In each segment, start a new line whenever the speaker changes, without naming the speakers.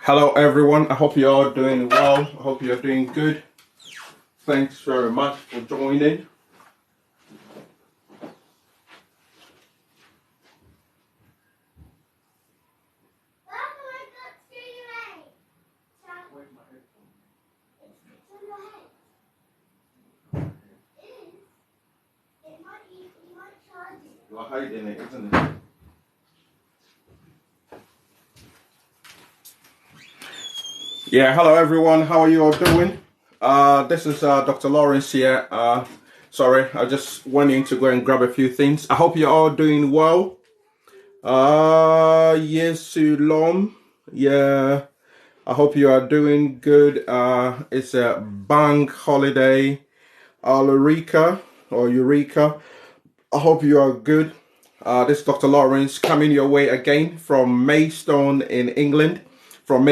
Hello everyone, I hope you're all doing well. I hope you're doing good. Thanks very much for joining. You're hiding it, isn't it? Yeah, hello everyone, how are you all doing? This is Dr. Lawrence here. Sorry, I just went in to go and grab a few things. I hope you're all doing well. Yes, Lom. Yeah, I hope you are doing good. It's a bank holiday. Eureka or Eureka. I hope you are good. This is Dr. Lawrence coming your way again from Maidstone in England. And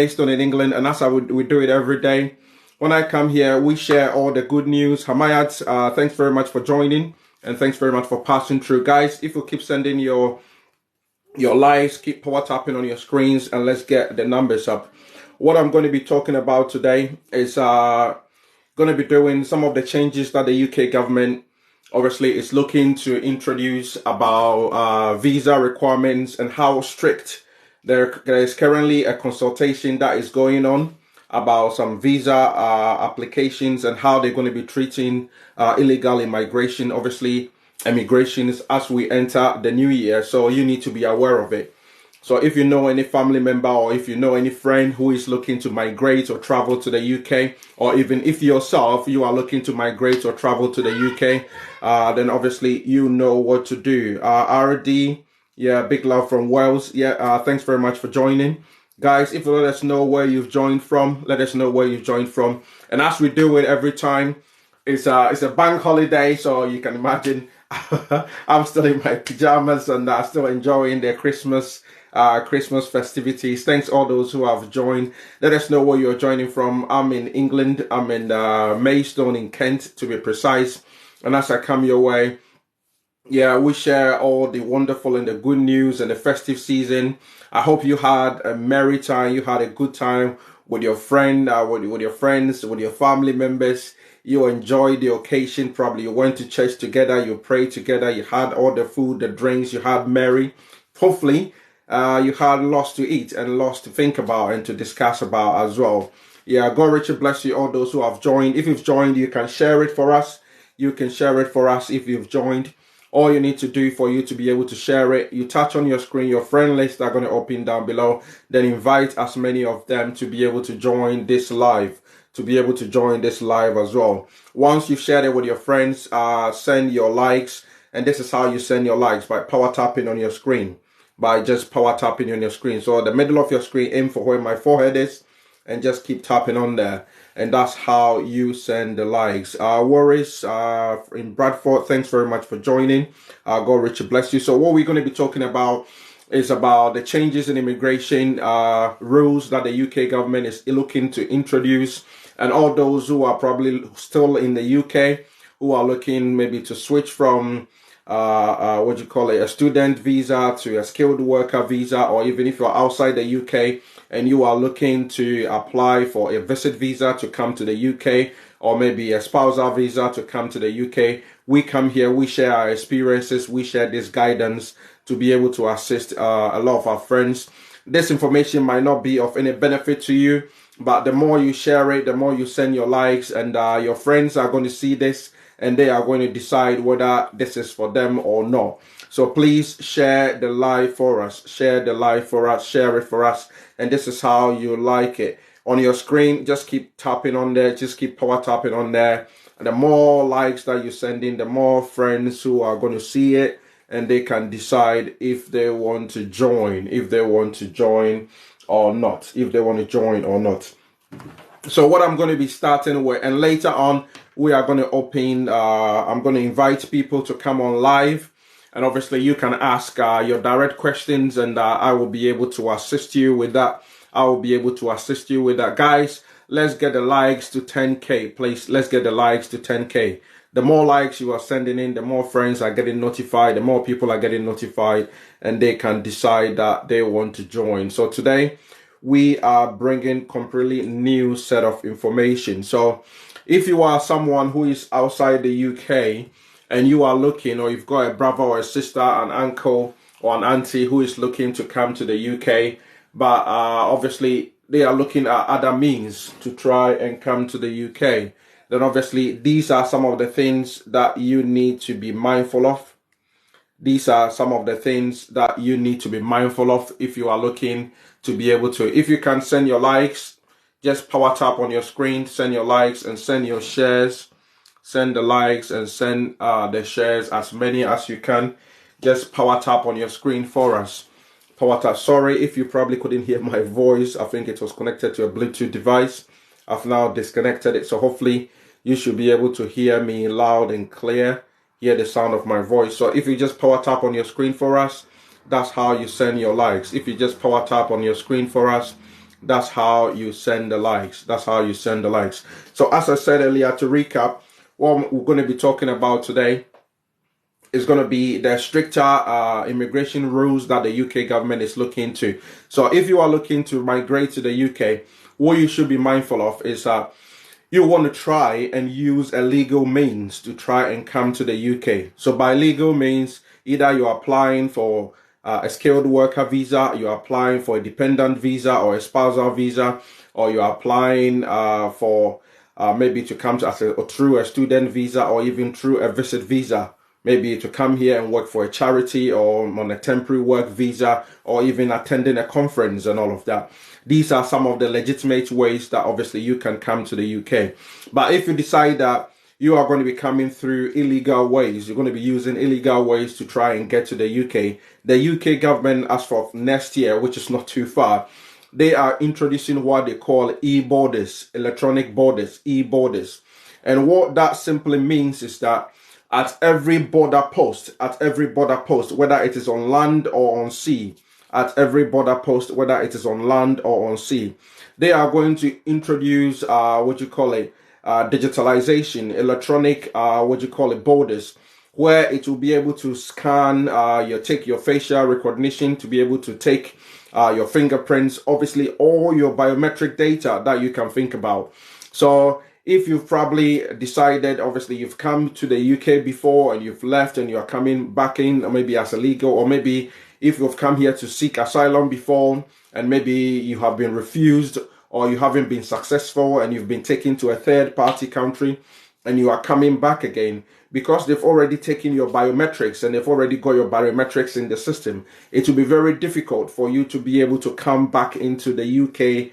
that's how we do it every day. When I come here, we share all the good news. Hamayat, thanks very much for joining, and thanks very much for passing through. Guys, if you keep sending your likes, keep power tapping on your screens, and let's get the numbers up. What I'm going to be talking about today is going to be doing some of the changes that the UK government obviously is looking to introduce about visa requirements and how strict there is currently a consultation that is going on about some visa applications and how they're going to be treating illegal immigration, obviously immigrations, as we enter the new year. So you need to be aware of it. So if you know any family member or if you know any friend who is looking to migrate or travel to the UK, or even if yourself, you are looking to migrate or travel to the UK, then obviously you know what to do. RD, yeah, big love from Wales. Yeah, thanks very much for joining. Guys, if you let us know where you've joined from, let us know where you've joined from. And as we do it every time, it's a bank holiday, so you can imagine I'm still in my pajamas and still enjoying the Christmas festivities. Thanks all those who have joined. Let us know where you're joining from. I'm in England. I'm in Maidstone in Kent, to be precise. And as I come your way, yeah, we share all the wonderful and the good news and the festive season. I hope you had a merry time. You had a good time with your friend, with your friends, with your family members. You enjoyed the occasion. Probably you went to church together. You prayed together. You had all the food, the drinks. You had merry. Hopefully, you had lots to eat and lots to think about and to discuss about as well. Yeah, God Richard bless you, all those who have joined. If you've joined, you can share it for us. You can share it for us if you've joined. All you need to do for you to be able to share it, you touch on your screen, your friend list are going to open down below. Then invite as many of them to be able to join this live. As well. Once you've shared it with your friends, send your likes. And this is how you send your likes, by power tapping on your screen. By just power tapping on your screen. So the middle of your screen, aim for where my forehead is, and just keep tapping on there. And that's how you send the likes. Worries in Bradford, thanks very much for joining. God Richard bless you. So what we're going to be talking about is about the changes in immigration rules that the UK government is looking to introduce. And all those who are probably still in the UK, who are looking maybe to switch from a student visa to a skilled worker visa, or even if you're outside the UK and you are looking to apply for a visit visa to come to the UK, or maybe a spousal visa to come to the UK, we come here, we share our experiences, we share this guidance to be able to assist a lot of our friends. This information might not be of any benefit to you, but the more you share it, the more you send your likes, and your friends are going to see this and they are going to decide whether this is for them or not. So please share the live for us. Share it for us. And this is how you like it. On your screen, just keep tapping on there. Just keep power tapping on there. And the more likes that you send in, the more friends who are going to see it, and they can decide if they want to join, or not. So what I'm going to be starting with, and later on, we are going to open, I'm going to invite people to come on live. And obviously you can ask your direct questions, and I will be able to assist you with that. Guys, let's get the likes to 10K, please. Let's get the likes to 10K. The more likes you are sending in, the more friends are getting notified, the more people are getting notified, and they can decide that they want to join. So today, we are bringing completely new set of information. So if you are someone who is outside the UK and you are looking, or you've got a brother or a sister, an uncle or an auntie who is looking to come to the UK, but obviously they are looking at other means to try and come to the UK, then obviously these are some of the things that you need to be mindful of. These are some of the things that you need to be mindful of if you are looking to be able to. If you can send your likes, just power tap on your screen, send your likes and send your shares. Send the likes and send the shares, as many as you can. Just power tap on your screen for us. Power tap. Sorry if you probably couldn't hear my voice. I think it was connected to a Bluetooth device. I've now disconnected it, so hopefully you should be able to hear me loud and clear, hear the sound of my voice. So if you just power tap on your screen for us, that's how you send your likes. If you just power tap on your screen for us, that's how you send the likes. That's how you send the likes. So as I said earlier, to recap, what we're going to be talking about today is going to be the stricter immigration rules that the UK government is looking into. So if you are looking to migrate to the UK, what you should be mindful of is that you want to try and use a legal means to try and come to the UK. So by legal means, either you're applying for a skilled worker visa, you're applying for a dependent visa or a spousal visa, or you're applying for maybe to come to or through a student visa, or even through a visit visa, maybe to come here and work for a charity, or on a temporary work visa, or even attending a conference and all of that. These are some of the legitimate ways that obviously you can come to the UK. But if you decide that you are going to be coming through illegal ways, you're going to be using illegal ways to try and get to the UK government, as for next year, which is not too far, they are introducing what they call e-borders, electronic borders, e-borders. And what that simply means is that at every border post, whether it is on land or on sea, they are going to introduce digitalization, electronic borders, where it will be able to scan take your facial recognition, to be able to take your fingerprints, obviously all your biometric data that you can think about. So if you've probably decided, obviously you've come to the UK before and you've left and you're coming back in, or maybe as illegal, or maybe if you've come here to seek asylum before and maybe you have been refused, or you haven't been successful and you've been taken to a third party country and you are coming back again, because they've already taken your biometrics and they've already got your biometrics in the system, it will be very difficult for you to be able to come back into the UK,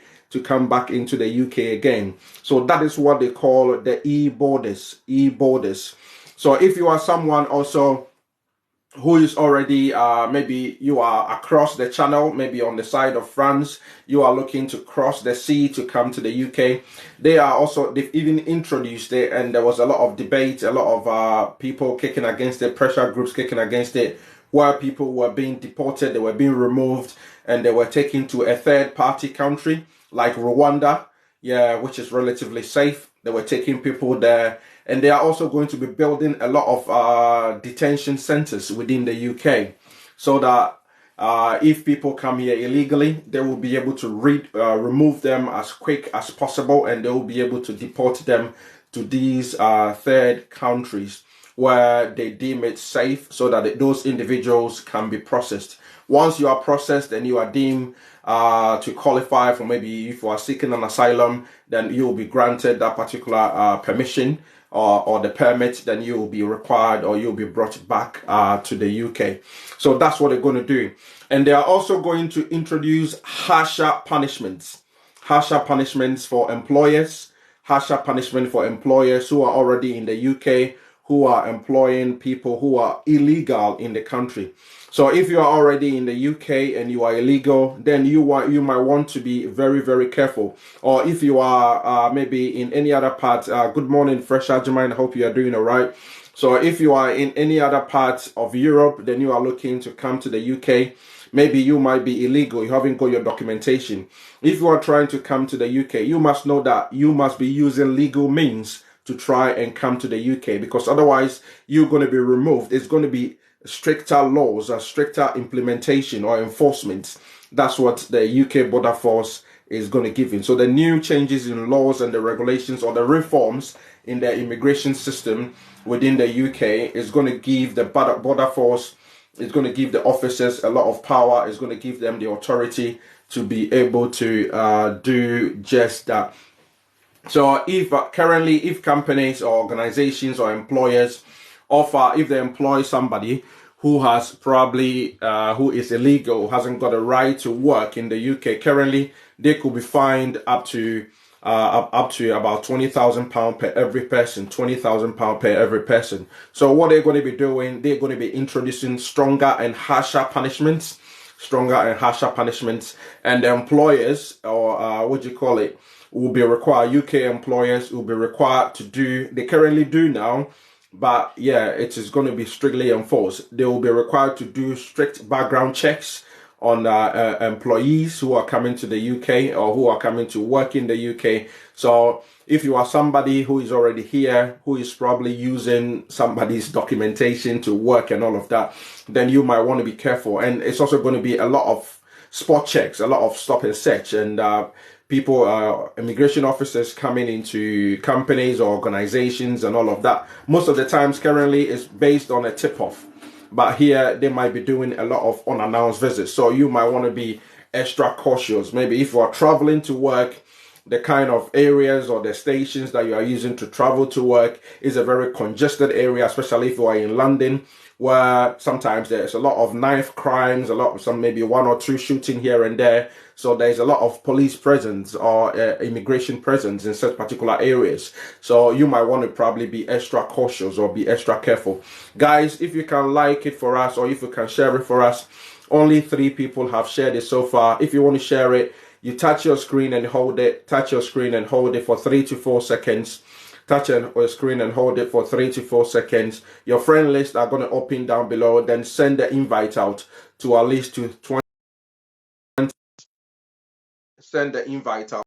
again. So that is what they call the e-borders. So if you are someone also who is already, maybe you are across the channel, maybe on the side of France, you are looking to cross the sea to come to the UK, they've even introduced it, and there was a lot of debate, a lot of people kicking against it, pressure groups kicking against it, where people were being deported, they were being removed, and they were taken to a third party country like Rwanda, which is relatively safe. They were taking people there. And they are also going to be building a lot of detention centers within the UK, so that if people come here illegally, they will be able to remove them as quick as possible, and they will be able to deport them to these third countries where they deem it safe, so that those individuals can be processed. Once you are processed and you are deemed to qualify for, maybe if you are seeking an asylum, then you will be granted that particular permission or the permit, then you will be required, or you'll be brought back to the UK. So that's what they're going to do. And they are also going to introduce harsher punishments for employers, who are already in the UK, who are employing people who are illegal in the country. So if you are already in the UK and you are illegal, then you might want to be very, very careful. Or if you are maybe in any other part, good morning, Fresh Ajimine, I hope you are doing all right. So if you are in any other part of Europe, then you are looking to come to the UK, maybe you might be illegal, you haven't got your documentation. If you are trying to come to the UK, you must know that you must be using legal means to try and come to the UK, because otherwise you're going to be removed. It's going to be stricter laws, or stricter implementation or enforcement That's what the UK Border Force is going to give you. So the new changes in laws and the regulations, or the reforms in the immigration system within the UK, is going to give the Border Force, it's going to give the officers a lot of power. It's going to give them the authority to be able to do just that. So if currently, if companies or organizations or employers offer, if they employ somebody who has probably who is illegal, hasn't got a right to work in the UK, currently they could be fined up to about £20,000 per every person, £20,000 per every person. So what they're going to be doing, they're going to be introducing stronger and harsher punishments, and the employers, or what do you call it, will be required, UK employers will be required to do, they currently do now, but yeah, it is going to be strictly enforced. They will be required to do strict background checks on employees who are coming to the UK or who are coming to work in the UK. So if you are somebody who is already here, who is probably using somebody's documentation to work and all of that, then you might want to be careful. And it's also going to be a lot of spot checks, a lot of stop and search, and people, immigration officers coming into companies or organizations and all of that. Most of the times currently is based on a tip-off, but here they might be doing a lot of unannounced visits. So you might want to be extra cautious. Maybe if you are traveling to work, the kind of areas or the stations that you are using to travel to work is a very congested area, especially if you are in London, where sometimes there's a lot of knife crimes, maybe one or two shooting here and there. So there's a lot of police presence or immigration presence in such particular areas. So you might want to probably be extra cautious or be extra careful. Guys, if you can like it for us, or if you can share it for us, only 3 people have shared it so far. If you want to share it, you touch your screen and hold it, for 3 to 4 seconds. Touch your screen and hold it for 3 to 4 seconds. Your friend list are going to open down below. Then send the invite out to at least to 20. Send the invite out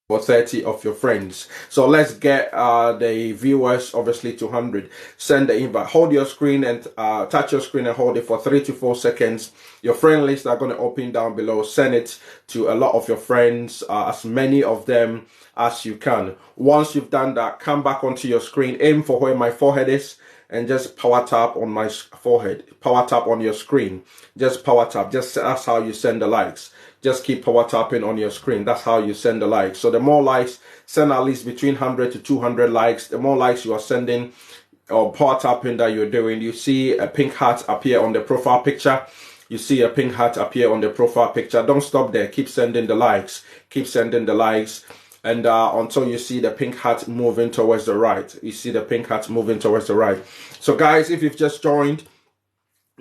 for 30 of your friends. So let's get the viewers obviously to 100. Send the invite. Hold your screen and touch your screen and hold it for 3 to 4 seconds. Your friend list are going to open down below. Send it to a lot of your friends, as many of them as you can. Once you've done that, come back onto your screen, aim for where my forehead is, and just power tap on my forehead. Power tap on your screen. Just power tap. Just that's how you send the likes. Just keep power tapping on your screen. That's how you send the likes. So the more likes, send at least between 100 to 200 likes. The more likes you are sending or power tapping that you're doing, you see a pink heart appear on the profile picture. You see a pink heart appear on the profile picture. Don't stop there. Keep sending the likes. Keep sending the likes. And until you see the pink heart moving towards the right. You see the pink heart moving towards the right. So guys, if you've just joined,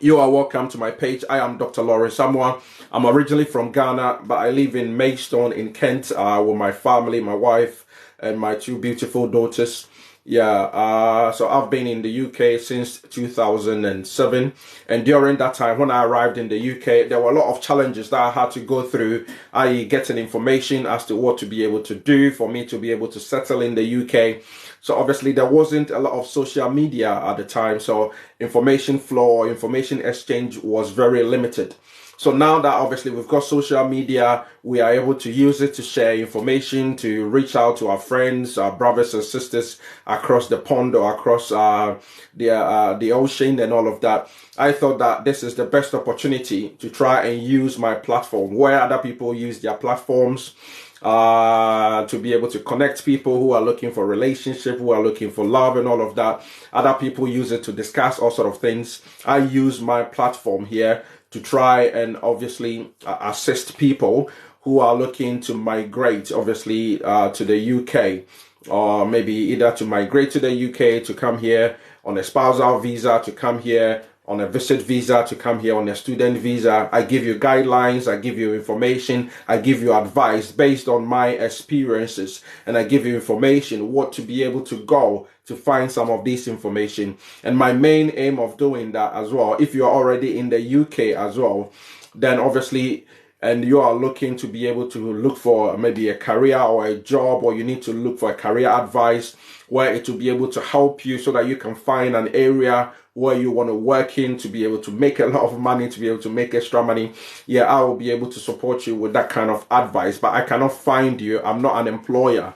you are welcome to my page. I am Dr. Lawrence Samoa. I'm originally from Ghana, but I live in Maidstone in Kent with my family, my wife, and my 2 beautiful daughters. Yeah, so I've been in the UK since 2007, and during that time when I arrived in the UK, there were a lot of challenges that I had to go through, i.e. getting information as to what to be able to do for me to be able to settle in the UK. So obviously there wasn't a lot of social media at the time, so information flow, information exchange was very limited. So now that obviously we've got social media, we are able to use it to share information, to reach out to our friends, our brothers and sisters across the pond or across the ocean and all of that. I thought that this is the best opportunity to try and use my platform where other people use their platforms to be able to connect people who are looking for relationship, who are looking for love and all of that. Other people use it to discuss all sort of things. I use my platform here to try and obviously assist people who are looking to migrate obviously to the UK, or maybe either to migrate to the UK, to come here on a spousal visa, to come here on a visit visa, to come here on a student visa. I give you guidelines, I give you information, I give you advice based on my experiences, and I give you information what to be able to go to find some of this information. And my main aim of doing that as well, if you're already in the UK as well, then obviously, and you are looking to be able to look for maybe a career or a job, or you need to look for a career advice where it will be able to help you so that you can find an area where you want to work in to be able to make a lot of money, to be able to make extra money, yeah, I will be able to support you with that kind of advice. But I cannot find you. I'm not an employer.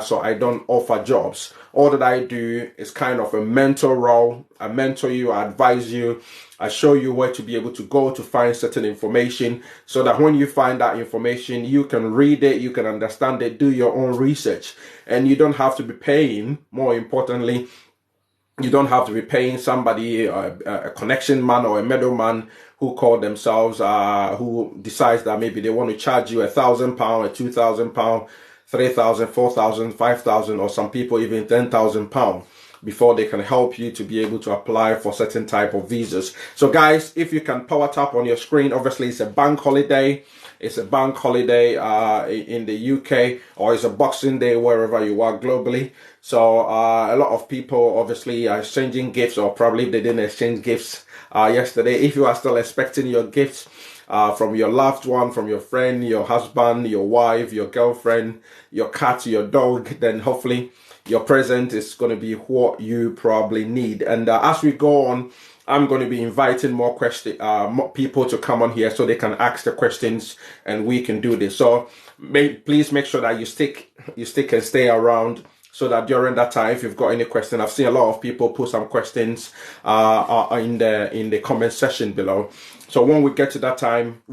So I don't offer jobs. All that I do is kind of a mentor role. I mentor you, I advise you, I show you where to be able to go to find certain information, so that when you find that information, you can read it, you can understand it, do your own research, and you don't have to be paying. More importantly, you don't have to be paying somebody, a connection man or a middleman who call themselves, who decides that maybe they want to charge you £1,000, £2,000, 3,000, 4,000, 5,000, or some people even £10,000 before they can help you to be able to apply for certain type of visas. So guys, if you can power tap on your screen, obviously it's a bank holiday. It's a bank holiday in the UK, or it's a Boxing Day wherever you are globally. So a lot of people obviously are exchanging gifts, or probably they didn't exchange gifts yesterday. If you are still expecting your gifts from your loved one, from your friend, your husband, your wife, your girlfriend, your cat, your dog, then hopefully your present is going to be what you probably need. And as we go on, I'm going to be inviting more people to come on here so they can ask the questions and we can do this. So please make sure that you stick and stay around, so that during that time, if you've got any question, I've seen a lot of people put some questions in the comment section below. So when we get to that time,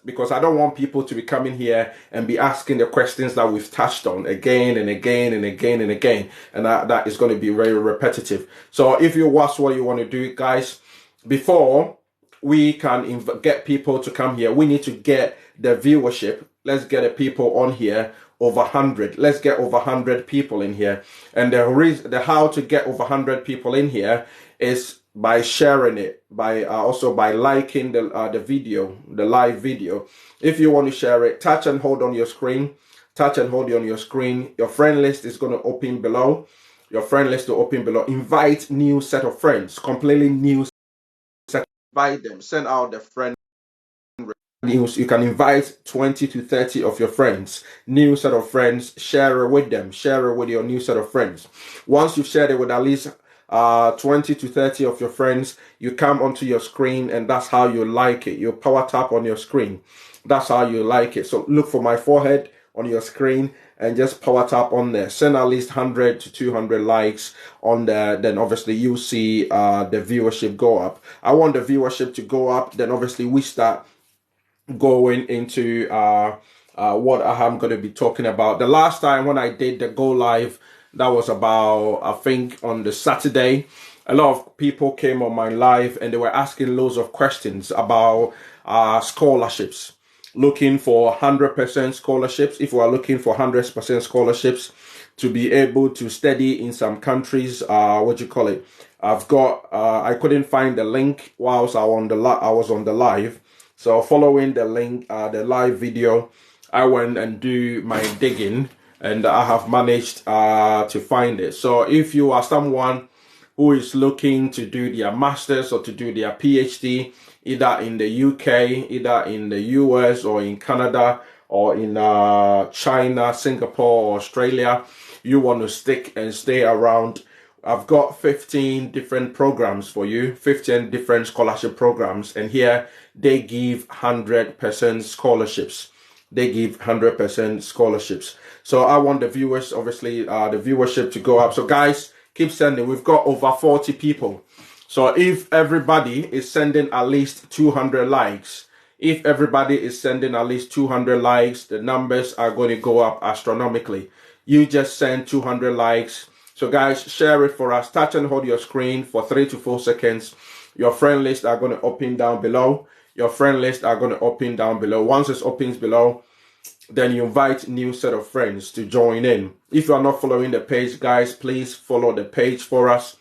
because I don't want people to be coming here and be asking the questions that we've touched on again and again and again and again. And that is going to be very repetitive. So if that's what you want to do, guys, before we can get people to come here, we need to get the viewership. Let's get the people on here over 100. Let's get over 100 people in here. And the how to get over 100 people in here is by sharing it, by also by liking the video, the live video. If you want to share it, touch and hold on your screen. Touch and hold on your screen. Your friend list is going to open below. Your friend list will open below. Invite new set of friends, completely new set. Invite them. Send out the friend. You can invite 20 to 30 of your friends, new set of friends. Share it with them. Share it with your new set of friends. Once you've shared it with at least 20 to 30 of your friends, you come onto your screen, and that's how you like it. You power tap on your screen. That's how you like it. So look for my forehead on your screen and just power tap on there. Send at least 100 to 200 likes on there. Then obviously you see the viewership go up. I want the viewership to go up. Then obviously we start going into what I'm going to be talking about. The last time when I did the go live, that was about, I think, on the Saturday. A lot of people came on my live and they were asking loads of questions about scholarships, looking for 100% scholarships. If we are looking for 100% scholarships to be able to study in some countries, I've got, I couldn't find the link whilst I was on the live. So following the link, the live video, I went and do my digging, and I have managed to find it. So if you are someone who is looking to do their master's or to do their PhD, either in the UK, either in the US or in Canada or in China, Singapore, or Australia, you want to stick and stay around, I've got 15 different programs for you, 15 different scholarship programs, and here they give 100% scholarships. They give 100% scholarships. So I want the viewers, obviously, the viewership to go up. So guys, keep sending. We've got over 40 people. So if everybody is sending at least 200 likes, if everybody is sending at least 200 likes, the numbers are going to go up astronomically. You just send 200 likes. So guys, share it for us. Touch and hold your screen for 3 to 4 seconds. Your friend list are going to open down below. Your friend list are going to open down below. Once it opens below, then you invite new set of friends to join in. If you are not following the page, guys, please follow the page for us.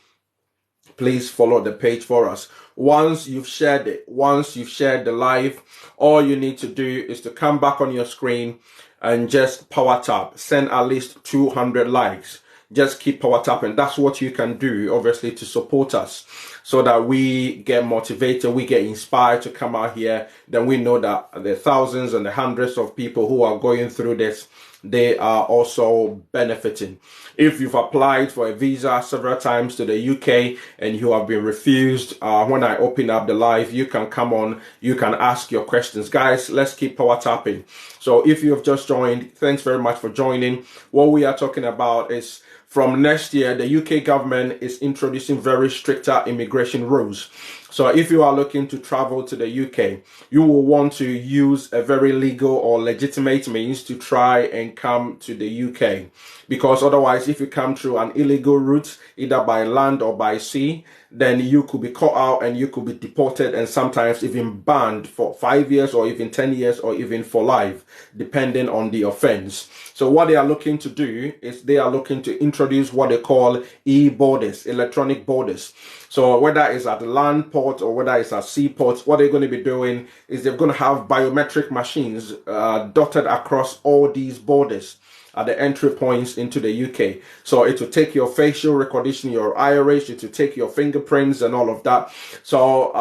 Please follow the page for us. Once you've shared it, once you've shared the live, all you need to do is to come back on your screen and just power tap. Send at least 200 likes. Just keep power tapping. That's what you can do, obviously, to support us so that we get motivated, we get inspired to come out here. Then we know that the thousands and the hundreds of people who are going through this they are also benefiting. If you've applied for a visa several times to the UK and you have been refused, when I open up the live, you can come on, you can ask your questions. Guys, let's keep power tapping. So if you have just joined, thanks very much for joining. What we are talking about is from next year, the UK government is introducing very stricter immigration rules. So if you are looking to travel to the UK, you will want to use a very legal or legitimate means to try and come to the UK. Because otherwise, if you come through an illegal route, either by land or by sea, then you could be caught out and you could be deported and sometimes even banned for 5 years or even 10 years or even for life, depending on the offense. So what they are looking to do is they are looking to introduce what they call e-borders, electronic borders. So whether it's at the land port or whether it's at seaports, what they're going to be doing is they're going to have biometric machines dotted across all these borders at the entry points into the UK. So it will take your facial recognition, your iris, it will take your fingerprints and all of that. So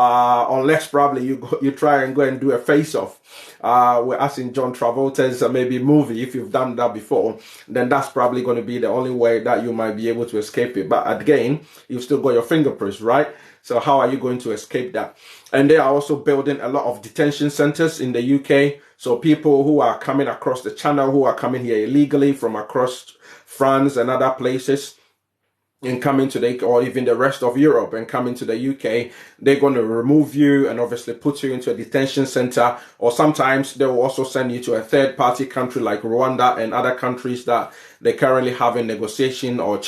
unless probably you try and go and do a face-off, we're asking John Travolta's maybe movie, if you've done that before, then that's probably going to be the only way that you might be able to escape it. But again, you've still got your fingerprints, right? So how are you going to escape that? And they are also building a lot of detention centers in the UK. So people who are coming across the channel, who are coming here illegally from across France and other places, and coming to the, or even the rest of Europe and coming to the UK, they're going to remove you and obviously put you into a detention center, or sometimes they will also send you to a third party country like Rwanda and other countries that they currently have a negotiation or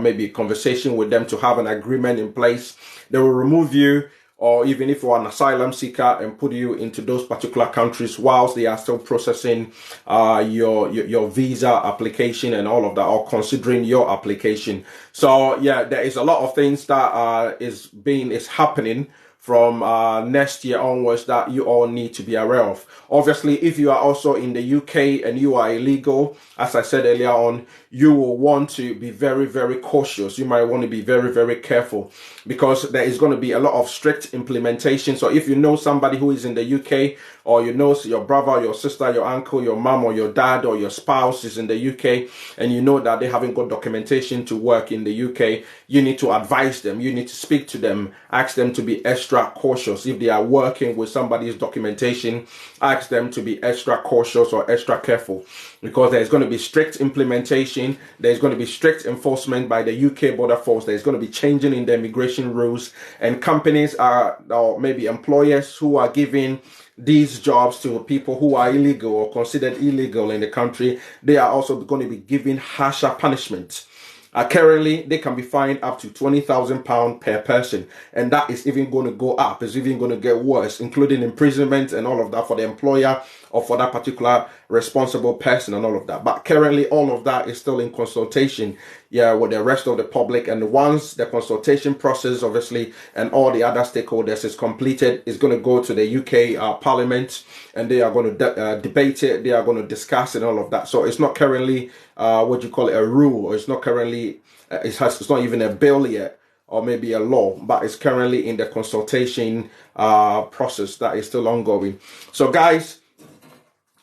maybe conversation with them to have an agreement in place. They will remove you, or even if you're an asylum seeker, and put you into those particular countries whilst they are still processing your visa application and all of that, or considering your application. So yeah, there is a lot of things that is happening from next year onwards that you all need to be aware of. Obviously, if you are also in the UK and you are illegal, as I said earlier on, you will want to be very, very cautious. You might want to be very, very careful because there is going to be a lot of strict implementation. So if you know somebody who is in the UK, or you know your brother, your sister, your uncle, your mom, or your dad, or your spouse is in the UK, and you know that they haven't got documentation to work in the UK, you need to advise them. You need to speak to them, ask them to be extra cautious. If they are working with somebody's documentation, ask them to be extra cautious or extra careful, because there's going to be strict implementation. There's going to be strict enforcement by the UK border force. There's going to be changing in the immigration rules, and companies are, or maybe employers who are giving these jobs to people who are illegal or considered illegal in the country, they are also going to be given harsher punishment. Currently, they can be fined up to £20,000 per person, and that is even going to go up. It's even going to get worse, including imprisonment and all of that for the employer or for that particular responsible person and all of that. But currently, all of that is still in consultation, with the rest of the public. And once the consultation process, obviously, and all the other stakeholders is completed, it's going to go to the UK Parliament, and they are going to debate it. They are going to discuss it and all of that. So it's not currently what you call it, a rule, or it's not currently it's not even a bill yet, or maybe a law, but it's currently in the consultation process that is still ongoing. So guys,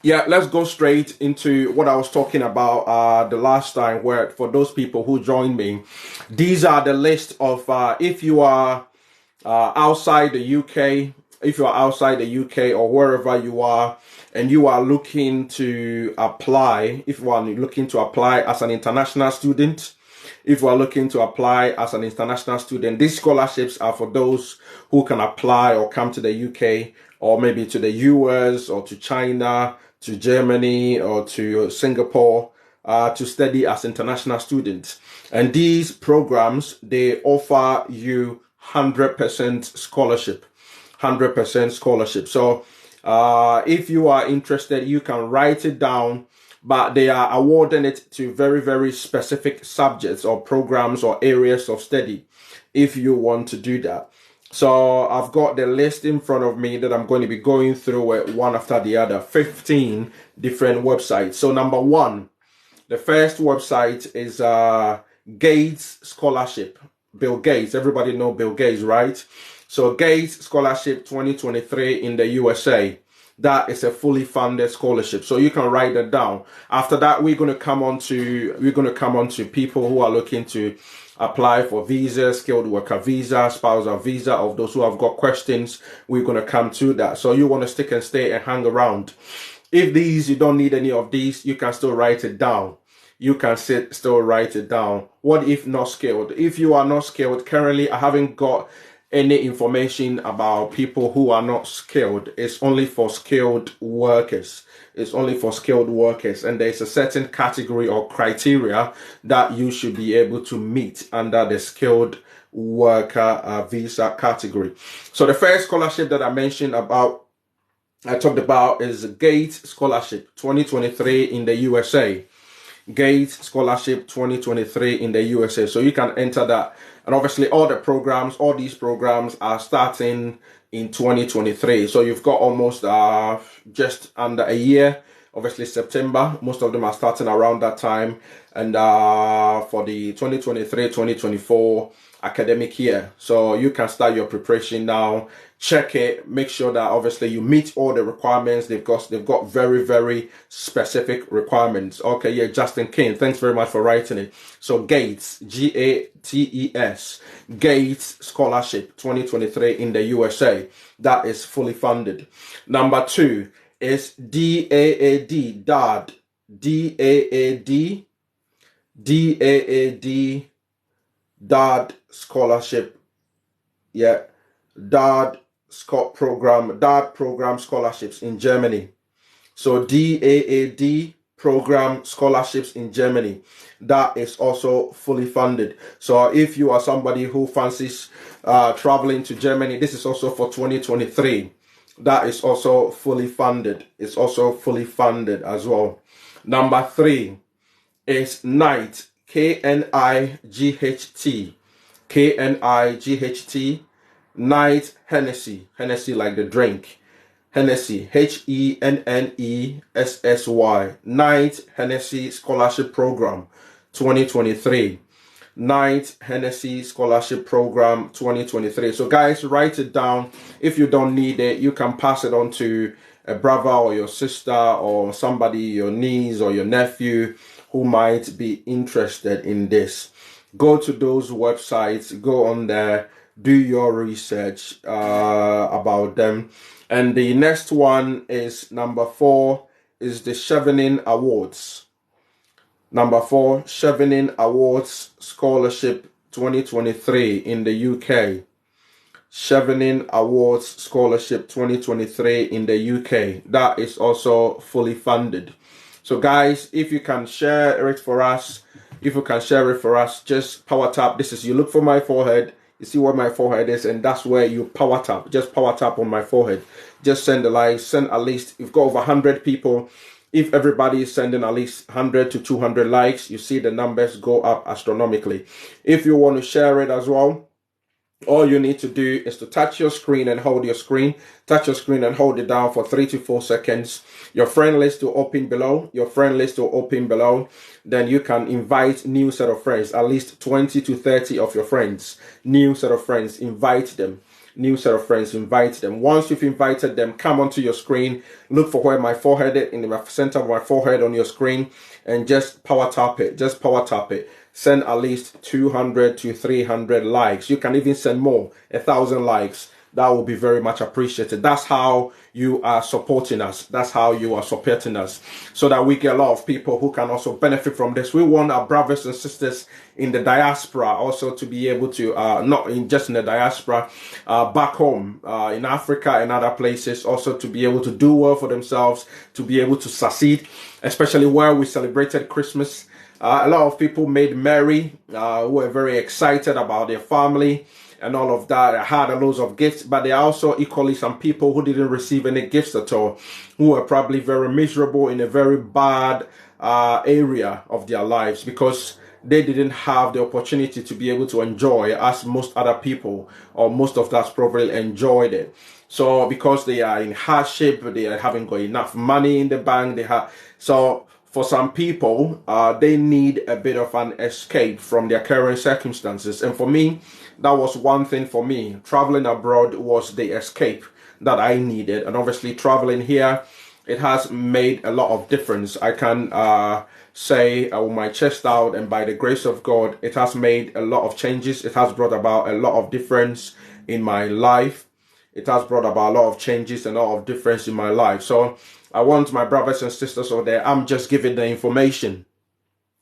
yeah, let's go straight into what I was talking about the last time, where for those people who joined me, these are the list of if you are outside the UK, if you are outside the UK or wherever you are, and you are looking to apply, if you are looking to apply as an international student, if you are looking to apply as an international student, these scholarships are for those who can apply or come to the UK, or maybe to the US, or to China, to Germany, or to Singapore, to study as international students. And these programs, they offer you 100% scholarship. 100% scholarship. So if you are interested, you can write it down, but they are awarding it to very, very specific subjects or programs or areas of study if you want to do that. So I've got the list in front of me that I'm going to be going through it one after the other, 15 different websites. So number one, the first website is Gates Scholarship. Bill Gates, everybody know Bill Gates, right? So Gates Scholarship 2023 in the USA. That is a fully funded scholarship. So you can write that down. After that, we're going to come on to people who are looking to apply for visa, skilled worker visa, spousal visa. Of those who have got questions, we're going to come to that. So you want to stick and stay and hang around. If you don't need any of these, you can still write it down. You can still write it down. What if not skilled? If you are not skilled, currently I haven't got any information about people who are not skilled. It's only for skilled workers. It's only for skilled workers, and there's a certain category or criteria that you should be able to meet under the skilled worker visa category. So the first scholarship that I talked about is Gates Scholarship 2023 in the USA. Gates Scholarship 2023 in the USA. So you can enter that. And obviously all these programs are starting in 2023. So you've got almost just under a year. Obviously September, most of them are starting around that time. And for the 2023-2024 academic year. So you can start your preparation now. Check it, make sure that obviously you meet all the requirements. They've got very, very specific requirements. Okay, yeah, Justin King, thanks very much for writing it. So Gates, Gates, Gates Scholarship 2023 in the USA. That is fully funded. Number 2 is DAAD, DAAD Scholarship. Yeah, DAAD program scholarships in Germany. So DAAD program scholarships in Germany, that is also fully funded. So if you are somebody who fancies traveling to Germany, this is also for 2023. That is also fully funded. It's also fully funded as well. Number 3 is KNIGHT, KNIGHT, Knight Hennessy like the drink, Hennessy, HENNESSY, Knight Hennessy Scholarship Program 2023, Knight Hennessy Scholarship Program 2023. So guys, write it down. If you don't need it, you can pass it on to a brother or your sister or somebody, your niece or your nephew who might be interested in this. Go to those websites, go on there, do your research about them. And the next one is number 4 is the Chevening Awards. Number 4, Chevening Awards Scholarship 2023 in the UK. Chevening Awards Scholarship 2023 in the UK. That is also fully funded. So guys, if you can share it for us, just power tap. You look for my forehead. You see where my forehead is, and that's where you power tap. Just power tap on my forehead. Just send the likes. Send at least, you've got over 100 people. If everybody is sending at least 100 to 200 likes, you see the numbers go up astronomically. If you want to share it as well, all you need to do is to touch your screen and hold your screen. Touch your screen and hold it down for 3 to 4 seconds. Your friend list will open below. Then you can invite new set of friends, at least 20 to 30 of your friends. New set of friends, invite them. Once you've invited them, come onto your screen, look for where my forehead is, in the center of my forehead on your screen, and just power tap it. Send at least 200 to 300 likes. You can even send more, 1,000 likes. That will be very much appreciated. That's how you are supporting us. So that we get a lot of people who can also benefit from this. We want our brothers and sisters in the diaspora also to be able to, not just in the diaspora, back home, in Africa and other places, also to be able to do well for themselves, to be able to succeed, especially where we celebrated Christmas. A lot of people made merry, who were very excited about their family and all of that. I had a loads of gifts, but there are also equally some people who didn't receive any gifts at all, who were probably very miserable in a very bad area of their lives because they didn't have the opportunity to be able to enjoy as most other people, or most of us probably enjoyed it. So because they are in hardship, they haven't got enough money in the bank, so for some people, they need a bit of an escape from their current circumstances. And for me, that was one thing for me. Traveling abroad was the escape. that I needed. And obviously traveling here, it has made a lot of difference. I can say with my chest out, and by the grace of God, it has made a lot of changes. It has brought about a lot of difference in my life. It has brought about a lot of changes and a lot of difference in my life. So I want my brothers and sisters over there, I'm just giving the information.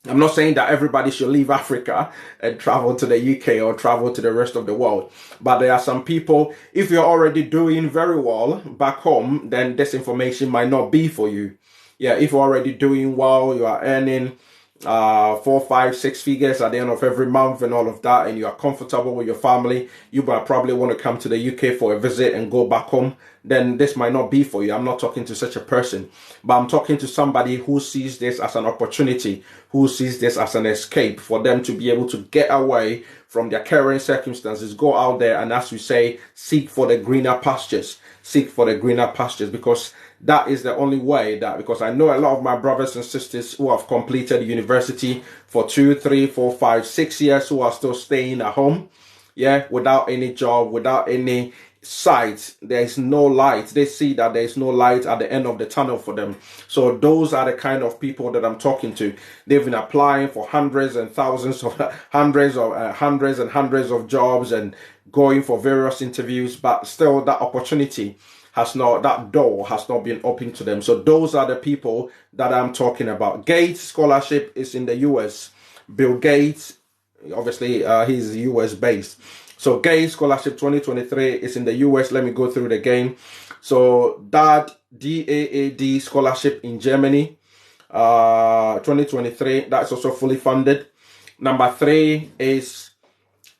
I'm not saying that everybody should leave Africa and travel to the UK or travel to the rest of the world. But there are some people, if you're already doing very well back home, then this information might not be for you. Yeah, if you're already doing well, you are earning 4, 5, 6 figures at the end of every month and all of that, and you are comfortable with your family, you might probably want to come to the UK for a visit and go back home, then this might not be for you. I'm not talking to such a person, but I'm talking to somebody who sees this as an opportunity, who sees this as an escape for them to be able to get away from their current circumstances, go out there and, as we say, seek for the greener pastures. Seek for the greener pastures, because that is the only way that, because I know a lot of my brothers and sisters who have completed university for 2, 3, 4, 5, 6 years, who are still staying at home, yeah, without any job, without any sight. There is no light. They see that there is no light at the end of the tunnel for them. So those are the kind of people that I'm talking to. They've been applying for hundreds and thousands of hundreds and hundreds of jobs and going for various interviews, but still that opportunity has not, that door has not been opened to them. So those are the people that I'm talking about. Gates Scholarship is in the US. Bill Gates, obviously, he's US based. So Gates Scholarship 2023 is in the US. Let me go through it again. So DAAD Scholarship in Germany, 2023, that's also fully funded. Number 3 is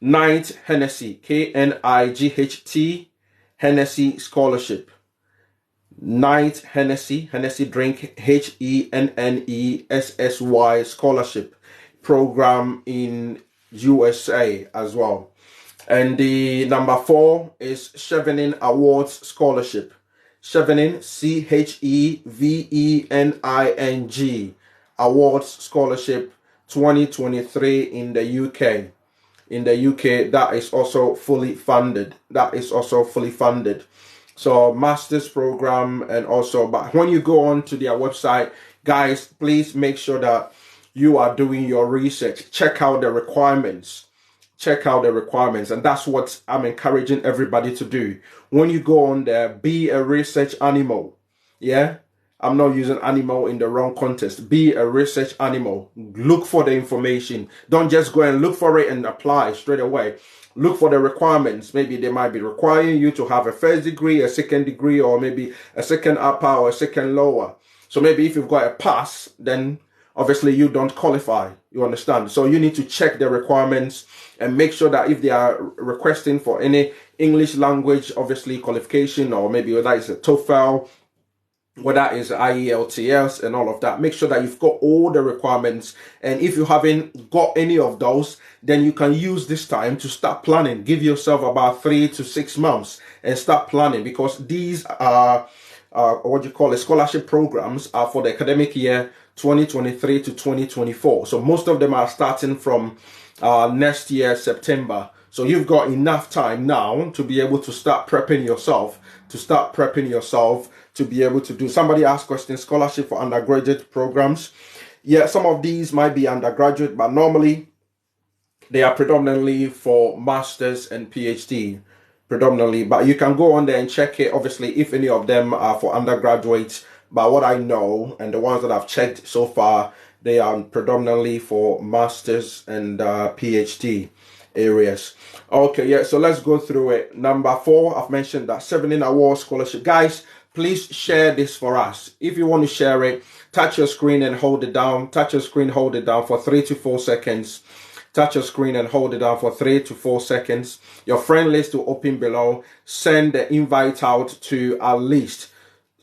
Knight Hennessy, KNIGHT Hennessy Scholarship. Knight Hennessy drink, HENNESSY Scholarship program in USA as well. And the number 4 is Chevening Awards Scholarship. Chevening, CHEVENING Awards Scholarship 2023 in the UK. In the UK, that is also fully funded. So master's program, and also, but when you go on to their website, guys, please make sure that you are doing your research. Check out the requirements. And that's what I'm encouraging everybody to do. When you go on there, be a research animal. Yeah, I'm not using animal in the wrong context. Be a research animal. Look for the information. Don't just go and look for it and apply straight away. Look for the requirements. Maybe they might be requiring you to have a first degree, a second degree, or maybe a second upper or a second lower. So maybe if you've got a pass, then obviously you don't qualify. You understand? So you need to check the requirements and make sure that if they are requesting for any English language, obviously qualification, or maybe whether it's a TOEFL, whether it's IELTS and all of that, make sure that you've got all the requirements. And if you haven't got any of those, then you can use this time to start planning. Give yourself about 3 to 6 months and start planning, because these are scholarship programs are for the academic year 2023 to 2024. So most of them are starting from next year, September. So you've got enough time now to be able to start prepping yourself, to be able to do. Somebody asked question, scholarship for undergraduate programs. Yeah, some of these might be undergraduate, but normally they are predominantly for masters and PhD, predominantly. But you can go on there and check it, obviously, if any of them are for undergraduates. But what I know, and the ones that I've checked so far, they are predominantly for masters and PhD areas. Okay, yeah, so let's go through it. Number 4, I've mentioned that Chevening Award Scholarship. Guys, please share this for us. If you want to share it, touch your screen and hold it down. Touch your screen, hold it down for 3 to 4 seconds. Touch your screen and hold it down for 3 to 4 seconds. Your friend list will open below. Send the invite out to at least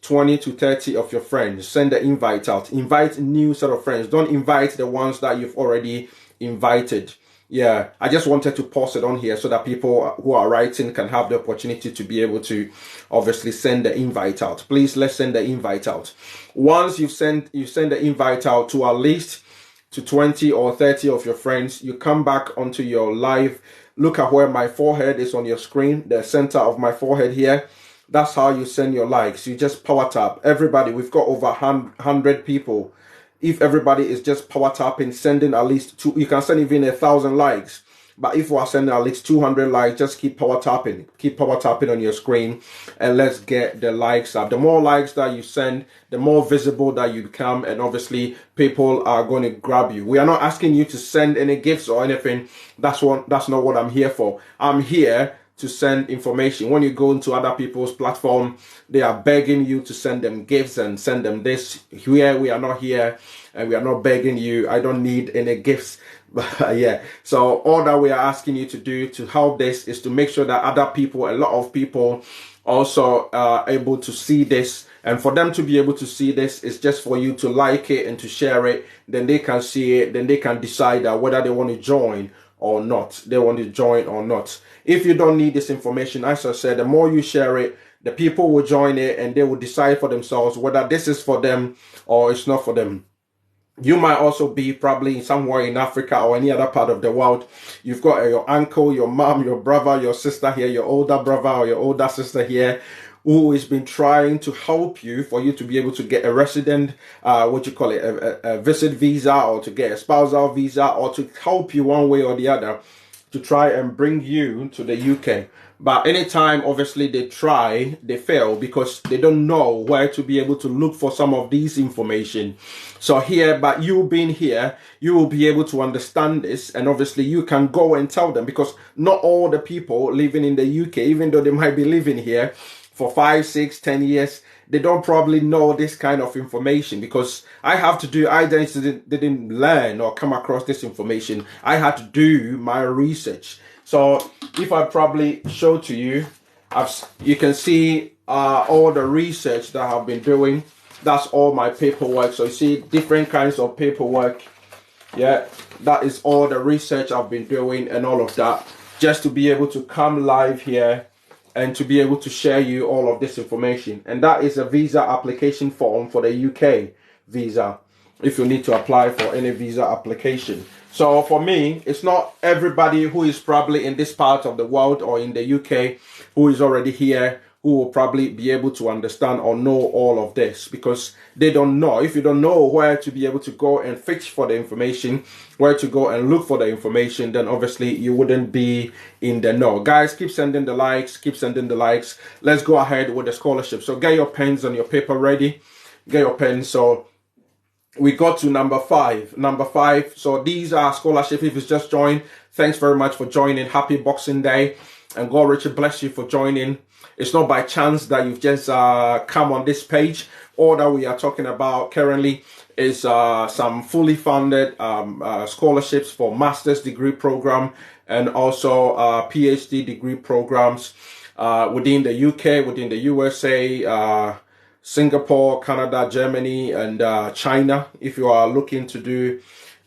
20 to 30 of your friends. Send the invite out. Invite new set of friends. Don't invite the ones that you've already invited. Yeah, I just wanted to post it on here so that people who are writing can have the opportunity to be able to obviously send the invite out. Please, let's send the invite out. Once you send the invite out to at least to 20 or 30 of your friends, you come back onto your live. Look at where my forehead is on your screen, the center of my forehead here. That's how you send your likes. You just power tap. Everybody, we've got over 100 people. If everybody is just power tapping, sending at least two, you can send even 1,000 likes. But if we are sending at least 200 likes, just keep power tapping. Keep power tapping on your screen, and let's get the likes up. The more likes that you send, the more visible that you become, and obviously people are going to grab you. We are not asking you to send any gifts or anything. That's not what I'm here for. I'm here to send information. When you go into other people's platform, they are begging you to send them gifts and send them this. Here we are not here, and we are not begging you. I don't need any gifts. But yeah, so all that we are asking you to do to help this is to make sure that other people, a lot of people, also are able to see this. And for them to be able to see this, it's just for you to like it and to share it. Then they can see it. Then they can decide whether they want to join or not. They want to join or not. If you don't need this information, as I said, the more you share it, the people will join it, and they will decide for themselves whether this is for them or it's not for them. You might also be probably somewhere in Africa or any other part of the world. You've got your uncle, your mom, your brother, your sister here, your older brother or your older sister here, who has been trying to help you for you to be able to get a resident, a visit visa, or to get a spousal visa, or to help you one way or the other to try and bring you to the UK. But anytime, obviously, they try, they fail because they don't know where to be able to look for some of these information. So here, but you being here, you will be able to understand this. And obviously, you can go and tell them, because not all the people living in the UK, even though they might be living here for 5, 6, 10 years, they don't probably know this kind of information, because I didn't learn or come across this information. I had to do my research. So if I probably show to you, you can see all the research that I've been doing. That's all my paperwork. So you see different kinds of paperwork. Yeah, that is all the research I've been doing and all of that, just to be able to come live here and to be able to share you all of this information. And that is a visa application form for the UK visa, if you need to apply for any visa application. So for me, it's not everybody who is probably in this part of the world or in the UK who is already here who will probably be able to understand or know all of this, because they don't know. If you don't know where to be able to go and fetch for the information, where to go and look for the information, then obviously you wouldn't be in the know. Guys, keep sending the likes, keep sending the likes. Let's go ahead with the scholarship. So get your pens and your paper ready. Get your pens. So we got to number 5. Number 5. So these are scholarship. If you just joined, thanks very much for joining. Happy Boxing Day. And God richly bless you for joining. It's not by chance that you've just come on this page. All that we are talking about currently is some fully funded scholarships for master's degree program and also PhD degree programs within the UK, within the USA, Singapore, Canada, Germany, and China, if you are looking to do.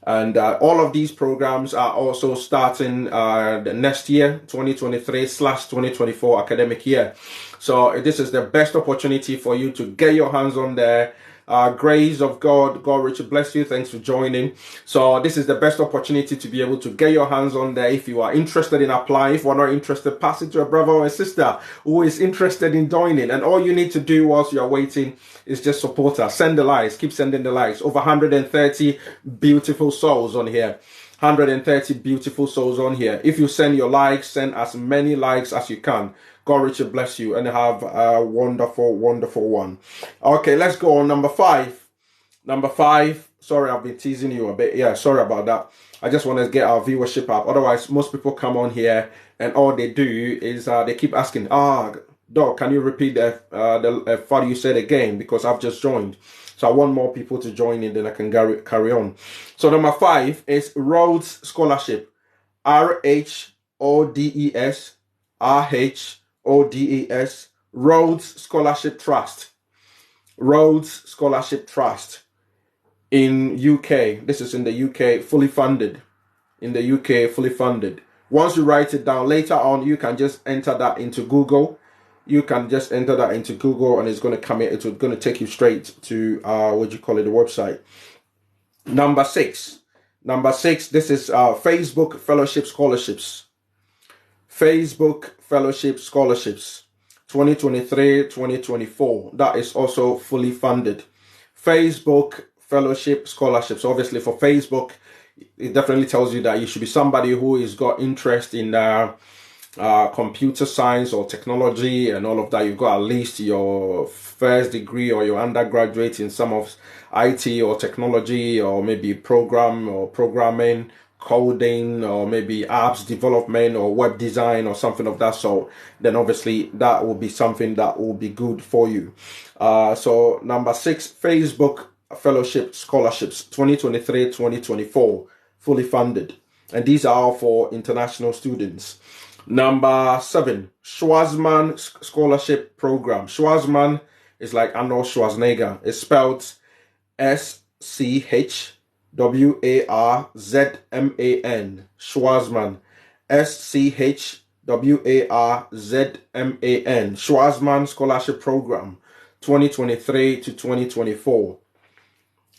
And all of these programs are also starting the next year, 2023/2024 academic year. So this is the best opportunity for you to get your hands on there. Grace of God, God richly bless you. Thanks for joining. So this is the best opportunity to be able to get your hands on there. If you are interested in applying, if you are not interested, pass it to a brother or a sister who is interested in joining. And all you need to do whilst you are waiting is just support us. Send the likes. Keep sending the likes. Over 130 beautiful souls on here. 130 beautiful souls on here. If you send your likes, send as many likes as you can. God richly bless you and have a wonderful, wonderful one. Okay, let's go on number 5. Number 5. Sorry, I've been teasing you a bit. Yeah, sorry about that. I just want to get our viewership up. Otherwise, most people come on here and all they do is they keep asking, Doc, can you repeat the what you said again? Because I've just joined. So I want more people to join in, then I can carry on. So number 5 is Rhodes Scholarship. RHODES. RHODES. Rhodes Scholarship Trust. Rhodes Scholarship Trust in UK. This is in the UK, fully funded. In the UK, fully funded. Once you write it down, later on, you can just enter that into Google. You can just enter that into Google and it's going to come in. It's going to take you straight to, the website. Number 6. Number 6, this is Facebook Fellowship Scholarships. Facebook Fellowship Scholarships 2023-2024. That is also fully funded. Facebook Fellowship Scholarships. Obviously for Facebook, it definitely tells you that you should be somebody who has got interest in computer science or technology and all of that. You've got at least your first degree or your undergraduate in some of IT or technology, or maybe programming, coding, or maybe apps development or web design or something of that sort. Then obviously that will be something that will be good for you. So number 6, Facebook Fellowship Scholarships 2023-2024, fully funded, and these are all for international students. Number 7, Schwarzman Scholarship Program. Schwarzman is like Arnold Schwarzenegger. It's spelled SCHWARZMAN. Schwarzman. SCHWARZMAN. Schwarzman Scholarship Program 2023 to 2024.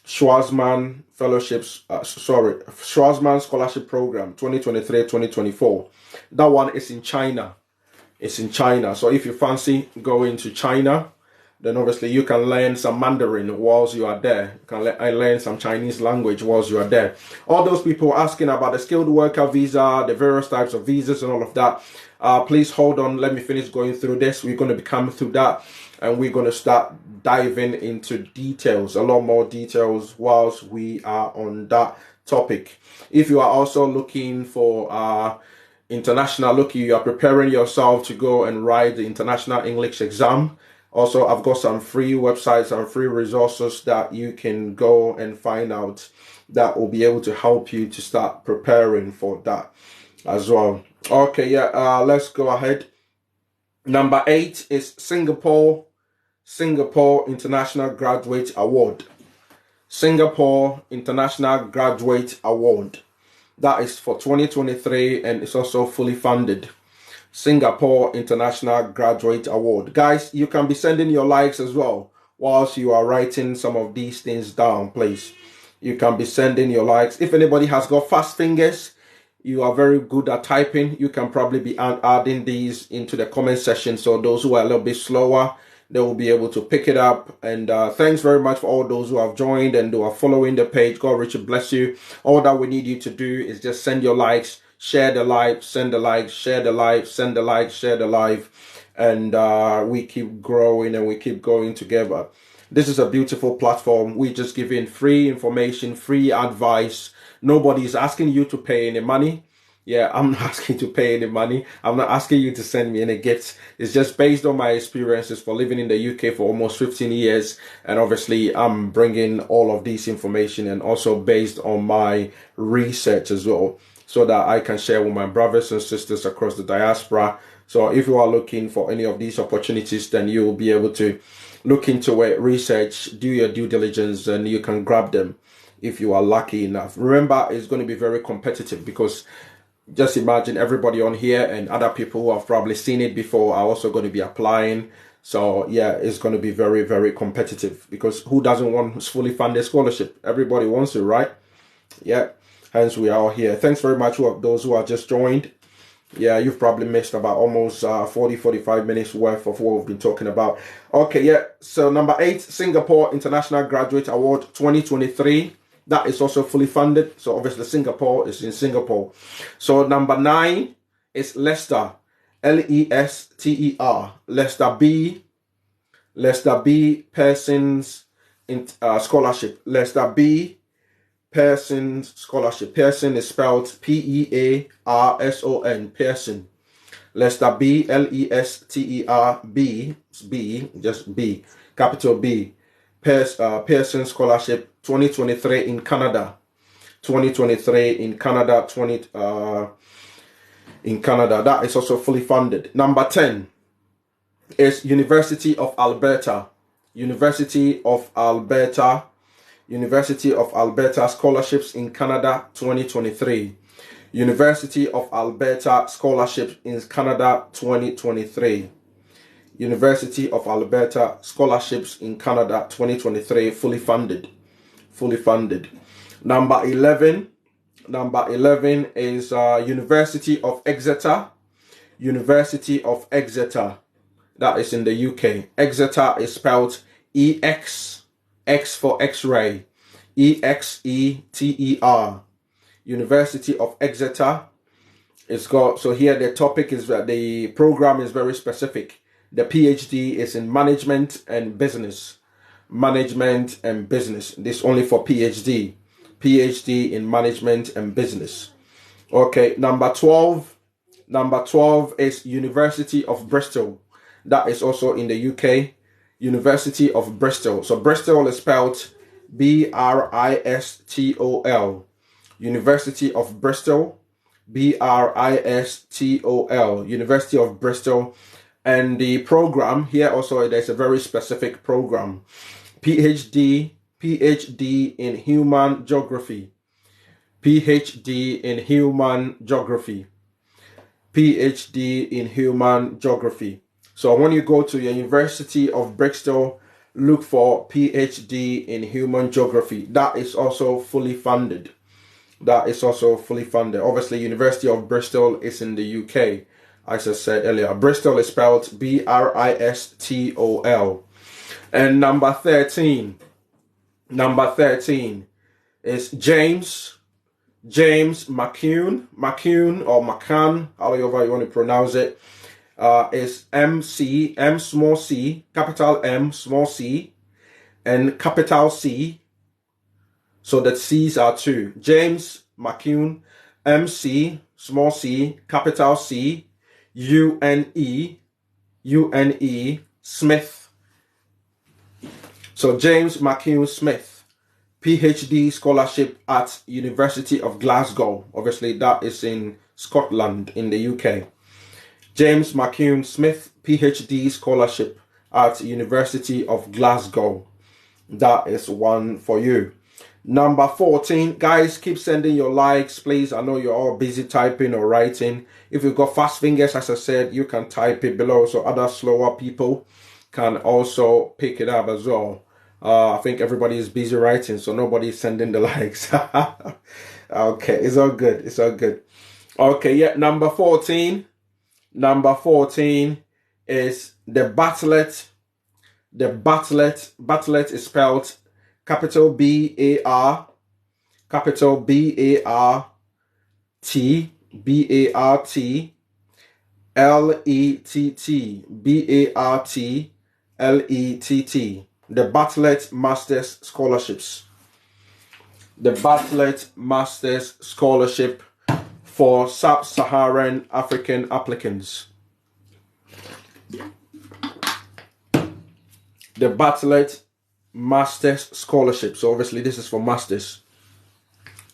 Schwarzman Schwarzman Scholarship Program 2023-2024. That one is in China. It's in China. So if you fancy going to China, then obviously you can learn some Mandarin whilst you are there. You can learn some Chinese language whilst you are there. All those people asking about the skilled worker visa, the various types of visas and all of that, please hold on. Let me finish going through this. We're going to be coming through that, and we're going to start diving into details, a lot more details whilst we are on that topic. If you are also looking for international, you are preparing yourself to go and write the international English exam. Also, I've got some free websites and free resources that you can go and find out that will be able to help you to start preparing for that as well. Okay, let's go ahead. Number 8 is Singapore International Graduate Award. Singapore International Graduate Award. That is for 2023, and it's also fully funded. Singapore International Graduate Award. Guys, you can be sending your likes as well whilst you are writing some of these things down, please. You can be sending your likes. If anybody has got fast fingers, you are very good at typing, you can probably be adding these into the comment section. So those who are a little bit slower, they will be able to pick it up. And thanks very much for all those who have joined and who are following the page. God richly bless you. All that we need you to do is just send your likes, share the live, send the like, share the live, send the like, share the live, and we keep growing and we keep going together. This is a beautiful platform. We just give in free information, free advice. Nobody is asking you to pay any money. Yeah, I'm not asking you to pay any money. I'm not asking you to send me any gifts. It's just based on my experiences for living in the UK for almost 15 years. And obviously, I'm bringing all of this information, and also based on my research as well, so that I can share with my brothers and sisters across the diaspora. So if you are looking for any of these opportunities, then you will be able to look into it, research, do your due diligence, and you can grab them if you are lucky enough. Remember, it's going to be very competitive, because just imagine everybody on here and other people who have probably seen it before are also going to be applying. So yeah, it's going to be very, very competitive, because who doesn't want fully funded scholarship? Everybody wants it, right? Yeah. Hence, we are all here. Thanks very much to those who are just joined. Yeah, you've probably missed about almost 40-45 minutes worth of what we've been talking about. Okay, yeah. So number 8, Singapore International Graduate Award 2023. That is also fully funded. So obviously Singapore is in Singapore. So number 9 is Leicester. Leicter. Leicester B. Pearson's Scholarship. Leicester B. Pearson Scholarship. Pearson is spelled Pearson. Pearson. Leicester B. Leicter B. B. Just B. Capital B. Pearson Scholarship 2023 in Canada. 2023 in Canada. In Canada. That is also fully funded. Number 10 is University of Alberta. University of Alberta Scholarships in Canada 2023. University of Alberta Scholarships in Canada 2023. University of Alberta Scholarships in Canada 2023, fully funded. Number 11 is University of Exeter. University of Exeter That is in the UK. Exeter is spelled EX, X for X-ray, EXETER. University of Exeter. It's got, so here the topic is that the program is very specific. The PhD is in management and business. Management and business. This only for PhD. PhD in management and business. Okay, number 12. Number 12 is University of Bristol. That is also in the UK. University of Bristol. So Bristol is spelled BRISTOL. University of Bristol. BRISTOL. University of Bristol. And the program here also, there's a very specific program. PhD in Human Geography. PhD in Human Geography. PhD in Human Geography. So when you go to the University of Bristol, look for PhD in Human Geography. That is also fully funded. That is also fully funded. Obviously, University of Bristol is in the UK. As I said earlier, Bristol is spelled BRISTOL. And number 13 is James McCune or McCann, however you want to pronounce it, is M small c, capital M small c, and capital C. So that C's are two. James McCune, MC small c, capital C, UNE Smith. So James McCune Smith, PhD scholarship at University of Glasgow. Obviously, that is in Scotland, in the UK. James McCune Smith, PhD scholarship at University of Glasgow. That is one for you. Number 14, guys, keep sending your likes, please. I know you're all busy typing or writing. If you've got fast fingers, as I said, you can type it below so other slower people can also pick it up as well. I think everybody is busy writing, so nobody's sending the likes. Okay, it's all good. It's all good. Okay, yeah, number 14. Number 14 is the Bartlett. The Bartlett is spelled capital BAR, capital BART, LETT. The Bartlett Masters Scholarships. The Bartlett Masters Scholarship for Sub-Saharan African applicants. The Bartlett Masters Scholarship. So obviously this is for masters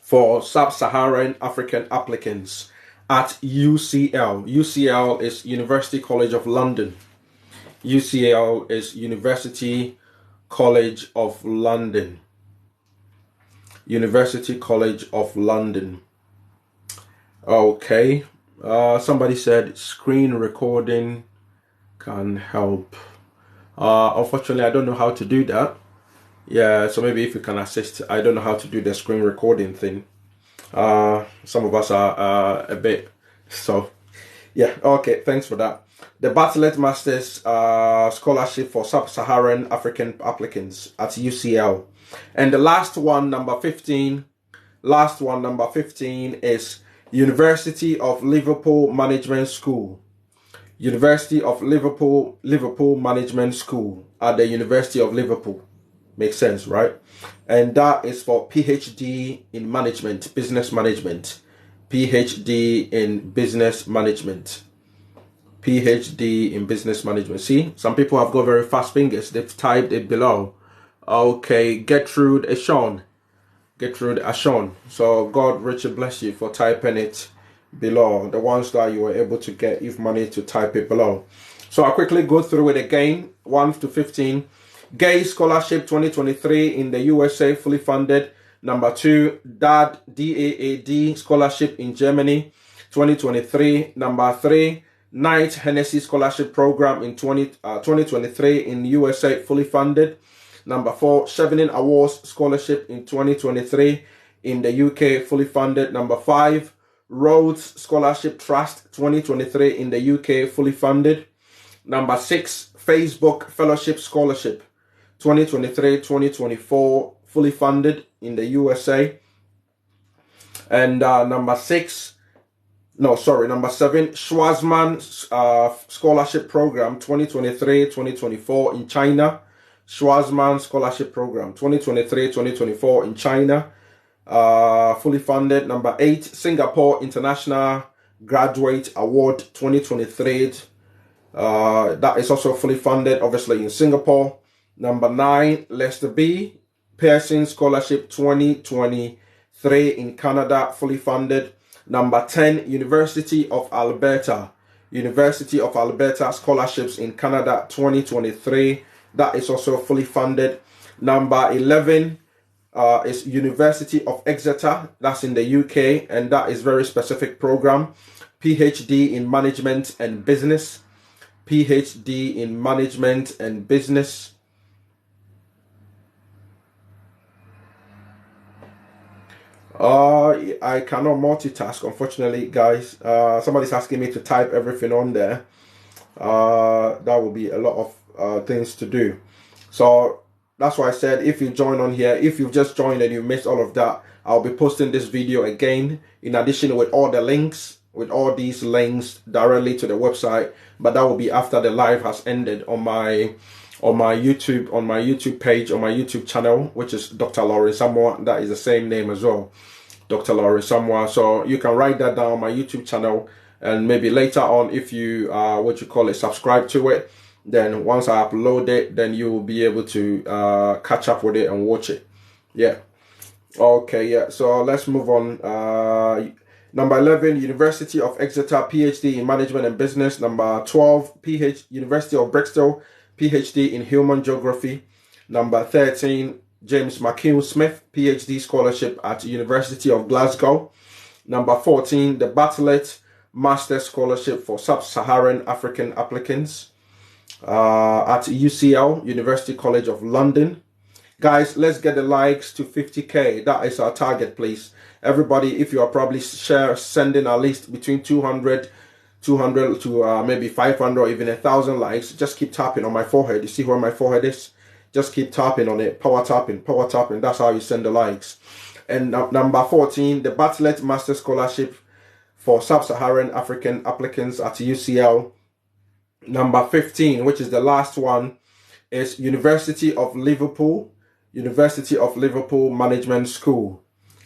for Sub-Saharan African applicants at UCL. UCL is University College of London. UCL is University College of London. University College of London. Okay. Somebody said screen recording can help. Unfortunately, I don't know how to do that. Yeah, so maybe if you can assist. I don't know how to do the screen recording thing. Some of us are a bit, so yeah. Okay, thanks for that. The Bartlett Masters Scholarship for Sub-Saharan African applicants at UCL. And the last one, number 15. Last one, number 15 is University of Liverpool Management School. University of Liverpool Management School at the University of Liverpool. Makes sense, right? And that is for PhD in management, business management. PhD in business management. PhD in business management. See, some people have got very fast fingers. They've typed it below. Okay, Gertrude Ashon. So God richly bless you for typing it below. The ones that you were able to get, if money to type it below. So I'll quickly go through it again. 1 to 15. Gay Scholarship 2023 in the USA, fully funded. Number 2, DAAD Scholarship in Germany 2023. Number 3, Knight Hennessy Scholarship Program in 2023 in USA, fully funded. Number 4, Chevening Awards Scholarship in 2023 in the UK, fully funded. Number 5, Rhodes Scholarship Trust 2023 in the UK, fully funded. Number 6, Facebook Fellowship Scholarship 2023-2024, fully funded in the USA. And number 7, Schwarzman Scholarship Program 2023-2024 in China. Schwarzman Scholarship Program 2023-2024 in China, fully funded. Number 8, Singapore International Graduate Award 2023. That is also fully funded, obviously, in Singapore. Number 9, Lester B. Pearson Scholarship 2023 in Canada, fully funded. Number 10, University of Alberta Scholarships in Canada 2023. That is also fully funded. Number 11 is University of Exeter. That's in the UK, and that is very specific program. PhD in Management and Business. PhD in Management and Business. I cannot multitask, unfortunately, guys. Somebody's asking me to type everything on there. That will be a lot of things to do. So that's why I said, if you join on here, if you've just joined and you missed all of that, I'll be posting this video again, in addition with all the links, with all these links directly to the website. But that will be after the live has ended on my YouTube page, on my YouTube channel, which is Dr. Laurie Samoa. That is the same name as well, Dr. Laurie Samoa. So you can write that down on my YouTube channel, and maybe later on, if you subscribe to it, then once I upload it, then you will be able to catch up with it and watch it. Yeah. Okay. Yeah. So let's move on. Number 11, University of Exeter, PhD in Management and Business. Number 12, University of Bristol, PhD in Human Geography. Number 13, James McKeown Smith, PhD Scholarship at University of Glasgow. Number 14, the Bartlett Master Scholarship for Sub-Saharan African applicants at UCL, University College of London. Guys, let's get the likes to 50k. That is our target, please. Everybody, if you are probably sending at least between 200 to maybe 500 or even 1,000 likes, just keep tapping on my forehead. You see where my forehead is? Just keep tapping on it. Power tapping. That's how you send the likes. And number 14, the Bartlett Master Scholarship for Sub-Saharan African applicants at UCL. Number 15, which is the last one, is University of Liverpool Management School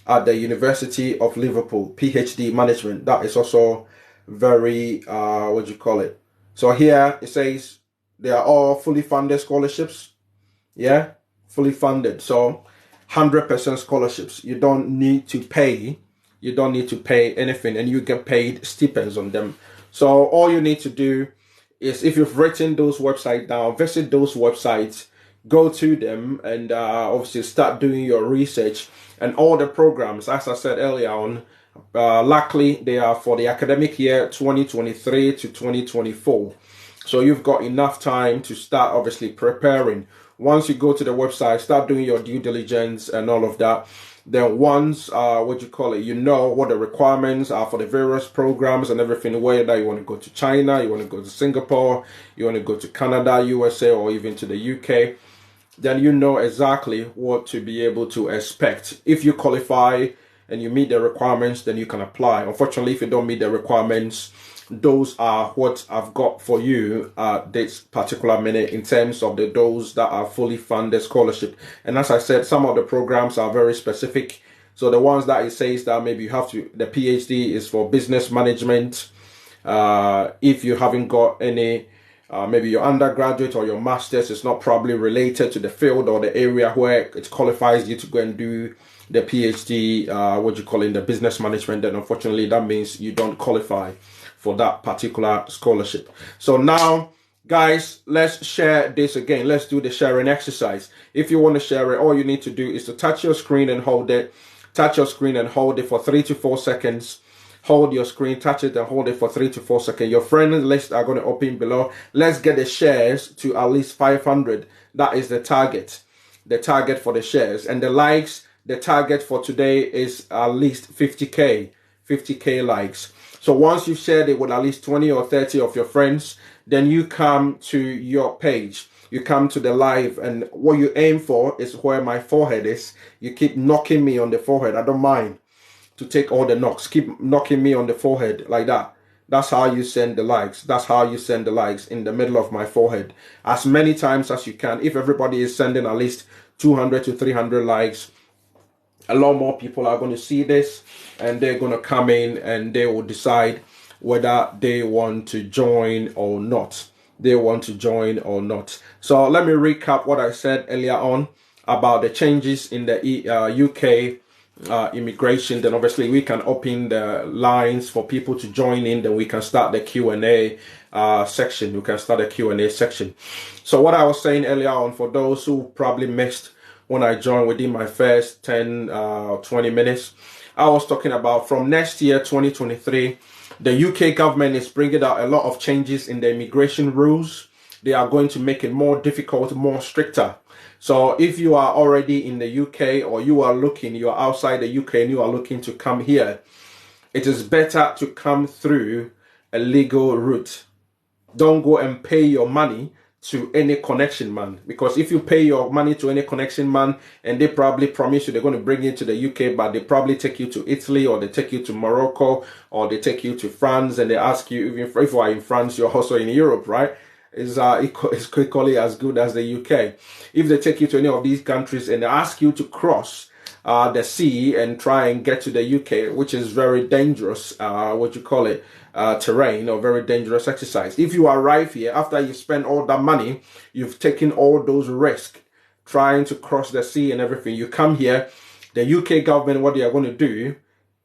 at the University of Liverpool, PhD Management. That is also very, So here it says they are all fully funded scholarships. Yeah, fully funded. So 100% scholarships. You don't need to pay. You don't need to pay anything, and you get paid stipends on them. So all you need to do is, if you've written those websites down, visit those websites, go to them, and obviously start doing your research. And all the programs, as I said earlier on, luckily they are for the academic year 2023 to 2024. So you've got enough time to start obviously preparing. Once you go to the website, start doing your due diligence and all of that. Then once, you know what the requirements are for the various programs and everything, whether you want to go to China, you want to go to Singapore, you want to go to Canada, USA, or even to the UK, then you know exactly what to be able to expect. If you qualify and you meet the requirements, then you can apply. Unfortunately, if you don't meet the requirements, those are what I've got for you at this particular minute in terms of those that are fully funded scholarship. And as I said, some of the programs are very specific. So the ones that it says that maybe you have to, the PhD is for business management. If you haven't got any, maybe your undergraduate or your master's is not probably related to the field or the area where it qualifies you to go and do the PhD, in the business management, then unfortunately that means you don't qualify for that particular scholarship. So now, guys, let's share this again. Let's do the sharing exercise. If you want to share it, all you need to do is to touch your screen and hold it. Touch your screen and hold it for 3 to 4 seconds. Hold your screen, touch it and hold it for 3 to 4 seconds. Your friend list are going to open below. Let's get the shares to at least 500. That is the target. The target for the shares. And the likes, the target for today is at least 50k. 50k likes. So once you've shared it with at least 20 or 30 of your friends, then you come to your page. You come to the live, and what you aim for is where my forehead is. You keep knocking me on the forehead. I don't mind to take all the knocks. Keep knocking me on the forehead like that. That's how you send the likes. That's how you send the likes, in the middle of my forehead. As many times as you can. If everybody is sending at least 200 to 300 likes, a lot more people are going to see this, and they're going to come in and they will decide whether they want to join or not. They want to join or not. So let me recap what I said earlier on about the changes in the UK immigration. Then obviously we can open the lines for people to join in. Then we can start the Q&A section. We can start the Q&A section. So what I was saying earlier on, for those who probably missed when I joined within my first 10, 20 minutes, I was talking about from next year, 2023, the UK government is bringing out a lot of changes in the immigration rules. They are going to make it more difficult, more stricter. So if you are already in the UK, or you are outside the UK and you are looking to come here, it is better to come through a legal route. Don't go and pay your money to any connection man, because if you pay your money to any connection man and they probably promise you they're going to bring you to the UK, but they probably take you to Italy, or they take you to Morocco, or they take you to France, and they ask you, even if you are in France, you're also in Europe, right? Is equally as good as the UK. If they take you to any of these countries and they ask you to cross the sea and try and get to the UK, which is very dangerous, terrain, or very dangerous exercise. If you arrive here after you spend all that money, you've taken all those risks trying to cross the sea and everything, you come here, the UK government, what they are going to do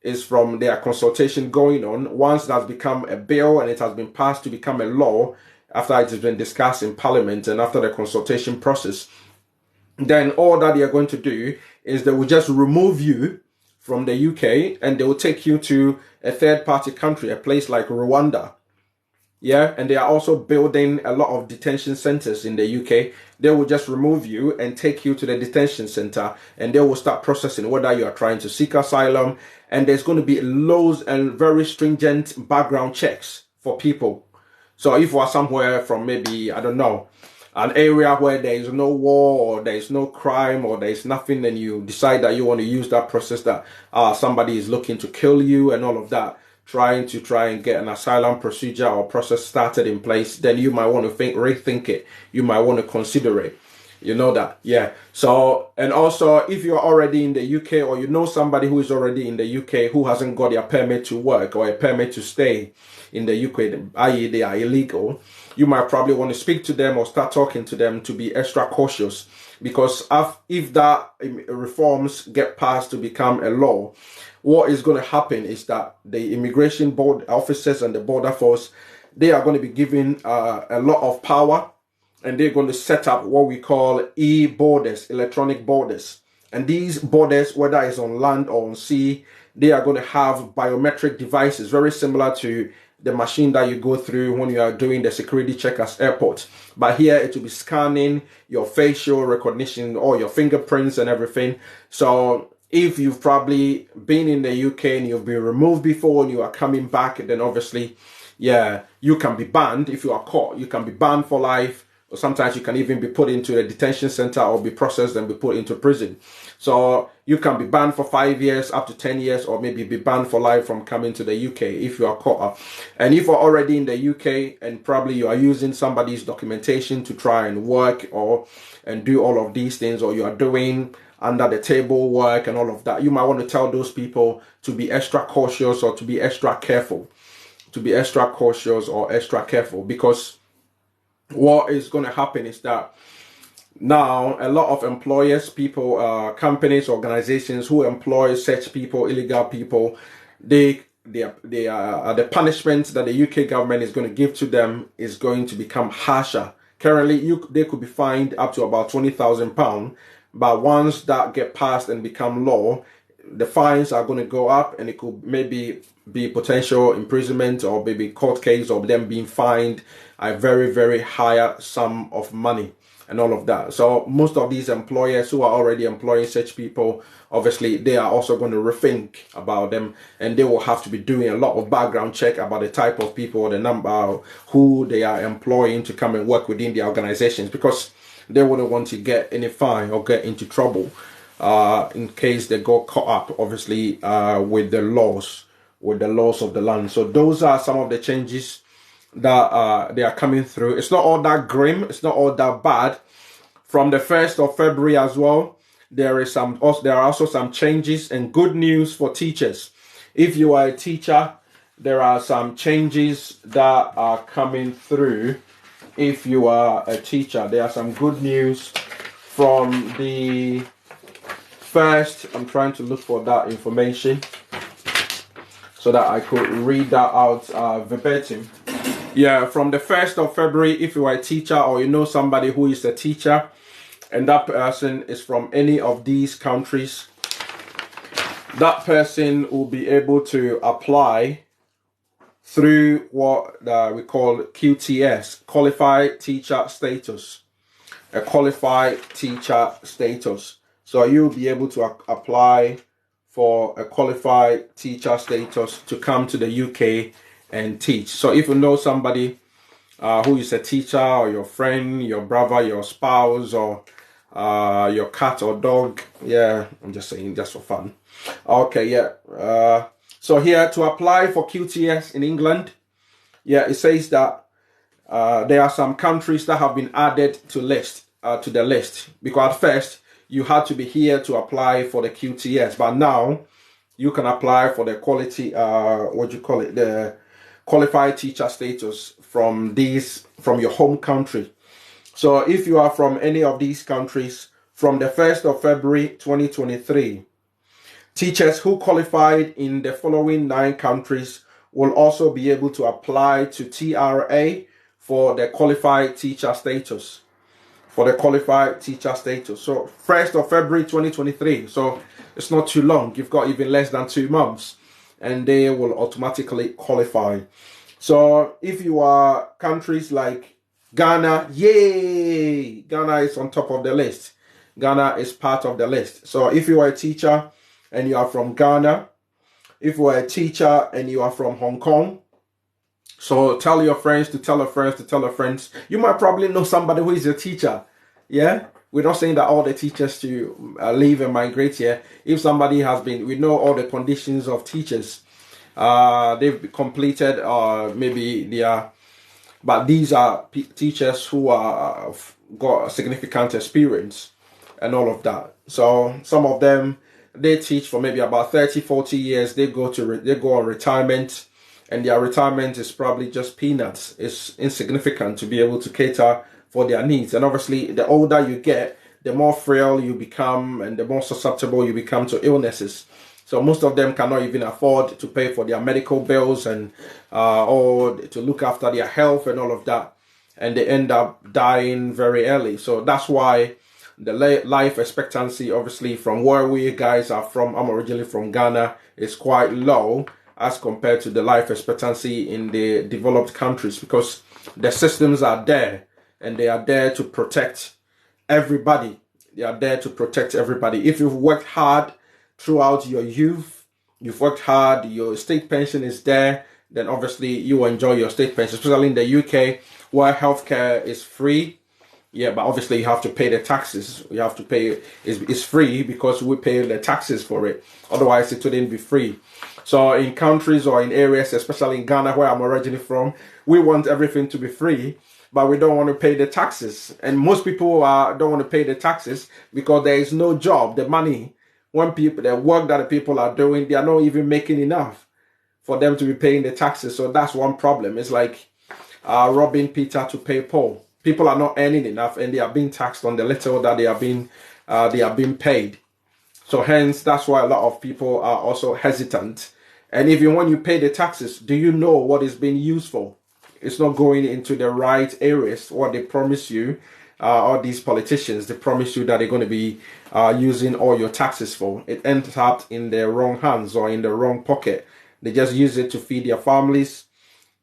is, from their consultation going on, once it has become a bill and it has been passed to become a law, after it has been discussed in Parliament and after the consultation process, then all that they are going to do is they will just remove you from the UK and they will take you to a third-party country, a place like Rwanda. Yeah, and they are also building a lot of detention centers in the UK. They will just remove you and take you to the detention center, and they will start processing whether you are trying to seek asylum. And there's going to be loads and very stringent background checks for people. So if you are somewhere from, maybe, I don't know, an area where there is no war, or there is no crime, or there is nothing, and you decide that you want to use that process, that somebody is looking to kill you and all of that, try and get an asylum procedure or process started in place, then you might want to rethink it. You might want to consider it. You know that, yeah. So, and also, if you're already in the UK, or you know somebody who is already in the UK who hasn't got their permit to work or a permit to stay in the UK, i.e. they are illegal, you might probably want to speak to them or start talking to them to be extra cautious, because if that reforms get passed to become a law, what is going to happen is that the immigration board officers and the border force, they are going to be given a lot of power, and they're going to set up what we call e-borders, electronic borders. And these borders, whether it's on land or on sea, they are going to have biometric devices, very similar to the machine that you go through when you are doing the security check at airports. But here it will be scanning your facial recognition, or your fingerprints and everything. So if you've probably been in the UK and you've been removed before and you are coming back, then obviously, yeah, you can be banned. If you are caught, you can be banned for life, or sometimes you can even be put into a detention center or be processed and be put into prison. So you can be banned for 5 years, up to 10 years, or maybe be banned for life from coming to the UK if you are caught up. And if you're already in the UK and probably you are using somebody's documentation to try and work and do all of these things, or you are doing under the table work and all of that, you might want to tell those people to be extra cautious, or to be extra careful. To be extra cautious or extra careful, because what is going to happen is that now a lot of employers, people, companies, organizations who employ such people, illegal people, the punishment that the UK government is going to give to them is going to become harsher. Currently, they could be fined up to about £20,000, but once that get passed and become law, the fines are going to go up, and it could maybe be potential imprisonment, or maybe court case, or them being fined a very, very higher sum of money. and all of that. So most of these employers who are already employing such people, obviously they are also going to rethink about them, and they will have to be doing a lot of background check about the type of people, the number, who they are employing to come and work within the organizations, because they wouldn't want to get any fine or get into trouble in case they got caught up, obviously, with the laws of the land. So those are some of the changes that they are coming through. It's not all that grim. It's not all that bad. From the 1st of February as well, there are also some changes and good news for teachers. If you are a teacher, there are some changes that are coming through. If you are a teacher, there are some good news from the first. I'm trying to look for that information so that I could read that out verbatim. Yeah, from the 1st of February, if you are a teacher or you know somebody who is a teacher and that person is from any of these countries, that person will be able to apply through what we call QTS, Qualified Teacher Status. A qualified teacher status. So you'll be able to apply for a qualified teacher status to come to the UK and teach. So if you know somebody who is a teacher, or your friend, your brother, your spouse, or your cat or dog, yeah, I'm just saying just for fun. Okay, yeah. So here, to apply for QTS in England, yeah, it says that there are some countries that have been added to the list, because at first you had to be here to apply for the QTS, but now you can apply for the the qualified teacher status from your home country. So if you are from any of these countries, from the 1st of February 2023, teachers who qualified in the following 9 countries will also be able to apply to TRA for the qualified teacher status. So 1st of February 2023. So it's not too long. You've got even less than 2 months and they will automatically qualify. So if you are countries like Ghana, yay! Ghana is on top of the list. Ghana is part of the list. So if you are a teacher and you are from Ghana, if you are a teacher and you are from Hong Kong, so tell your friends to tell their friends. You might probably know somebody who is a teacher. Yeah, we're not saying that all the teachers to leave and migrate here. If somebody we know all the conditions of teachers. They've completed but these are teachers who are got significant experience and all of that. So some of them, they teach for maybe about 30-40 years. They go on retirement, and their retirement is probably just peanuts. It's insignificant to be able to cater for their needs. And obviously, the older you get, the more frail you become and the more susceptible you become to illnesses. So most of them cannot even afford to pay for their medical bills and or to look after their health and all of that. And they end up dying very early. So that's why the life expectancy, obviously, from where we guys are from, I'm originally from Ghana, is quite low as compared to the life expectancy in the developed countries, because the systems are there and they are there to protect everybody. They are there to protect everybody. If you've worked hard throughout your youth, you've worked hard, your state pension is there, then obviously you will enjoy your state pension, especially in the UK where healthcare is free. Yeah, but obviously you have to pay the taxes. You have to pay, it's free because we pay the taxes for it. Otherwise it wouldn't be free. So in countries or in areas, especially in Ghana where I'm originally from, we want everything to be free, but we don't want to pay the taxes. And most people don't want to pay the taxes because there is no job. The money, the work that the people are doing, they are not even making enough for them to be paying the taxes. So that's one problem. It's like robbing Peter to pay Paul. People are not earning enough and they are being taxed on the little that they are being paid. So hence, that's why a lot of people are also hesitant. And even when you pay the taxes, do you know what it's being used for? It's not going into the right areas. What they promise you, all these politicians, they promise you that they're going to be using all your taxes for. It ends up in the wrong hands or in the wrong pocket. They just use it to feed their families.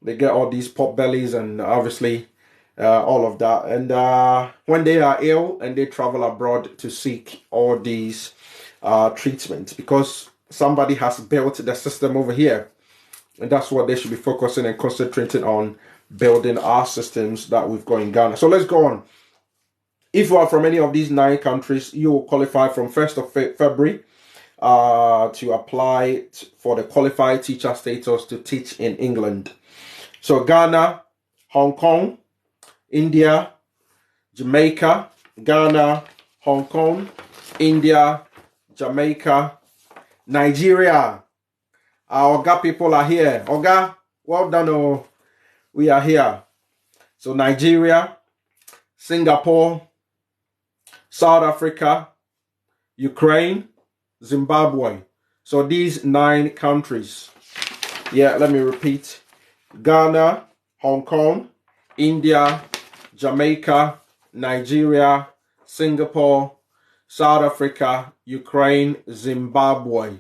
They get all these pot bellies, and obviously all of that. And when they are ill and they travel abroad to seek all these treatments, because somebody has built the system over here, and that's what they should be focusing and concentrating on, building our systems that we've got in Ghana. So let's go on. If you are from any of these 9 countries, you will qualify from 1st of February to apply for the qualified teacher status to teach in England. So Ghana, Hong Kong, India, Jamaica, Ghana, Hong Kong, India, Jamaica, Nigeria. Our Oga people are here. Oga, well done. Oh, we are here. So Nigeria, Singapore, South Africa, Ukraine, Zimbabwe. So these 9 countries. Yeah, let me repeat. Ghana, Hong Kong, India, Jamaica, Nigeria, Singapore, South Africa, Ukraine, Zimbabwe.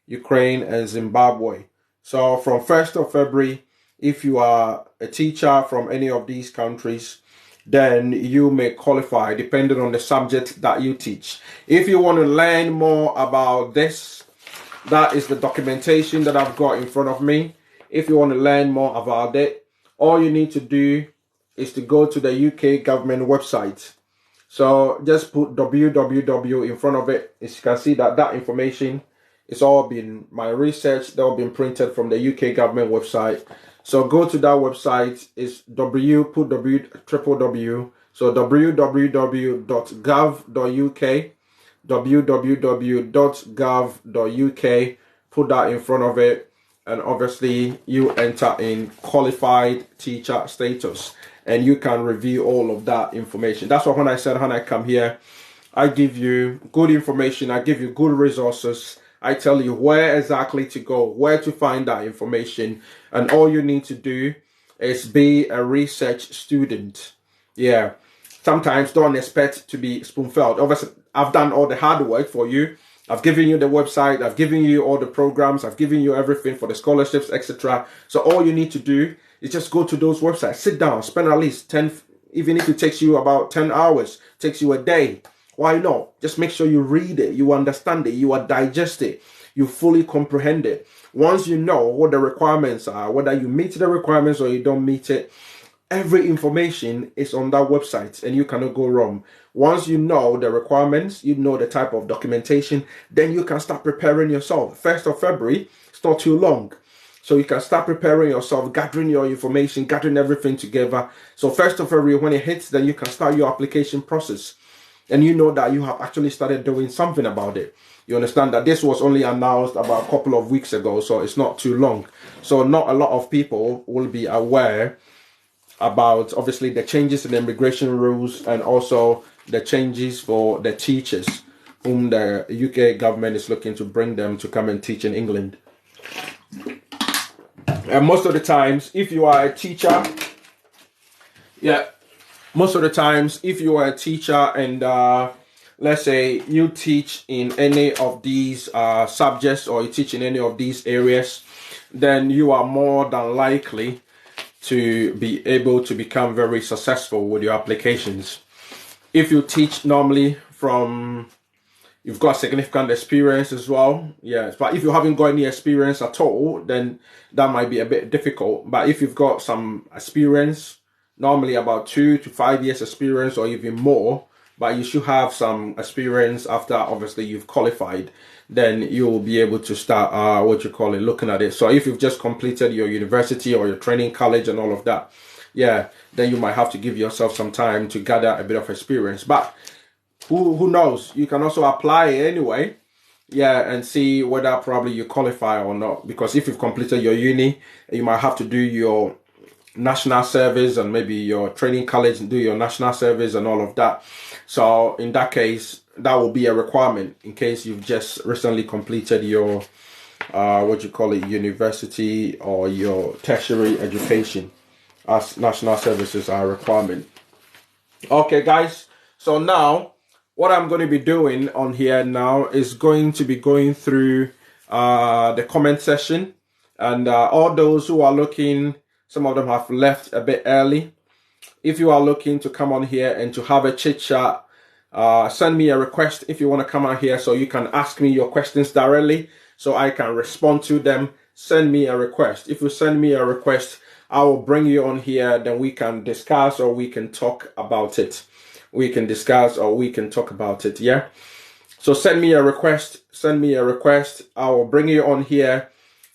Ukraine and Zimbabwe. So from 1st of February, if you are a teacher from any of these countries, then you may qualify depending on the subject that you teach. If you want to learn more about this, that is the documentation that I've got in front of me. If you want to learn more about it, all you need to do is to go to the UK government website. So just put www in front of it. As you can see, that information is all been my research that all been printed from the UK government website. So go to that website. It's put www. So www.gov.uk, www.gov.uk. Put that in front of it, and obviously you enter in qualified teacher status, and you can review all of that information. That's why when I said when I come here, I give you good information, I give you good resources, I tell you where exactly to go, where to find that information, and all you need to do is be a research student. Yeah, sometimes don't expect to be spoon-fed. Obviously, I've done all the hard work for you. I've given you the website, I've given you all the programs, I've given you everything for the scholarships, etc. So all you need to do is just go to those websites, sit down, spend at least 10, even if it takes you about 10 hours, takes you a day. Why not? Just make sure you read it, you understand it, you digest it, you fully comprehend it. Once you know what the requirements are, whether you meet the requirements or you don't meet it, every information is on that website and you cannot go wrong. Once you know the requirements, you know the type of documentation, then you can start preparing yourself. 1st of February, it's not too long. So you can start preparing yourself, gathering your information, gathering everything together. So 1st of February, when it hits, then you can start your application process. And you know that you have actually started doing something about it. You understand that this was only announced about a couple of weeks ago, so it's not too long. So not a lot of people will be aware about, obviously, the changes in the immigration rules and also the changes for the teachers whom the UK government is looking to bring them to come and teach in England. And most of the times, if you are a teacher, most of the times, if you are a teacher and let's say you teach in any of these subjects or you teach in any of these areas, then you are more than likely to be able to become very successful with your applications. If you teach normally from, you've got significant experience as well, yes. But if you haven't got any experience at all, then that might be a bit difficult. But if you've got some experience, normally about 2 to 5 years experience or even more, but you should have some experience after obviously you've qualified, then you will be able to start looking at it. So if you've just completed your university or your training college and all of that, then you might have to give yourself some time to gather a bit of experience. But who knows, you can also apply anyway, and see whether probably you qualify or not. Because if you've completed your uni, you might have to do your national service and maybe your training college and do your national service and all of that. So in that case, that will be a requirement in case you've just recently completed your university or your tertiary education, as national services are a requirement. Okay guys, so now what I'm going to be doing on here now is going to be going through the comment section, and all those who are looking, some of them have left a bit early. If you are looking to come on here and to have a chit chat, send me a request if you want to come on here so you can ask me your questions directly so I can respond to them. Send me a request. If you send me a request, I will bring you on here, then we can discuss or we can talk about it. We can discuss or we can talk about it, yeah? So send me a request, I will bring you on here.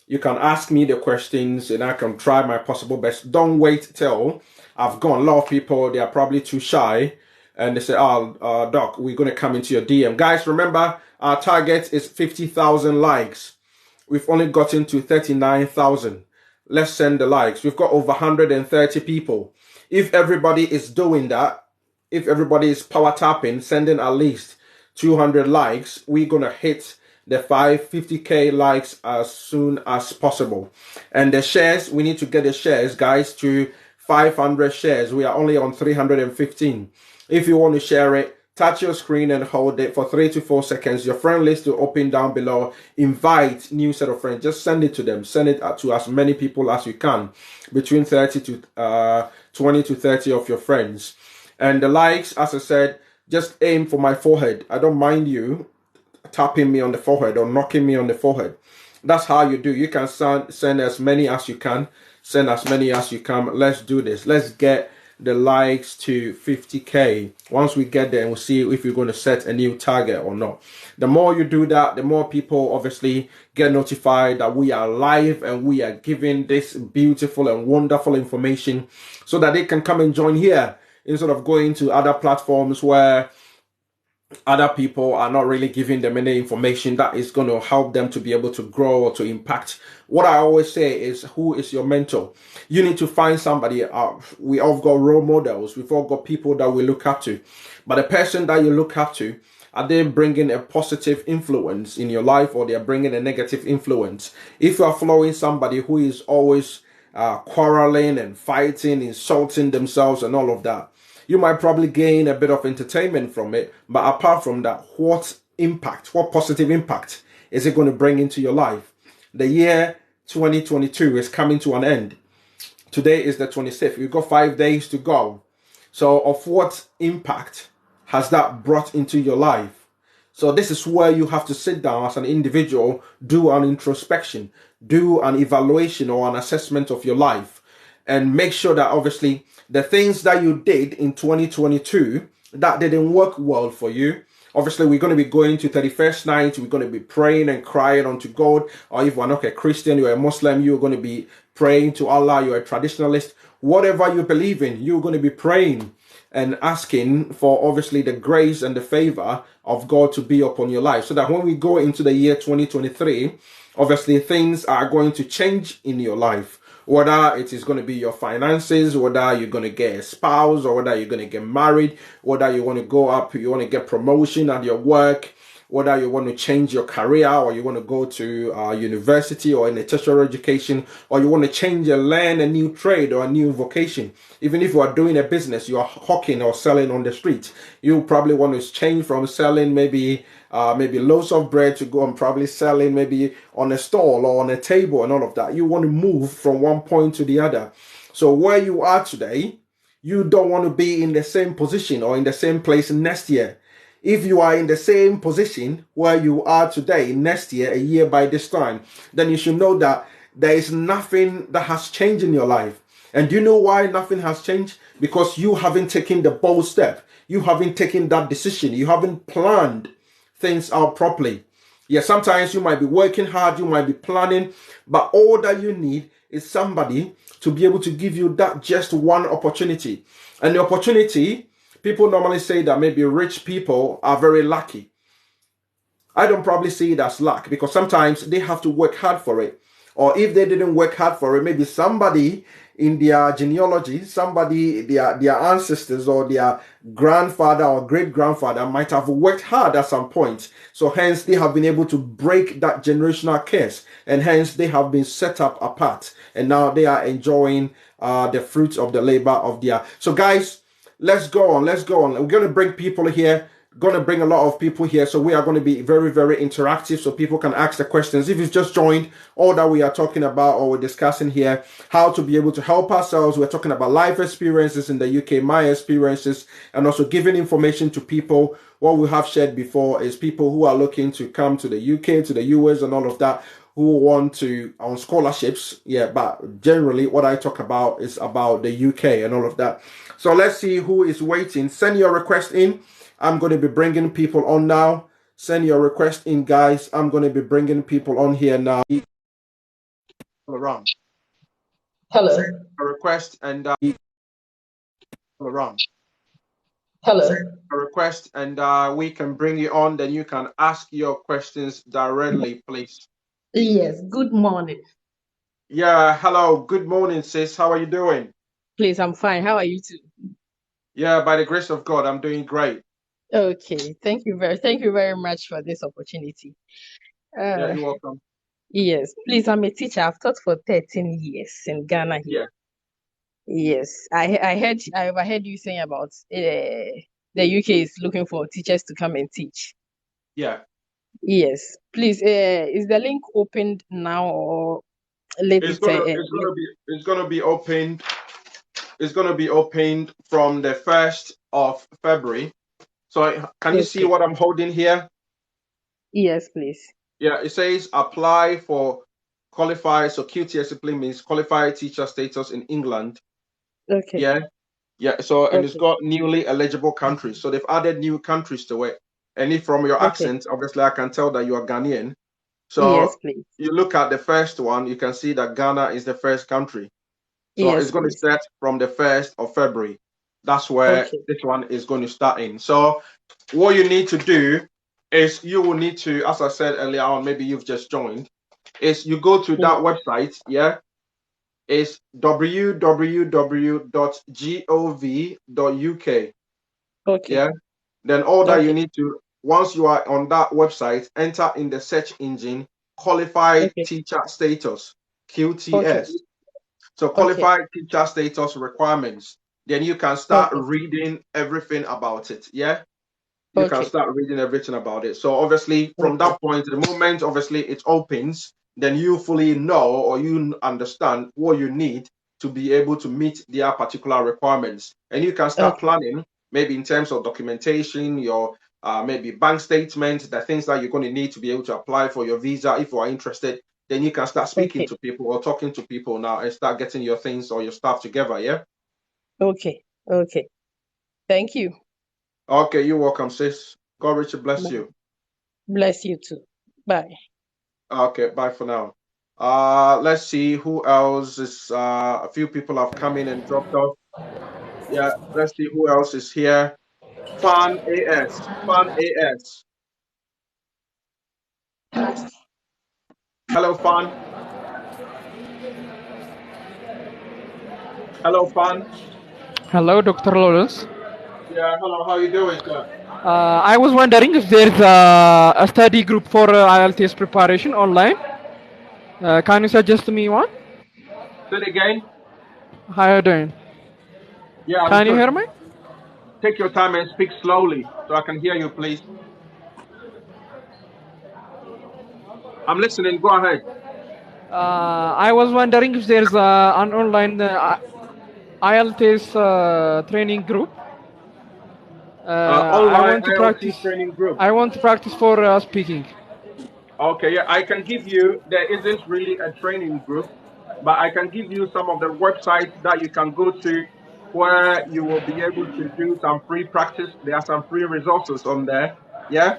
You can ask me the questions and I can try my possible best. Don't wait till I've gone. A lot of people, they are probably too shy and they say, oh, Doc, we're going to come into your DM. Guys, remember, our target is 50,000 likes. We've only gotten to 39,000. Let's send the likes. We've got over 130 people. If everybody is doing that, if everybody is power tapping, sending at least 200 likes, we're going to hit the 50K likes as soon as possible. And the shares, we need to get the shares, guys, to 500 shares. We are only on 315. If you want to share it, touch your screen and hold it for 3 to 4 seconds. Your friend list will open down below. Invite new set of friends. Just send it to them. Send it to as many people as you can. Between 30 to 20 to 30 of your friends. And the likes, as I said, just aim for my forehead. I don't mind you tapping me on the forehead or knocking me on the forehead. That's how you do. You can send as many as you can. Send as many as you can. Let's do this. Let's get the likes to 50K. Once we get there, we'll see if we're going to set a new target or not. The more you do that, the more people obviously get notified that we are live and we are giving this beautiful and wonderful information so that they can come and join here instead of going to other platforms where other people are not really giving them any information that is going to help them to be able to grow or to impact. What I always say is, who is your mentor? You need to find somebody. We all got role models. We've all got people that we look up to. But the person that you look up to, are they bringing a positive influence in your life or they're bringing a negative influence? If you are following somebody who is always quarreling and fighting, insulting themselves and all of that, you might probably gain a bit of entertainment from it. But apart from that, what positive impact is it going to bring into your life? The year 2022 is coming to an end. Today is the 26th. We've got 5 days to go. So of what impact has that brought into your life? So this is where you have to sit down as an individual, do an introspection, do an evaluation or an assessment of your life, and make sure that obviously the things that you did in 2022 that didn't work well for you. Obviously, we're going to be going to 31st night. We're going to be praying and crying unto God. Or if you're not a Christian, you're a Muslim, you're going to be praying to Allah. You're a traditionalist. Whatever you believe in, you're going to be praying and asking for obviously the grace and the favor of God to be upon your life. So that when we go into the year 2023, obviously things are going to change in your life. Whether it is going to be your finances, whether you're going to get a spouse, or whether you're going to get married, whether you want to go up, you want to get promotion at your work, whether you want to change your career, or you want to go to university or in a tertiary education, or you want to change and learn a new trade or a new vocation. Even if you are doing a business, you are hawking or selling on the street, you probably want to change from selling maybe loaves of bread to go and probably selling maybe on a stall or on a table and all of that. You want to move from one point to the other. So where you are today, you don't want to be in the same position or in the same place next year. If you are in the same position where you are today, next year, a year by this time, then you should know that there is nothing that has changed in your life. And do you know why nothing has changed? Because you haven't taken the bold step. You haven't taken that decision. You haven't planned things out properly. Yeah, sometimes you might be working hard, you might be planning, but all that you need is somebody to be able to give you that just one opportunity. And the opportunity, people normally say that maybe rich people are very lucky. I don't probably see it as luck because sometimes they have to work hard for it. Or if they didn't work hard for it, maybe somebody in their genealogy, somebody, their ancestors or their grandfather or great-grandfather might have worked hard at some point. So hence they have been able to break that generational curse. And hence they have been set up apart. And now they are enjoying the fruits of the labor of their. So guys, let's go on. We're going to bring people here going to bring a lot of people here. So we are going to be very, very interactive so people can ask the questions. If you've just joined, all that we are talking about or we're discussing here, how to be able to help ourselves. We're talking about life experiences in the UK, my experiences, and also giving information to people. What we have shared before is people who are looking to come to the UK, to the US, and all of that, who want to on scholarships. Yeah, but generally what I talk about is about the UK and all of that. So let's see who is waiting. Send your request in. I'm going to be bringing people on now. Send your request in, guys. I'm going to be bringing people on here now. Around.
Hello.
Send a request and around.
Hello.
Send a request and we can bring you on. Then you can ask your questions directly, please.
Yes, good morning.
Yeah, hello. Good morning, sis. How are you doing?
Please, I'm fine. How are you too?
Yeah, by the grace of God, I'm doing great.
Okay, thank you very much for this opportunity.
Yeah,
Uh,
you're welcome.
yes, please, I'm a teacher. I've taught for 13 years in Ghana here.
Yeah,
Yes, I overheard you saying about the UK is looking for teachers to come and teach.
yeah.
Yes, please, is the link opened now or let
It's
it
gonna it's gonna be it's gonna be opened. It's gonna be opened from the 1st of February. So can you see
okay.
what I'm holding here?
Yes, please.
Yeah, it says apply for qualified. So QTS simply means qualified teacher status in England.
Okay.
Yeah, yeah. So and it's
Okay.
got newly eligible countries. So they've added new countries to it. And if from your
Okay.
accent, obviously I can tell that you are Ghanaian.
Yes,
So
please.
you look at the first one, you can see that Ghana is the first country. So it's
Yes,
going to
please.
start from the 1st of February. That's where
Okay.
this one is going to start in. So what you need to do is you will need to, as I said earlier on, maybe you've just joined, is you go to
Yeah.
that website, yeah, it's www.gov.uk,
Okay.
yeah. Then all that you
Okay.
need to, once you are on that website, enter in the search engine qualified
Okay.
teacher status,
Okay.
QTS. So
Okay.
qualified teacher status requirements. Then you can start
Okay.
reading everything about it. Yeah, you can
Okay.
start reading everything about it. So obviously, from
Okay.
that point, the moment obviously it opens, then you fully know or you understand what you need to be able to meet their particular requirements, and you can start
Okay.
planning maybe in terms of documentation, your maybe bank statements, the things that you're going to need to be able to apply for your visa if you are interested. Then you can start speaking
Okay.
to people or talking to people now and start getting your things or your stuff together. Yeah.
Okay. Okay. Thank you.
Okay, you're welcome, sis. God richly bless
Bye.
you.
Bless you too. Bye.
Okay, bye for now. Let's see who else is. A few people have come in and dropped off. Yeah, let's see who else is here. Fan AS. Fan AS. Hello, Fan. Hello, Fan.
Hello, Dr. Lawrence.
Yeah, hello. How you doing, sir?
I was wondering if there's a study group for IELTS preparation online. Can you suggest me one?
Say it again.
How are you doing?
Yeah, I'm
Can you
good.
hear me?
Take your time and speak slowly so I can hear you, please. I'm listening. Go ahead.
I was wondering if there's an online IELTS training group. I
Online
want to
ILT
practice.
training group.
I want to practice for speaking.
Okay, yeah, I can give you, there isn't really a training group, but I can give you some of the websites that you can go to where you will be able to do some free practice. There are some free resources on there. Yeah.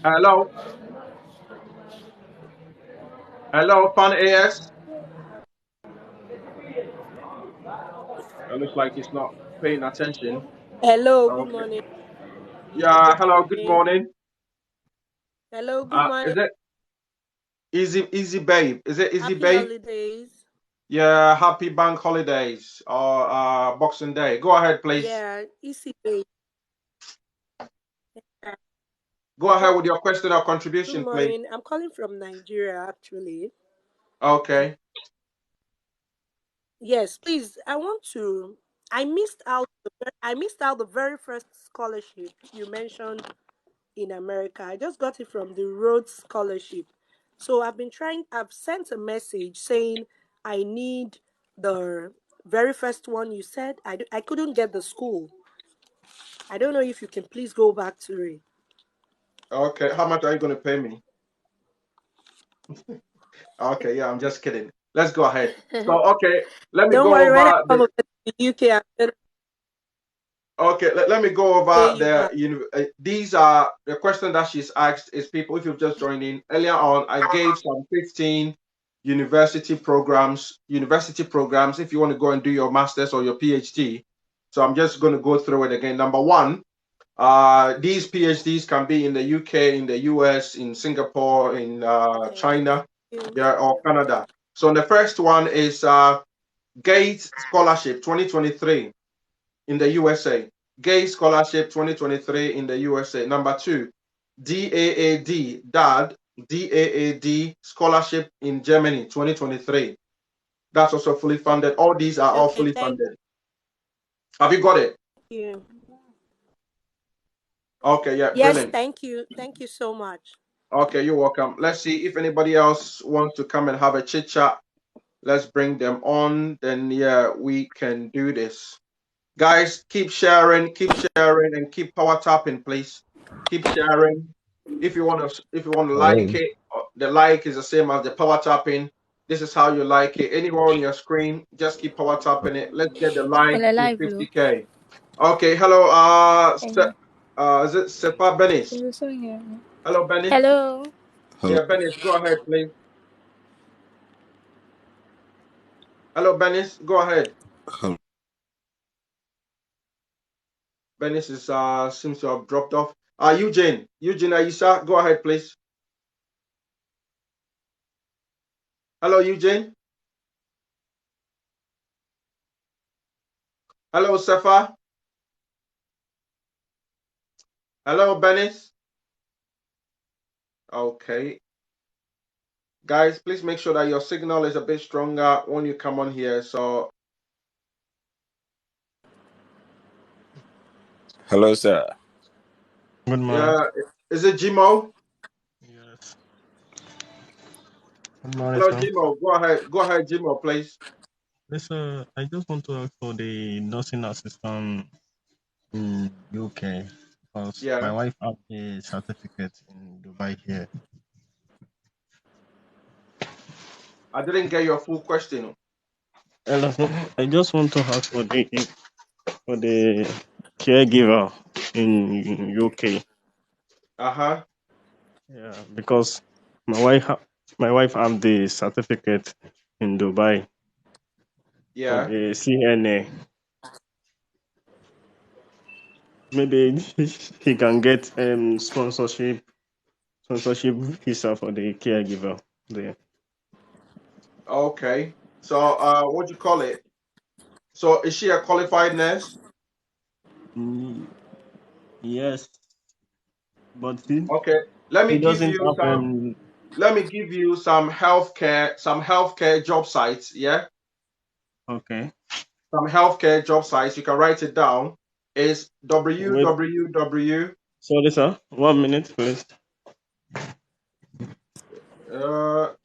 Hello. Hello, Fun AS. It looks like he's not paying attention.
Hello, good
Okay.
morning.
Yeah. Hello. Good morning.
Hello, good morning.
Is it Easy Babe? Is it Easy
Happy
Babe?
holidays.
Yeah. Happy Bank Holidays or Boxing Day. Go ahead, please.
Yeah, ECA.
Go ahead with your question or
Good
contribution, please.
morning. I'm calling from Nigeria, actually. Uh,
Okay.
yes, please. I want to. I missed out. I missed out the very first scholarship you mentioned in America. I just got it from the Rhodes Scholarship. So I've sent a message saying I need the very first one you said. I couldn't get the school. I don't know if you can please go back to it.
Okay, how much are you going to pay me? Okay, yeah, I'm just kidding. Let's go ahead. So, okay, let me
Don't
go
worry, when I
over
come
the.
over to the UK, I'm going to
Okay, let me go
pay
over
you back.
these are the question that she's asked is people, if you've just joined in earlier on, I gave some 15 university programs if you want to go and do your master's or your PhD. So I'm just going to go through it again. Number one, these PhDs can be in the UK, in the US, in Singapore, in
Thank
China,
you.
yeah, or Canada. So the first one is Gates Scholarship 2023 in the USA. Gates Scholarship 2023 in the USA. Number two, DAAD Scholarship in Germany 2023. That's also fully funded. All these are all
Okay,
fully
thank
funded. Have you got it?
you.
Okay, yeah,
Yes,
brilliant.
thank you. Thank you so much.
Okay, you're welcome. Let's see if anybody else wants to come and have a chit chat. Let's bring them on. Then, yeah, we can do this. Guys, keep sharing, and keep power tapping, please. Keep sharing. If you want to like
Hello.
it, the like is the same as the power tapping. This is how you like it. Anywhere on your screen, just keep power tapping it. Let's get the like
Hello,
to
live blue.
50K. Okay, hello.
Hello.
Is it Sepa Benis?
Can you also hear me?
Hello, Benis.
Hello.
Hello.
Yeah, Benis, go ahead, please. Hello, Benis, go ahead.
Hello.
Benis is seems to have dropped off. Eugene, Aisha, go ahead, please. Hello, Eugene. Hello, Sefa. Hello, Benis. Okay. Guys, please make sure that your signal is a bit stronger when you come on here. So,
Hello, sir.
Good morning.
yeah, is it Jimo?
Yes. Good morning,
Hello,
sir.
Jimo. Go ahead. Go ahead, Jimo, please.
Yes, I just want to ask for the nursing assistant in UK because my
Yeah,
wife has a certificate in Dubai here.
I didn't get your full question.
Hello, sir. I just want to ask for the caregiver in UK.
Uh-huh.
Yeah, because my wife have the certificate in Dubai for
Yeah.
the CNA. Maybe he can get sponsorship visa for the caregiver there.
Okay. So, what do you call it? So, is she a qualified nurse?
Mm, yes, but he,
Okay. Let
he
me give
doesn't
you
have
some. Let me give you some healthcare job sites. Yeah,
okay.
some healthcare job sites. You can write it down. Is
Wait,
www.
sorry, sir. 1 minute, please.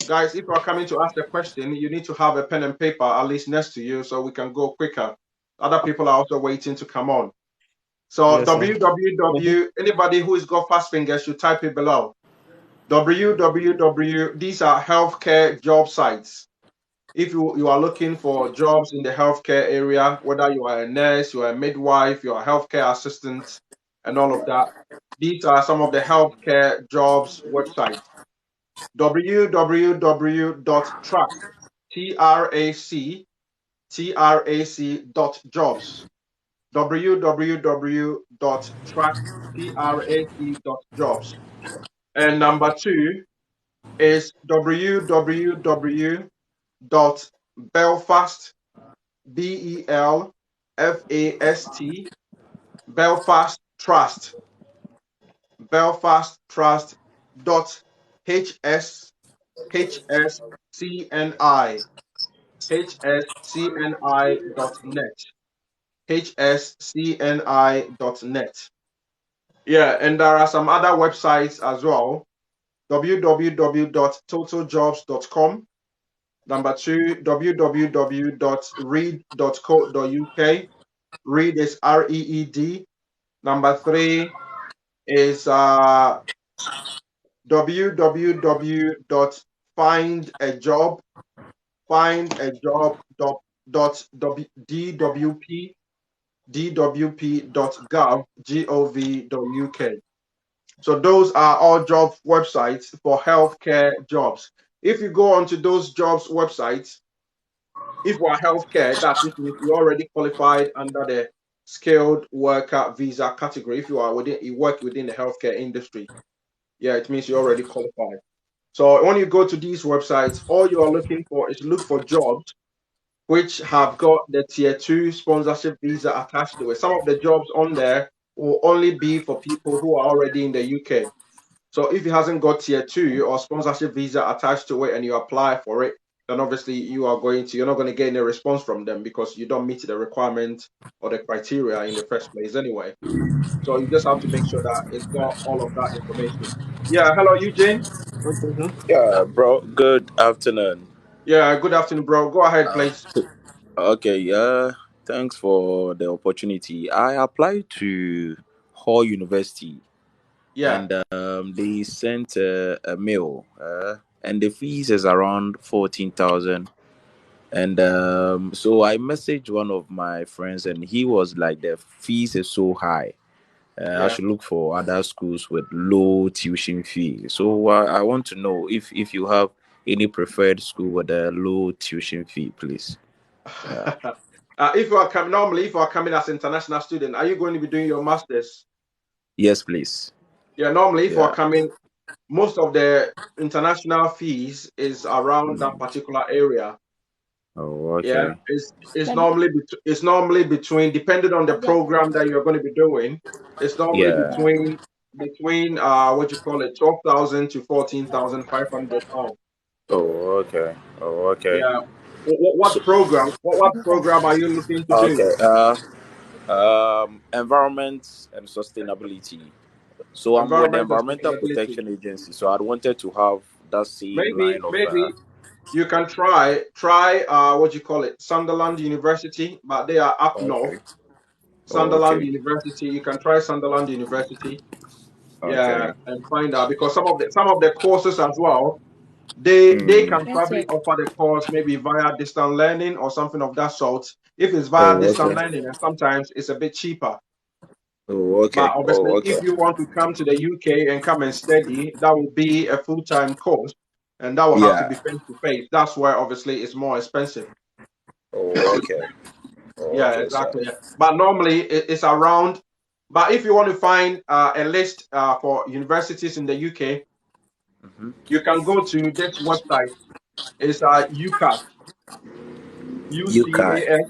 Guys, if you are coming to ask a question, you need to have a pen and paper at least next to you so we can go quicker. Other people are also waiting to come on. So
Yes, sir. Mhm.
www. Anybody who has got fast fingers should type it below. www. These are healthcare job sites. If you are looking for jobs in the healthcare area, whether you are a nurse, you are a midwife, you are a healthcare assistant, and all of that, these are some of the healthcare jobs websites. www.track, trac.jobs. www.track.jobs. And number two is www.belfast, BELFAST, Belfast Trust, Belfast Trust dot HSCNI, HSCNI.net. hscni.net. Yeah, and there are some other websites as well. www.totaljobs.com. Number 2, www.reed.co.uk. Reed is REED. Number 3 is www.findajob. Findajob.dwp.gov.uk. So those are all job websites for healthcare jobs. If you go onto those jobs websites, if you are healthcare, that if you already qualified under the skilled worker visa category, if you are within, you work within the healthcare industry, yeah, it means you're already qualified. So when you go to these websites, all you are looking for is look for jobs which have got the tier 2 sponsorship visa attached to it. Some of the jobs on there will only be for people who are already in the UK. So if it hasn't got tier 2 or sponsorship visa attached to it and you apply for it, then obviously you're not going to get any response from them because you don't meet the requirement or the criteria in the first place anyway. So you just have to make sure that it's got all of that information. Yeah, hello Eugene.
Yeah, bro. Good afternoon.
Yeah, good afternoon, bro. Go ahead, please.
Okay, yeah. Thanks for the opportunity. I applied to Hall University,
Yeah,
and they sent a mail, and the fees is around 14,000. And so I messaged one of my friends, and he was like, "The fees is so high. I
yeah.
should look for other schools with low tuition fee." So I want to know if you have any preferred school with a low tuition fee, please. Yeah.
If you are coming normally, if you are coming as international student, are you going to be doing your masters?
Yes, please.
Yeah, normally if you are
Yeah.
coming, most of the international fees is around that
Mm.
particular area.
Oh,
Yeah,
okay.
it's normally between, depending on the program that you're going to be doing, it's normally
Yeah.
between what you call it, 12,000 to 14,500 pounds.
Oh, okay. Oh, okay.
Yeah. What
So,
program? What program are you looking to do?
okay. Environment and sustainability. So I'm with the
Environment and
Environmental
sustainability.
Protection Agency. So I wanted to have that same line of.
Maybe you can try what you call it, Sunderland University, but they are up north.
Okay. Oh,
Sunderland
okay.
University. You can try Sunderland University. Yeah,
Okay.
and find out because some of the courses as well, they
Mm.
can probably offer the course maybe via distance learning or something of that sort. If it's via
Oh,
distance
okay.
learning, and sometimes it's a bit cheaper.
Oh,
But
okay.
obviously,
Oh,
if
okay.
you want to come to the UK and come and study, that will be a full-time course, and that will have to be
Yeah.
face to face. That's where obviously it's more expensive.
Oh, okay. Oh,
Yeah,
okay, sir.
exactly. Yeah. But normally it's around. But if you want to find a list for universities in the UK,
Mm-hmm.
you can go to this website. It's UCAS,
UCAT.
UCAS,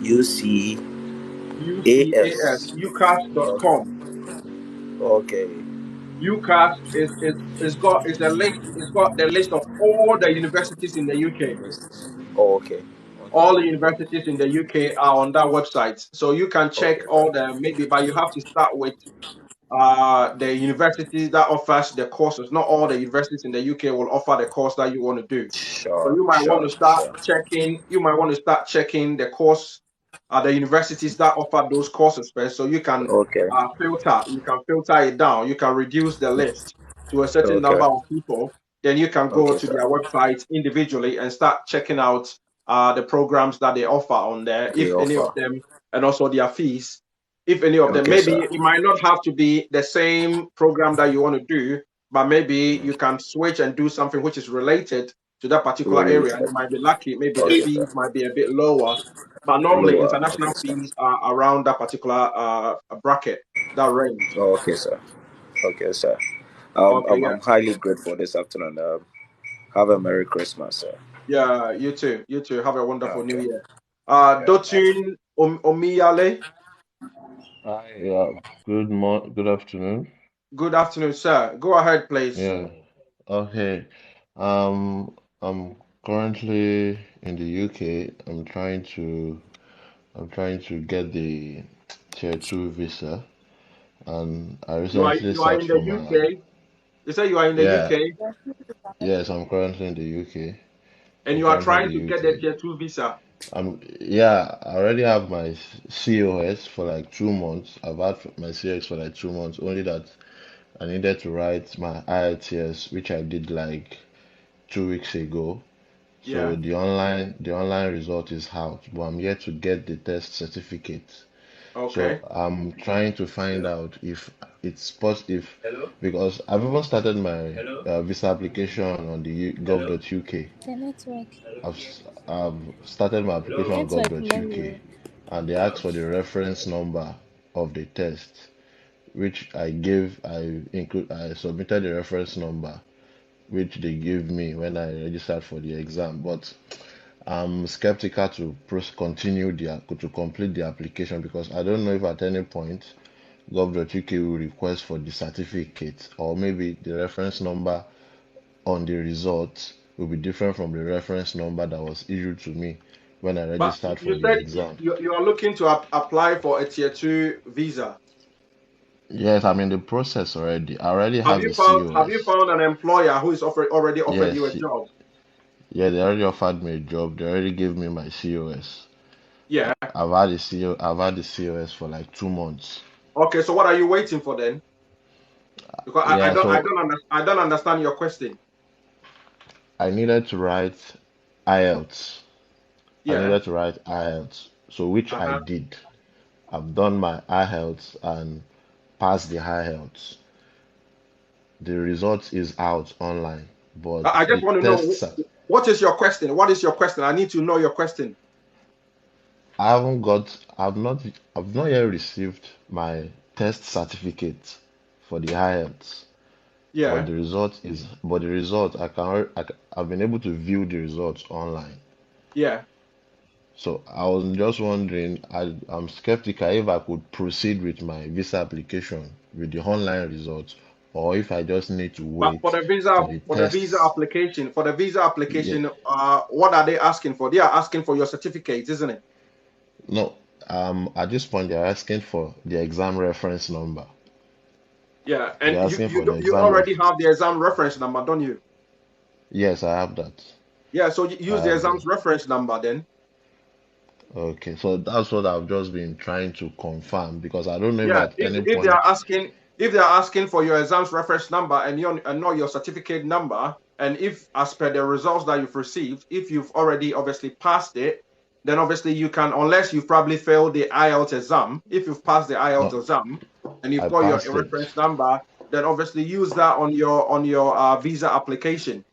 UCAS,
UCAS.
UCAS.com.
Okay.
UCAS is a list. It's got the list of all the universities in the UK.
Oh, okay. Okay.
All the universities in the UK are on that website, so you can check
Okay,
all
sir.
the maybe. But you have to start with the universities that offers the courses. Not all the universities in the UK will offer the course that you want to do. So
Sure,
you might want
sure,
to start
sure.
checking. You might want to start checking the course, the universities that offer those courses first. So you can
Okay.
filter. You can filter it down. You can reduce the list to a certain
Okay.
number of people. Then you can go
Okay,
to
sir.
their website individually and start checking out the programs that they offer on there,
The
if any of
offer.
them, and also their fees if any of them.
Okay,
Maybe
sir.
it might not have to be the same program that you want to do, but maybe you can switch and do something which is related to that particular area. You
Related.
might be lucky, maybe the
Okay,
fees
sir.
might be a bit lower, but normally
Lower. Okay,
international
sir.
fees are around that particular bracket, that range.
Okay, sir. Okay, sir. Um,
Okay,
I'm,
yeah.
I'm highly grateful this afternoon. Have a Merry Christmas, sir.
Yeah, you too. You too. Have a wonderful new
Okay.
year.
Yeah.
Dotun Omiyale,
Hi, good afternoon.
good afternoon, sir. Go ahead, please.
Yeah, okay. I'm currently in the UK. I'm trying to I'm trying to get the tier 2 visa, and I recently
You are in
searched
the
for my,
UK. You say you are in the
yeah,
UK
yes, I'm currently in the UK.
and
I'm
you are
currently in the
trying to get the
UK.
tier 2 visa.
Yeah, I already have my COS for like 2 months. I've had my COS for like 2 months, only that I needed to write my IELTS, which I did like 2 weeks ago. So
Yeah.
the online result is out, but I'm yet to get the test certificate. So
Okay.
I'm trying to find out if it's possible, if because I've even started my visa application on the gov.uk.
The network.
I've started my application on
Network
gov.uk,
Mario.
and they asked for the reference number of the test, which I submitted the reference number, which they gave me when I registered for the exam. But I'm skeptical to to complete the application because I don't know if at any point gov.uk will request for the certificate, or maybe the reference number on the results will be different from the reference number that was issued to me when I
But
registered for
you
the
said
exam.
you are looking to apply for a tier 2 visa.
Yes, I'm in the process already. I already
Have
have
you
the COS.
found an employer who is already offered you a
Yes,
job?
yeah, they already offered me a job. They already gave me my COS.
Yeah.
I've had the COS for like 2 months.
Okay, so what are you waiting for then? Because
Yeah, so
I don't understand your question.
I needed to write IELTS. I
Yeah.
needed to write IELTS, so which I
Uh-huh.
did. I've done my IELTS and passed the IELTS. The result is out online, but
I just
the
want to know
tests
what is your question? What is your question? I need to know your question.
I haven't got. I've not yet received my test certificate for the IELTS, but
Yeah.
the result I've been able to view the results online.
Yeah.
So I was just wondering, I'm skeptical if I could proceed with my visa application with the online results, or if I just need to
But
wait for the
for the visa
tests.
application,
Yeah,
what are they asking for? They are asking for your certificate, isn't it?
no, at this point they're asking for the exam reference number.
Yeah. And
They're asking for the
you
exam
already
ref.
have the exam reference number, don't you?
Yes, I have that.
Yeah. So you
I
use the
have that.
exam's reference number then.
Okay, so that's what I've just been trying to confirm because I don't know if
Yeah.
at any
If they are
point.
asking for your exam's reference number and not your certificate number, and if as per the results that you've received, if you've already obviously passed it, then obviously you can, unless you've probably failed the IELTS exam. If you've passed the IELTS
No,
exam and you've
I
got your
passed it.
reference number, then obviously use that on your visa application.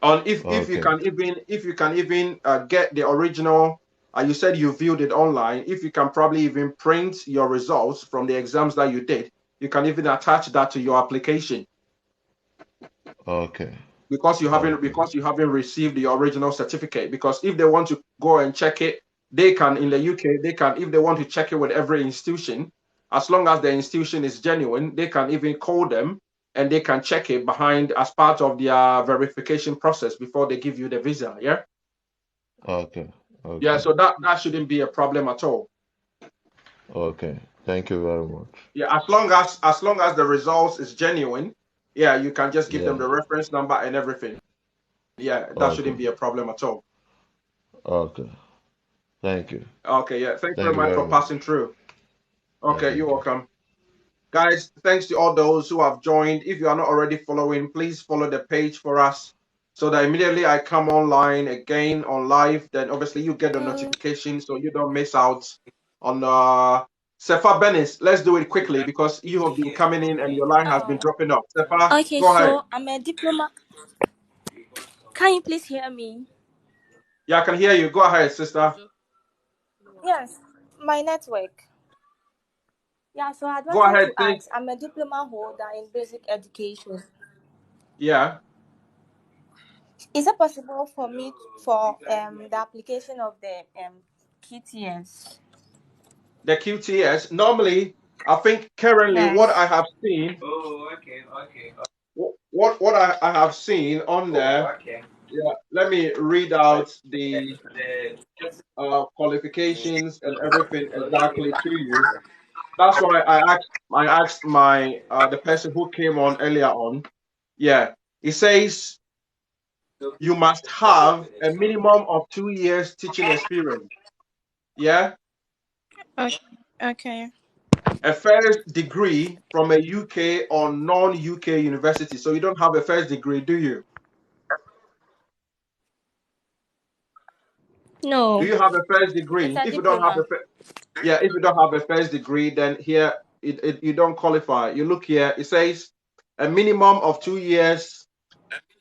On
Okay,
if you can even get the original, you said you viewed it online, if you can probably even print your results from the exams that you did, you can even attach that to your application
okay, okay,
because you haven't received the original certificate. Because if they want to go and check it, they can, in the UK, they can, if they want to check it with every institution, as long as the institution is genuine, they can even call them and they can check it behind as part of their verification process before they give you the visa. Yeah.
okay,
Yeah,
okay,
so that shouldn't be a problem at all.
okay. Thank you very much.
Yeah, as long as the results is genuine, yeah, you can just give them
Yeah,
the reference number and everything. Yeah, that
okay,
shouldn't be a problem at all.
okay. Thank you.
Okay, yeah. Thanks very
Thank you
much
very
for
much.
passing through.
Yeah,
Okay, you're
thank you.
welcome. Guys, thanks to all those who have joined. If you are not already following, please follow the page for us so that immediately I come online again on live, then obviously you get the notification so you don't miss out on Sefa Benis. Let's do it quickly because you have been coming in and your line has been dropping off. Sefa,
Okay,
go ahead.
so I'm a diploma. Can you please hear me?
Yeah, I can hear you. Go ahead, sister.
Yes, my network. Yeah, so I
Go
wanted
ahead.
to
Say,
ask. I'm a diploma holder in basic education.
yeah,
Is it possible for me for the application of the QTS?
the QTS. Normally, I think currently what
Yes.
I have seen, what I have seen on there Yeah, let me read out the qualifications and everything exactly to you. That's why I asked my the person who came on earlier on. Yeah, it says you must have a minimum of 2 years teaching experience. Yeah,
Okay. Okay.
a first degree from a UK or non-UK university. So you don't have a first degree, do you? Do
No,
you have a first
it's
degree?
a
If you don't have
diploma.
yeah, if you don't have a first degree, then here you don't qualify. You look here, it says a minimum of 2 years,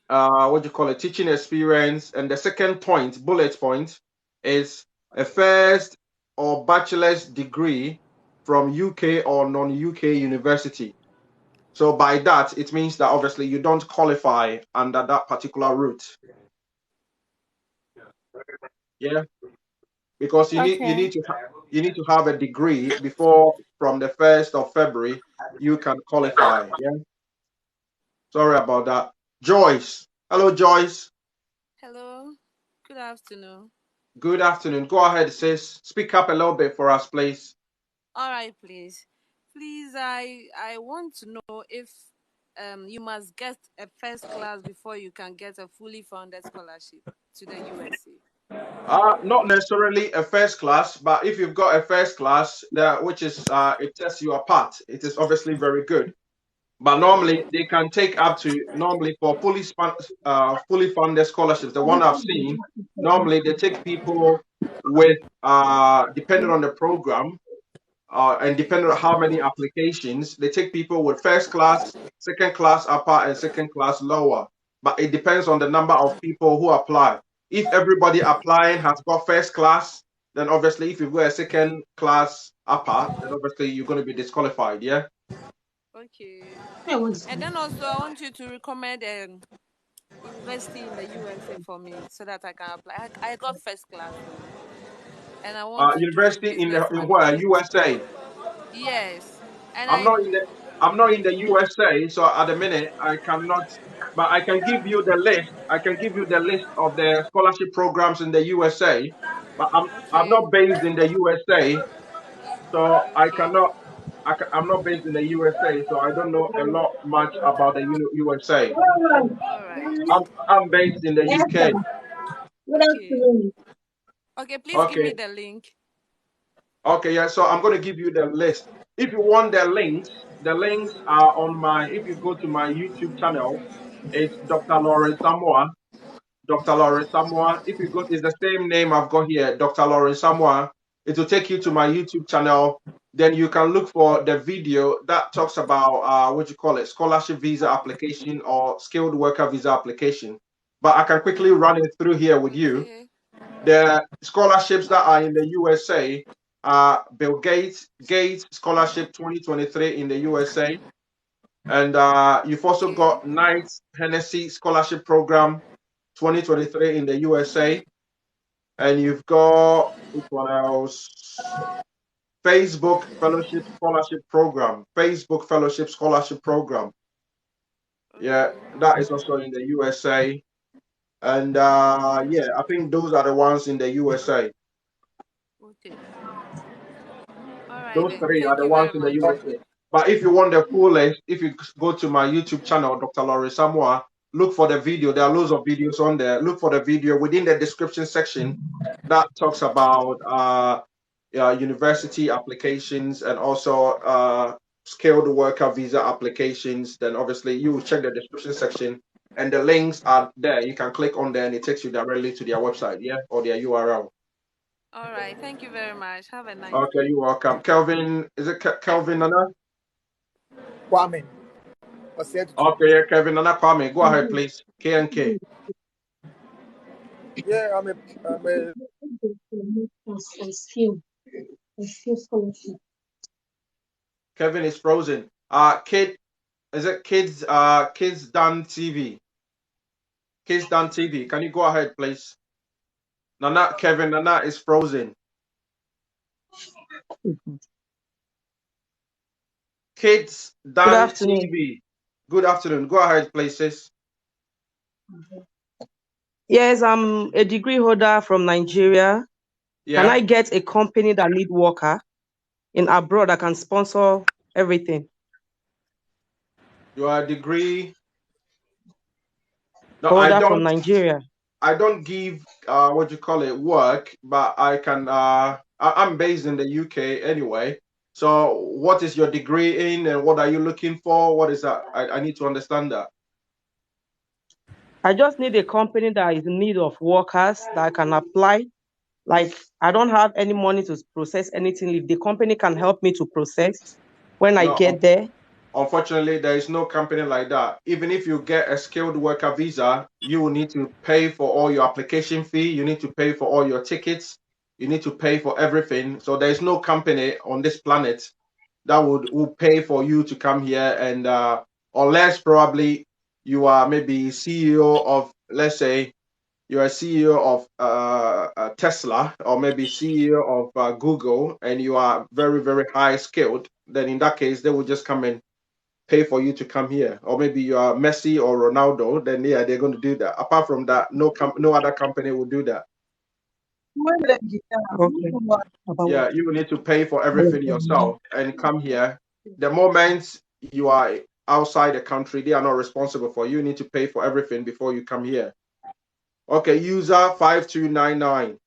what do you call it, teaching experience. And the second point, bullet point, is a first or bachelor's degree from UK or non-UK university. So by that, it means that obviously you don't qualify under that particular route. Yeah, because
Okay.
you need to have a degree before from the 1st of February you can qualify. Yeah. Sorry about that. Joyce. Hello, Joyce.
Hello, good afternoon.
Good afternoon. Go ahead, sis. Speak up a little bit for us, please.
All right, please. Please, I want to know if you must get a first class before you can get a fully funded scholarship to the USA.
Not necessarily a first class, but if you've got a first class, that which is it sets you apart. It is obviously very good. But normally they can take up to normally for fully funded scholarships. The one I've seen, normally they take people with depending on the program and depending on how many applications, they take people with first class, second class upper, and second class lower. But it depends on the number of people who apply. If everybody applying has got first class, then obviously if you've got a second class upper, then obviously you're going to be disqualified. Yeah.
Okay. And then also, I want you to recommend a university in the USA for me so that I can apply. I got first class though, and I want to do
University
business
in where?
management.
USA.
Yes, and
I'm not in the I'm not in the USA, so at the minute I cannot. But I can give you the list. I can give you the list of the scholarship programs in the USA. But I'm
okay,
not based in the USA, so I
okay,
cannot. I'm not based in the USA, so I don't know a lot much about the USA.
all right,
I'm based in the UK.
okay. Okay, please give me
Okay.
the link.
Okay, yeah. So I'm going to give you the list. If you want the links are on my. If you go to my YouTube channel, it's Dr. Lawrence Samoa. Dr. Lawrence Samoa. If you go, it's the same name I've got here, Dr. Lawrence Samoa. It will take you to my YouTube channel. Then you can look for the video that talks about what you call it, scholarship visa application or skilled worker visa application. But I can quickly run it through here with you.
Okay,
The scholarships that are in the USA are Bill Gates Scholarship 2023 in the USA. And you've also
okay,
got Knight Hennessy Scholarship Program 2023 in the USA. And you've got, which one else? Facebook Fellowship Scholarship Program. Facebook Fellowship Scholarship Program. Yeah,
okay,
that is also in the USA. And yeah, I think those are the ones in the USA.
okay. All right
Those
then.
three are
Thank
the
you
ones
very
in the
much.
USA. But if you want the full list, if you go to my YouTube channel, Dr. Laurie Samoa, look for the video. There are loads of videos on there. Look for the video within the description section that talks about university applications and also skilled worker visa applications. Then obviously you check the description section and the links are there. You can click on there and it takes you directly to their website, yeah, or their URL.
All right. Thank you very much. Have a nice
Okay,
day.
you're welcome. Kelvin, is it Kelvin Nana?
Kwame. Ɔsɛ tutu.
Okay, yeah, Kevin Nana Kwame, go ahead, please. K and K.
Yeah, I'm a
Kevin is frozen. Kid, is it Kids Done TV? Kids Done TV. Can you go ahead, please? Nana, Kevin Nana is frozen. Kids
Good
Done
afternoon.
TV. Good afternoon. Go ahead, please, sis.
Yes, I'm a degree holder from Nigeria. Can I
Yeah,
get a company that need worker in abroad that can sponsor everything?
you are a degree. No,
Holder from Nigeria.
I don't give what you call it work, but I can I'm based in the UK anyway. So what is your degree in and what are you looking for? What is that? I need to understand that.
I just need a company that is in need of workers that I can apply. Like, I don't have any money to process anything. If the company can help me to process when I
No,
get there.
unfortunately, there is no company like that. Even if you get a skilled worker visa, you will need to pay for all your application fee. You need to pay for all your tickets. You need to pay for everything. So there is no company on this planet that will pay for you to come here, and unless probably you are maybe CEO of, let's say you're a CEO of Tesla, or maybe CEO of Google, and you are very, very high skilled, then in that case, they will just come and pay for you to come here. Or maybe you are Messi or Ronaldo, then yeah, they're going to do that. Apart from that, no other company will do that.
Okay.
Yeah, you will need to pay for everything yourself and come here. The moment you are outside the country, they are not responsible for you. You need to pay for everything before you come here. Okay, user 5299.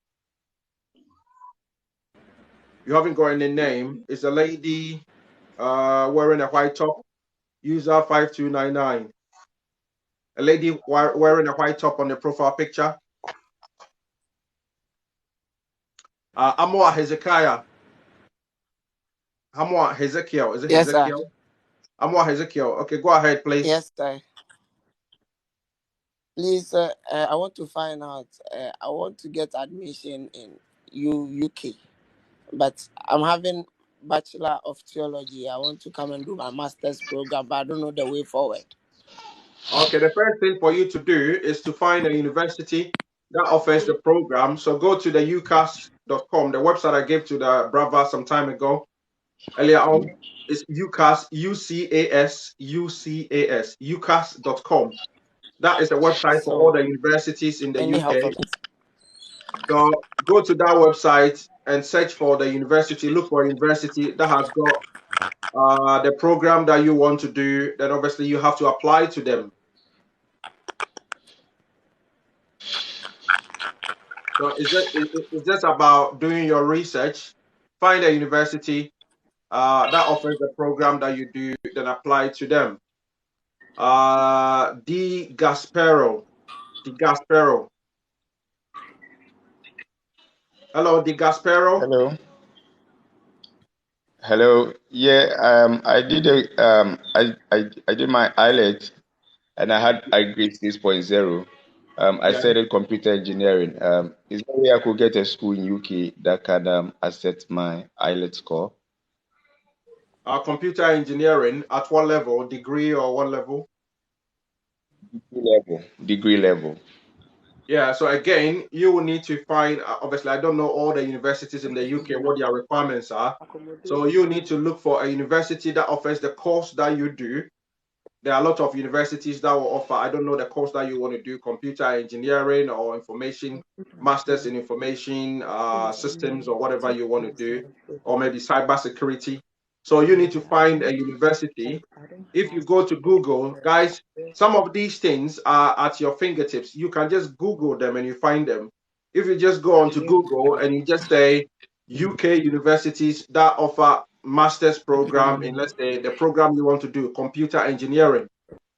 You haven't got any name. It's a lady wearing a white top. User 5299. A lady wearing a white top on the profile picture. Amwa Hezekiah. Amwa Hezekiel. Is it
Yes, sir.
Hezekiel? Amwa Hezekiel. Okay, go ahead, please.
Yes, sir. Please, I want to find out. I want to get admission in UK, but I'm having Bachelor of Theology. I want to come and do my master's program, but I don't know the way forward.
Okay, the first thing for you to do is to find a university that offers the program. So go to the ucas.com, the website I gave to the brother some time ago, earlier on. It's UCAS, UCAS, ucas.com. That is the website for all
So,
the universities in the
any help
UK.
for me?
So go to that website and search for the university. Look for a university that has got the program that you want to do. Then obviously you have to apply to them. So it's just about doing your research, find a university that offers the program that you do, then apply to them. Di Gaspero, Di Gaspero. Hello, Di Gaspero.
Hello. Hello. Yeah, I did I did my IELTS and I grade 6.0. I
Yeah.
studied computer engineering. Is there a way I could get a school in UK that can accept my IELTS score?
Computer engineering at what level? Degree or what level?
Degree level.
Yeah, so again, you will need to find, obviously, I don't know all the universities in the UK, what their requirements are. So you need to look for a university that offers the course that you do. There are a lot of universities that will offer, I don't know the course that you want to do, computer engineering or information, masters in information systems or whatever you want to do, or maybe cyber security. So you need to find a university. If you go to Google, guys, some of these things are at your fingertips. You can just Google them and you find them. If you just go onto Google and you just say UK universities that offer master's program in, let's say, the program you want to do, computer engineering,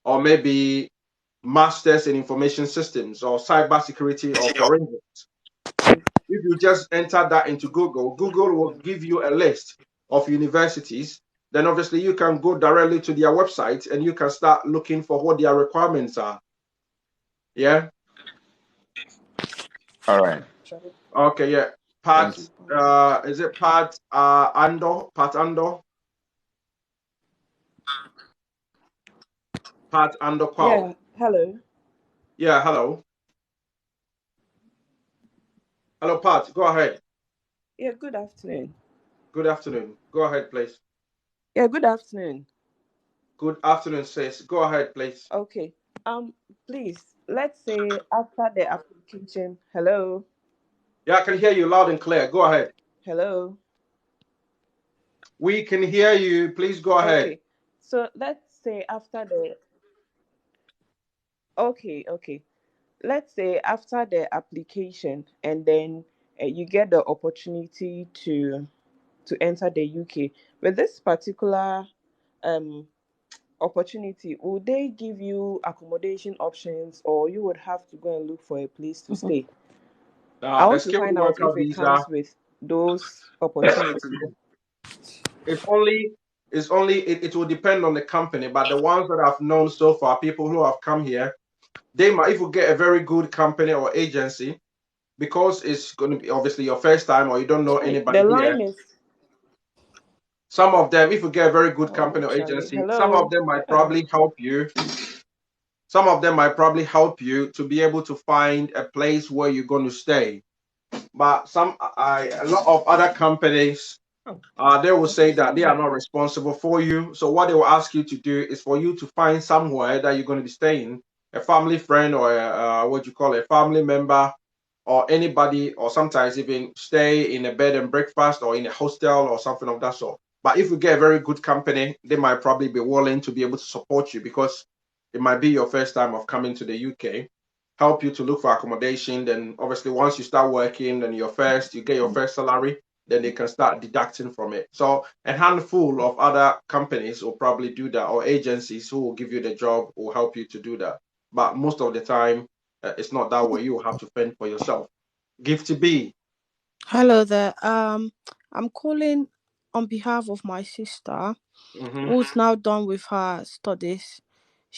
or maybe masters in information systems or cybersecurity or forensics. If you just enter that into Google, Google will give you a list of universities. Then obviously you can go directly to their website and you can start looking for what their requirements are. Yeah.
All right.
Okay. Yeah.
Thank
Pat.
you.
Is it Pat Ando? Pat Ando. Pat Ando Kwao.
Yeah, hello.
Yeah. Hello. Hello, Pat. Go ahead.
Yeah, good afternoon.
Good afternoon. Go ahead, please.
Yeah, good afternoon.
Good afternoon, sis. Go ahead, please.
Okay. Please, let's say after the application. Hello,
Yeah, I can hear you loud and clear. Go ahead.
hello.
We can hear you. Please go ahead.
Okay, so let's say after the okay. Let's say after the application, and then you get the opportunity to enter the UK. With this particular um opportunity, would they give you accommodation options, or you would have to go and look for a place to stay? I
The
want to
skilled
find out
worker
if it
visa
comes with those opportunities.
is only it will depend on the company, but the ones that I've known so far, people who have come here, they might, if you get a very good company or agency, because it's going to be obviously your first time or you don't know
Hi,
anybody
the
here.
line is
Some of them, if you get a very good
oh
company or
Charlie.
agency, some of
Hello.
them might
Ah,
probably help you. Some of them might probably help you to be able to find a place where you're going to stay. But a lot of other companies, they will say that they are not responsible for you. So what they will ask you to do is for you to find somewhere that you're going to be staying, a family friend or what you call a family member or anybody, or sometimes even stay in a bed and breakfast or in a hostel or something of that sort. But if you get a very good company, they might probably be willing to be able to support you because it might be your first time of coming to the UK, help you to look for accommodation. Then obviously once you start working, then you get your first salary, then they can start deducting from it. So a handful of other companies will probably do that, or agencies who will give you the job will help you to do that. But most of the time, it's not that way. You will have to fend for yourself. Gifty B.
Hello there. I'm calling on behalf of my sister
Mm-hmm.
who's now done with her studies.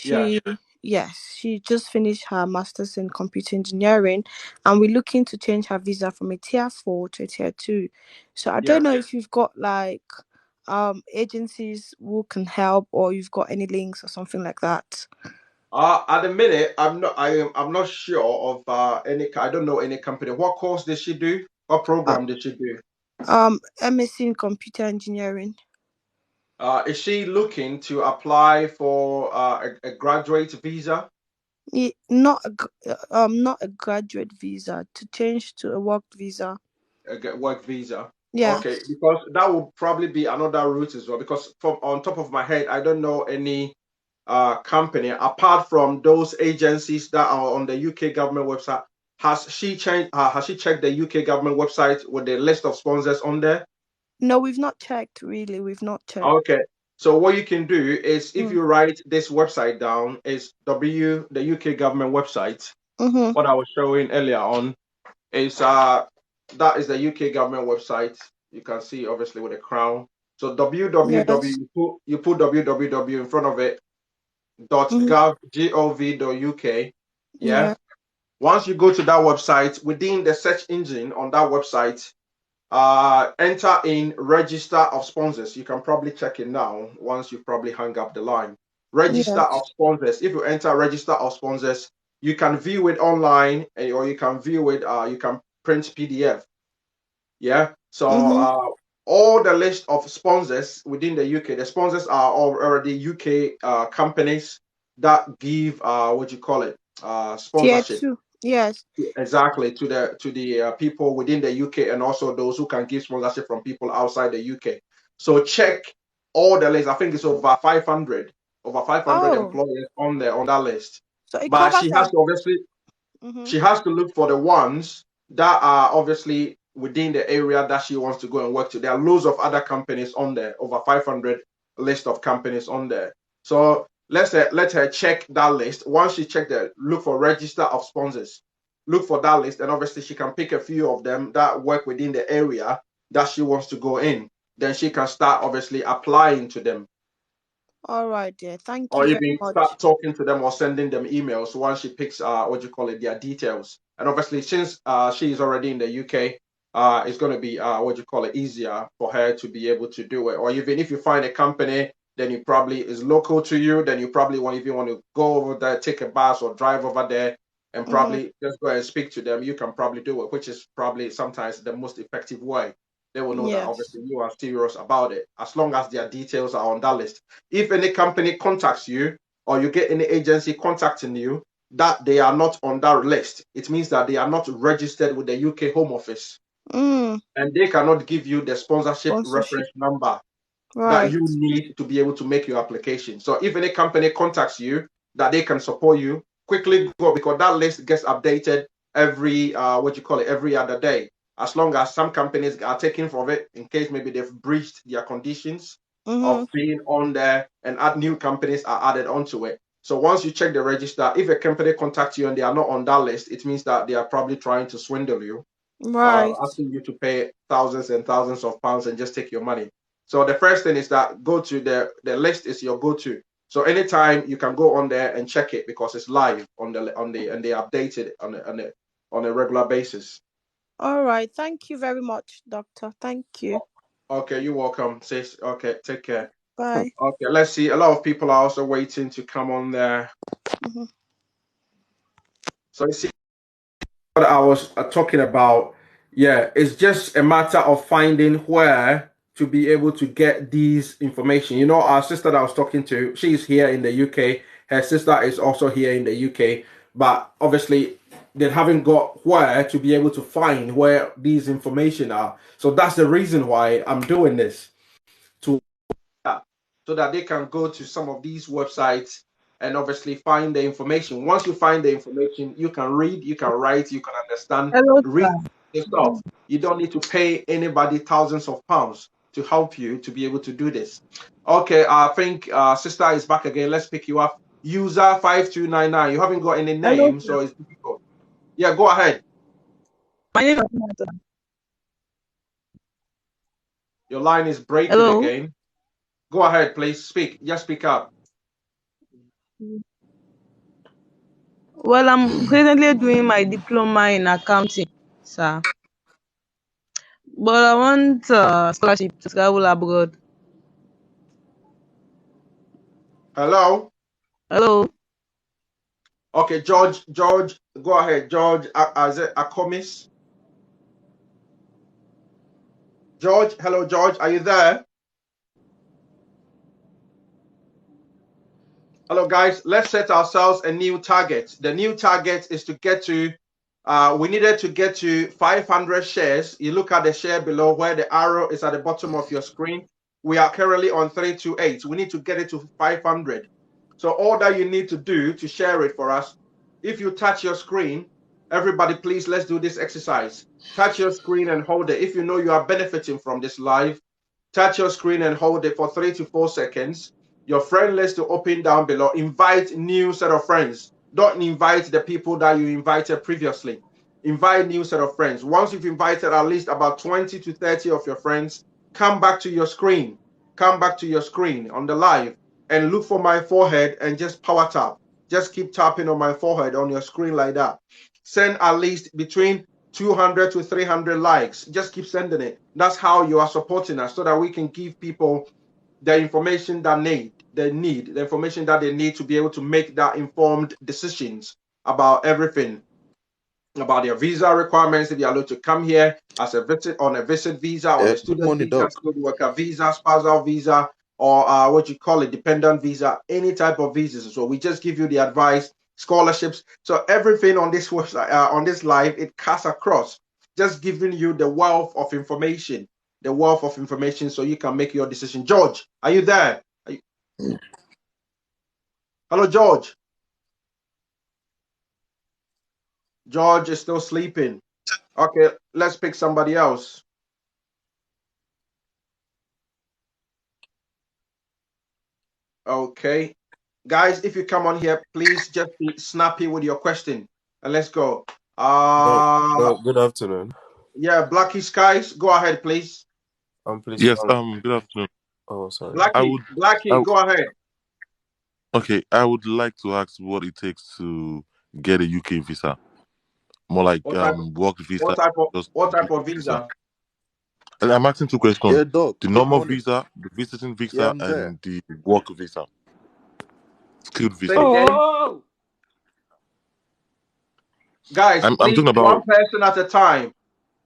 Yeah,
She yes, she just finished her master's in computer engineering, and we're looking to change her visa from a tier 4 to a tier 2. So I
yeah.
don't know if you've got like agencies who can help, or you've got any links or something like that.
At the minute, I'm not sure of any. I don't know any company. What course did she do? What
Uh,
program did she do?
MSc in computer engineering.
Is she looking to apply for a graduate visa,
Not a graduate visa, to change to a work visa.
work visa?
Yeah.
Okay, because that will probably be another route as well. Because from on top of my head, I don't know any company apart from those agencies that are on the UK government website. Has she checked the UK government website with the list of sponsors on there?
No, we've not checked, really. We've not checked.
Okay. So what you can do is if
Mm.
you write this website down, is the UK government website.
Mm-hmm.
What I was showing earlier on is that is the UK government website. You can see obviously with a crown. So www,
Yes.
you put www in front of it
Mm-hmm.
.gov.uk. Yeah.
Yeah.
Once you go to that website, within the search engine on that website, enter in register of sponsors. You can probably check it now once you probably hang up the line. Register
Yes.
of sponsors. If you enter register of sponsors, you can view it online, or you can view it. You can print PDF. Yeah. So
Mm-hmm.
all the list of sponsors within the UK, the sponsors are all already UK companies that give what you call it
Tier
sponsorship.
2. Yes.
Exactly, to the people within the UK, and also those who can give sponsorship from people outside the UK. So check all the lists. I think it's over 500
Oh,
employers on there on that list.
so it
But
covers
she has to obviously
Mm-hmm.
she has to look for the ones that are obviously within the area that she wants to go and work to. There are loads of other companies on there, over 500 list of companies on there. So let her check that list. Once she check that, look for register of sponsors. Look for that list, and obviously she can pick a few of them that work within the area that she wants to go in. Then she can start obviously applying to them,
All right, dear. Thank
or
you very
even
much.
start talking to them or sending them emails once she picks what you call it, their details. And obviously since she is already in the UK, it's going to be what you call it, easier for her to be able to do it. Or even if you find a company then you probably is local to you, then you probably won't even want to go over there, take a bus or drive over there and
Mm-hmm.
probably just go and speak to them. You can probably do it, which is probably sometimes the most effective way. They will know that
Yes.
obviously you are serious about it, as long as their details are on that list. If any company contacts you, or you get any agency contacting you that they are not on that list, it means that they are not registered with the UK Home Office, and they cannot give you the sponsorship
Sponsorship.
reference number that
Right.
you need to be able to make your application. So if any company contacts you that they can support you, quickly go, because that list gets updated every every other day. As long as some companies are taking from it in case maybe they've breached their conditions of being on there, and add new companies are added onto it. So once you check the register, if a company contacts you and they are not on that list, it means that they are probably trying to swindle you,
Right.
asking you to pay thousands and thousands of pounds and just take your money. So the first thing is that go to the list is your go-to. So anytime you can go on there and check it because it's live and they update it on a regular basis.
All right. Thank you very much, doctor. Thank you.
Okay, you're welcome, sis. Okay, take care.
Bye.
Okay, let's see. A lot of people are also waiting to come on there. So you see what I was talking about. Yeah, it's just a matter of finding where to be able to get these information. You know, our sister that I was talking to, she's here in the UK. Her sister is also here in the UK, but obviously they haven't got where to be able to find where these information are. So that's the reason why I'm doing this, to so that they can go to some of these websites and obviously find the information. Once you find the information, you can read, you can write, you can understand,
Hello,
read
sir.
the stuff. You don't need to pay anybody thousands of pounds to help you to be able to do this. Okay, I think sister is back again. Let's pick you up. User 5299. You haven't got any
Hello,
name,
sir.
so it's difficult. Yeah, go ahead.
My name is Amanda.
Your line is breaking
Hello.
again. Go ahead, please. Speak. Just speak up.
Well, I'm presently doing my diploma in accounting, sir. But I want scholarship to travel abroad.
Hello?
Hello.
Okay, George, go ahead. George, is it Akomis? George, hello, George, are you there? Hello, guys. Let's set ourselves a new target. The new target is to get to, we needed to get to 500 shares. You look at the share below where the arrow is at the bottom of your screen. We are currently on 328. We need to get it to 500. So all that you need to do to share it for us, if you touch your screen, everybody, please, let's do this exercise. Touch your screen and hold it. If you know you are benefiting from this live, touch your screen and hold it for 3 to 4 seconds. Your friend list to open down below. Invite new set of friends. Don't invite the people that you invited previously. Invite new set of friends. Once you've invited at least about 20 to 30 of your friends, come back to your screen. Come back to your screen on the live and look for my forehead and just power tap. Just keep tapping on my forehead on your screen like that. Send at least between 200 to 300 likes. Just keep sending it. That's how you are supporting us so that we can give people the information that the information that they need to be able to make that informed decisions about everything, about their visa requirements, if they are allowed to come here as a visit on a visit visa, on a
Good
student
morning,
visa,
Doc.
skilled worker visa, spousal visa, or what you call a dependent visa, any type of visas. So we just give you the advice, scholarships. So everything on this website, on this live, it cuts across, just giving you the wealth of information, so you can make your decision. George, are you there? Hello, George. George is still sleeping. Okay, let's pick somebody else. Okay. Guys, if you come on here, please just be snappy with your question. And let's go.
Good afternoon.
Yeah, Blacky Skies, go ahead, please.
Please.
Yes, good afternoon.
Oh, sorry.
I
Blacky, go ahead.
okay, I would like to ask what it takes to get a UK visa. More like
What type of
work visa, just
what type of
visa.
visa?
And I'm asking two questions.
Yeah, Doc.
The
Good
normal
morning.
visa, the visiting
Yeah,
visa,
I'm there.
and the work visa. Skilled
Say it
visa.
again.
Oh,
Guys,
I'm
please,
talking
one
about
person at a time.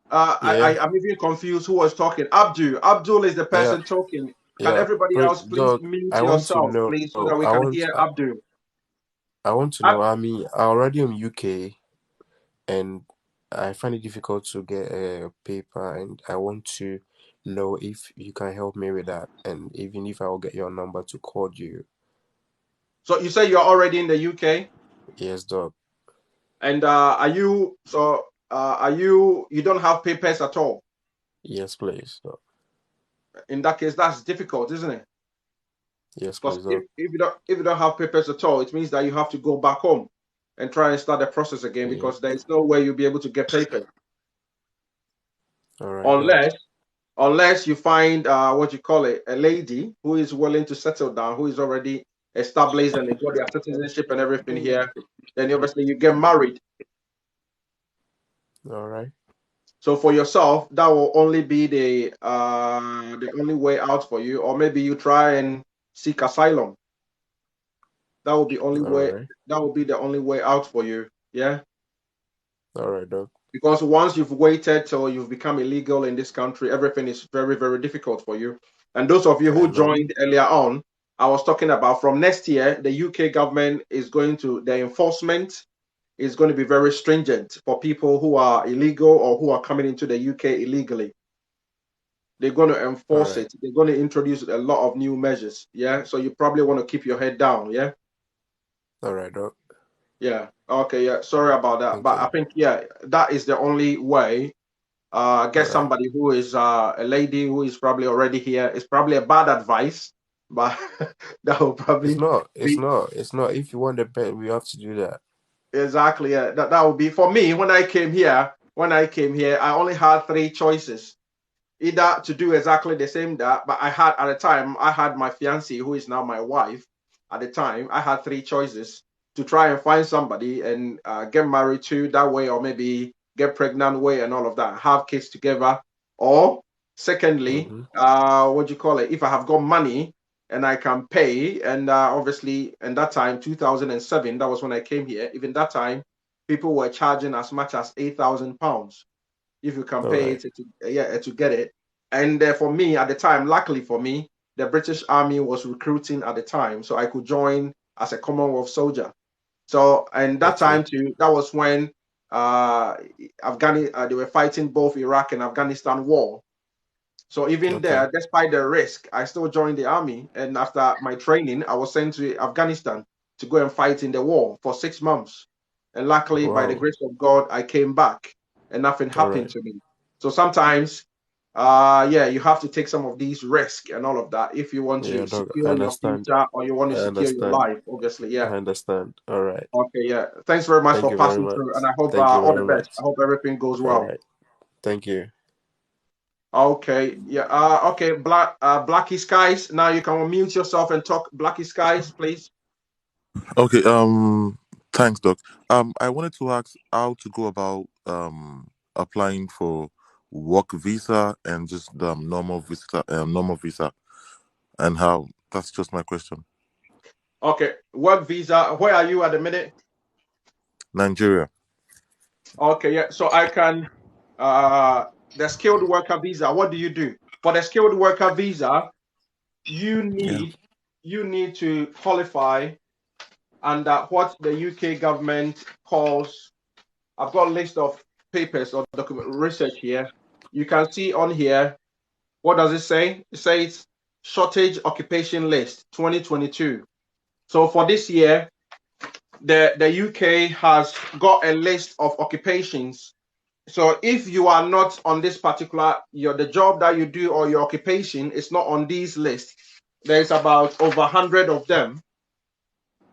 Yeah,
I'm even confused who was talking. Abdul. Abdul is the
yeah,
person talking. Can
yeah.
everybody else please
Doc,
mute
I want to
yourself,
know.
please, so that we
I
can
want.
hear Abdul?
I want to know. I mean, I'm already in UK, and I find it difficult to get a paper, and I want to know if you can help me with that, and even if I will get your number to call you.
So you say you're already in the UK,
Yes, doc.
and you don't have papers at all?
Yes, please, doc.
In that case, that's difficult, isn't it?
Yes,
Because
please,
if,
doc.
if you don't have papers at all, it means that you have to go back home and try and start the process again,
Yeah.
because there is no way you'll be able to get papers
All right, doc.
unless you find what you call it, a lady who is willing to settle down, who is already established and they got their citizenship and everything here. Then obviously you get married.
All right.
So for yourself, that will only be the only way out for you, or maybe you try and seek asylum. That will be only
All
way.
right.
That will be the only way out for you. Yeah.
All right, doc.
Because once you've waited till you've become illegal in this country, everything is very, very difficult for you. And those of you
I
who
know.
joined earlier on, I was talking about from next year, the UK government is going to, the enforcement is going to be very stringent for people who are illegal or who are coming into the UK illegally. They're going to
All
enforce
right.
it. They're going to introduce a lot of new measures. Yeah. So you probably want to keep your head down. Yeah.
All right, doc.
Yeah. Okay. Yeah. Sorry about that.
Thank
But I
you.
think, yeah, that is the only way.
All
Get
right.
somebody who is a lady who is probably already here. It's probably a bad advice, but that will
It's
probably
not. It's
be
not. It's not. If you want the pen, we have to do that.
exactly, yeah, that would be for me. When I came here, I only had three choices: either to do exactly the same that, but I had at the time, I had my fiancée, who is now my wife. At the time, I had three choices: to try and find somebody and get married to that way, or maybe get pregnant way and all of that, have kids together. Or secondly,
Mm-hmm.
what do you call it? If I have got money and I can pay, and obviously, in that time, 2007, that was when I came here. Even that time, people were charging as much as £8,000 if you can
All
pay
right.
it to get it. And for me at the time, luckily for me, the British Army was recruiting at the time, so I could join as a Commonwealth soldier. So and that
Okay.
time too, that was when they were fighting both Iraq and Afghanistan war. So even
Okay.
there, despite the risk, I still joined the army. And after my training, I was sent to Afghanistan to go and fight in the war for 6 months. And luckily, by the
Wow.
grace of God, I came back and nothing
All
happened
right.
to me. So sometimes, yeah, you have to take some of these risks and all of that if you want
Yeah,
to
dog. I
secure your
understand.
future or you want to
I
secure your
understand.
life, obviously.
I
Yeah.
understand. All right.
Okay. Yeah. Thanks very much
Thank
for
you very
passing
much.
through. And I hope
Thank you
all the
very
best.
much.
I hope everything goes
All
well.
right. Thank you.
Okay, yeah. Okay, Blacky Skies. Now you can unmute yourself and talk. Blacky Skies, please.
Okay. Thanks, Doc. I wanted to ask how to go about applying for work visa and just the normal visa, and how. That's just my question.
Okay, work visa. Where are you at the minute?
Nigeria.
Okay, yeah. So I can. Uh, the skilled worker visa. What do you do for the skilled worker visa? You
Yeah.
need to qualify under what the UK government calls. I've got a list of papers or document research here. You can see on here. What does it say? It says shortage occupation list 2022. So for this year, the UK has got a list of occupations. So if you are not on this particular, the job that you do or your occupation is not on these lists, there's about over 100 of them.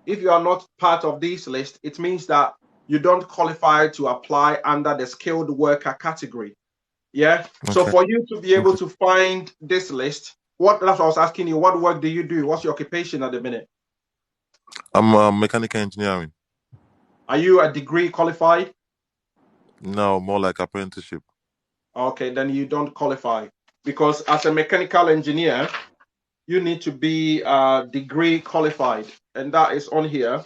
If you are not part of this list, it means that you don't qualify to apply under the skilled worker category. Yeah. So
Okay.
for you to be able
Okay.
to find this list, that's what I was asking you. What work do you do? What's your occupation at the minute?
I'm mechanical engineering.
Are you a degree qualified?
No, more like apprenticeship.
Okay, then you don't qualify because as a mechanical engineer, you need to be degree qualified, and that is on here.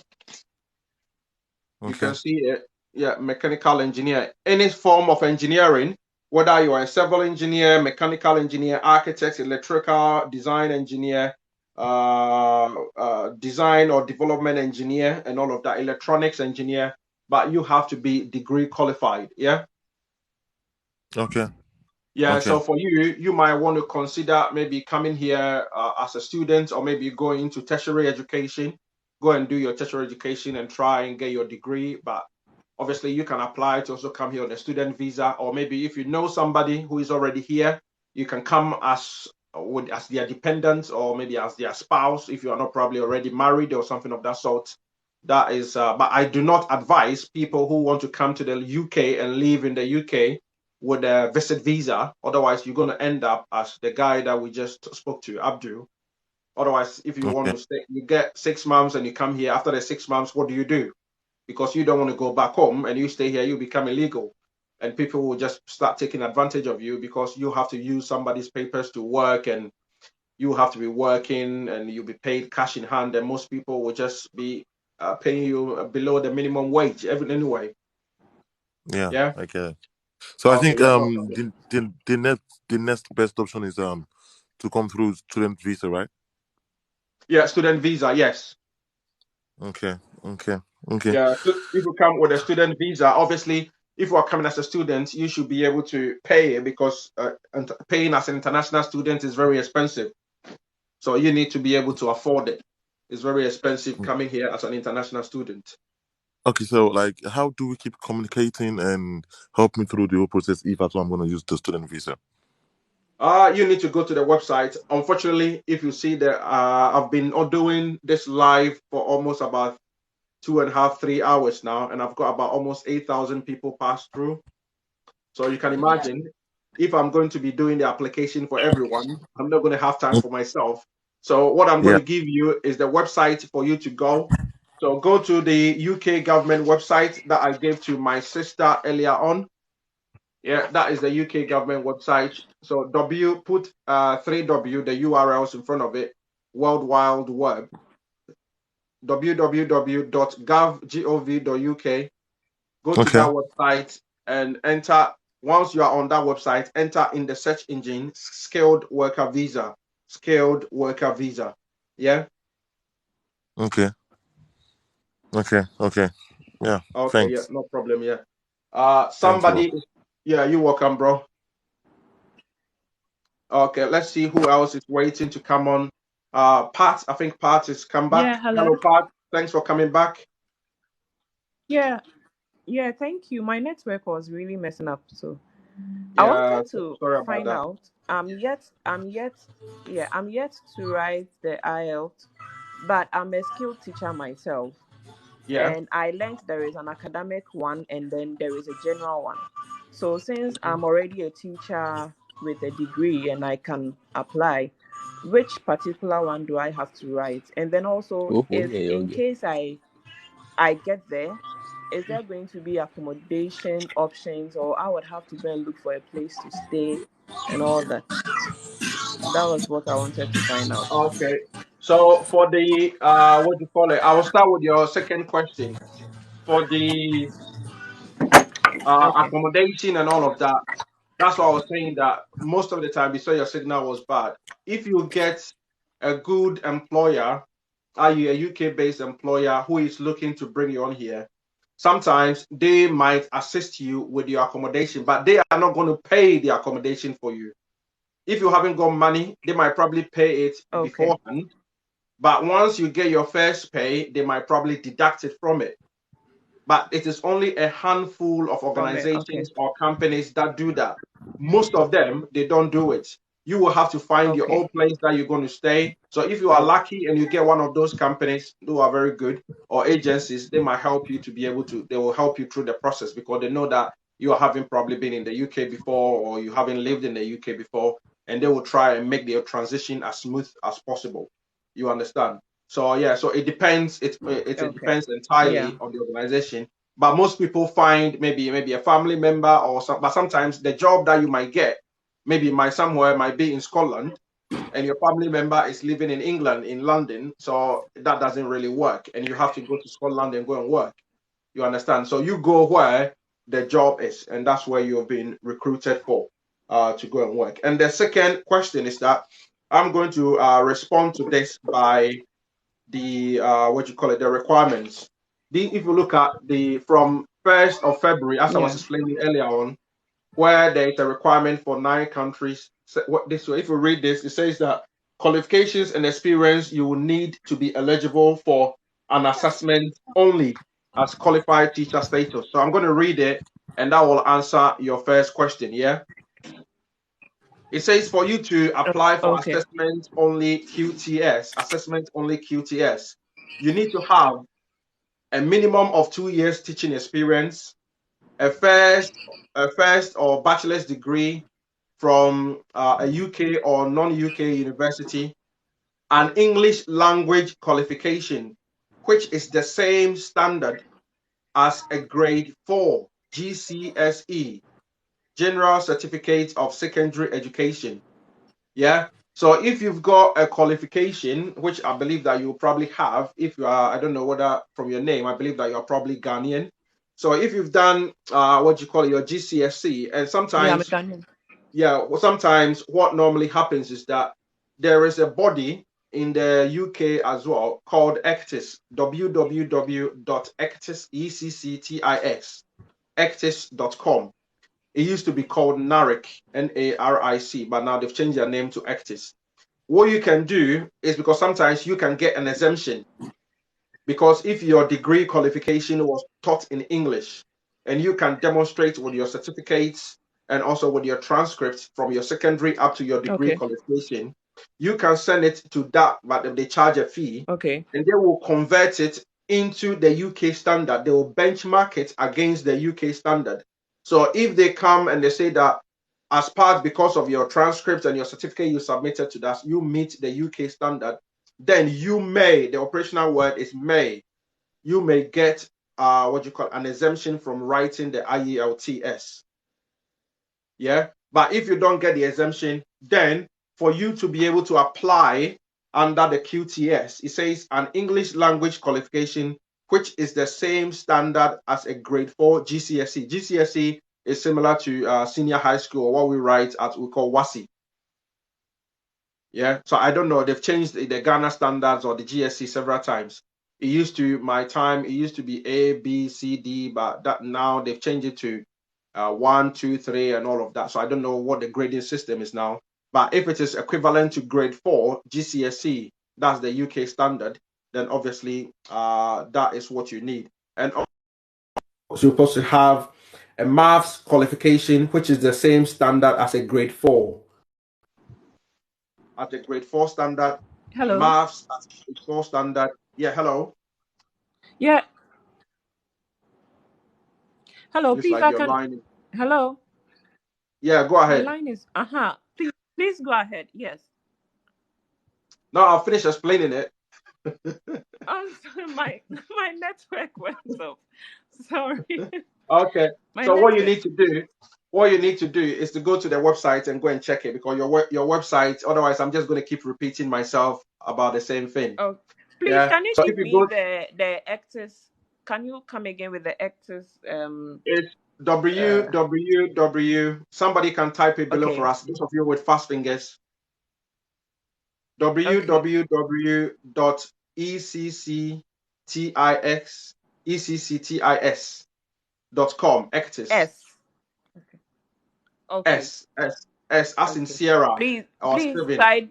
You
Okay.
can see it. Yeah, mechanical engineer. Any form of engineering, whether you are a civil engineer, mechanical engineer, architect, electrical design engineer, design or development engineer and all of that, electronics engineer, but you have to be degree qualified. Yeah.
Okay.
Yeah,
Okay.
so for you, you might want to consider maybe coming here as a student, or maybe going into tertiary education. Go and do your tertiary education and try and get your degree. But obviously, you can apply to also come here on a student visa, or maybe if you know somebody who is already here, you can come as their dependent, or maybe as their spouse if you are not probably already married or something of that sort. That is, but I do not advise people who want to come to the UK and live in the UK with a visit visa. Otherwise, you're going to end up as the guy that we just spoke to, Abdul. Otherwise, if you want
Okay.
to stay, you get 6 months and you come here. After the 6 months, what do? Because you don't want to go back home and you stay here, you become illegal. And people will just start taking advantage of you because you have to use somebody's papers to work, and you have to be working and you'll be paid cash in hand. And most people will just be paying you below the minimum wage anyway.
Yeah,
Yeah.
I get it. So I
Okay.
think
Yeah. No problem.
the next best option is to come through student visa, right?
Yeah. Student visa. Yes.
Okay. Okay. Okay.
Yeah, so if you come with a student visa, obviously, if you are coming as a student, you should be able to pay because paying as an international student is very expensive. So you need to be able to afford it. It's very expensive coming here as an international student.
Okay. So like, how do we keep communicating and help me through the whole process if at all I'm going to use the student visa?
You need to go to the website. Unfortunately, if you see that I've been doing this live for almost about 2.5, 3 hours now, and I've got about almost 8,000 people pass through. So you can imagine if I'm going to be doing the application for everyone, I'm not going to have time for myself. So what I'm going
Yeah.
to give you is the website for you to go. So go to the UK government website that I gave to my sister earlier on. Yeah, that is the UK government website. So put 3W, the URLs in front of it, World Wide Web, www.gov.uk. Go to
Okay.
that website and enter. Once you are on that website, enter in the search engine skilled worker visa. Skilled worker visa. Yeah.
Okay. Okay. Okay. Yeah.
Okay. Yeah.
Thanks.
No problem. Yeah.
Thanks a lot.
Somebody. Yeah. You're welcome, bro. Okay. Let's see who else is waiting to come on. Pat. I think Pat has come
Yeah,
back.
hello.
Hello, Pat. Thanks for coming back.
Yeah, yeah, thank you. My network was really messing up, so I
Yeah.
wanted to
Sorry about
find
that.
out. I'm yet to write the IELTS, but I'm a skilled teacher myself,
Yeah.
and I learned there is an academic one and then there is a general one. So since I'm already a teacher with a degree and I can apply, which particular one do I have to write? And then also,
Oh, oh,
if
yeah,
in
okay.
case I get there, is there going to be accommodation options, or I would have to go and look for a place to stay and all that? That was what I wanted to find out.
Okay. So for the what do you call it? I will start with your second question. For the
Okay.
accommodation and all of that, that's what I was saying, that most of the time you saw your signal was bad. If you get a good employer, i.e. a UK-based employer who is looking to bring you on here, sometimes they might assist you with your accommodation, but they are not going to pay the accommodation for you. If you haven't got money, they might probably pay it
Okay.
beforehand. But once you get your first pay, they might probably deduct it from it. But it is only a handful of
From it. Okay.
organizations or companies that do that. Most of them, they don't do it. You will have to find your
Okay.
own place that you're going to stay. So if you are
Oh,
lucky and you get one of those companies who are very good, or agencies, they might help you to be able to, they will help you through the process because they know that you are having probably been in the UK before, or you haven't lived in the UK before, and they will try and make their transition as smooth as possible. You understand? So yeah, so it depends. It
okay.
depends
Yeah.
entirely on the organization. But most people find maybe a family member or some. But sometimes the job that you might get, maybe might somewhere might be in Scotland, and your family member is living in England, in London. So that doesn't really work, and you have to go to Scotland and go and work. You understand? So you go where the job is, and that's where you've been recruited for to go and work. And the second question is that I'm going to respond to this by the the requirements. If you look at the from 1st of February, as I was
Yeah.
explaining earlier on, where there is a requirement for 9 countries. So what this way, if you read this, it says that qualifications and experience you will need to be eligible for an assessment only as qualified teacher status. So I'm going to read it, and that will answer your first question. Yeah. It says for you to apply for
Okay.
assessment only QTS, you need to have a minimum of 2 years teaching experience, a first or bachelor's degree from a UK or non-UK university, an English language qualification, which is the same standard as a grade 4 GCSE, General Certificate of Secondary Education. Yeah. So if you've got a qualification, which I believe that you probably have, if you are, I don't know whether from your name, I believe that you're probably Ghanaian. So if you've done your GCSE, and
Yeah, I'm a
sometimes,
Ghanaian.
sometimes what normally happens is that there is a body in the UK as well called ECTIS, www.ectis.com. It used to be called NARIC, NARIC, but now they've changed their name to ECTIS. What you can do is, because sometimes you can get an exemption, because if your degree qualification was taught in English and you can demonstrate with your certificates and also with your transcripts from your secondary up to your degree
Okay.
qualification, you can send it to that, but they charge a fee
Okay.
and they will convert it into the UK standard. They will benchmark it against the UK standard. So if they come and they say that as part, because of your transcripts and your certificate you submitted to that, you meet the UK standard, then you may, the operational word is may, you may get an exemption from writing the IELTS. Yeah. But if you don't get the exemption, then for you to be able to apply under the QTS, it says an English language qualification, which is the same standard as a grade 4 GCSE. GCSE is similar to senior high school, or what we write as we call WASI. Yeah. So I don't know. They've changed the Ghana standards or the GSC several times. It used to, my time, it used to be A, B, C, D, but that now they've changed it to 1, 2, 3, and all of that. So I don't know what the grading system is now. But if it is equivalent to grade 4 GCSE, that's the UK standard, then obviously that is what you need. And also you're supposed to have a maths qualification, which is the same standard as a grade 4. At the grade 4 standard,
Hello.
maths at grade 4 standard. Yeah, hello.
Yeah. Hello.
Looks
Please,
like
I
your
can.
line.
Hello.
Yeah, go
My
ahead.
line is. Please go ahead. Yes.
No, I'll finish explaining it.
I'm sorry, my network went off. Sorry.
Okay.
My
So what you
network.
need to do is to go to the website and go and check it, because your website, otherwise I'm just going to keep repeating myself about the same thing.
Oh, please,
Yeah.
can you
So if
give
you
me
go,
the actors? Can you come again with the actors?
it's
Uh.
www. Somebody can type it below for
Okay.
us. Those of you with fast fingers.
Okay.
www.ecctix.com. Actis.
S. Okay.
S as in
Okay.
Sierra or
Please
Steven.
type.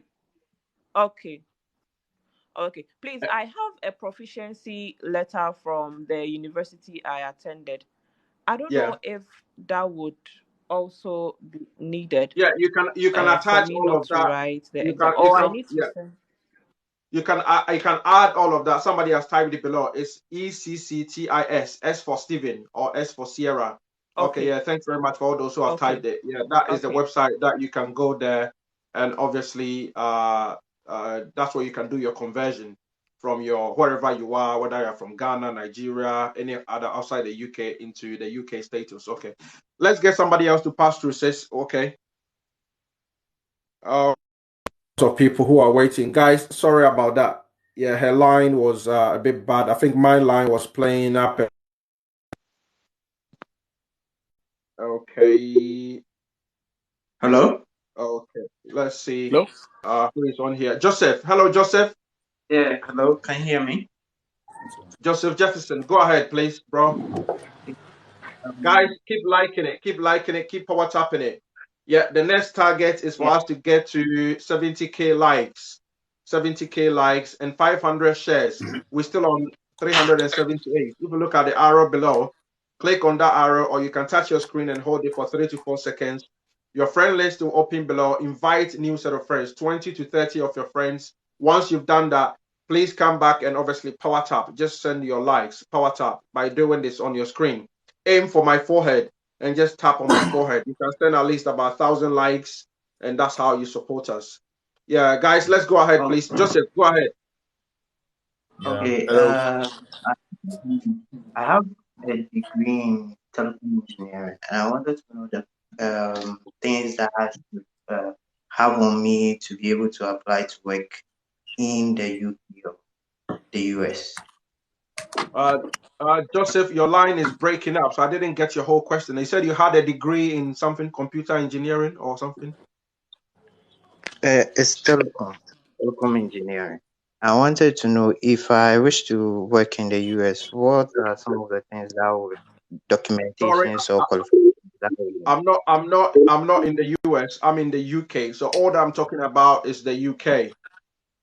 Okay. Okay. Please, I have a proficiency letter from the university I attended. I don't
Yeah.
know if that would also be needed
Yeah, you can
for
attach
me
all
not
of
to
that.
write the
You
exam.
can you
Or I
can
need to
yeah
send.
you can add all of that. Somebody has typed it below. It's ECCTIS, S for Stephen or S for Sierra. Okay,
Okay.
yeah, thanks very much for all those who have
Okay.
typed it. Yeah, that is the
Okay.
website that you can go there, and obviously that's where you can do your conversion from your wherever you are, whether you're from Ghana, Nigeria, any other outside the UK into the UK status. Okay, let's get somebody else to pass through. Sis, okay. Of people who are waiting. Guys, sorry about that. Yeah, her line was a bit bad. I think my line was playing up. Okay. Hello? Okay. Let's see
Hello?
who is on here. Joseph. Hello, Joseph.
Yeah, hello, can you hear me?
Joseph Jefferson. Go ahead, please, bro. Guys,
Um,
keep liking it. Keep liking it. Keep power tapping it. Yeah, the next target is for
yeah,
us to get to 70K likes. 70K likes and 500 shares. We're still on 378. If you look at the arrow below, click on that arrow, or you can touch your screen and hold it for 3 to 4 seconds. Your friend list will open below. Invite new set of friends, 20 to 30 of your friends. Once you've done that, please come back and obviously power tap. Just send your likes, power tap by doing this on your screen. Aim for my forehead and just tap on my forehead. You can send at least about 1,000 likes, and that's how you support us. Yeah, guys, let's go ahead,
okay,
please. Joseph, go ahead.
Yeah.
okay.
Hello.
I, I have a degree in telecom engineering, and I wanted to know the things that I should have on me to be able to apply to work in the UK or the US.
Uh, Joseph, your line is breaking up, so I didn't get your whole question. You said you had a degree in something, computer engineering or something.
It's telecom engineering. I wanted to know if I wish to work in the US, what are some of the things that would
Sorry,
documentations or qualifications that I would need?
I'm not in the US. I'm in the UK. So all that I'm talking about is the UK.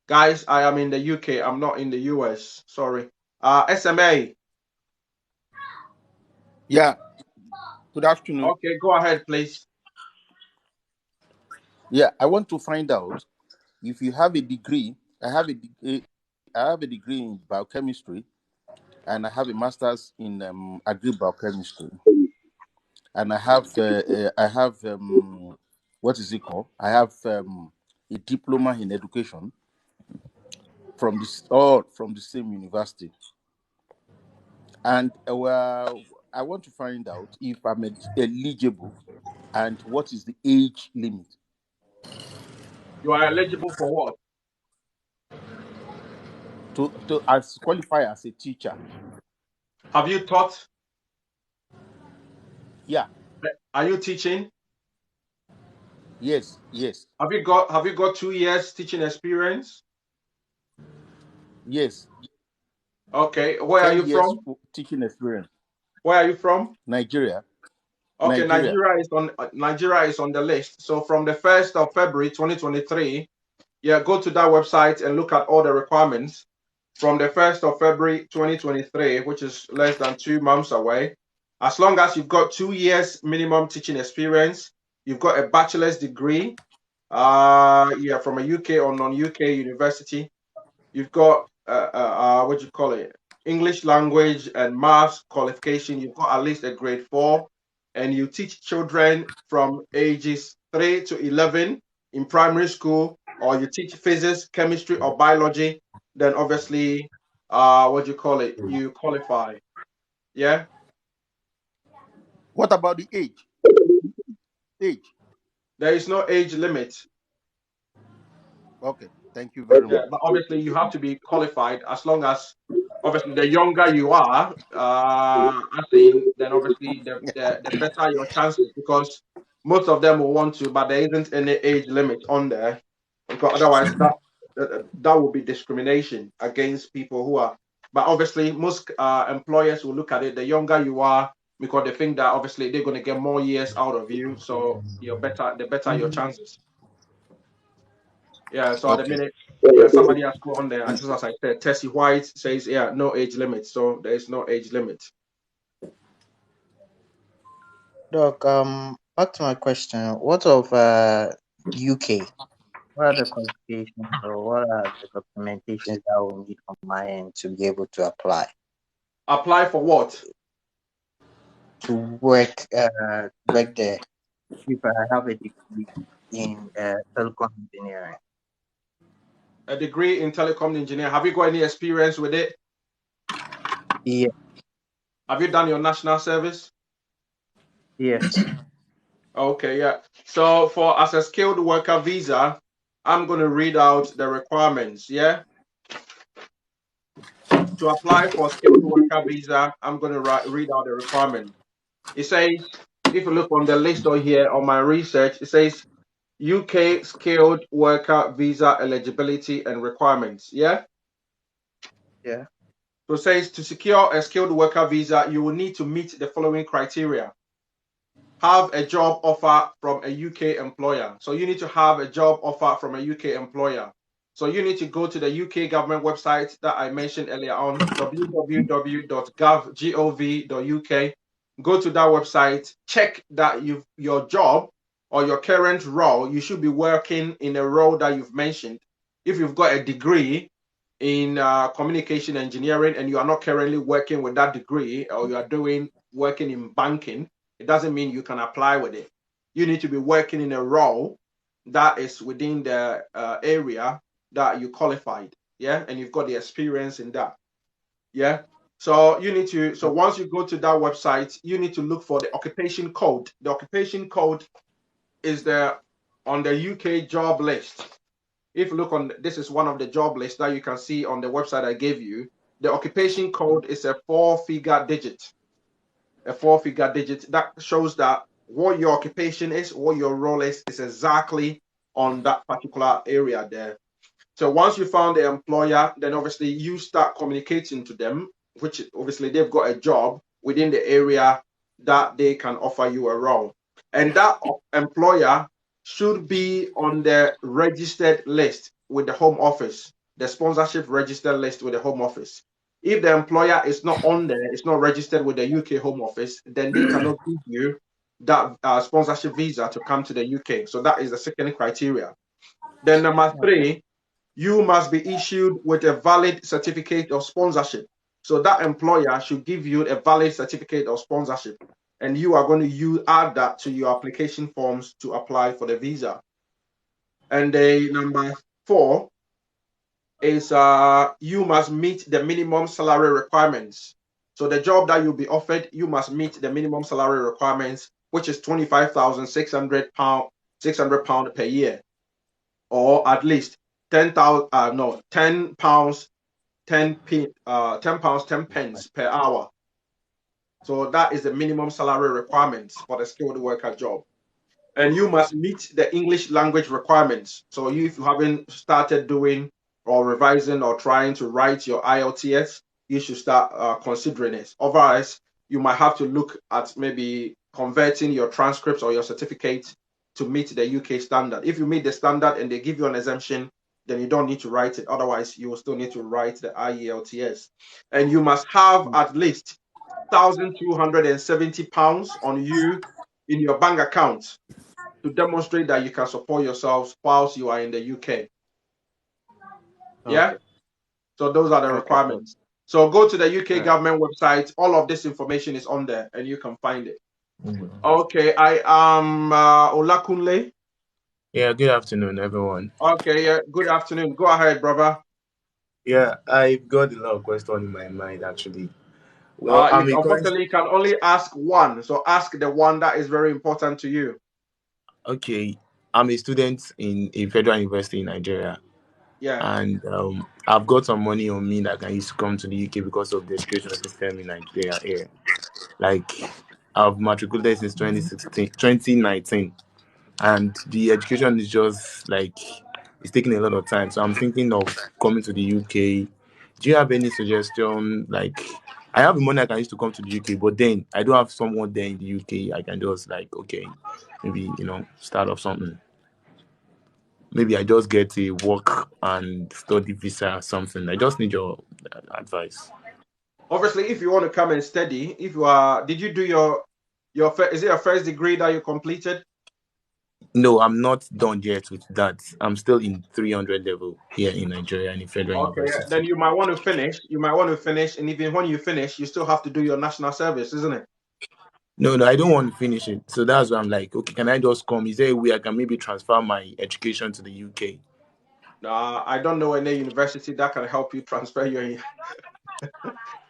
Guys, I am in the UK. I'm not in the US. Sorry. SMA.
Yeah. Good afternoon.
Okay, go ahead, please.
Yeah, I want to find out if you have a degree. I have a degree in biochemistry, and I have a master's in agri-biochemistry, and I have what is it called? I have a diploma in education from this all from the same university. And well, I want to find out if I'm eligible and what is the age limit
You are eligible for what?
to as qualify as a teacher.
Have you taught?
Yeah,
Are you teaching?
yes, yes,
Have you got 2 years teaching experience?
yes.
Okay, where are
10
you
years
from?
teaching experience.
Where are you from?
Nigeria,
Okay,
Nigeria.
Nigeria is on the list. So from the 1st of February 2023, yeah, go to that website and look at all the requirements. From the 1st of February 2023, which is less than 2 months away, as long as you've got 2 years minimum teaching experience, you've got a bachelor's degree, yeah, from a UK or non-UK university, you've got what do you call it, English language and maths qualification, you've got at least a grade 4, and you teach children from ages 3 to 11 in primary school, or you teach physics, chemistry, or biology, then obviously what do you call it, you qualify. Yeah,
What about the age? Age.
there is no age limit.
Okay, thank you very
Yeah,
much.
but obviously you have to be qualified. As long as obviously the younger you are, I think, then obviously the better your chances, because most of them will want to, but there isn't any age limit on there, because otherwise that would be discrimination against people who are. But obviously most employers will look at it. The younger you are, because they think that obviously they're going to get more years out of you, so the better your chances. Yeah, so at the
Okay,
minute, yeah, somebody has put on there, just as I said, Tessie White says, yeah, no age limit. So there is no age limit.
Doc, back to my question. What of UK? What are the qualifications or what are the documentations that I will need from my end to be able to apply
Apply for what?
to work there if I have a degree in telecom engineering?
A degree in telecom engineer. Have you got any experience with it?
Yeah,
Have you done your national service?
yes.
Okay, yeah. So for as a skilled worker visa, I'm going to read out the requirements. Yeah. To apply for skilled worker visa, I'm going to read out the requirements. It says, if you look on the list or here on my research, it says UK skilled worker visa eligibility and requirements. Yeah.
Yeah.
So it says to secure a skilled worker visa, you will need to meet the following criteria. Have a job offer from a UK employer. So you need to have a job offer from a UK employer. So you need to go to the UK government website that I mentioned earlier on, www.gov.uk. Go to that website, check that your job or your current role, you should be working in a role that you've mentioned. If you've got a degree in communication engineering and you are not currently working with that degree, or you are working in banking, it doesn't mean you can apply with it. You need to be working in a role that is within the area that you qualified, yeah, and you've got the experience in that, yeah. So you need to. So once you go to that website, you need to look for the occupation code. The occupation code is there on the UK job list. If you look on, this is one of the job lists that you can see on the website I gave you. The occupation code is a four-figure digit. A four-figure digit that shows that what your occupation is, what your role is exactly on that particular area there. So once you found the employer, then obviously you start communicating to them, which obviously they've got a job within the area that they can offer you a role. And that employer should be on the registered list with the Home Office, the sponsorship registered list with the Home Office. If the employer is not on there, it's not registered with the UK Home Office, then they cannot give you that sponsorship visa to come to the UK. So that is the second criteria. Then number three, you must be issued with a valid certificate of sponsorship. So that employer should give you a valid certificate of sponsorship, and you are going to add that to your application forms to apply for the visa. And the number four is you must meet the minimum salary requirements. So the job that you'll be offered, you must meet the minimum salary requirements, which is £25,600 £600 per year, or at least 10,000 no 10 pounds 10 pounds 10 pence per hour. So that is the minimum salary requirements for the skilled worker job. And you must meet the English language requirements. So if you haven't started doing or revising or trying to write your IELTS, you should start considering it. Otherwise, you might have to look at maybe converting your transcripts or your certificates to meet the UK standard. If you meet the standard and they give you an exemption, then you don't need to write it. Otherwise, you will still need to write the IELTS. And you must have at least £1,270 on you in your bank account to demonstrate that you can support yourselves whilst you are in the UK. Yeah?
Okay.
So those are the
Okay.
requirements. So go to the UK
All right.
government website. All of this information is on there and you can find it.
Mhm.
Okay, I am Olakunle.
Yeah, good afternoon, everyone.
Okay, yeah, good afternoon. Go ahead, brother.
Yeah, I've got a lot of questions in my mind actually. Well,
You
I'm a current
unfortunately can only ask one. So ask the one that is very important to you.
okay. I'm a student in a federal university in Nigeria,
Yeah.
and I've got some money on me that I can use to come to the UK because of the education system in Nigeria here. Like, I've matriculated since 2016, 2019. And the education is just like it's taking a lot of time. So I'm thinking of coming to the UK. Do you have any suggestion? Like, I have the money I can use to come to the UK, but then I don't have someone there in the UK. I can just like, okay, maybe start off something. Maybe I just get a work and study visa or something. I just need your advice.
Obviously, if you want to come and study, if you are, did you do is it your first degree that you completed?
No, I'm not done yet with that. I'm still in 300 level here in Nigeria in a federal
Okay,
university.
then you might want to finish. You might want to finish, and even when you finish, you still have to do your national service, isn't it?
No, no, I don't want to finish it. So that's why I'm like, okay, can I just come? Is there a way I can maybe transfer my education to the UK?
I don't know any university that can help you transfer your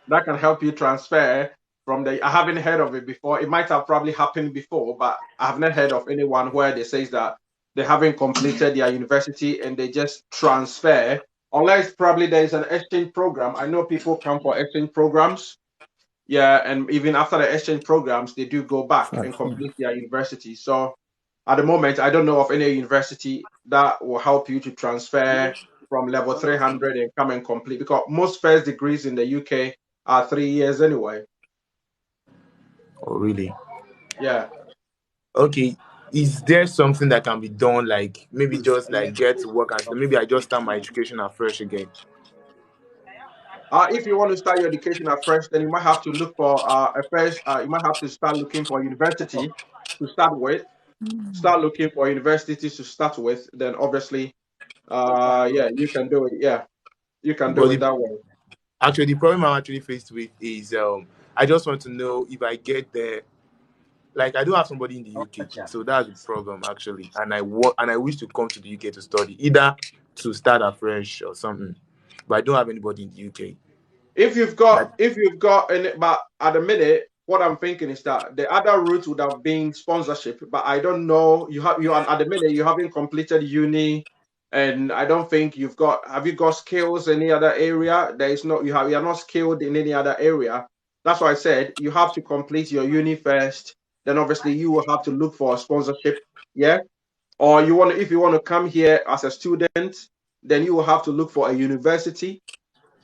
that can help you transfer from the. I haven't heard of it before. It might have probably happened before, but I have not heard of anyone where they says that they haven't completed their university and they just transfer. Unless probably there is an exchange program. I know people come for exchange programs. Yeah, and even after the exchange programs, they do go back and complete their university. So At the moment, I don't know of any university that will help you to transfer from level 300 and come and complete, because most first degrees in the UK are 3 years anyway.
Oh, really?
Yeah.
Okay. Is there something that can be done, like maybe just like get to work and maybe I just start my education afresh again?
If you want to start your education afresh, then you might have to look for a first. You might have to start looking for university to start with. Start looking for universities to start with. Then obviously, yeah, you can do it. Yeah, you can do
But
it that way.
actually, the problem I'm actually faced with is I just want to know if I get there. Like I do have somebody in the UK, so that's the problem actually. And I wish to come to the UK to study, either to start afresh or something. But I don't have anybody in the UK. Like
If you've got any, but at the minute, what I'm thinking is that the other route would have been sponsorship, but I don't know. You are at the minute you haven't completed uni, and I don't think you've got. Have you got skills in any other area? There is no. You are not skilled in any other area. That's why I said you have to complete your uni first. Then obviously you will have to look for a sponsorship. Yeah. Or if you want to come here as a student, then you will have to look for a university,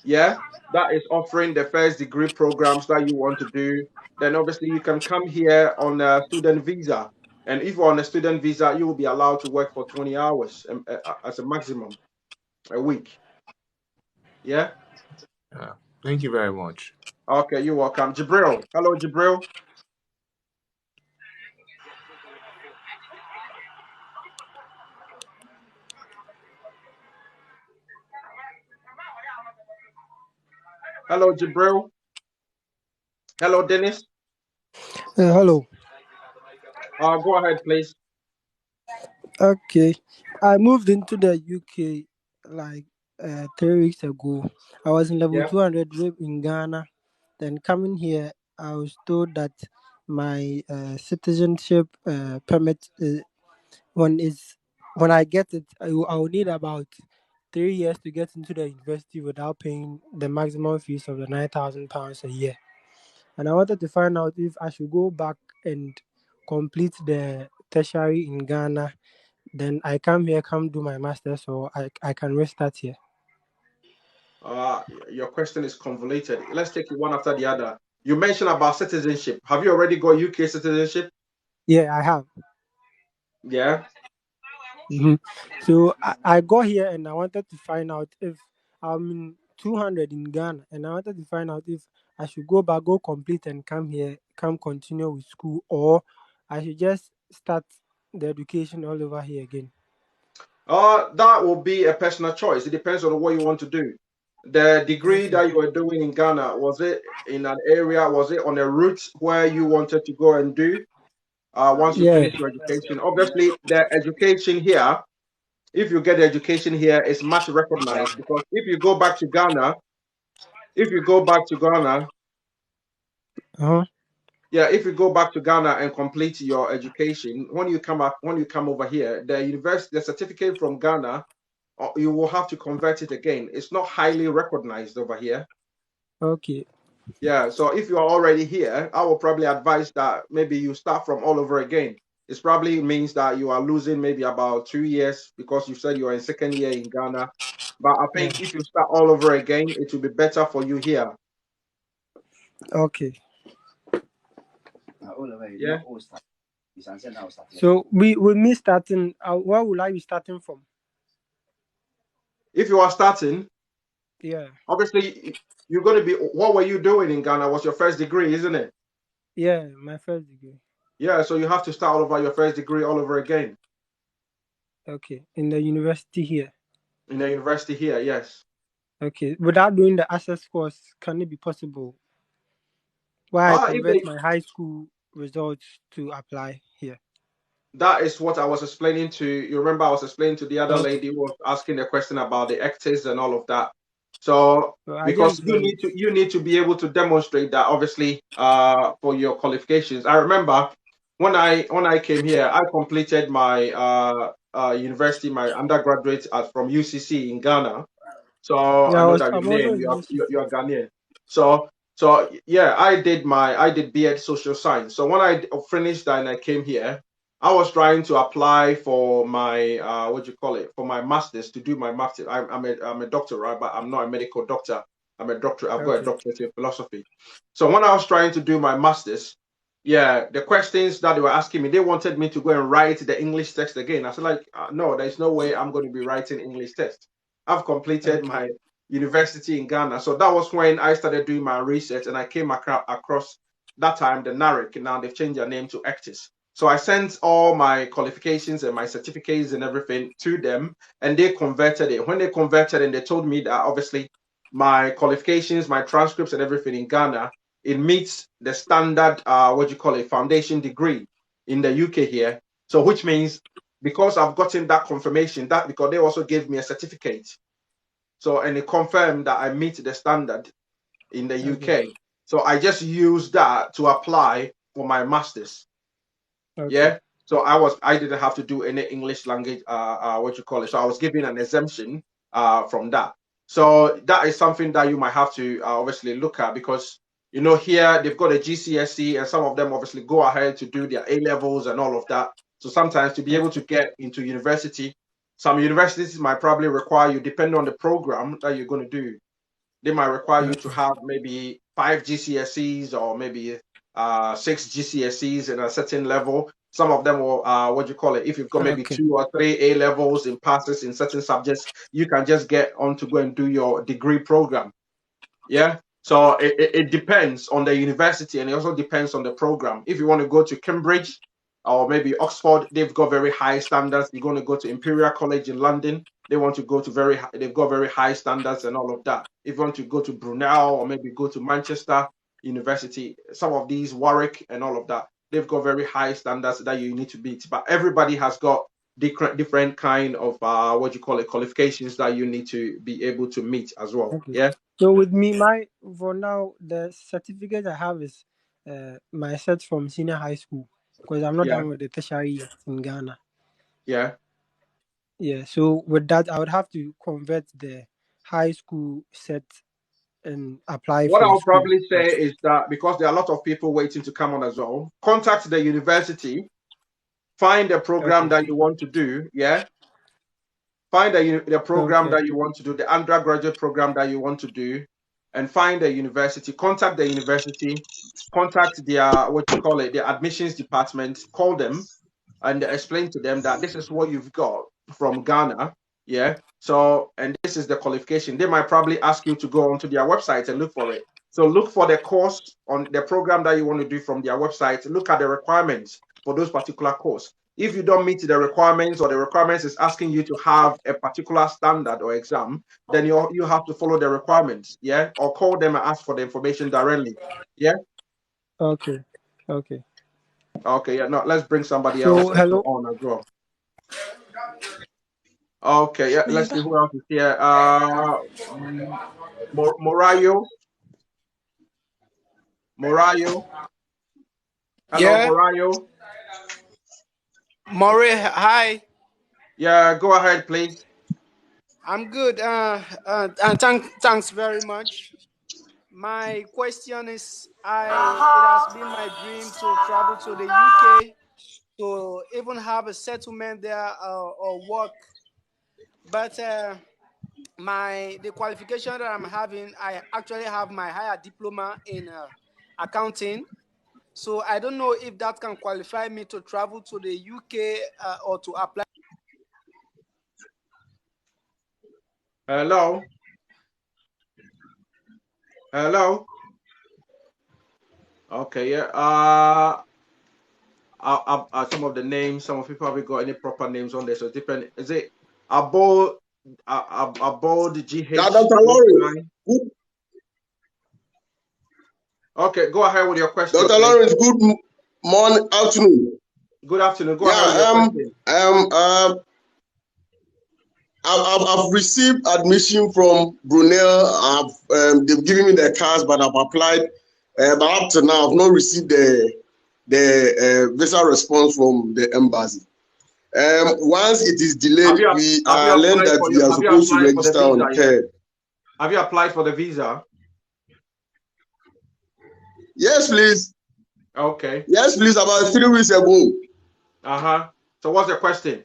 yeah, that is offering the first degree programs that you want to do. Then obviously you can come here on a student visa. And if you're on a student visa, you will be allowed to work for 20 hours as a maximum a week. Yeah.
thank you very much.
Okay, you're welcome. Jibril. Hello, Jibril. Hello, Jibril. Hello, Dennis.
Hello.
Go ahead, please.
Okay. I moved into the UK like 3 weeks ago. I was in level
Yeah.
200 in Ghana. Then coming here, I was told that my citizenship permit when is when I get it, I will need about 3 years to get into the university without paying the maximum fees of the £9,000 a year. And I wanted to find out if I should go back and complete the tertiary in Ghana, then I come here, come do my master's, so I can restart here.
Your question is convoluted. Let's take it one after the other. You mentioned about citizenship. Have you already got UK citizenship?
Yeah, I have.
Yeah.
hmm So I got here and I wanted to find out if I'm in 200 in Ghana, and I wanted to find out if I should go back, go complete, and come here, come continue with school, or I should just start the education all over here again.
That will be a personal choice. It depends on what you want to do. The degree
Okay.
that you were doing in Ghana, was it in an area, was it on a route where you wanted to go and do once you
Yeah.
finish your education? Obviously, the education here, if you get the education here, is much recognized, because if you go back to Ghana, if you go back to Ghana,
Uh-huh.
yeah, if you go back to Ghana and complete your education, when you come over here, the university, the certificate from Ghana, you will have to convert it again. It's not highly recognized over here.
Okay.
Yeah, so if you are already here, I will probably advise that maybe you start from all over again. It probably means that you are losing maybe about 2 years, because you said you are in second year in Ghana. But I
Yeah.
think if you start all over again, it will be better for you here.
Okay.
Yeah.
So with me starting, where will I be starting from?
If you are starting,
Yeah.
obviously you're going to be. What were you doing in Ghana? Was your first degree, isn't it?
Yeah, my first degree.
Yeah, so you have to start all over your first degree all over again
Okay. In the university here.
in the university here. Yes.
Okay. Without doing the access course, can it be possible? Why I
If
convert
they
my high school results to apply here.
That is what I was explaining to you. Remember, I was explaining to the other
Okay.
lady who was asking the question about the actors and all of that. So,
So I
because
just got it.
you need to be able to demonstrate that, obviously, for your qualifications. I remember when I came here, I completed my university, my undergraduate from UCC in Ghana. So I
Yeah,
know that
I'm
your
also
name,
in
you
UCC.
are Ghanaian. So yeah, I did BEd social science. So when I finished that and I came here. I was trying to apply for my for my master's, to do my master's. I'm a doctor, right? But I'm not a medical doctor. I'm a doctor. I've got a
Okay.
doctorate in philosophy. So when I was trying to do my master's, yeah, the questions that they were asking me, they wanted me to go and write the English text again. I said, like, no, there's no way I'm going to be writing English text. I've completed
Okay.
my university in Ghana. So that was when I started doing my research, and I came across that time the NARIC. Now they've changed their name to ECTIS. So I sent all my qualifications and my certificates and everything to them, and they converted it. When they converted it, they told me that obviously my qualifications, my transcripts, and everything in Ghana, it meets the standard, foundation degree in the UK here. So which means because I've gotten that confirmation, that because they also gave me a certificate. So, and it confirmed that I meet the standard in the
Okay.
UK. So I just used that to apply for my master's.
Okay.
Yeah. So I didn't have to do any English language, So I was given an exemption from that. So that is something that you might have to obviously look at, because here they've got a GCSE, and some of them obviously go ahead to do their A levels and all of that. So sometimes to be able to
Okay.
get into university, some universities might probably require you, depending on the program that you're going to do, they might require you to
Okay.
have maybe 5 GCSEs or maybe 6 GCSEs in a certain level. Some of them will, if you've got maybe
Okay.
2 or 3 A levels in passes in certain subjects, you can just get on to go and do your degree program. Yeah. So it depends on the university, and it also depends on the program. If you want to go to Cambridge or maybe Oxford, they've got very high standards. You're going to go to Imperial College in London, they want to go to they've got very high standards and all of that. If you want to go to Brunel or maybe go to Manchester University, some of these, Warwick and all of that, they've got very high standards that you need to beat. But everybody has got different kind of qualifications that you need to be able to meet as well.
Okay.
Yeah.
So with me, for now, the certificate I have is my set from senior high school, because I'm not
Yeah.
done with the tertiary yet in Ghana.
Yeah.
Yeah. So with that, I would have to convert the high school set and apply
What
for
I'll
school.
probably say is that because there are a lot of people waiting to come on as well, contact the university, find the program
Okay.
that you want to do. Yeah. Find the program
Okay.
that you want to do, the undergraduate program that you want to do, and find the university. Contact the university, contact their their admissions department, call them and explain to them that this is what you've got from Ghana. Yeah. So, and this is the qualification. They might probably ask you to go onto their website and look for it. So look for the course on the program that you want to do from their website. Look at the requirements for those particular course. If you don't meet the requirements, or the requirements is asking you to have a particular standard or exam, then you have to follow the requirements. Yeah. Or call them and ask for the information directly. Yeah.
Okay. Okay.
Okay. Yeah. No, let's bring somebody else
So
also
hello.
on as well. Okay, yeah, let's see
Member.
who else is here. Morayo, Morayo. Hello,
Yeah,
Morayo.
Maury, hi.
Yeah, go ahead, please.
I'm good. And thanks very much. My question is, it has been my dream to travel to the UK to even have a settlement there or work. But the qualification that I'm having, I actually have my higher diploma in accounting. So I don't know if that can qualify me to travel to the UK or to apply.
Hello, hello. Okay, yeah. Some of the names, some of people haven't got any proper names on there, so it depends. Is it Abod, Abod
Yeah,
GH?
Dr. Lawrence. Good,
Okay, go ahead with your question,
Dr.
please.
Lawrence, good morning, afternoon.
Good afternoon. Go ahead with your
Yeah,
question.
I've received admission from Brunel. They've given me the cards, but I've applied. But up to now, I've not received the visa response from the embassy. Once it is delayed, we
Have you
learned
applied
that
for
we are
have you
supposed to
applied for the
register on
visa
the
yet?
3rd.
Have you applied for the visa?
Yes, please.
Okay.
Yes, please. About 3 weeks ago.
So what's the question?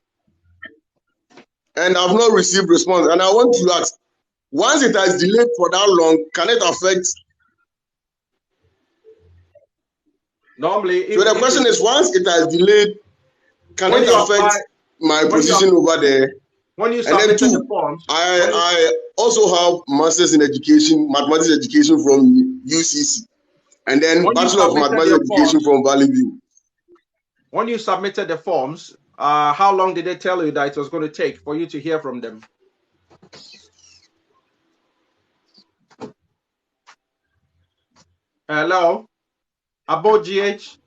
And I've not received response. And I want to ask, once it has delayed for that long, can it affect?
Normally,
So the
if
question
it's
is, once it has delayed, can
when
it
you
affect
apply,
my
when you
position over there?
when you
And then
submitted the
two,
forms, when you
I also have masters in education, mathematics education from UCC, and then
when you
bachelor of
submitted
mathematics
your
education
forms,
from Valley View.
when you submitted the forms, how long did they tell you that it was going to take for you to hear from them? Hello, about GH,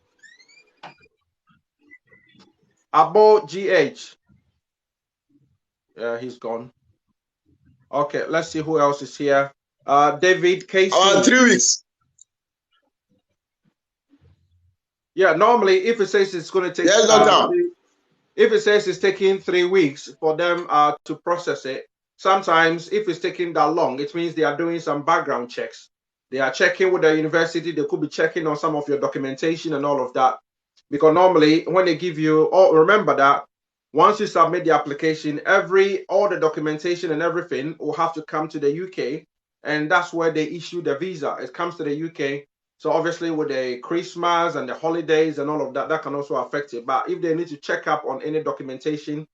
about GH. Yeah, he's gone. Okay, let's see who else is here. David
About
KC.
3 weeks.
Yeah, normally if it says it's going to take
Yes, doctor.
if it says it's taking 3 weeks for them to process it, sometimes if it's taking that long, it means they are doing some background checks. They are checking with the university. They could be checking on some of your documentation and all of that. Because normally when they give you, remember that once you submit the application, all the documentation and everything will have to come to the UK, and that's where they issue the visa. It comes to the UK. So obviously with the Christmas and the holidays and all of that, that can also affect it. But if they need to check up on any documentation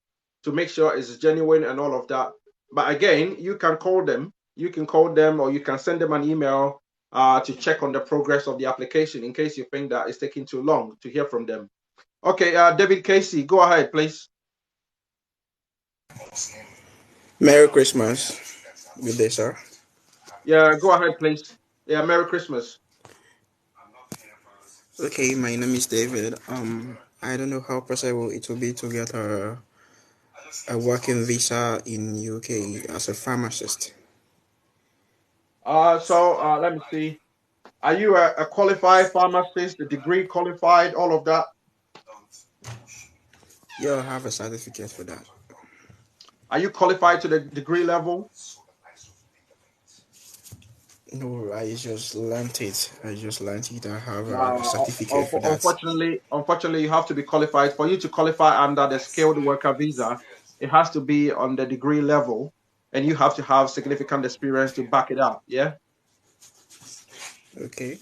to make sure it's genuine and all of that. But again, you can call them. You can call them or you can send them an email to check on the progress of the application in case you think that it's taking too long to hear from them. Okay, David Casey, go ahead, please.
Merry Christmas. Good day, sir.
Yeah, go ahead, please. Yeah, Merry Christmas.
Okay, my name is David. I don't know how possible it will be to get a working visa in UK as a pharmacist.
So let me see. Are you a qualified pharmacist, a degree qualified, all of that?
Yeah, I have a certificate for that.
Are you qualified to the degree level?
No, I just learned it. I have a
Uh,
certificate for that.
unfortunately, you have to be qualified. For you to qualify under the skilled worker visa, it has to be on the degree level, and you have to have significant experience to back it up. Yeah.
Okay.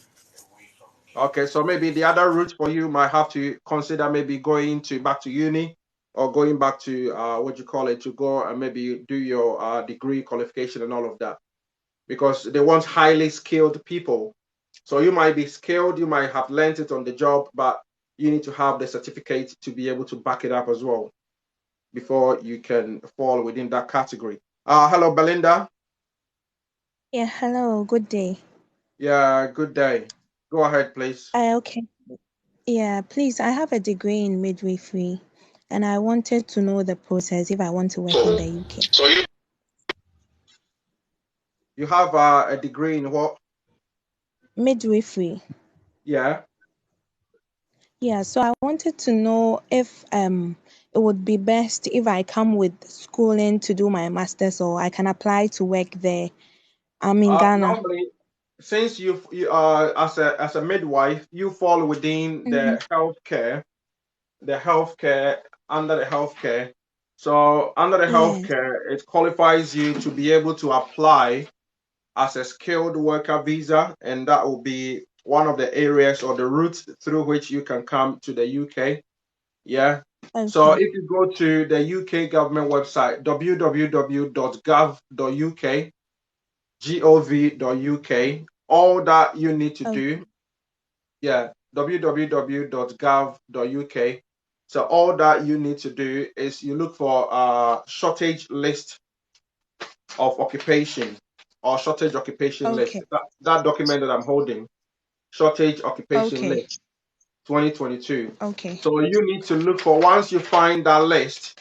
Okay. So maybe the other route for you might have to consider maybe going to back to uni or going back to what you call it to go and maybe do your degree qualification and all of that because they want highly skilled people. So you might be skilled, you might have learned it on the job, but you need to have the certificate to be able to back it up as well before you can fall within that category. Hello, Belinda.
Yeah, hello, good day.
Yeah, good day. Go ahead, please.
Okay. Yeah, please, I have a degree in midwifery and I wanted to know the process if I want to work in the UK.
So you have a degree in what?
Midwifery.
Yeah.
Yeah, so I wanted to know if it would be best if I come with schooling to do my master's or I can apply to work there. I'm in Ghana.
Normally, since you as a midwife, you fall within
Mm-hmm.
the healthcare under the healthcare. So under the
Yes.
healthcare, it qualifies you to be able to apply as a skilled worker visa, and that will be one of the areas or the routes through which you can come to the UK. Yeah. So
Okay.
if you go to the UK government website, www.gov.uk, gov.uk, all that you need to
Okay.
do, yeah, www.gov.uk. So all that you need to do is you look for a shortage list of occupation or shortage occupation list.
Okay.
That document that I'm holding, shortage occupation
Okay.
list 2022.
Okay.
So you need to look for, once you find that list,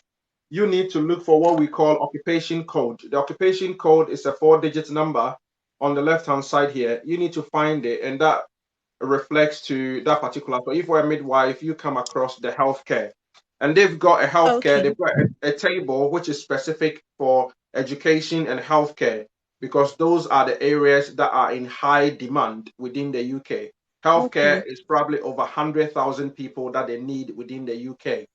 you need to look for what we call occupation code. The occupation code is a 4-digit number on the left hand side here. You need to find it, and that reflects to that particular. So if we're a midwife, you come across the healthcare, and they've got a healthcare.
Okay.
They've got a table which is specific for education and healthcare because those are the areas that are in high demand within the UK. Healthcare
Okay.
is probably over 100,000 people that they need within the UK.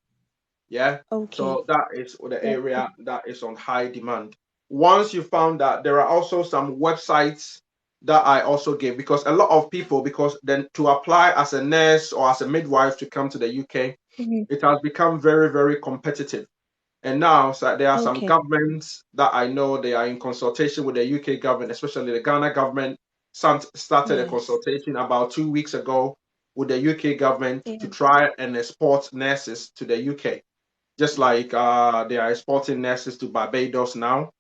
Yeah.
Okay.
So that is the
Okay.
area that is on high demand. Once you found that, there are also some websites that I also give, because a lot of people, because then to apply as a nurse or as a midwife to come to the UK,
Mhm.
it has become very, very competitive. And now, so there are some
Okay.
governments that I know they are in consultation with the UK government, especially the Ghana government. Started a
Yes.
consultation about 2 weeks ago with the UK government to
Yeah.
try and export nurses to the UK, just like they are exporting nurses to Barbados now.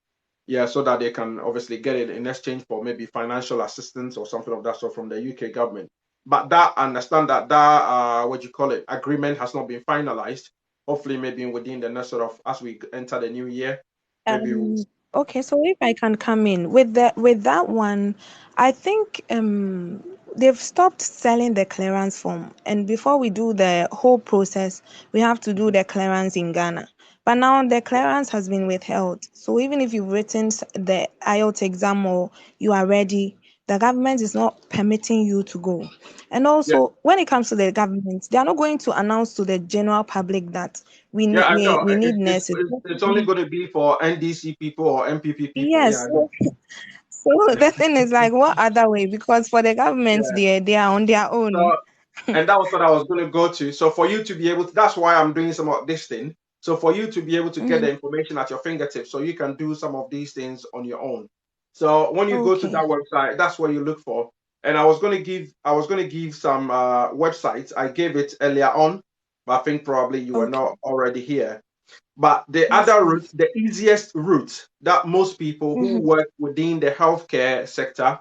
Yeah, so that they can obviously get it in exchange for maybe financial assistance or something of that sort from the UK government. But that understand that what you call it agreement has not been finalized. Hopefully, maybe within the next sort of as we enter the new year, maybe we'll.
Okay, so if I can come in with that one, I think they've stopped selling the clearance form, and before we do the whole process, we have to do the clearance in Ghana. But now the clearance has been withheld. So even if you've written the IELTS exam or you are ready, the government is not permitting you to go. And
Yeah,
also, when it comes to the government, they are not going to announce to the general public that we
yeah,
need
I know.
we need
It's
nurses.
it's, it's only going to be for NDC people or MPP people. Yeah,
Yes,
I know.
so the thing is like, what other way? Because for the government,
Yeah.
they are on their own.
So and that was what I was going to go to. So for you to be able to, that's why I'm doing some of this thing. So for you to be able to get
Mhm.
the information at your fingertips, so you can do some of these things on your own. So when you go to that
Okay,
website, that's what you look for. And I was going to give some websites. I gave it earlier on, but I think probably you were
okay,
not already here. But the
yes,
other route,
please.
the easiest route that most people who
Mm-hmm.
work within the healthcare sector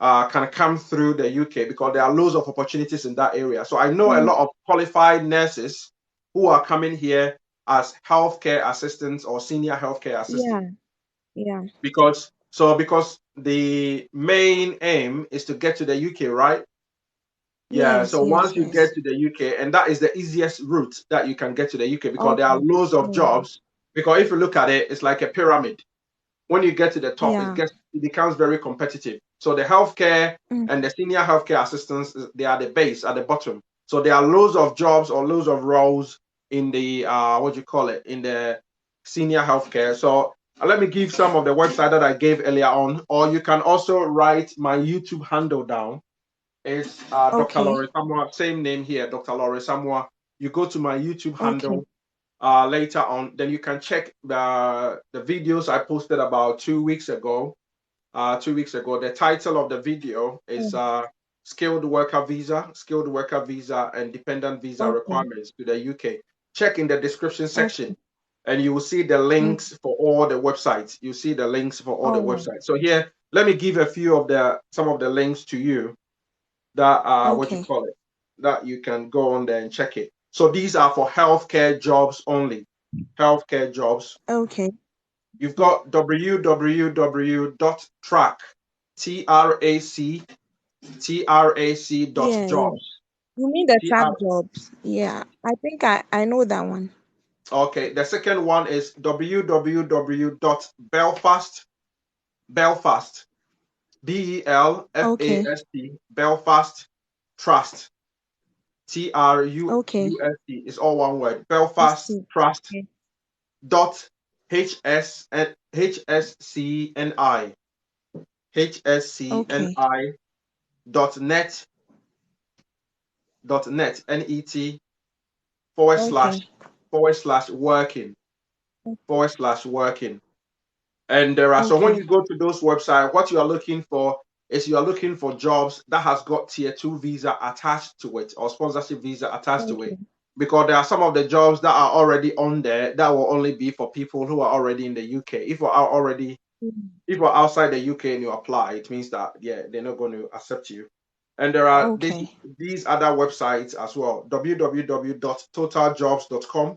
can come through the UK, because there are loads of opportunities in that area. So I know a
Mm,
lot of qualified nurses who are coming here as healthcare assistants or senior healthcare
yeah,
assistants,
yeah,
because the main aim is to get to the UK, right? Yeah,
yes,
so
yes,
once you get
yes.
to the UK, and that is the easiest route that you can get to the UK, because there are
Okay,
loads of
mm,
jobs. Because if you look at it, it's like a pyramid. When you get to the top,
yeah,
it becomes very competitive. So the healthcare
mm,
and the senior healthcare assistants, they are the base at the bottom. So there are loads of jobs or loads of roles in the what do you call it, in the senior healthcare. So let me give some of the website that I gave earlier on, or you can also write my YouTube handle down. It's Dr.
okay,
Laurie Samoa, same name here, Dr. Laurie Samoa. You go to my YouTube
okay,
handle later on, then you can check the videos I posted about 2 weeks ago. 2 weeks ago, the title of the video is
mm,
skilled worker visa and dependent visa
okay,
requirements to the UK. Check in the description
okay,
section, and you will see the
mm,
links for all the websites. You see the links for all the
all right,
websites. So here, let me give a few of some of the links to you that what you
okay,
call it, that you can go on there and check it. So these are for healthcare jobs only. Healthcare jobs.
okay,
You've got www.trac,
yeah, yeah.
jobs.
You mean the track
TR,
jobs? Yeah, I think I know that one.
okay, the second one is www.belfast, Belfast,
Okay,
BELFAST, Belfast Trust,
okay,
TRUST, is all one word.
I
Belfast
see.
Trust
Okay,
dot HSCNI,
okay,
HSCNI dot net forward slash
okay,
forward slash working forward slash working. And there are, so when
okay,
you go to those websites, what you are looking for is you are looking for jobs that has got tier two visa attached to it, or sponsorship visa attached to it.
okay.
Because there are some of the jobs that are already on there that will only be for people who are already in the UK.
Mm,
If you're outside the UK and you apply, it means that yeah, they're not going to accept you. And there are
okay,
these other websites as well: www.totaljobs.com,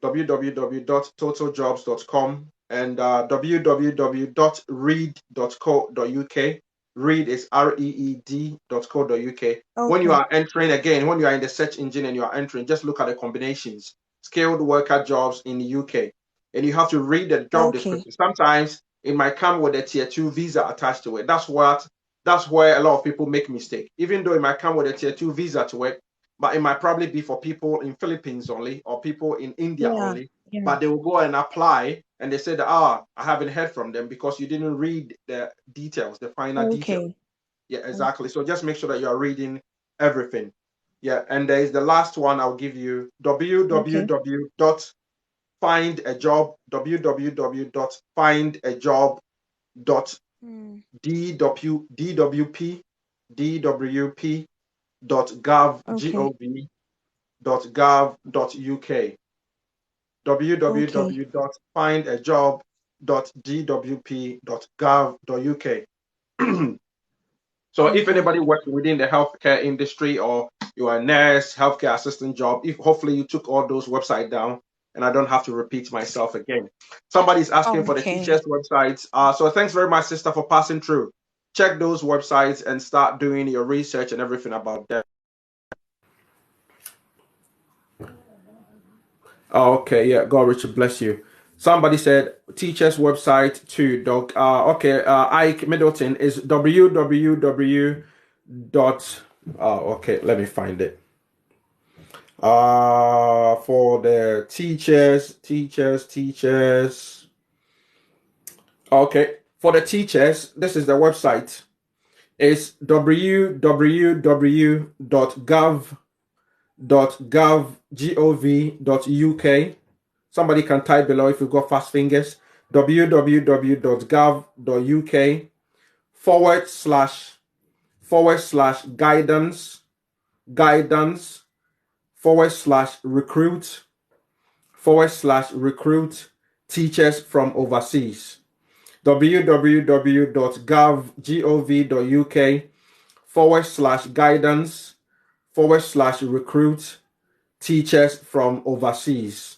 www.totaljobs.com, and www.reed.co.uk. Reed is reed.co.uk.
okay,
When you are in the search engine and you are entering, just look at the combinations: skilled worker jobs in the UK, and you have to read the job
okay.
description. Sometimes it might come with a tier two visa attached to it. That's where a lot of people make mistake. Even though it might come with a tier two visa to it, but it might probably be for people in Philippines only or people in India
Yeah.
only.
Yeah.
But they will go and apply, and they said, I haven't heard from them because you didn't read the details, the finer details.
Okay.
Yeah, exactly. So just make sure that you are reading everything. Yeah, and there is the last one I'll give you:
Okay.
www.findajob,
Mm. Okay.
www.findajob.dwp.gov.uk.
Okay.
www.findajob.dwp.gov.uk. So if
Okay.
anybody working within the healthcare industry or you're a nurse, healthcare assistant job, if hopefully you took all those websites down and I don't have to repeat myself again. Somebody's asking for the
Okay.
teachers' websites. So thanks very much, sister, for passing through. Check those websites and start doing your research and everything about them. Okay, yeah, God Richard bless you. Somebody said teachers website too, Doc. Okay, Ike Middleton is www dot. Okay, let me find it. For the teachers. Okay, for the teachers, this is the website. It's www.gov.uk. Somebody can type below if you've got fast fingers. www.gov.uk forward slash guidance /recruit teachers from overseas. www.gov.uk /guidance /recruit teachers from overseas.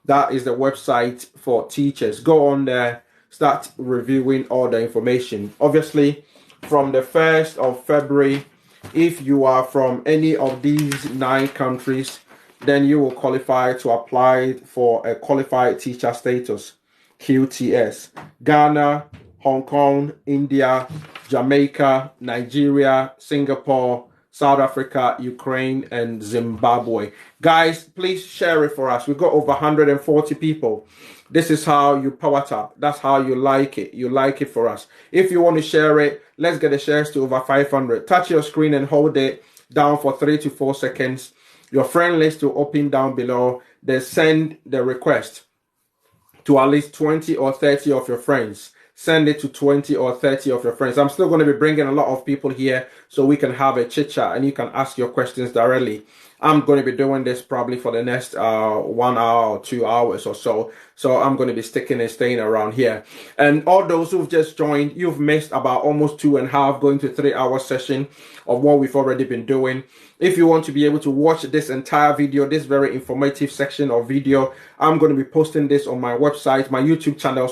That is the website for teachers. Go on there, start reviewing all the information. Obviously, from the 1st of February, if you are from any of these 9 countries, then you will qualify to apply for a qualified teacher status, QTS. Ghana, Hong Kong, India, Jamaica, Nigeria, Singapore, South Africa, Ukraine, and Zimbabwe. Guys, please share it for us. We've got over 140 people. This is how you power tap. That's how you like it. You like it for us. If you want to share it, let's get the shares to over 500. Touch your screen and hold it down for 3 to 4 seconds. Your friend list will open down below. Then send the request to at least 20 or 30 of your friends. Send it to 20 or 30 of your friends. I'm still going to be bringing a lot of people here so we can have a chit chat and you can ask your questions directly. I'm going to be doing this probably for the next 1 hour or 2 hours or so. So I'm going to be sticking and staying around here. And all those who've just joined, you've missed about almost 2.5 going to 3 hour session of what we've already been doing. If you want to be able to watch this entire video, this very informative section of video, I'm going to be posting this on my website, my YouTube channel,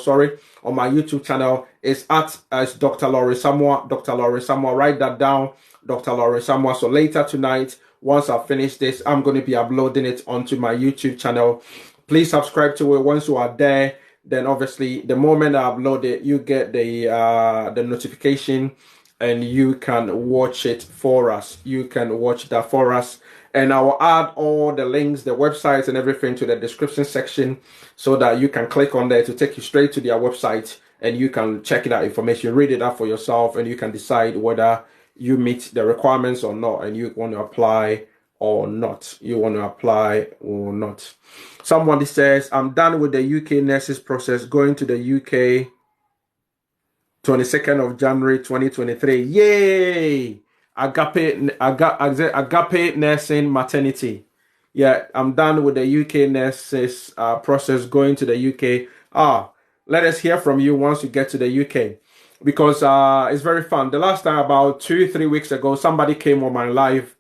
on my YouTube channel. It's as Dr. Laurie Samoa, Dr. Laurie Samoa. Write that down, Dr. Laurie Samoa. So later tonight, once I finish this, I'm going to be uploading it onto my YouTube channel. Please subscribe to it once you are there. Then obviously, the moment I upload it, you get the notification and you can watch it for us. You can watch that for us. And I will add all the links, the websites and everything to the description section so that you can click on there to take you straight to their website and you can check that information, read it out for yourself, and you can decide whether you meet the requirements or not and you want to apply or not. You want to apply or not. Somebody says, I'm done with the UK nurses process, going to the UK 22nd of January 2023. Yay! Agape nursing maternity. Yeah, I'm done with the UK nurses process going to the UK. Let us hear from you once you get to the UK because it's very fun. The last time, about 2-3 weeks ago, somebody came on my live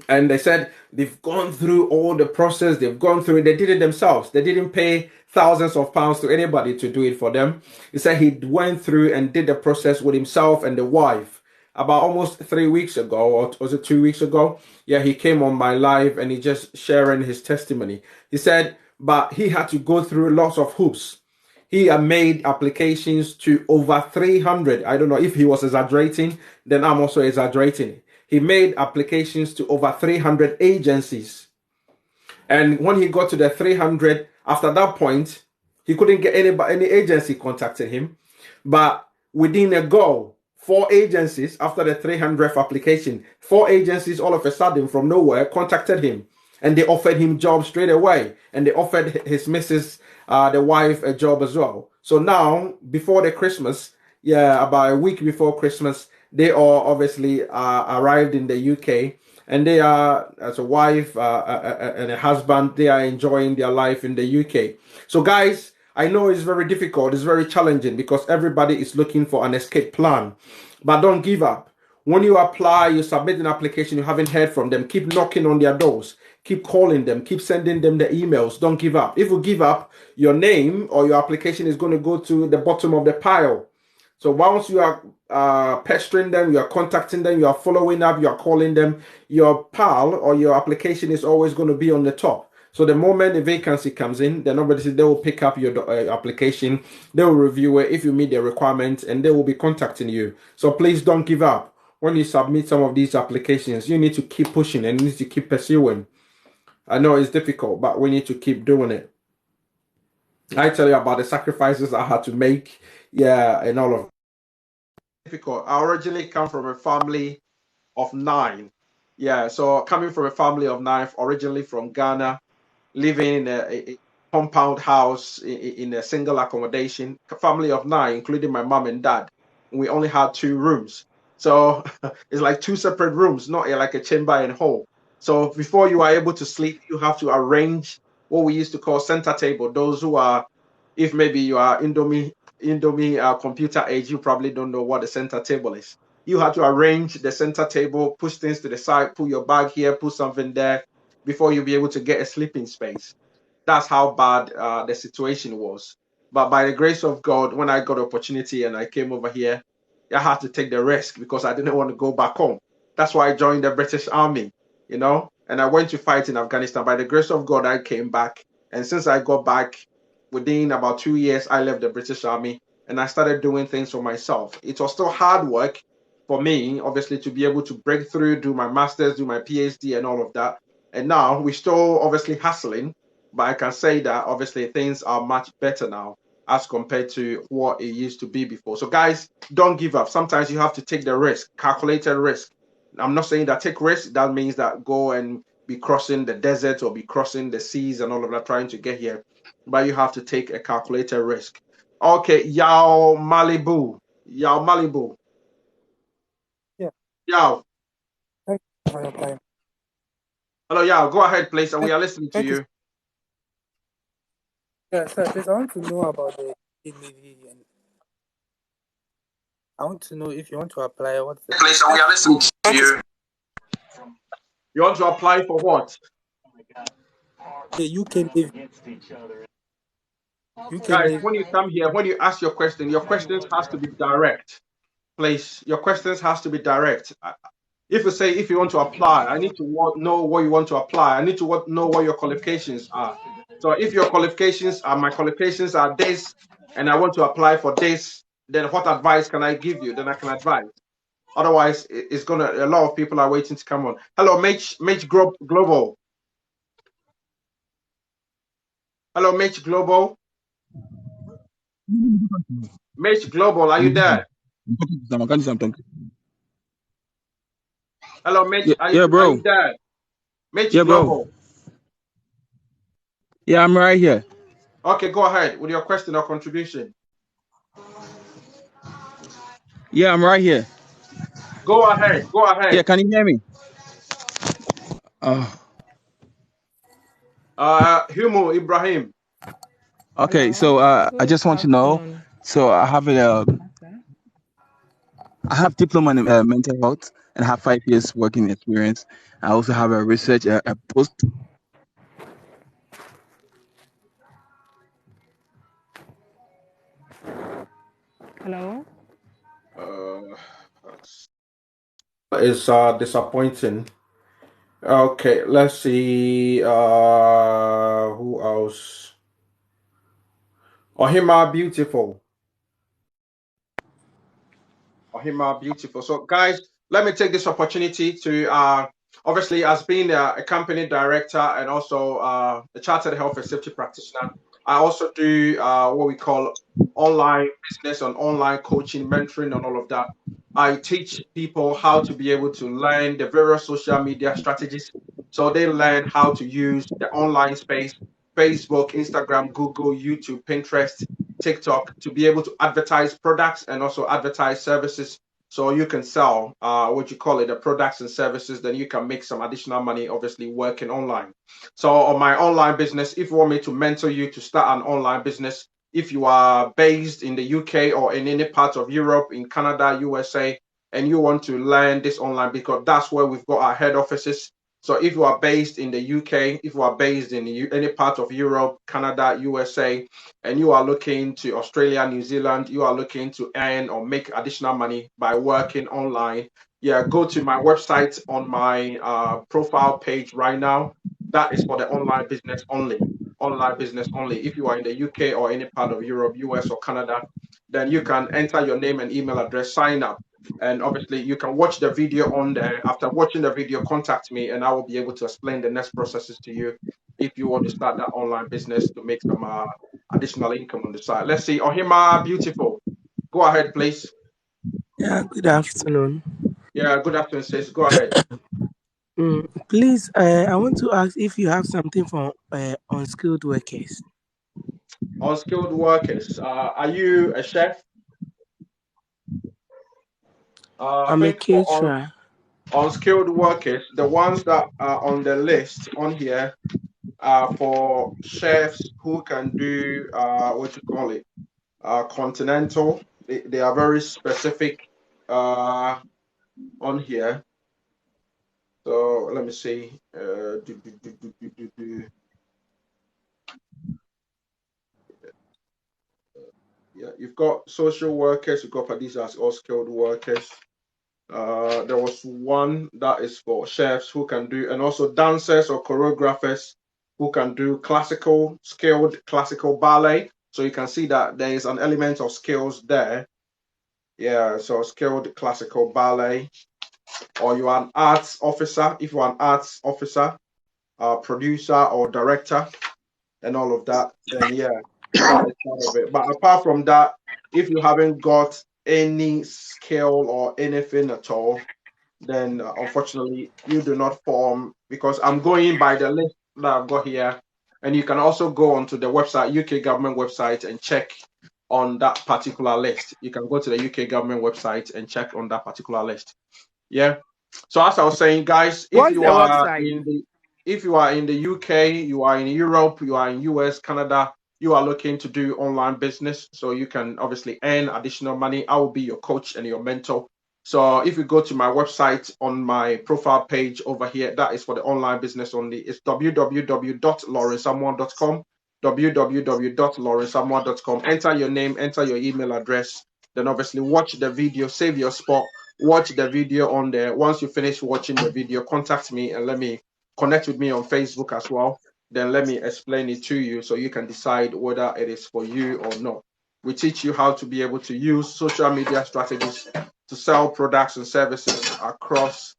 and they said they've gone through all the process, they've gone through it, they did it themselves. They didn't pay thousands of pounds to anybody to do it for them. He said he went through and did the process with himself and the wife about almost 3 weeks ago, or was it 2 weeks ago? Yeah, he came on my live and he just sharing his testimony. He said, but he had to go through lots of hoops. He had made applications to over 300. I don't know if he was exaggerating, then I'm also exaggerating. He made applications to over 300 agencies. And when he got to the 300, after that point, he couldn't get any agency contacted him. But within a go, 4 agencies after the 300th application, 4 agencies all of a sudden from nowhere contacted him, and they offered him jobs straight away, and they offered his missus, the wife, a job as well. So now, before the Christmas, yeah, about a week before Christmas, they all obviously arrived in the UK, and they are, as a wife and a husband, they are enjoying their life in the UK. So guys, I know it's very difficult, it's very challenging, because everybody is looking for an escape plan. But don't give up. When you apply, you submit an application, you haven't heard from them, keep knocking on their doors, keep calling them, keep sending them the emails. Don't give up. If you give up, your name or your application is going to go to the bottom of the pile. So once you are pestering them, you are contacting them, you are following up, you are calling them, your PAL or your application is always going to be on the top. So the moment the vacancy comes in, then obviously they will pick up your application, they will review it if you meet the requirements, and they will be contacting you. So please don't give up. When you submit some of these applications, you need to keep pushing and you need to keep pursuing. I know it's difficult, but we need to keep doing it. I tell you about the sacrifices I had to make, yeah, and all of difficult. I originally come from a family of 9. Yeah, so coming from a family of 9, originally from Ghana, living in a compound house in a single accommodation, family of 9, including my mom and dad. And we only had 2 rooms. So it's like 2 separate rooms, not like a chamber and hall. So before you are able to sleep, you have to arrange what we used to call center table. Those who are, if maybe you are Indomie computer age, you probably don't know what the center table is. You have to arrange the center table, push things to the side, put your bag here, put something there, before you'll be able to get a sleeping space. That's how bad the situation was. But by the grace of God, when I got the opportunity and I came over here, I had to take the risk because I didn't want to go back home. That's why I joined the British Army, and I went to fight in Afghanistan. By the grace of God, I came back. And since I got back, within about 2 years, I left the British Army and I started doing things for myself. It was still hard work for me, obviously, to be able to break through, do my master's, do my PhD, and all of that. And now we're still obviously hustling, but I can say that obviously things are much better now as compared to what it used to be before. So guys, don't give up. Sometimes you have to take the risk, calculated risk. I'm not saying that take risk, that means that go and be crossing the desert or be crossing the seas and all of that trying to get here. But you have to take a calculated risk. Okay, Yao Malibu. Yao Malibu.
Yeah.
Yao.
Thank you for your time.
Hello, Yao. Go ahead, please, and we
Thank,
are listening to
thank you.
you.
Yeah, sir, please, I want to know about the Navy, and I want to know if you want to apply, what's the
Please, and we are listening to you. You want to apply for what?
the UK Navy? UK
Guys,
Navy.
when you come here, when you ask your questions has to be direct. Please, your questions has to be direct. If you say if you want to apply, I need to know what you want to apply. I need to know what your qualifications are. So if your qualifications are my qualifications are this, and I want to apply for this, then what advice can I give you? Then I can advise. Otherwise, it's gonna. A lot of people are waiting to come on. Hello, Mitch Global. Hello, Mitch Global. Mitch Global, are you there? Hello, Mitch.
Yeah,
Are
yeah,
are
bro.
you there? Mitch
Yeah, bro.
Global.
Yeah, I'm right here.
Okay, go ahead with your question or contribution.
Yeah, I'm right here.
Go ahead. Go
Yeah,
ahead.
can you hear me?
Humo Ibrahim.
Okay,
Hello,
so I
good
just want to know.
afternoon.
So I have diploma in mental health and have 5 years working experience. I also have a research a post.
Hello.
It's disappointing. Okay, let's see. Who else? Ohima Beautiful. Ohima Beautiful. So, guys, let me take this opportunity to obviously, as being a company director and also a chartered health and safety practitioner, I also do what we call online business and online coaching, mentoring, and all of that. I teach people how to be able to learn the various social media strategies. So they learn how to use the online space, Facebook, Instagram, Google, YouTube, Pinterest, TikTok, to be able to advertise products and also advertise services. So you can sell what you call it, the products and services, then you can make some additional money, obviously working online. So on my online business, if you want me to mentor you to start an online business, if you are based in the UK or in any part of Europe, in Canada, USA, and you want to learn this online, because that's where we've got our head offices. So if you are based in the UK, if you are based in any part of Europe, Canada, USA, and you are looking to Australia, New Zealand, you are looking to earn or make additional money by working online, yeah, go to my website on my profile page right now. That is for the online business only. Online business only. If you are in the UK or any part of Europe, US or Canada, then you can enter your name and email address, sign up. And obviously, you can watch the video on there. After watching the video, contact me and I will be able to explain the next processes to you if you want to start that online business to make some additional income on the side. Let's see. Ohima, beautiful. Go ahead, please.
Yeah, good afternoon.
Yeah, good afternoon, sis. Go ahead.
Please, I want to ask if you have something for unskilled workers.
Unskilled workers. Are you a chef? I
I'm a
think for
caterer.
unskilled workers, the ones that are on the list on here are for chefs who can do what you call it, continental. They are very specific on here. So let me see. Yeah, you've got social workers, you've got these as all skilled workers. There was one that is for chefs who can do, and also dancers or choreographers who can do skilled classical ballet. So you can see that there is an element of skills there. Yeah, so skilled classical ballet. Or you are an arts officer, if you are an arts officer, producer or director, and all of that, then yeah, that is part of it. But apart from that, if you haven't got any skill or anything at all, then unfortunately you do not form, because I'm going by the list that I've got here. And you can also go onto the website, UK government website, and check on that particular list. You can go to the UK government website and check on that particular list. Yeah. So as I was saying, guys,
What's the website?
if you are in the UK, you are in Europe, you are in US, Canada, you are looking to do online business, so you can obviously earn additional money. I will be your coach and your mentor. So if you go to my website on my profile page over here, that is for the online business only. It's www.lawrencesamuel.com, www.lawrencesamuel.com. Enter your name, enter your email address, then obviously watch the video, save your spot, watch the video on there. Once you finish watching the video, contact me and let me connect with me on Facebook as well. Then let me explain it to you so you can decide whether it is for you or not. We teach you how to be able to use social media strategies to sell products and services across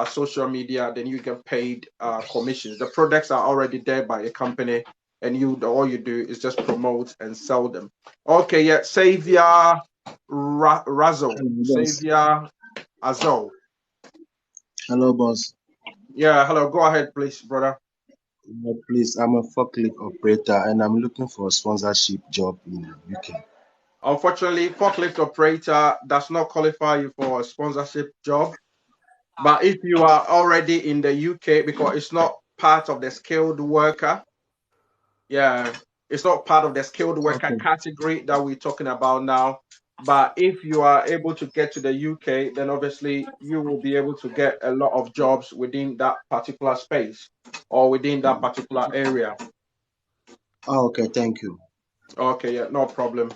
social media. Then you get paid commissions. The products are already there by the company, and all you do is just promote and sell them. Okay, yeah, Savior Razzle,
Hello, boss.
Savior Azul.
Hello, boss.
Yeah, hello. Go ahead, please, brother.
Please, I'm a forklift operator and I'm looking for a sponsorship job in UK.
Unfortunately, forklift operator does not qualify you for a sponsorship job. But if you are already in the UK, because it's not part of the skilled worker, yeah, it's not part of the skilled worker
Okay.
category that we're talking about now. But if you are able to get to the UK, then obviously you will be able to get a lot of jobs within that particular space or within that particular area.
Oh, okay, thank you.
Okay, yeah, no problem.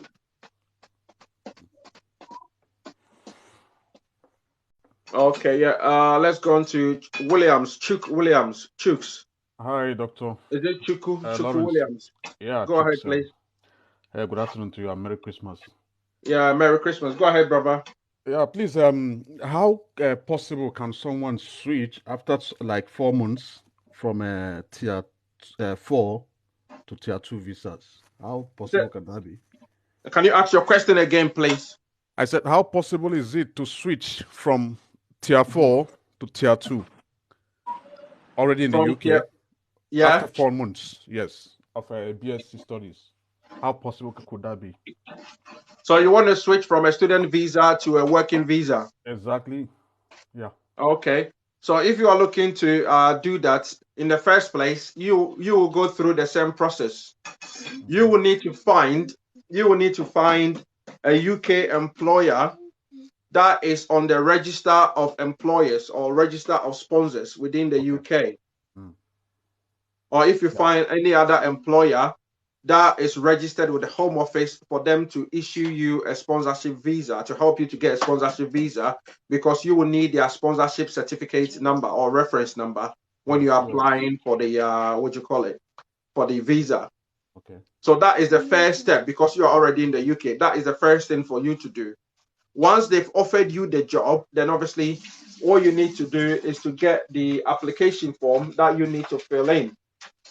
Okay, yeah. Let's go on to Williams, Chooks.
Hi, Doctor.
Is it Chuku
Lawrence.
Williams?
Yeah,
Go ahead,
Chooks.
please.
Hey, good afternoon to you and Merry Christmas.
Yeah, Merry Christmas. Go ahead, brother.
Yeah, please. How possible can someone switch after like 4 months from tier 4 to tier 2 visas? How possible can that be?
Can you ask your question again, please?
I said, how possible is it to switch from tier
Mhm.
4 to tier 2 already in the
From
UK
here, yeah.
after 4 months? Yes, of BSc studies. How possible could that be?
So you want to switch from a student visa to a working visa?
Exactly. Yeah.
Okay. So if you are looking to do that in the first place, you will go through the same process. You
Okay.
will need to find a UK employer that is on the register of employers or register of sponsors within the
Okay.
UK.
Mm.
Or if you
Yeah.
find any other employer that is registered with the Home Office for them to issue you a sponsorship visa to help you to get a sponsorship visa, because you will need their sponsorship certificate number or reference number when
Yeah.
you're
COS.
applying for the what you call it, for the visa.
Okay.
So that is the first step because you're already in the UK. That is the first thing for you to do. Once they've offered you the job, then obviously all you need to do is to get the application form that you need to fill in,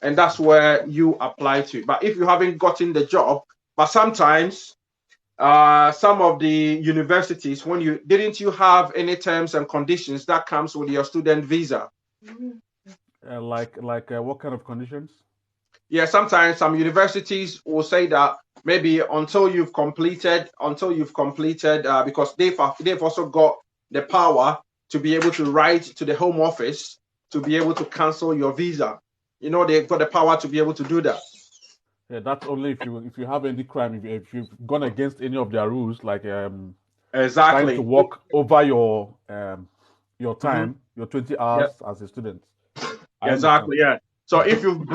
and that's where you apply to. But if you haven't gotten the job, but sometimes some of the universities, when you didn't you have any terms and conditions that comes with your student visa?
Like what kind of conditions?
Yeah, sometimes some universities will say that maybe until you've completed, because they've also got the power to be able to write to the Home Office to be able to cancel your visa. You know, they've got the power to be able to do that.
Yeah, that's only if you have any crime, if you've gone against any of their rules, like trying to
Exactly.
work over your
Mhm.
time, your 20 hours as a student. I understand.
Exactly, yeah. So
Yeah,
if you've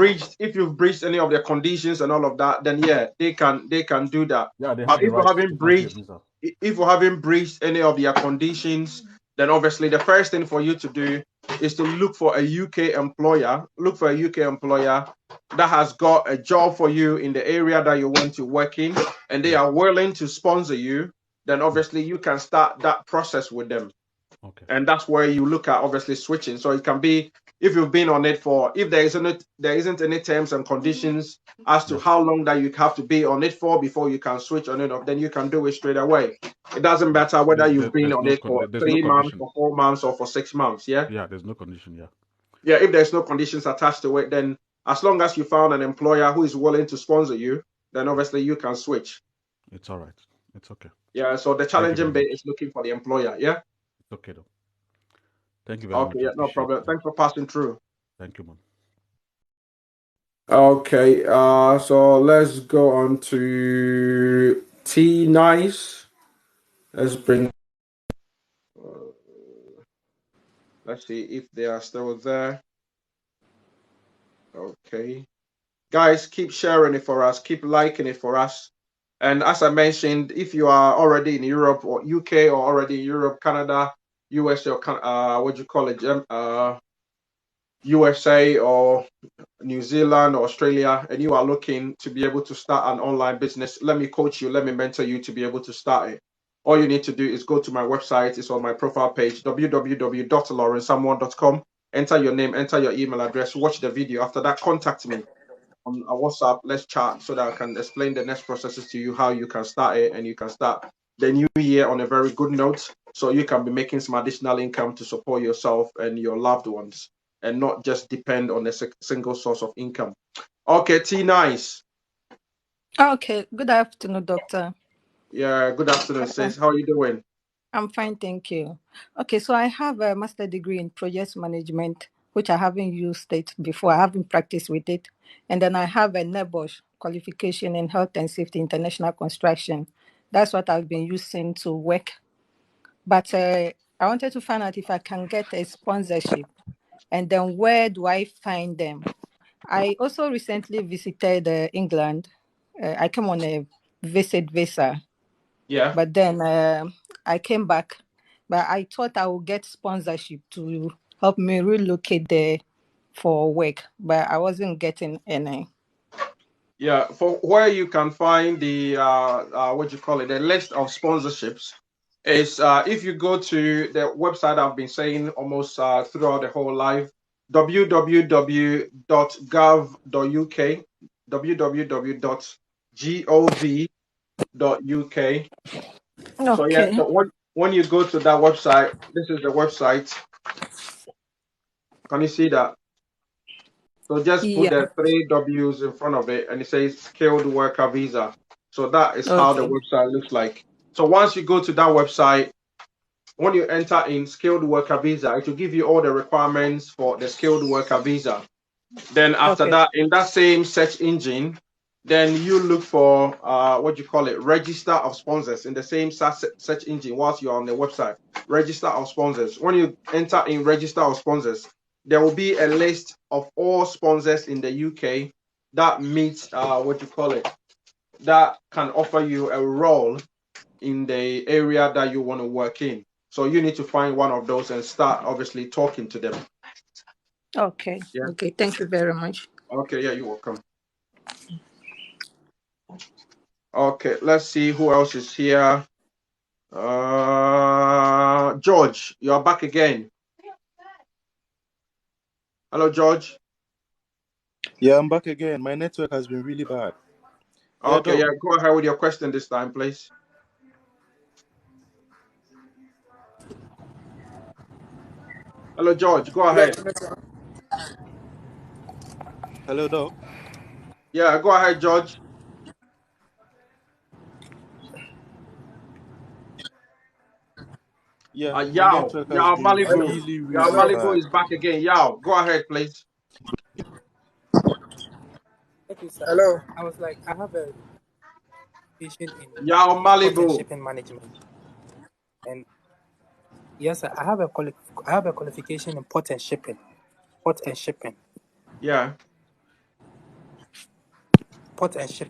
breached any of the conditions and all of that, then yeah, they can do that.
yeah, they
But
have the
if you
right to
haven't
cancel your
breached
visa.
if you haven't breached any of their conditions, then obviously the first thing for you to do is to look for a UK employer. Look for a UK employer that has got a job for you in the area that you want to work in, and they
Yeah.
are willing to sponsor you. Then obviously you can start that process with them,
Okay.
and that's where you look at obviously switching. So it can be if you've been on it for if there isn't any terms and conditions as to
Yeah.
how long that you have to be on it for before you can switch on it, then you can do it straight away. It doesn't
Yeah.
matter whether you've been
There's
on
no
it for
there's no
3 months
condition.
or 4 months or for 6 months. Yeah.
Yeah, there's no condition. Yeah.
Yeah, if there's no conditions attached to it, then as long as you found an employer who is willing to sponsor you, then obviously you can switch.
It's all right. It's okay.
Yeah, so the
Thank you
challenging
very
bit is
much.
looking for the employer. Yeah.
It's okay though. Thank you very
Okay,
much. I
yeah, no
appreciate
problem.
it.
Thanks for passing through.
Thank you, man.
Okay, so let's go on to T Nice. Let's bring. Let's see if they are still there. Okay, guys, keep sharing it for us. Keep liking it for us. And as I mentioned, if you are already in Europe or UK or already in Europe, Canada, USA, or what do you call it, USA or New Zealand or Australia, and you are looking to be able to start an online business, let me coach you, let me mentor you to be able to start it. All you need to do is go to my website. It's on my profile page, www.lawrencesamuel.com. Enter your name, enter your email address, watch the video. After that, contact me on WhatsApp. Let's chat so that I can explain the next processes to you, how you can start it, and you can start the new year on a very good note. So you can be making some additional income to support yourself and your loved ones, and not just depend on a single source of income. Okay, T Nice.
Okay, good afternoon, doctor.
Yeah, good afternoon,
Uh,
sis. How are you doing?
I'm fine, thank you. Okay, so I have a master degree in project management, which I haven't used it before. I haven't practiced with it. And then I have a NEBOSH qualification in health and safety international construction. That's what I've been using to work. But I wanted to find out if I can get a sponsorship, and then where do I find them? I also recently visited England. I came on a visit visa,
Yeah.
but then I came back. But I thought I would get sponsorship to help me relocate there for work, but I wasn't getting any.
Yeah, for where you can find the what you call it, the list of sponsorships. is if you go to the website I've been saying almost throughout the whole live, www.gov.uk, www.gov.uk. So yeah,
Okay.
so when you go to that website, this is the website. Can you see that? So just put
Yeah.
the three W's in front of it and it says skilled worker visa. So that is how the
Okay.
website looks like. So once you go to that website, when you enter in skilled worker visa, it will give you all the requirements for the skilled worker visa. Then after
Okay.
that, in that same search engine, then you look for what you call it, register of sponsors in the same search engine whilst you're on the website. Register of sponsors. When you enter in register of sponsors, there will be a list of all sponsors in the UK that meets what you call it, that can offer you a role in the area that you want to work in. So you need to find one of those and start obviously talking to them.
Okay.
Yeah.
Okay. Thank you very much.
Okay. Yeah, you're welcome. Okay. Let's see who else is here. George, you are back again. Hello, George.
Yeah, I'm back again. My network has been really bad. Yeah,
Okay.
though.
Yeah. Go ahead with your question this time, please. Hello, George. Go ahead.
Hello, though.
Yeah. Go ahead, George.
Yeah, my
Yao.
network has
Yao
been
Malibu.
really,
Yao
really
Malibu
bad.
is back again. Yao, go ahead, please.
Okay, sir. Hello. I was like, I have a vision in
Yao
port and
Malibu.
shipping management, and yes, sir, I have a qualification in port and shipping,
Yeah.
port and ship,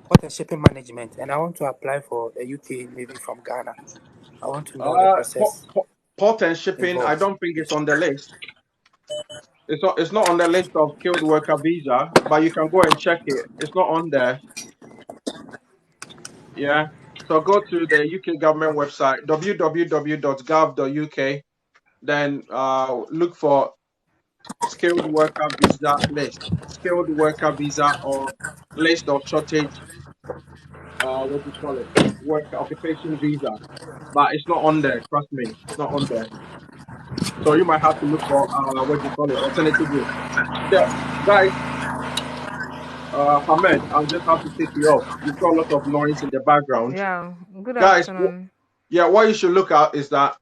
port and shipping management, and I want to apply for the UK Navy from Ghana. I want to know the
Uh, port,
process
port, port and shipping, I
involved.
don't think it's on the list. It's not on the list of skilled worker visa, but you can go and check it. It's not on there. Yeah. So go to the UK government website, www.gov.uk, then look for skilled worker visa list, skilled worker visa or list of shortage, what do you call it, work occupation visa. But it's not on there, trust me, it's not on there. So you might have to look for what do you call it, alternative route. Yeah, guys, Hamed, I'll just have to take you off. You've got a lot of noise in the background.
Yeah, good
Guys,
afternoon.
yeah, what you should look at is that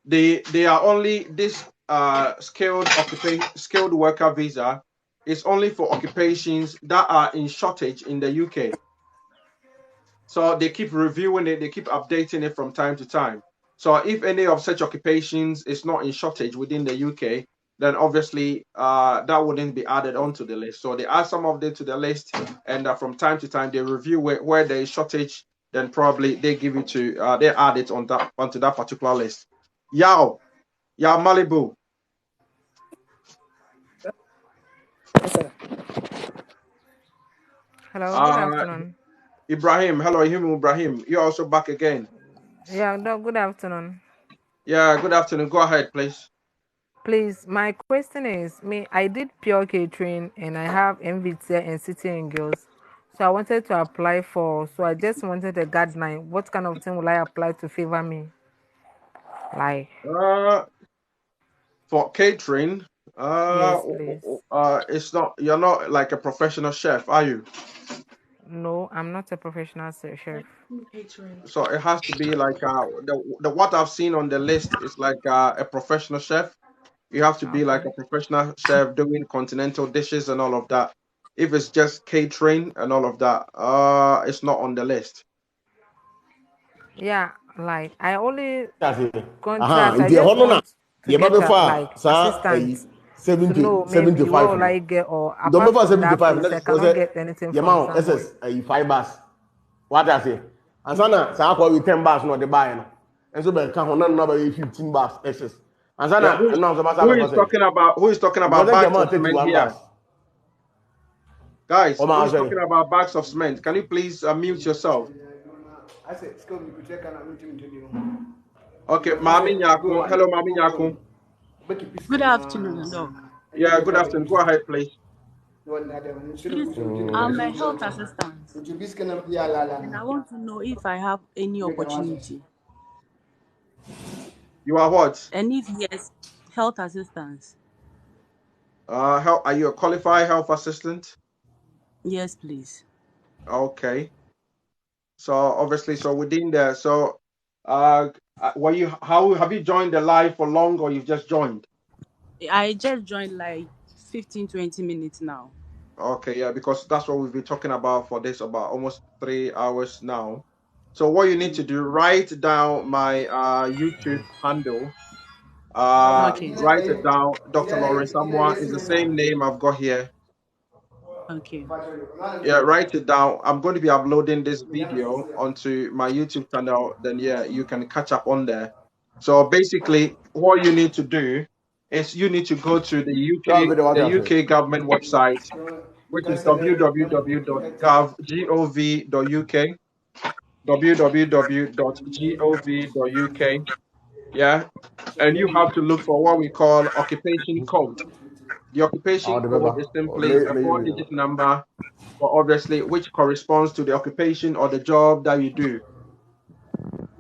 they are only this skilled worker visa is only for occupations that are in shortage in the UK. So they keep reviewing it, they keep updating it from time to time. So if any of such occupations is not in shortage within the UK, then obviously that wouldn't be added onto the list. So they add some of it to the list, and from time to time they review it where there is shortage. Then probably they give it to they add it onto that particular list. Yao, Yao Malibu.
Yes, sir.
Hello, good
Uh,
afternoon.
Ibrahim, hello, Ibrahim. You're also back again.
Yeah, good afternoon.
Yeah, good afternoon. Go ahead, please.
Please, my question is, me, I did pure catering and I have MVT and City and Girls. So I wanted to apply for, so I just wanted a guideline. What kind of thing will I apply to favor me? Like,
Uh, for catering,
yes, please.
it's not. You're not like a professional chef, are you?
No, I'm not a professional chef.
So it has to be like the what I've seen on the list is like a professional chef. You have to be like
Okay.
a professional chef doing continental dishes and all of that. If it's just catering and all of that, it's not on the list.
Yeah, like I only
Aha,
contract. I
nti ɛhɔ
just
no na
want to
yɛba
get a
bɛfa
like
saa
assistant to
70
know maybe what
75
will
no
I get, or
dɔm
apart
bɛfa
from that
75 na
place I
kyerɛ sɛ
cannot get anything
yɛma
from
wo
somewhere.
ss 5 bars wate ase ansa na saa akɔ wi 10 bars na ɔde baeɛ no ɛnso bɛka ho na no bɛyɛ 15 bars ss ansa
Yeah,
na ɛno nso basa
who
bɛfa
is
sɛ
talking about who is talking
because
about
sɛ
bags
gyama
of cement
31
here?
bars
Guys, who
ɔma
is
sɛ
talking about bags of cement? Can you please mute yourself?
I said, "School me could check and I'm meeting you."
Okay, Mami Nyakun. Hello, Mami Nyakun.
Good afternoon, Doc.
Yeah, good afternoon. Go ahead, please.
Please, I'm a health assistant, and I want to know if I have any opportunity.
You are what?
And if yes, health assistance.
Are you a qualified health assistant?
Yes, please.
Okay. So obviously, so within there, so how have you joined the live for long, or you've just joined?
I just joined like 15, 20 minutes now.
Okay, yeah, because that's what we've been talking about for this about almost 3 hours now. So what you need to do, write down my YouTube handle.
Okay.
Write it down. Dr. Lawrence Samoa is the same name I've got here.
Okay.
Yeah, write it down. I'm going to be uploading this video onto my YouTube channel. Then yeah, you can catch up on there. So basically, what you need to do is you need to go to the UK government website, which is www.gov.uk, www.gov.uk. Yeah, and you have to look for what we call occupation code. The occupation code is simply a four-digit number, but obviously which corresponds to the occupation or the job that you do.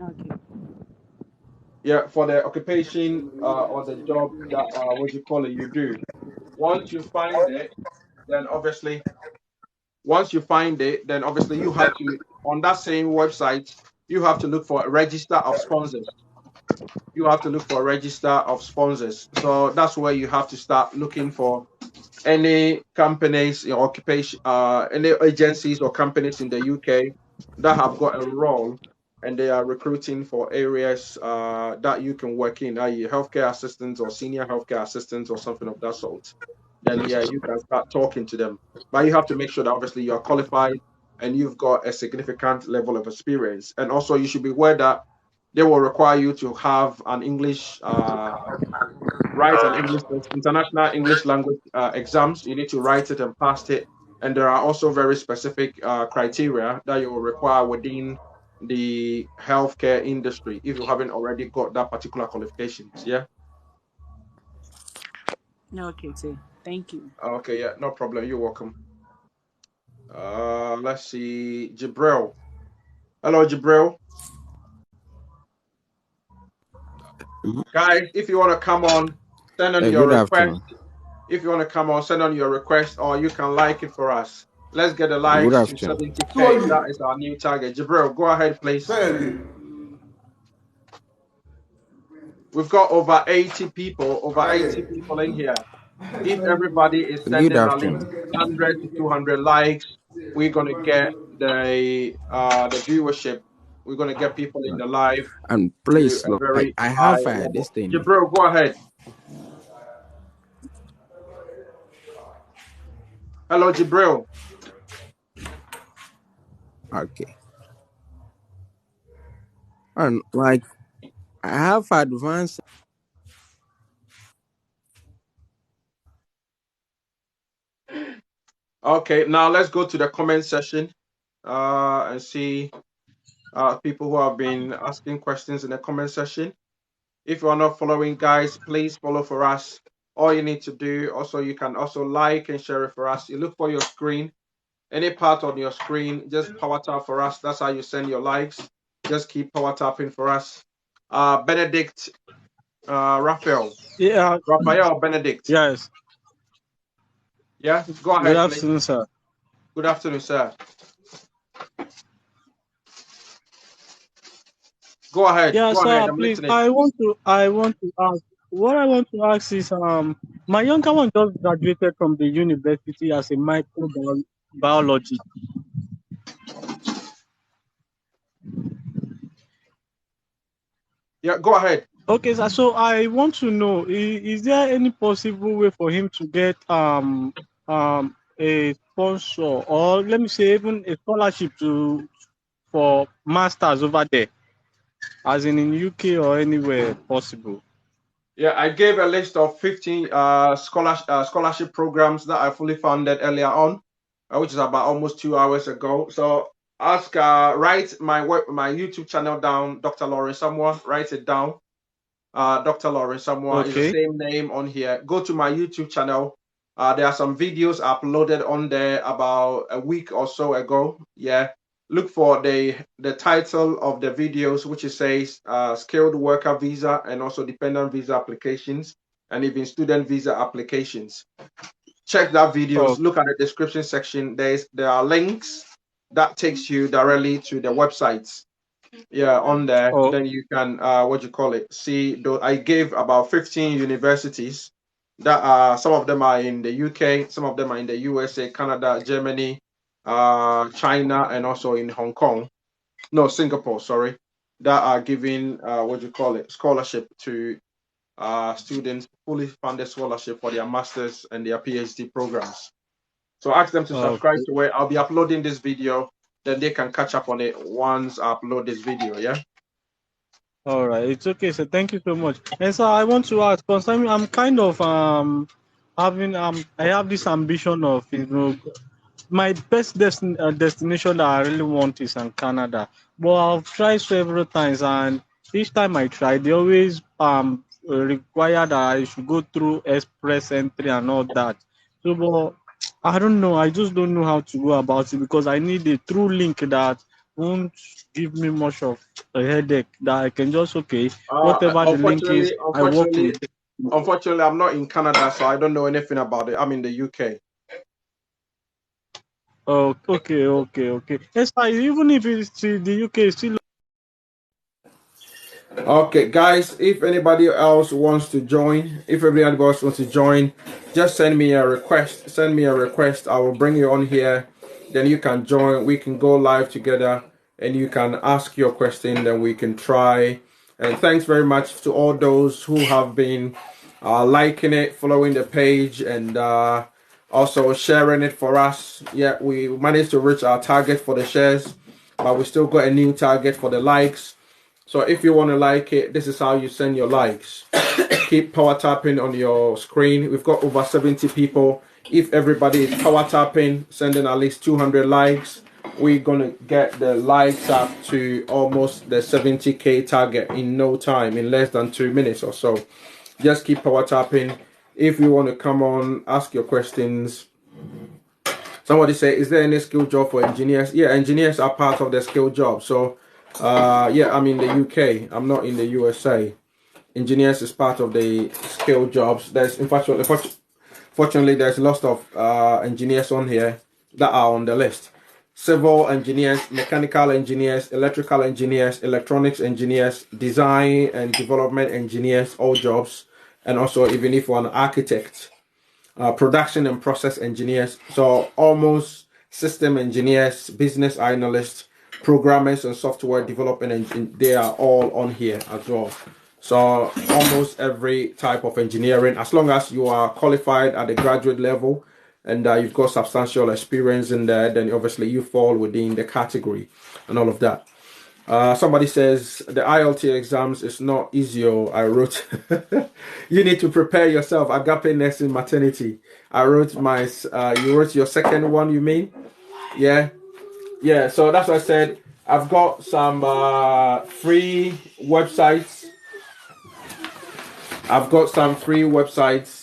Okay.
Yeah, for the occupation or the job that what you call it, you do. Once you find it, then obviously you have to on that same website you have to look for a register of sponsors. You have to look for a register of sponsors. So that's where you have to start looking for any companies, occupation, any agencies or companies in the UK that have got a role and they are recruiting for areas that you can work in, i.e., healthcare assistants or senior healthcare assistants or something of that sort. Then, yeah, you can start talking to them. But you have to make sure that obviously you are qualified and you've got a significant level of experience. And also, you should be aware that they will require you to have an English write an English test, international English language exams. You need to write it and pass it. And there are also very specific criteria that you will require within the healthcare industry if you haven't already got that particular qualifications. Yeah.
Okay, sir. Thank you.
Okay. Yeah. No problem. You're welcome. Let's see. Jibril. Hello, Jibril. Guys, if you want to come on, send on your
Good
request.
afternoon.
If you want to come on, send on your request, or you can like it for us. Let's get the
Good
likes to
afternoon.
70K. That is our new target. Jibril, go ahead, please. We've got over 80 people in here. If everybody is
Good
sending at least
afternoon.
100 to 200 likes, we're gonna get the viewership. We're gonna get people in the live
And
to
please
a
look,
very
I
high
have this
level.
thing.
Jibril, go ahead. Hello, Jibril.
Okay. And like I have advanced.
Okay, now let's go to the comment section and see people who have been asking questions in the comment section. If you are not following, guys, please follow for us. All you need to do, also, you can also like and share it for us. You look for your screen, any part on your screen, just power tap for us. That's how you send your likes. Just keep power tapping for us. Benedict, Raphael.
Yeah.
Raphael, Benedict.
Yes.
Yeah, go
Good
ahead, please.
afternoon, sir.
Good afternoon, sir. Go ahead.
Yeah,
Go ahead.
sir.
I'm
Please,
listening.
I want to ask. What I want to ask is, my younger one just graduated from the university as a microbiology.
Yeah, go ahead.
Okay, sir. So I want to know, is there any possible way for him to get a sponsor, or let me say even a scholarship for masters over there, as in UK or anywhere possible?
Yeah, I gave a list of 15 scholarship programs that I fully funded earlier on, which is about almost 2 hours ago. So write my YouTube channel down, Dr. Lawrence Samoa. Write it down. Dr. Lawrence Samoa is the
Okay.
same name on here. Go to my YouTube channel. There are some videos uploaded on there about a week or so ago. Yeah. Look for the title of the videos, which it says skilled worker visa and also dependent visa applications and even student visa applications. Check that videos.
Oh,
Look at the description section. There are links that takes you directly to the websites. Yeah, on there.
oh,
Then you can see. I gave about 15 universities that some of them are in the UK, some of them are in the USA, Canada, Germany, China, and also in Hong Kong. No, Singapore, sorry. That are giving scholarship to students, fully funded scholarship for their masters and their PhD programs. So ask them to subscribe
okay.
to it. I'll be uploading this video, then they can catch up on it once I upload this video. Yeah.
All right. It's okay. So thank you so much. And so I want to ask, concerning, I'm kind of having I have this ambition of my best destination that I really want is in Canada. But I've tried several times, and each time I try, they always require that I should go through express entry and all that. So, but I don't know. I just don't know how to go about it because I need a true link that won't give me much of a headache. That I can just whatever the link is, I work with.
Unfortunately, I'm not in Canada, so I don't know anything about it. I'm in the UK.
Oh, okay. Yes, even if it's the UK, it's still.
Okay, guys, if anybody else wants to join, just send me a request. Send me a request. I will bring you on here. Then you can join. We can go live together and you can ask your question. Then we can try. And thanks very much to all those who have been liking it, following the page, and also sharing it for us. Yeah, we managed to reach our target for the shares, but we still got a new target for the likes. So if you want to like it, this is how you send your likes. Keep power tapping on your screen. We've got over 70 people. If everybody is power tapping, sending at least 200 likes, we're going to get the likes up to almost the 70K target in no time, in less than 2 minutes or so. Just keep power tapping. If you want to come on, ask your questions. Somebody say, is there any skill job for engineers? Yeah, engineers are part of the skill job. So yeah, I'm in the UK. I'm not in the USA. Engineers is part of the skill jobs. Fortunately, there's lots of engineers on here that are on the list. Civil engineers, mechanical engineers, electrical engineers, electronics engineers, design and development engineers, all jobs. And also, even if you're an architect, production and process engineers. So almost system engineers, business analysts, programmers and software development, they are all on here as well. So almost every type of engineering, as long as you are qualified at the graduate level and you've got substantial experience in there, then obviously you fall within the category and all of that. Somebody says the IELTS exams is not easy. I wrote, you need to prepare yourself. Agape nursing maternity. I wrote my, you wrote your second one, you mean? Yeah. Yeah. So that's what I said. I've got some free websites. I've got some free websites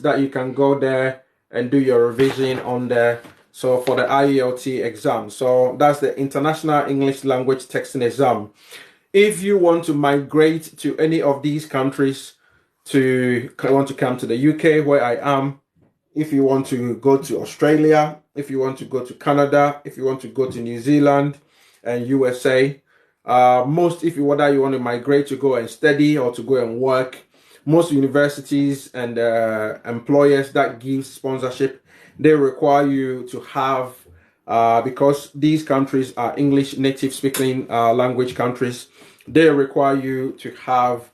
that you can go there and do your revision on there. So for the IELTS exam, so that's the International English Language Texting Exam. If you want to migrate to any of these countries, want to come to the UK where I am, if you want to go to Australia, if you want to go to Canada, if you want to go to New Zealand and USA, whether you want to migrate to go and study or to go and work, most universities and employers that give sponsorship, they require you to have, because these countries are English native speaking language countries, they require you to have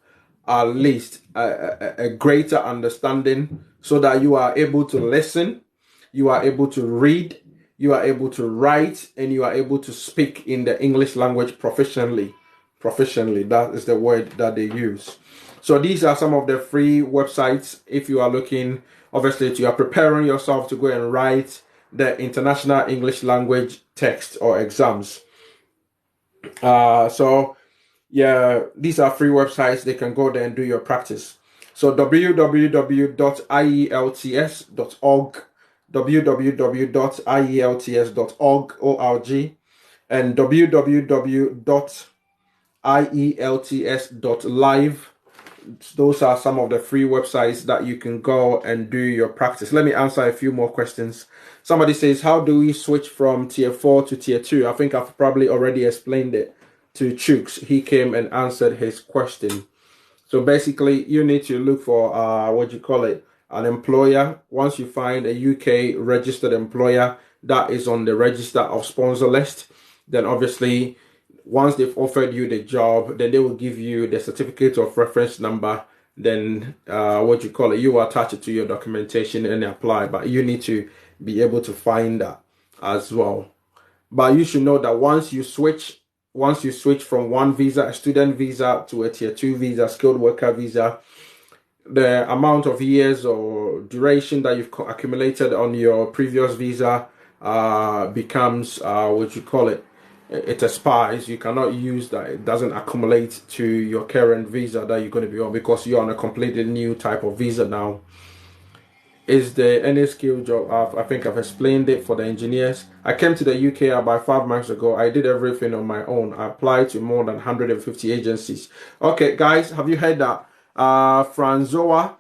at least a greater understanding so that you are able to listen, you are able to read, you are able to write, and you are able to speak in the English language proficiently. That is the word that they use. So these are some of the free websites. If you are looking, obviously, you are preparing yourself to go and write the international English language text or exams. So yeah, these are free websites. They can go there and do your practice. So www.ielts.org, www.ielts.org, and www.ielts.live. Those are some of the free websites that you can go and do your practice. Let me answer a few more questions. Somebody says, how do we switch from tier 4 to tier 2? I think I've probably already explained it to Chooks. He came and answered his question. So basically, you need to look for an employer. Once you find a UK registered employer that is on the register of sponsor list, then obviously once they've offered you the job, then they will give you the certificate of reference number. Then you attach it to your documentation and apply. But you need to be able to find that as well. But you should know that once you switch from one visa, a student visa, to a tier 2 visa, skilled worker visa, the amount of years or duration that you've accumulated on your previous visa becomes it expires. You cannot use that. It doesn't accumulate to your current visa that you're going to be on, because you're on a completely new type of visa now. Is there any skill job? I think I've explained it for the engineers. I came to the UK about 5 months ago. I did everything on my own. I applied to more than 150 agencies. Okay, guys, have you heard that? Franzoa,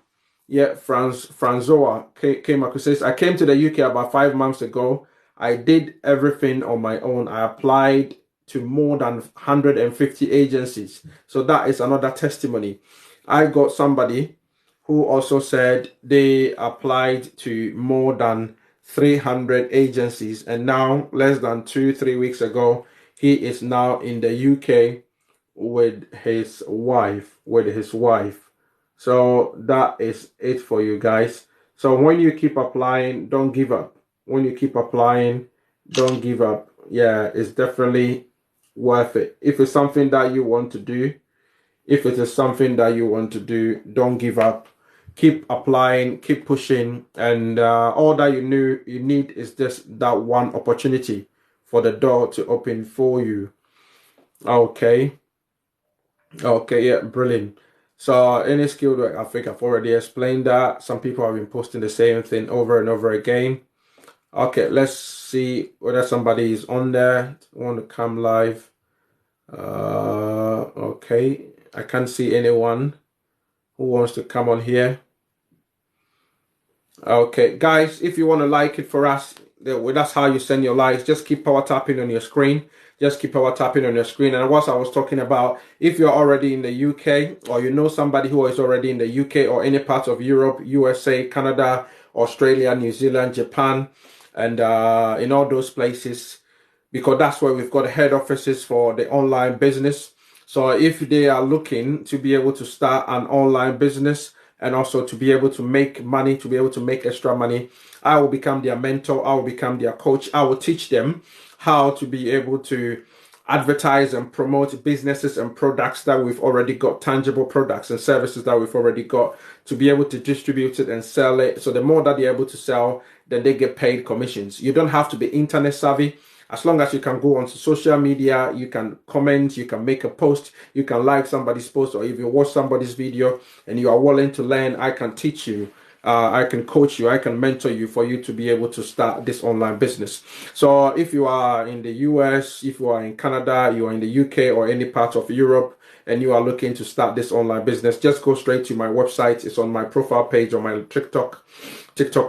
Franzoa came across. Says, I came to the UK about 5 months ago. I did everything on my own. I applied to more than 150 agencies. So that is another testimony. I got somebody who also said they applied to more than 300 agencies, and now less than 2-3 weeks ago, he is now in the UK with his wife. So that is it for you guys. So when you keep applying, don't give up. When you keep applying, don't give up. Yeah, it's definitely worth it. If it's something that you want to do, don't give up. Keep applying, keep pushing, and all that you need is just that one opportunity for the door to open for you. Okay, yeah, brilliant. So any skill work, I think I've already explained that. Some people have been posting the same thing over and over again. Okay, let's see whether somebody is on there. Want to come live? Okay, I can't see anyone who wants to come on here. Okay, guys, if you want to like it for us, that's how you send your likes. Just keep power tapping on your screen. And what I was talking about, if you're already in the UK, or you know somebody who is already in the UK or any part of Europe, USA, Canada, Australia, New Zealand, Japan, and in all those places, because that's where we've got head offices for the online business. So if they are looking to be able to start an online business and also to be able to make money, to be able to make extra money, I will become their mentor. I will become their coach. I will teach them how to be able to advertise and promote businesses and products that we've already got, tangible products and services that we've already got, to be able to distribute it and sell it. So the more that they're able to sell, then they get paid commissions. You don't have to be internet savvy. As long as you can go onto social media, you can comment, you can make a post, you can like somebody's post, or if you watch somebody's video and you are willing to learn, I can teach you. I can coach you, I can mentor you for you to be able to start this online business. So if you are in the US, if you are in Canada, you are in the UK or any part of Europe, and you are looking to start this online business, just go straight to my website. It's on my profile page on my TikTok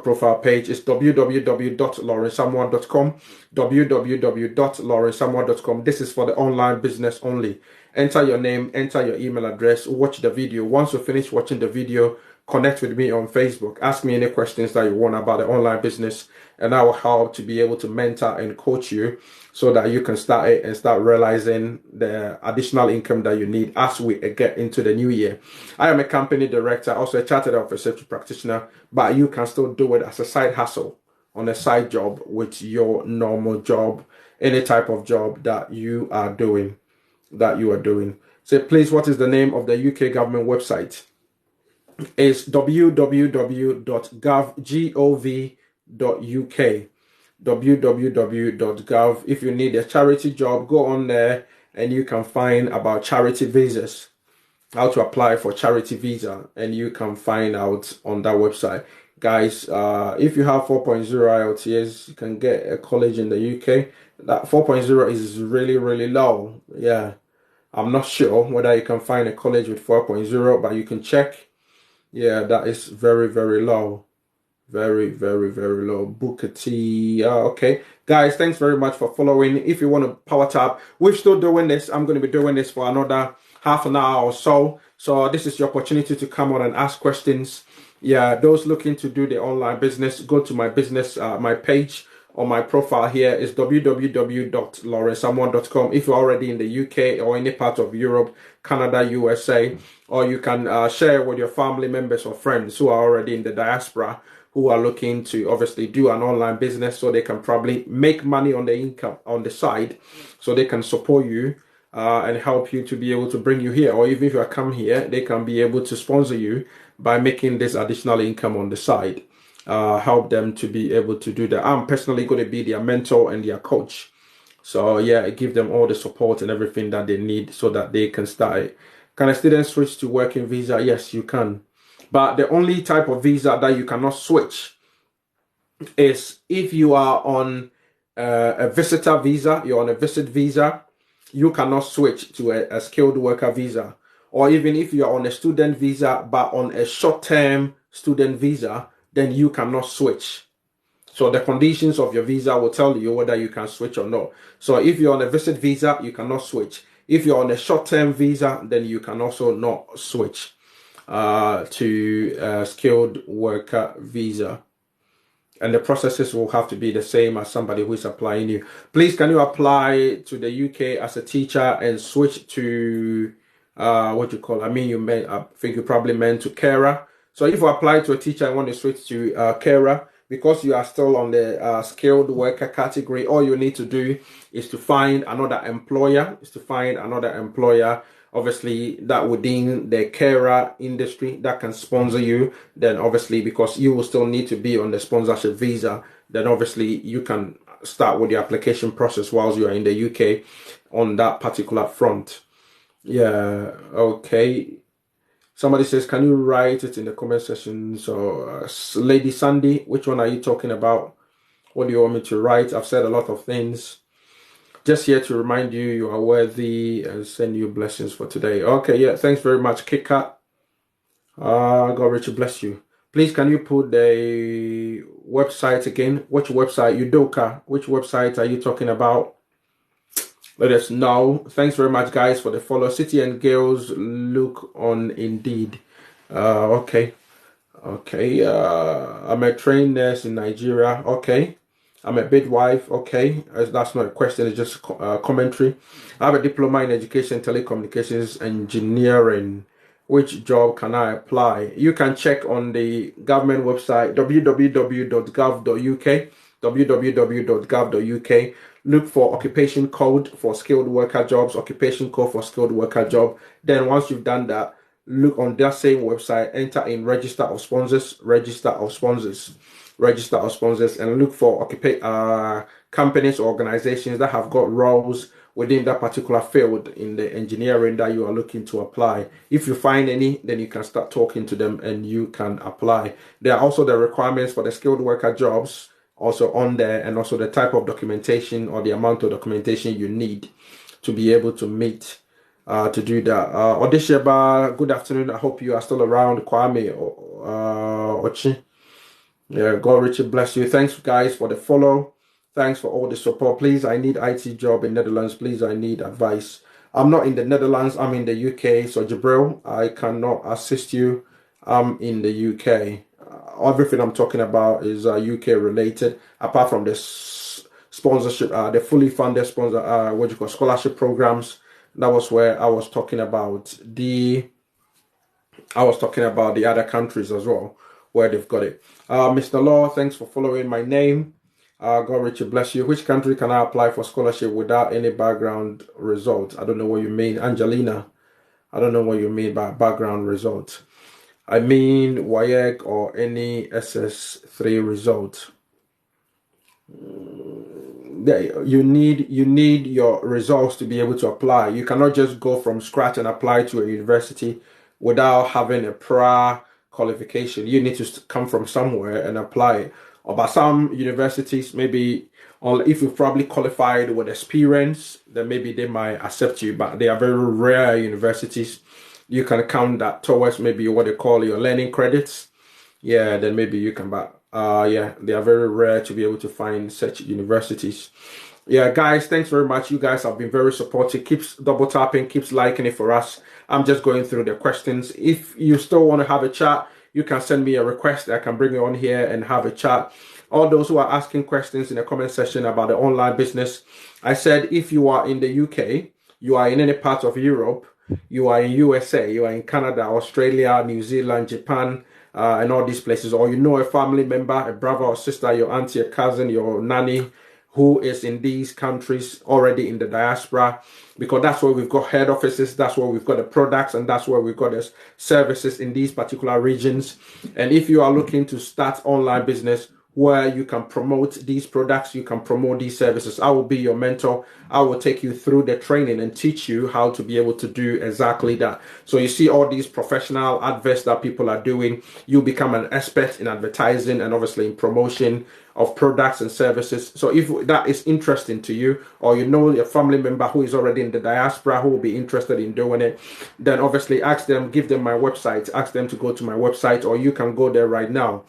profile page. It's www.lawrencesamuel.com, www.lawrencesamuel.com. This is for the online business only. Enter your name, enter your email address, watch the video. Once you finish watching the video, connect with me on Facebook. Ask me any questions that you want about the online business, and I will help to be able to mentor and coach you so that you can start it and start realizing the additional income that you need as we get into the new year. I am a company director, also a chartered officer, safety practitioner, but you can still do it as a side hustle, on a side job with your normal job, any type of job that you are doing. So please, what is the name of the UK government website? It's www.gov.uk, www.gov. If you need a charity job, go on there and you can find about charity visas, how to apply for charity visa, and you can find out on that website. Guys, if you have 4.0 IELTS, you can get a college in the UK. That 4.0 is really, really low. Yeah. I'm not sure whether you can find a college with 4.0, but you can check. Yeah, that is very, very low. Very, very, very low. Booker T. Okay. Guys, thanks very much for following. If you want to power tap, we're still doing this. I'm going to be doing this for another half an hour or so. So this is your opportunity to come on and ask questions. Yeah, those looking to do the online business, go to my business, my page on my profile here is www.lawrenceamon.com. If you're already in the UK or any part of Europe, Canada, USA, or you can share with your family members or friends who are already in the diaspora, who are looking to obviously do an online business so they can probably make money on the income on the side, so they can support you and help you to be able to bring you here. Or even if you come here, they can be able to sponsor you by making this additional income on the side. Help them to be able to do that. I'm personally going to be their mentor and their coach. So yeah, give them all the support and everything that they need so that they can start. Can a student switch to working visa? Yes, you can. But the only type of visa that you cannot switch is if you are on a visitor visa, you're on a visit visa, you cannot switch to a skilled worker visa. Or even if you're on a student visa, but on a short-term student visa, then you cannot switch. So the conditions of your visa will tell you whether you can switch or not. So if you're on a visit visa, you cannot switch. If you're on a short-term visa, then you can also not switch to a skilled worker visa. And the processes will have to be the same as somebody who is applying you. Please, can you apply to the UK as a teacher and switch to what you call? I mean, I think you probably meant to carer. So if you apply to a teacher and want to switch to carer, because you are still on the skilled worker category, all you need to do is to find another employer. Obviously, that within the carer industry that can sponsor you. Then obviously, because you will still need to be on the sponsorship visa, then obviously you can start with the application process whilst you are in the UK on that particular front. Yeah, okay. Somebody says, can you write it in the comment section? So, Lady Sandy, which one are you talking about? What do you want me to write? I've said a lot of things. Just here to remind you, you are worthy and send you blessings for today. Okay, yeah, thanks very much, Kika. God richly bless you. Please, can you put the website again? Which website? Udoka. Which website are you talking about? Let us know. Thanks very much, guys, for the follow. City and Girls look on Indeed. Okay. I'm a trained nurse in Nigeria. Okay. I'm a midwife. Okay. That's not a question. It's just commentary. I have a diploma in education, telecommunications, engineering. Which job can I apply? You can check on the government website, www.gov.uk, www.gov.uk. Look for occupation code for skilled worker jobs, occupation code for skilled worker job. Then once you've done that, look on that same website, enter in register of sponsors, and look for companies or organizations that have got roles within that particular field in the engineering that you are looking to apply. If you find any, then you can start talking to them and you can apply. There are also the requirements for the skilled worker jobs also on there, and also the type of documentation or the amount of documentation you need to be able to meet to do that. Odesheba, good afternoon. I hope you are still around. Kwame Ochi. Yeah, God richly bless you. Thanks, guys, for the follow. Thanks for all the support. Please, I need IT job in Netherlands. Please, I need advice. I'm not in the Netherlands. I'm in the UK. So, Jabril, I cannot assist you. I'm in the UK. Everything I'm talking about is UK related, apart from the sponsorship, the fully funded scholarship programs. That was where I was talking about the other countries as well, where they've got it. Mr. Law, thanks for following my name. God richly bless you. Which country can I apply for scholarship without any background result? I don't know what you mean. Angelina, I don't know what you mean by background result. I mean WAEC or any SS3 result. You need your results to be able to apply. You cannot just go from scratch and apply to a university without having a prior qualification. You need to come from somewhere and apply it. Or by some universities, maybe if you've probably qualified with experience, then maybe they might accept you. But they are very rare universities. You can count that towards maybe what they call your learning credits. Yeah, then maybe you can, but yeah, they are very rare to be able to find such universities. Yeah, guys, thanks very much. You guys have been very supportive. Keeps double tapping, keeps liking it for us. I'm just going through the questions. If you still want to have a chat, you can send me a request. I can bring you on here and have a chat. All those who are asking questions in the comment section about the online business, I said if you are in the UK, you are in any part of Europe, you are in USA, you are in Canada, Australia, New Zealand, Japan, and all these places, or you know a family member, a brother or sister, your auntie, a cousin, your nanny, who is in these countries already in the diaspora, because that's where we've got head offices, that's where we've got the products, and that's where we've got the services in these particular regions. And if you are looking to start online business where you can promote these products, you can promote these services, I will be your mentor. I will take you through the training and teach you how to be able to do exactly that. So you see all these professional adverts that people are doing, you become an expert in advertising and obviously in promotion of products and services. So if that is interesting to you, or you know a family member who is already in the diaspora who will be interested in doing it, then obviously ask them, give them my website, ask them to go to my website, or you can go there right now.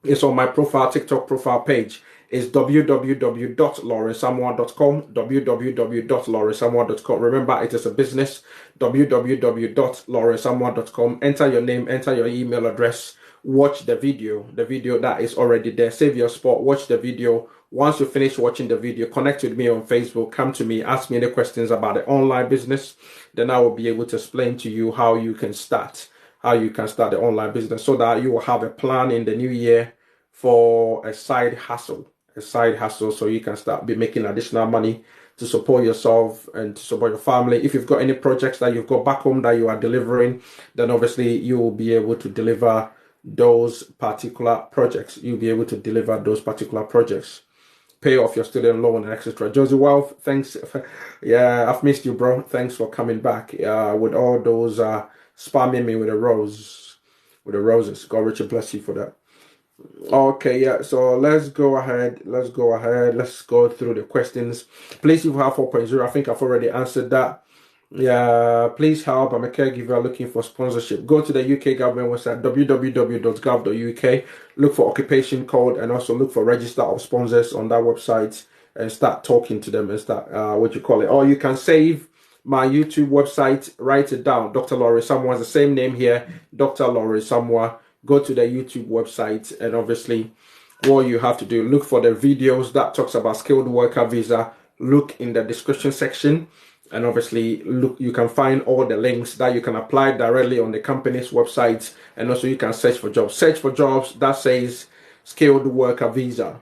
It's on my profile, TikTok profile page. It's www.lawrencesamoa.com, www.lawrencesamoa.com. Remember, it is a business, www.lawrencesamoa.com. Enter your name, enter your email address, watch the video that is already there. Save your spot, watch the video. Once you finish watching the video, connect with me on Facebook, come to me, ask me any questions about the online business. Then I will be able to explain to you how you can start the online business so that you will have a plan in the new year for a side hustle so you can start be making additional money to support yourself and to support your family. If you've got any projects that you've got back home that you are delivering, then obviously you will be able to deliver those particular projects. Pay off your student loan and etc. Josie Wealth, thanks. Yeah, I've missed you, bro. Thanks for coming back. With all those spamming me with the roses. God richly bless you for that. Okay, yeah. So let's go ahead. Let's go through the questions. Please, if you have 4.0, I think I've already answered that. Yeah, please help. I'm a caregiver looking for sponsorship. Go to the UK government website, www.gov.uk. Look for occupation code and also look for register of sponsors on that website and start talking to them and start Or you can save my YouTube website, write it down. Dr. Laurie Samoa, the same name here, Dr. Laurie Samoa. Go to the YouTube website and obviously what you have to do, look for the videos that talks about skilled worker visa. Look in the description section. And obviously, look, you can find all the links that you can apply directly on the company's website. And also you can search for jobs. Search for jobs that says skilled worker visa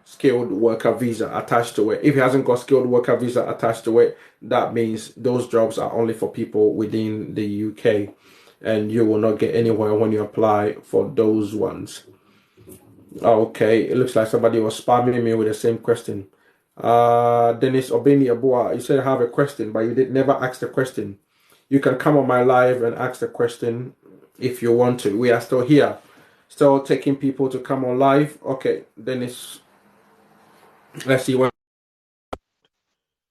attached to it. If it hasn't got skilled worker visa attached to it, that means those jobs are only for people within the UK. And you will not get anywhere when you apply for those ones. Okay, it looks like somebody was spamming me with the same question. Dennis Obeni Abua, you said I have a question, but you did never ask the question. You can come on my live and ask the question if you want to. We are still here, still taking people to come on live. Okay, Dennis, let's see what.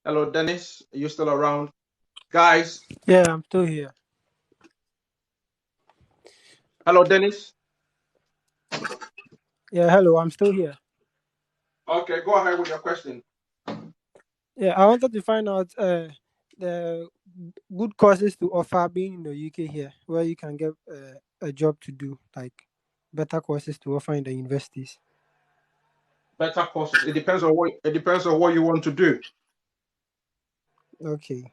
Hello, Dennis, are you still around, guys?
Yeah, I'm still here.
Hello, Dennis.
Yeah, hello, I'm still here.
Okay, go ahead with your question.
Yeah, I wanted to find out the good courses to offer being in the UK here, where you can get a job to do, like better courses to offer in the universities.
Better courses. It depends on what you want to do.
Okay.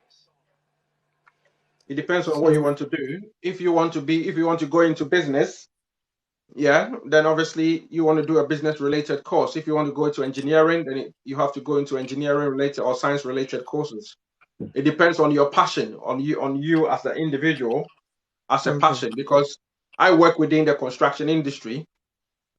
It depends on what you want to do. If you want to go into business, yeah, then obviously you want to do a business related course. If you want to go into engineering, then you have to go into engineering related or science related courses. It depends on your passion, on you as an individual, as a passion, because I work within the construction industry.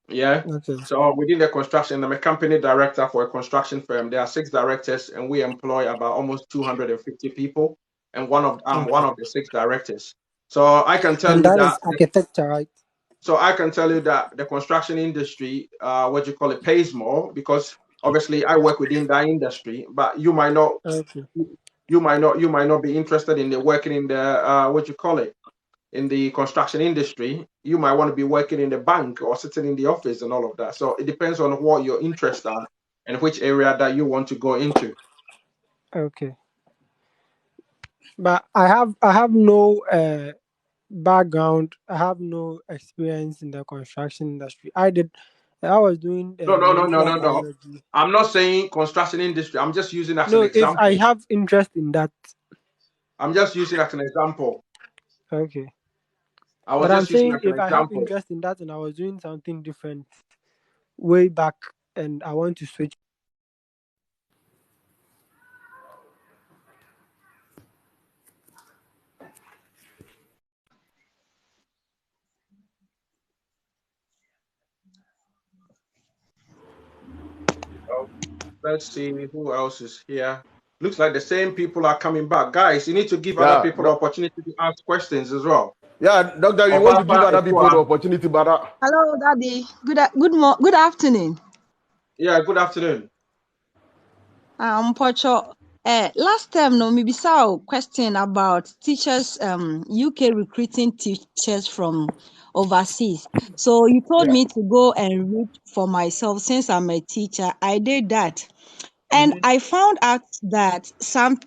Yeah.
Okay.
So within the construction, I'm a company director for a construction firm. There are 6 directors, and we employ about almost 250 people. And I'm one
Okay.
of the 6 directors. So I can tell
And
you
that
that
is architecture, right?
the construction industry, what you call it, pays more because obviously I work within that industry. But
Okay.
you might not be interested in the working in the what you call it, in the construction industry. You might want to be working in the bank or sitting in the office and all of that. So it depends on what your interests are and which area that you want to go into.
Okay. But I have no background. I have no experience in the construction industry. I was doing
No, no, no, no,
molecular
no, no.
biology.
I'm not saying construction industry. I'm just using as an
No, if I
example.
have interest in that.
I'm just using as an example.
Okay.
I was
But I'm
just using
saying
as an
if I have
example.
interest in that and I was doing something different way back and I want to switch.
Oh, let's see who else is here. Looks like the same people are coming back. Guys, you need to give other
Yeah,
people opportunity to ask questions as well.
yeah, doctor, we want to give
Ofafa
other people the
Ekua.
opportunity, but
Hello, Daddy. Good afternoon.
Yeah, good afternoon.
Pocho. Last time, no, maybe saw question about teachers. UK recruiting teachers from overseas. So you told
Yeah.
me to go and read for myself since I'm a teacher. I did that. And
Mm-hmm.
I found out that some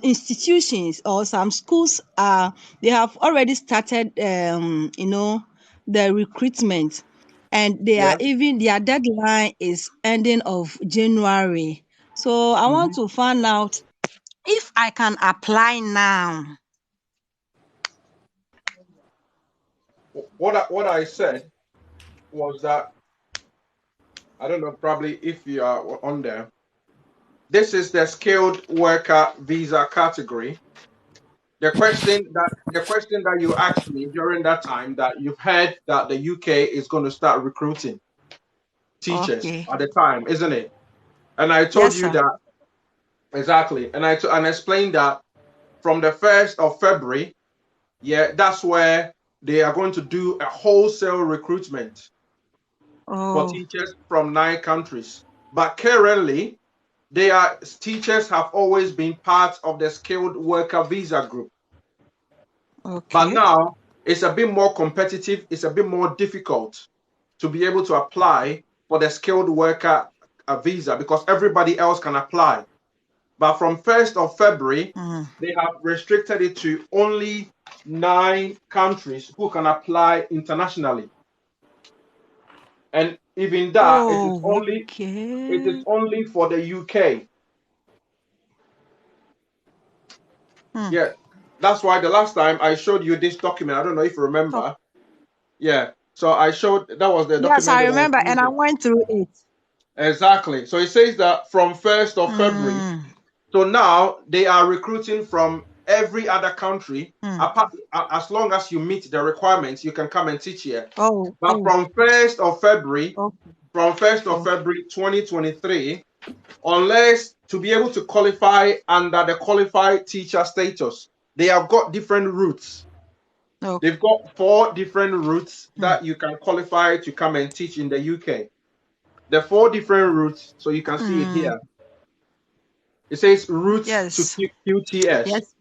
institutions or some schools they have already started, the recruitment, and
Yeah.
their deadline is ending of January. So I
Mm-hmm.
want to find out if I can apply now.
What I said was that I don't know, probably if you are on there. This is the skilled worker visa category. The question that you asked me during that time, that you've heard that the UK is going to start recruiting teachers
Okay.
at the time, isn't it? And I told
Yes,
you
sir.
that exactly, and I explained that from the 1st of February, yeah, that's where they are going to do a wholesale recruitment for
Oh,
teachers from 9 countries. But currently, teachers have always been part of the skilled worker visa group. But
okay.
now it's a bit more competitive, it's a bit more difficult to be able to apply for the skilled worker visa because everybody else can apply. But from 1st of February, they have restricted it to only 9 countries who can apply internationally. And even that,
Oh,
it is
okay.
only for the UK. Yeah, that's why the last time I showed you this document, I don't know if you
Oh,
remember. Yeah, so I showed that was the
yes,
document
I
that I was
remember, and I
using.
went through it.
Exactly. So it says that from 1st of February,
Mm,
so now they are recruiting from every other country.
mm.
Apart, as long as you meet the requirements, you can come and teach here.
Oh,
But from 1st of February,
okay.
from 1st of
Okay.
February 2023, unless to be able to qualify under the qualified teacher status, they have got different routes.
Okay.
They've got 4 different routes
Mm,
that you can qualify to come and teach in the UK. The 4 different routes, so you can see it
mm.
here. It says routes to
Yes.
QTS.
Yes.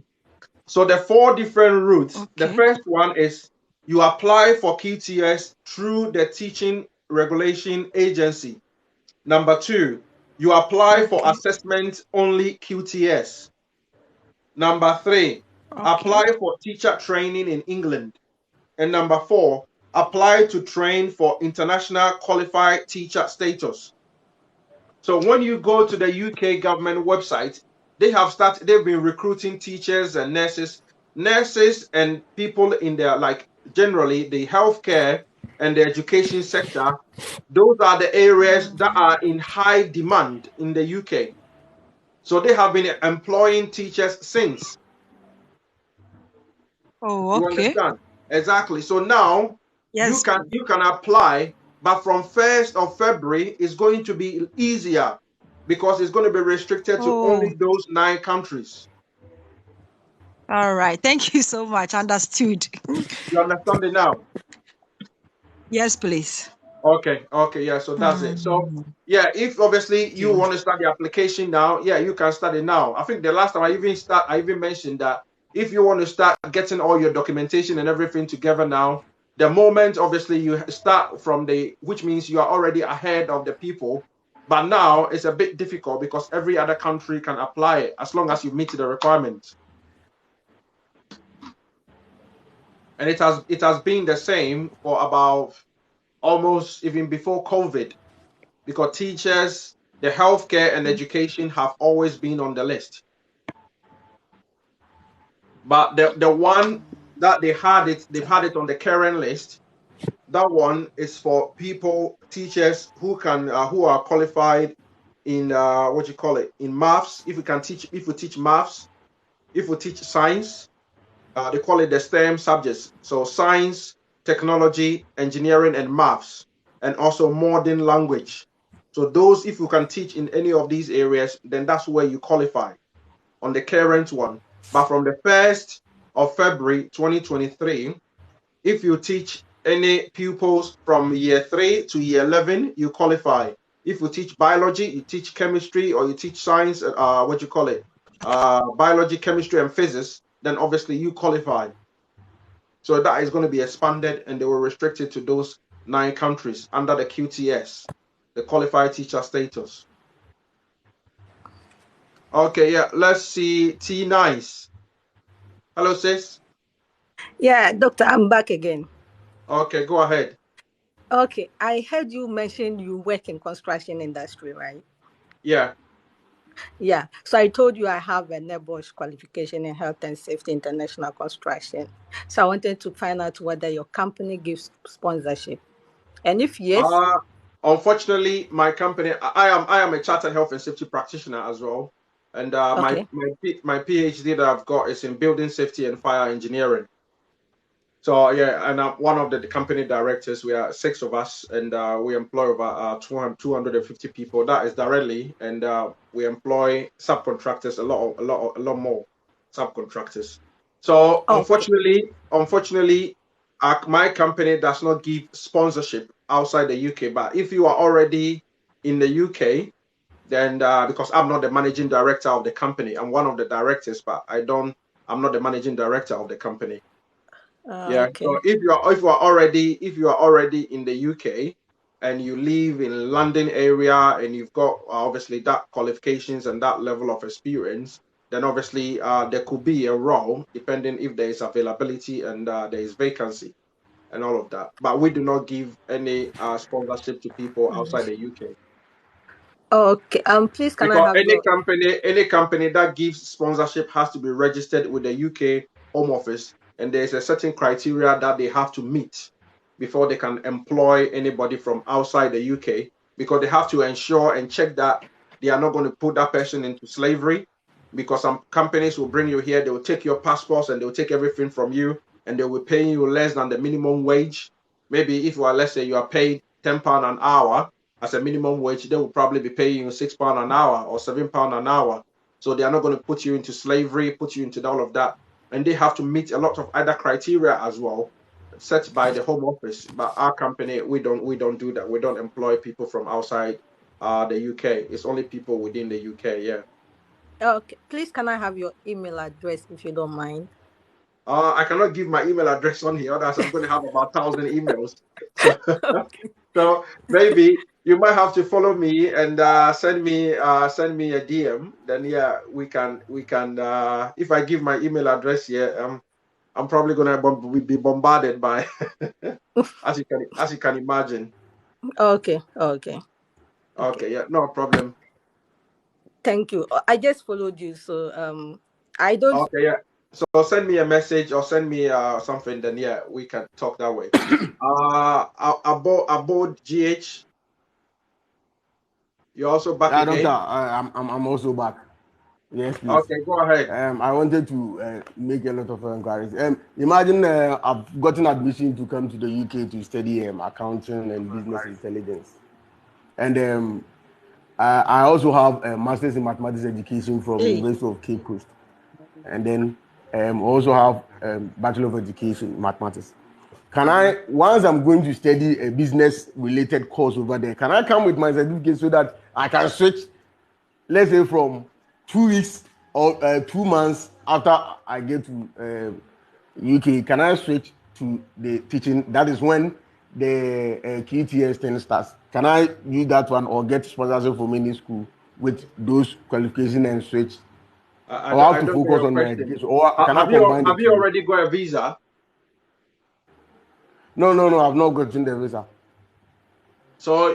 So the 4 different routes. The
Okay.
first one is you apply for QTS through the Teaching Regulation Agency. Number 2, you apply for
Okay.
assessment only QTS. Number 3,
Okay.
apply for teacher training in England. And number 4, apply to train for international qualified teacher status. So when you go to the UK government website, they've been recruiting teachers and nurses and people in their, like, generally the healthcare and the education sector. Those are the areas that are in high demand in the UK. So they have been employing teachers since.
Oh,
You
okay.
understand? Exactly. So now you
Yes.
can apply But from 1st of February, it's going to be easier because it's going to be restricted to only those 9 countries.
All right. Thank you so much. Understood.
You understand it now?
Yes, please.
Okay, yeah, so that's it. So, yeah, if obviously you want to start the application now, yeah, you can start it now. I think the last time I even mentioned that if you want to start getting all your documentation and everything together now, the moment obviously you start from which means you are already ahead of the people, but now it's a bit difficult because every other country can apply it as long as you meet the requirements. And it has been the same for about almost even before COVID. Because teachers, the healthcare and education have always been on the list. But the one that they've had it on the current list. That one is for teachers who are qualified in in maths. If we teach maths, if we teach science, they call it the STEM subjects. So science, technology, engineering, and maths, and also modern language. So those, if you can teach in any of these areas, then that's where you qualify on the current one. But from the 1st of February 2023, if you teach any pupils from year 3 to year 11, you qualify. If you teach biology, you teach chemistry, or you teach science, biology, chemistry, and physics, then obviously you qualify. So that is going to be expanded, and they will restrict it to those 9 countries under the QTS, the qualified teacher status. Okay, yeah, let's see. T Nice. Hello, sis.
Yeah, doctor, I'm back again.
Okay, go ahead.
Okay, I heard you mention you work in construction industry, right?
Yeah.
Yeah. So I told you I have a NEBOSH qualification in health and safety international construction. So I wanted to find out whether your company gives sponsorship. And if yes,
Unfortunately, my company, I am a chartered health and safety practitioner as well, and
okay.
my PhD that I've got is in building safety and fire engineering. So yeah, and I'm one of the company directors. We are 6 of us, and we employ over 250 people. That is directly, and we employ subcontractors a lot more subcontractors. So
Okay.
unfortunately, my company does not give sponsorship outside the UK. But if you are already in the UK, then because I'm not the managing director of the company, I'm one of the directors, but I'm not the managing director of the company. Yeah.
Okay.
So if you are already in the UK and you live in London area and you've got obviously that qualifications and that level of experience, then obviously there could be a role depending if there is availability and there is vacancy and all of that. But we do not give any sponsorship to people outside the UK.
Okay. Please can I
Because
have your
any company that gives sponsorship has to be registered with the UK Home Office, and there's a certain criteria that they have to meet before they can employ anybody from outside the UK, because they have to ensure and check that they are not going to put that person into slavery. Because some companies will bring you here, they will take your passports and they will take everything from you, and they will pay you less than the minimum wage. Maybe if let's say you are paid £10 an hour as a minimum wage, they will probably be paying you £6 an hour or £7 an hour. So they are not going to put you into slavery, put you into all of that. And they have to meet a lot of other criteria as well, set by the Home Office. But our company, we don't do that. We don't employ people from outside the UK. It's only people within the UK. Yeah.
okay. Please can I have your email address if you don't mind?
I cannot give my email address on here, otherwise I'm going to have about 1,000 emails. So, so maybe you might have to follow me and send me a DM. Then yeah, we can. If I give my email address here, I'm probably going to be bombarded by, as you can imagine.
Okay. Okay. Okay.
Okay, yeah, no problem.
Thank you. I just followed you, so I don't.
Okay, yeah. So send me a message or send me something. Then yeah, we can talk that way. About GH. You're also back
Yeah, doctor,
again.
I'm also back. Yes, please.
Okay, go ahead.
I wanted to make a lot of inquiries. Imagine I've gotten admission to come to the UK to study accounting and business intelligence, and I also have a master's in mathematics education from
Hey.
University of Cape Coast, and then also have Bachelor of Education in mathematics. Can I, once I'm going to study a business related course over there, can I come with my certificate so that I can switch, let's say from 2 weeks or 2 months after I get to UK, can I switch to the teaching? That is when the QTS thing starts. Can I use that one or get sponsorship from any school with those qualifications and switch? Or I have
I
to
don't get
focus
your
on my
question.
education? Or can I combine the
Have you
two?
already got a visa?
No, I've not gotten the visa.
So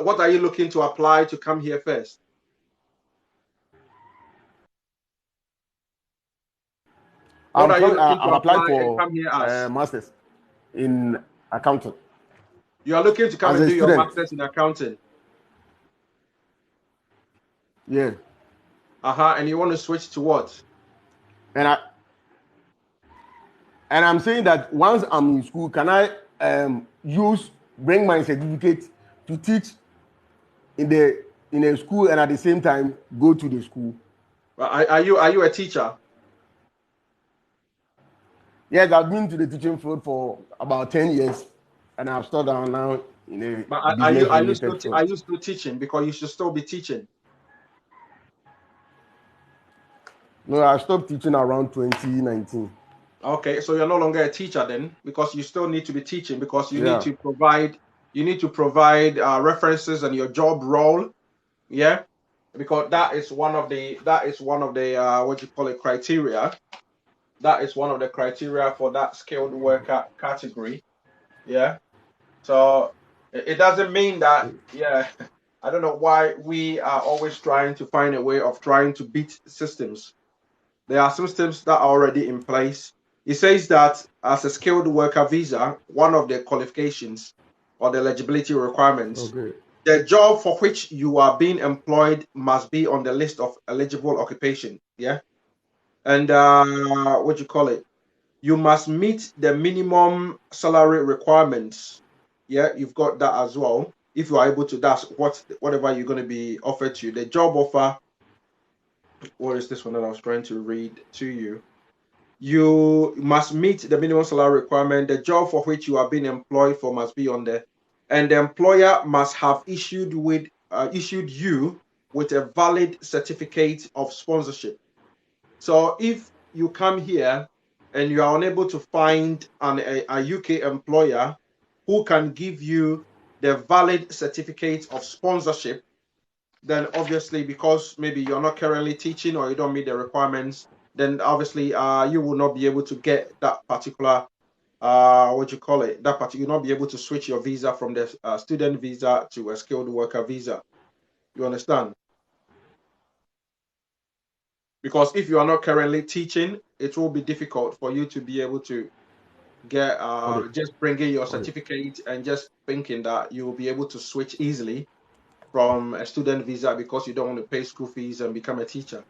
what are you looking to apply to come here first? What are you looking to
I've applied
apply and
for
come here as?
masters in accounting
You are looking to come
as
and
a
do your
student.
master's in accounting.
Yeah,
And you want to switch to what?
and I'm saying that once I'm in school, can I bring my certificate to teach in a school and at the same time go to the school?
Are you a teacher?
Yes, I've been to the teaching field for about 10 years, and I've started now in
But
a business related
are
field.
you still teaching? Because you should still be teaching.
No, I stopped teaching around 2019.
Okay, so you're no longer a teacher then, because you still need to be teaching because
Yeah.
you need to provide references and your job role. Yeah, because that is one of the what you call it criteria. That is one of the criteria for that skilled worker category. Yeah. So it doesn't mean that, yeah, I don't know why we are always trying to find a way of trying to beat systems. There are systems that are already in place. It says that as a skilled worker visa, one of the qualifications or the eligibility requirements,
Okay.
the job for which you are being employed must be on the list of eligible occupation. Yeah. And what you call it? You must meet the minimum salary requirements. Yeah, you've got that as well. If you are able to, that's whatever you're going to be offered to you. The job offer, what is this one that I was trying to read to you? You must meet the minimum salary requirement. The job for which you are being employed for must be on there, and the employer must have issued you with a valid certificate of sponsorship. So if you come here and you are unable to find a UK employer who can give you the valid certificate of sponsorship, then obviously because maybe you're not currently teaching or you don't meet the requirements, then obviously you will not be able to get that particular what you call it, you'll not be able to switch your visa from the student visa to a skilled worker visa. You understand? Because if you are not currently teaching, it will be difficult for you to be able to get
Okay.
just bringing your
Okay.
certificate and just thinking that you will be able to switch easily from a student visa because you don't want to pay school fees and become a teacher.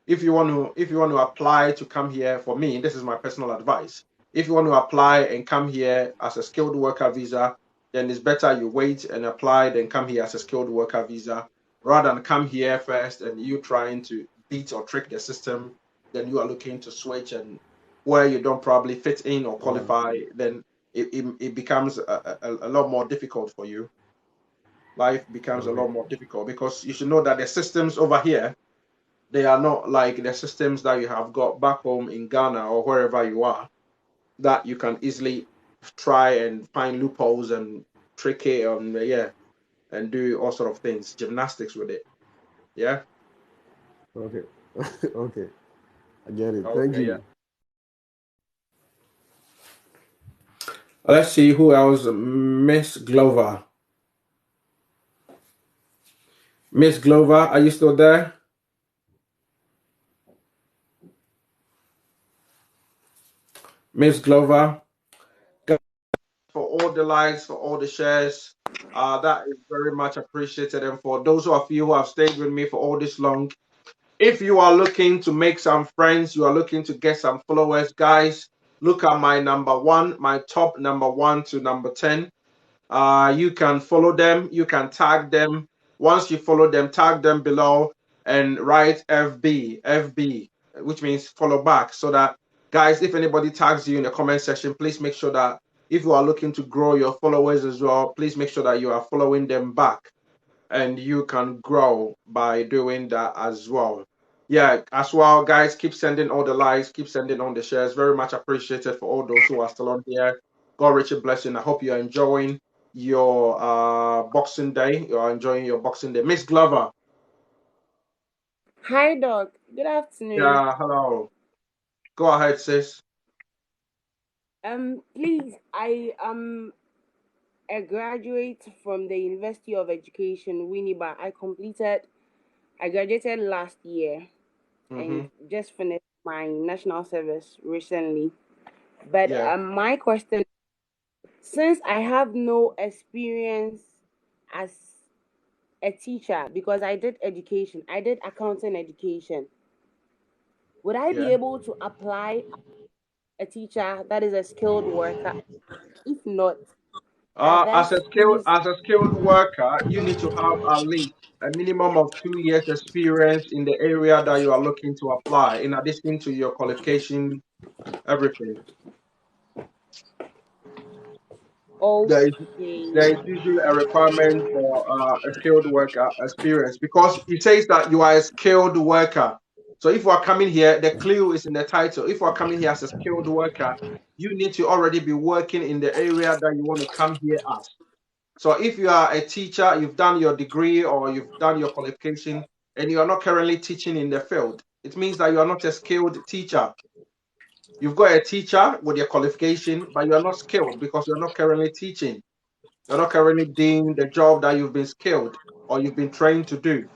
If you want to apply to come here, for me, this is my personal advice. If you want to apply and come here as a skilled worker visa, then it's better you wait and apply than come here as a skilled worker visa rather than come here first and you trying to beat or trick the system, then you are looking to switch and where you don't probably fit in or
All right.
qualify, then it becomes a lot more difficult for you. Life becomes a
Okay.
lot more difficult because you should know that the systems over here, they are not like the systems that you have got back home in Ghana or wherever you are, that you can easily try and find loopholes and trick it on, yeah, and do all sort of things, gymnastics with it. Yeah.
Okay. Okay. I get it. Thank
Okay. Yeah.
you.
Let's see who else. Miss Glover. Miss Glover, are you still there? Miss Glover. For all the likes, for all the shares. That is very much appreciated. And for those of you who have stayed with me for all this long, If you are looking to make some friends, you are looking to get some followers, guys, look at my number one, my top number 1 to number 10. You can follow them, you can tag them. Once you follow them, tag them below and write FB, which means follow back. So that, guys, if anybody tags you in the comment section, please make sure that if you are looking to grow your followers as well, please make sure that you are following them back, and you can grow by doing that as well. Yeah, as well, guys, keep sending all the likes, keep sending on the shares. Very much appreciated for all those who are still on here. God richly bless you. And I hope you're enjoying your Boxing Day. You are enjoying your Boxing Day. Miss Glover.
Hi, Doc. Good afternoon.
Yeah, hello. Go ahead, sis.
Please, I am a graduate from the University of Education, Winneba. I graduated last year
Mm-hmm.
and just finished my national service recently. But
Yeah.
my question, since I have no experience as a teacher, because I did accounting education, would I
Yeah.
be able to apply a teacher that is a skilled worker? If not, are there schools?
As a skilled worker, you need to have at least a minimum of 2 years experience in the area that you are looking to apply, in addition to your qualification, everything. There is
Okay.
there is usually a requirement for a skilled worker experience, because it says that you are a skilled worker. So if you are coming here, the clue is in the title. If you are coming here as a skilled worker, you need to already be working in the area that you want to come here as. So if you are a teacher, you've done your degree or you've done your qualification, and you are not currently teaching in the field, it means that you are not a skilled teacher. You've got a teacher with your qualification, but you are not skilled because you're not currently teaching. You're not currently doing the job that you've been skilled or you've been trained to do.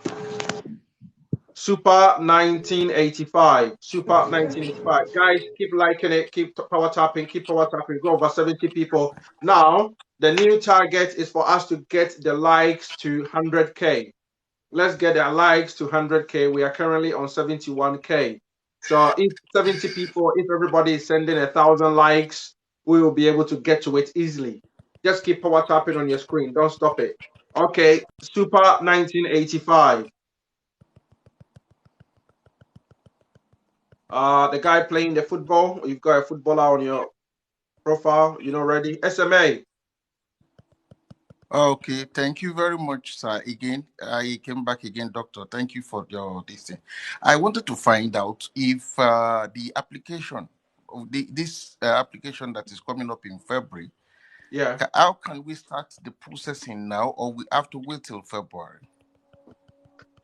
Super 1985. Super 1985. Guys, keep liking it, keep power tapping, keep power tapping. Go over 70 people. Now, the new target is for us to get the likes to 100K. Let's get the likes to 100K. We are currently on 71K. So if 70 people, if everybody is sending 1,000 likes, we will be able to get to it easily. Just keep power tapping on your screen. Don't stop it. Okay, Super 1985. The guy playing the football, you've got a footballer on your profile, you know, ready. SMA.
Okay, thank you very much, sir. Again, I came back again, doctor. Thank you for your this thing. I wanted to find out if the application of this application that is coming up in February,
Yeah.
how can we start the processing now, or we have to wait till February?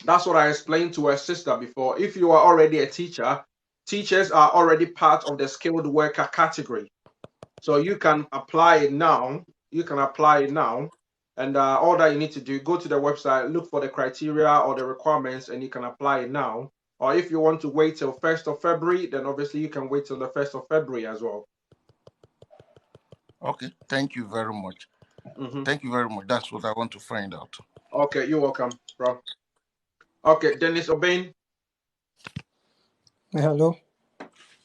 That's what I explained to her sister before. If you are already a teacher, teachers are already part of the skilled worker category. So you can apply it now. You can apply it now. And all that you need to do, go to the website, look for the criteria or the requirements, and you can apply it now. Or if you want to wait till 1st of February, then obviously you can wait till the 1st of February as well.
Okay, thank you very much.
Mm-hmm.
Thank you very much. That's what I want to find out.
Okay, you're welcome, bro. Okay, Dennis Obane.
Hello.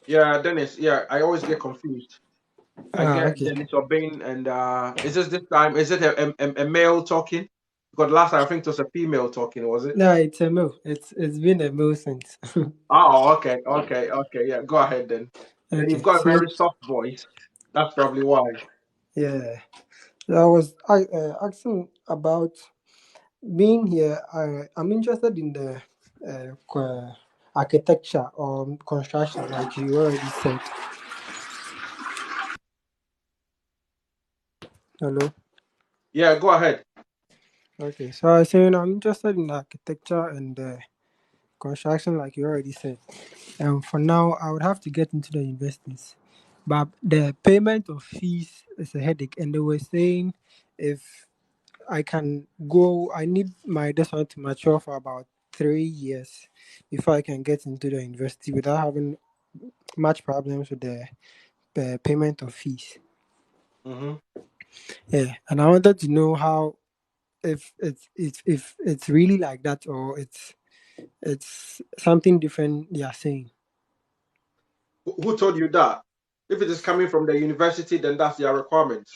Yeah, Dennis. Yeah, I always get confused. I get
Okay.
Dennis Obane, and is this time? Is it a male talking? Because last time I think it was a female talking, was it?
No, it's a move. It's been a move since.
Oh, okay. Yeah, go ahead then. And you've
Okay.
got a
So
very soft voice. That's probably why.
yeah, I was asking about being here. I'm interested in the architecture or construction, like you already said. Hello.
Yeah, go ahead.
Okay. So I was saying I'm interested in architecture and construction, like you already said. And for now, I would have to get into the universities. But the payment of fees is a headache. And they were saying if I can go, I need my this one to mature for about 3 years before I can get into the university without having much problems with the payment of fees.
Mm-hmm.
Yeah, and I wanted to know how if it's really like that or it's It's something different they are saying.
Who told you that? If it is coming from the university, then that's their requirement.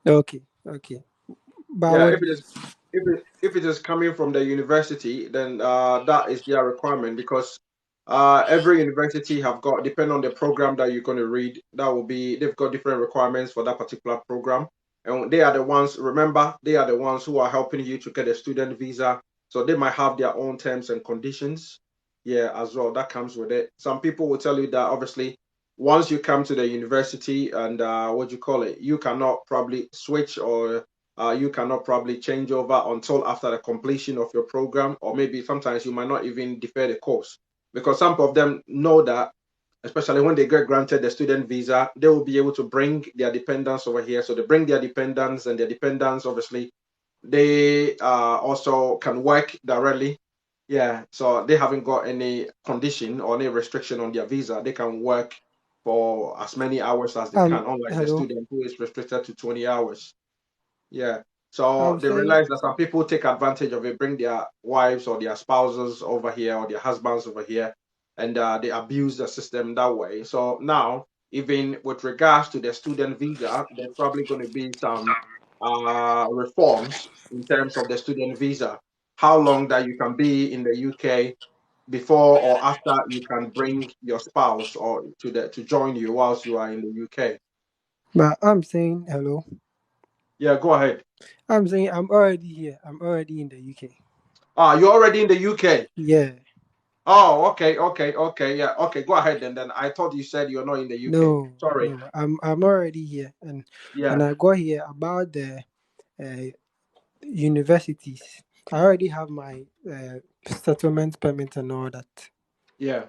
Okay, okay. But I
Yeah,
would,
if it is coming from the university, then that is their requirement because every university have got, depending on the program that you're going to read, that will be, they've got different requirements for that particular program, and they are the ones. Remember, they are the ones who are helping you to get a student visa, so they might have their own terms and conditions. Yeah, as well. That comes with it. Some people will tell you that obviously once you come to the university and what do you call it, you cannot probably switch or you cannot probably change over until after the completion of your program, or maybe sometimes you might not even defer the course because some of them know that, especially when they get granted the student visa, they will be able to bring their dependents over here. So they bring their dependents, and their dependents, obviously, they also can work directly. Yeah, so they haven't got any condition or any restriction on their visa. They can work for as many hours as they can, unlike the
hello.
student who is restricted to 20 hours. Yeah.
I'm
So they
saying,
realize that some people take advantage of it, bring their wives or their spouses over here or their husbands over here, and they abuse the system that way. So now, even with regards to the student visa, there's probably going to be some reforms in terms of the student visa. How long that you can be in the UK before or after you can bring your spouse or to join you whilst you are in the UK.
but I'm saying hello.
Yeah, go ahead.
I'm saying I'm already here. I'm already in the UK.
Ah, you're already in the UK.
Yeah.
Oh, okay, yeah, okay. Go ahead then. Then I thought you said you're not in the UK.
No,
Sorry.
no. I'm already here, and when
Yeah,
I got here about the uh, universities, I already have my settlement permit and all that.
yeah,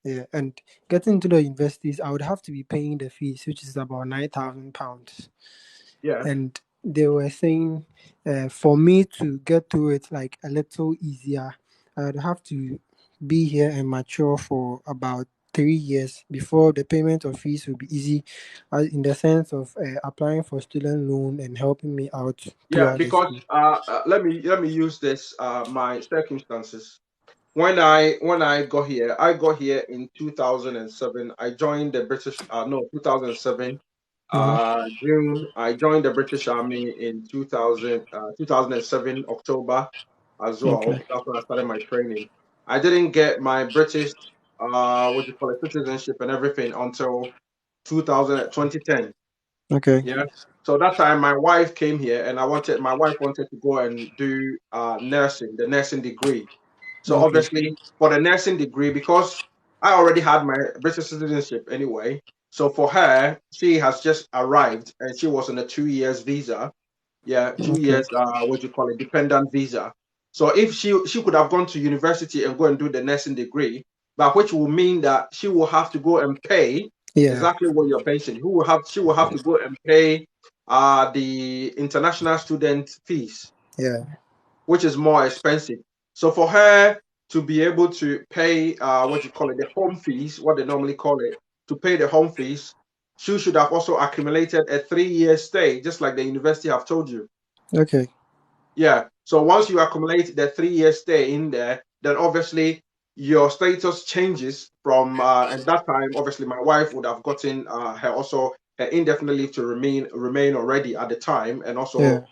Yeah, and getting into the universities, I would have to be paying the fees, which is about £9,000.
yeah,
And they were saying, for me to get through it like a little easier, I'd have to be here and mature for about 3 years before the payment of fees will be easy, in the sense of applying for student loan and helping me out
yeah.
throughout the
Because
school.
let me use this my circumstances. When I got here in 2007. I joined the British no 2007
Uh-huh.
June. I joined the British Army in 2007 October as well.
Okay.
That's when I started my training. I didn't get my British what do you call it, citizenship and everything until 2010.
Okay.
Yeah. So that time my wife came here and my wife wanted to go and do nursing, the nursing degree. So
Okay.
obviously for the nursing degree, because I already had my British citizenship anyway. So for her, she has just arrived and she was on a 2 years visa. Yeah, two
Okay.
years what do you call it, dependent visa. So if she could have gone to university and go and do the nursing degree, but which will mean that she will have to go and pay
Yeah.
exactly what you're mentioning. She will have to go and pay the international student fees,
Yeah.
which is more expensive. So for her to be able to pay what you call it, the home fees, what they normally call it, to pay the home fees, she should have also accumulated a 3 year stay, just like the university have told you.
Okay.
Yeah. So once you accumulate the 3 year stay in there, then obviously your status changes from at that time. Obviously, my wife would have gotten her also her indefinite leave to remain already at the time, and
Yeah.
also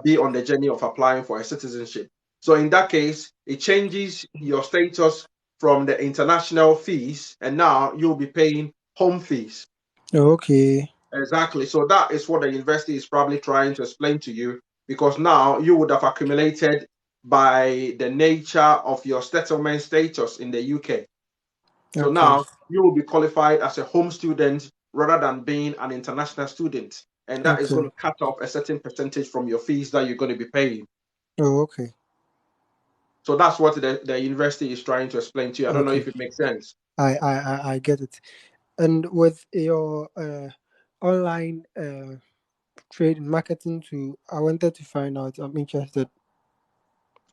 be on the journey of applying for a citizenship. So in that case, it changes your status from the international fees, and now you'll be paying home fees.
Okay.
Exactly. So that is what the university is probably trying to explain to you, because now you would have accumulated by the nature of your settlement status in the UK. So
Okay.
now you will be qualified as a home student rather than being an international student. And that is going
Okay.
to cut off a certain percentage from your fees that you're going to be paying.
Oh, okay.
So that's what the university is trying to explain to you. I don't know
Okay.
if it makes sense.
I get it. And with your online trade and marketing too, I wanted to find out. I'm interested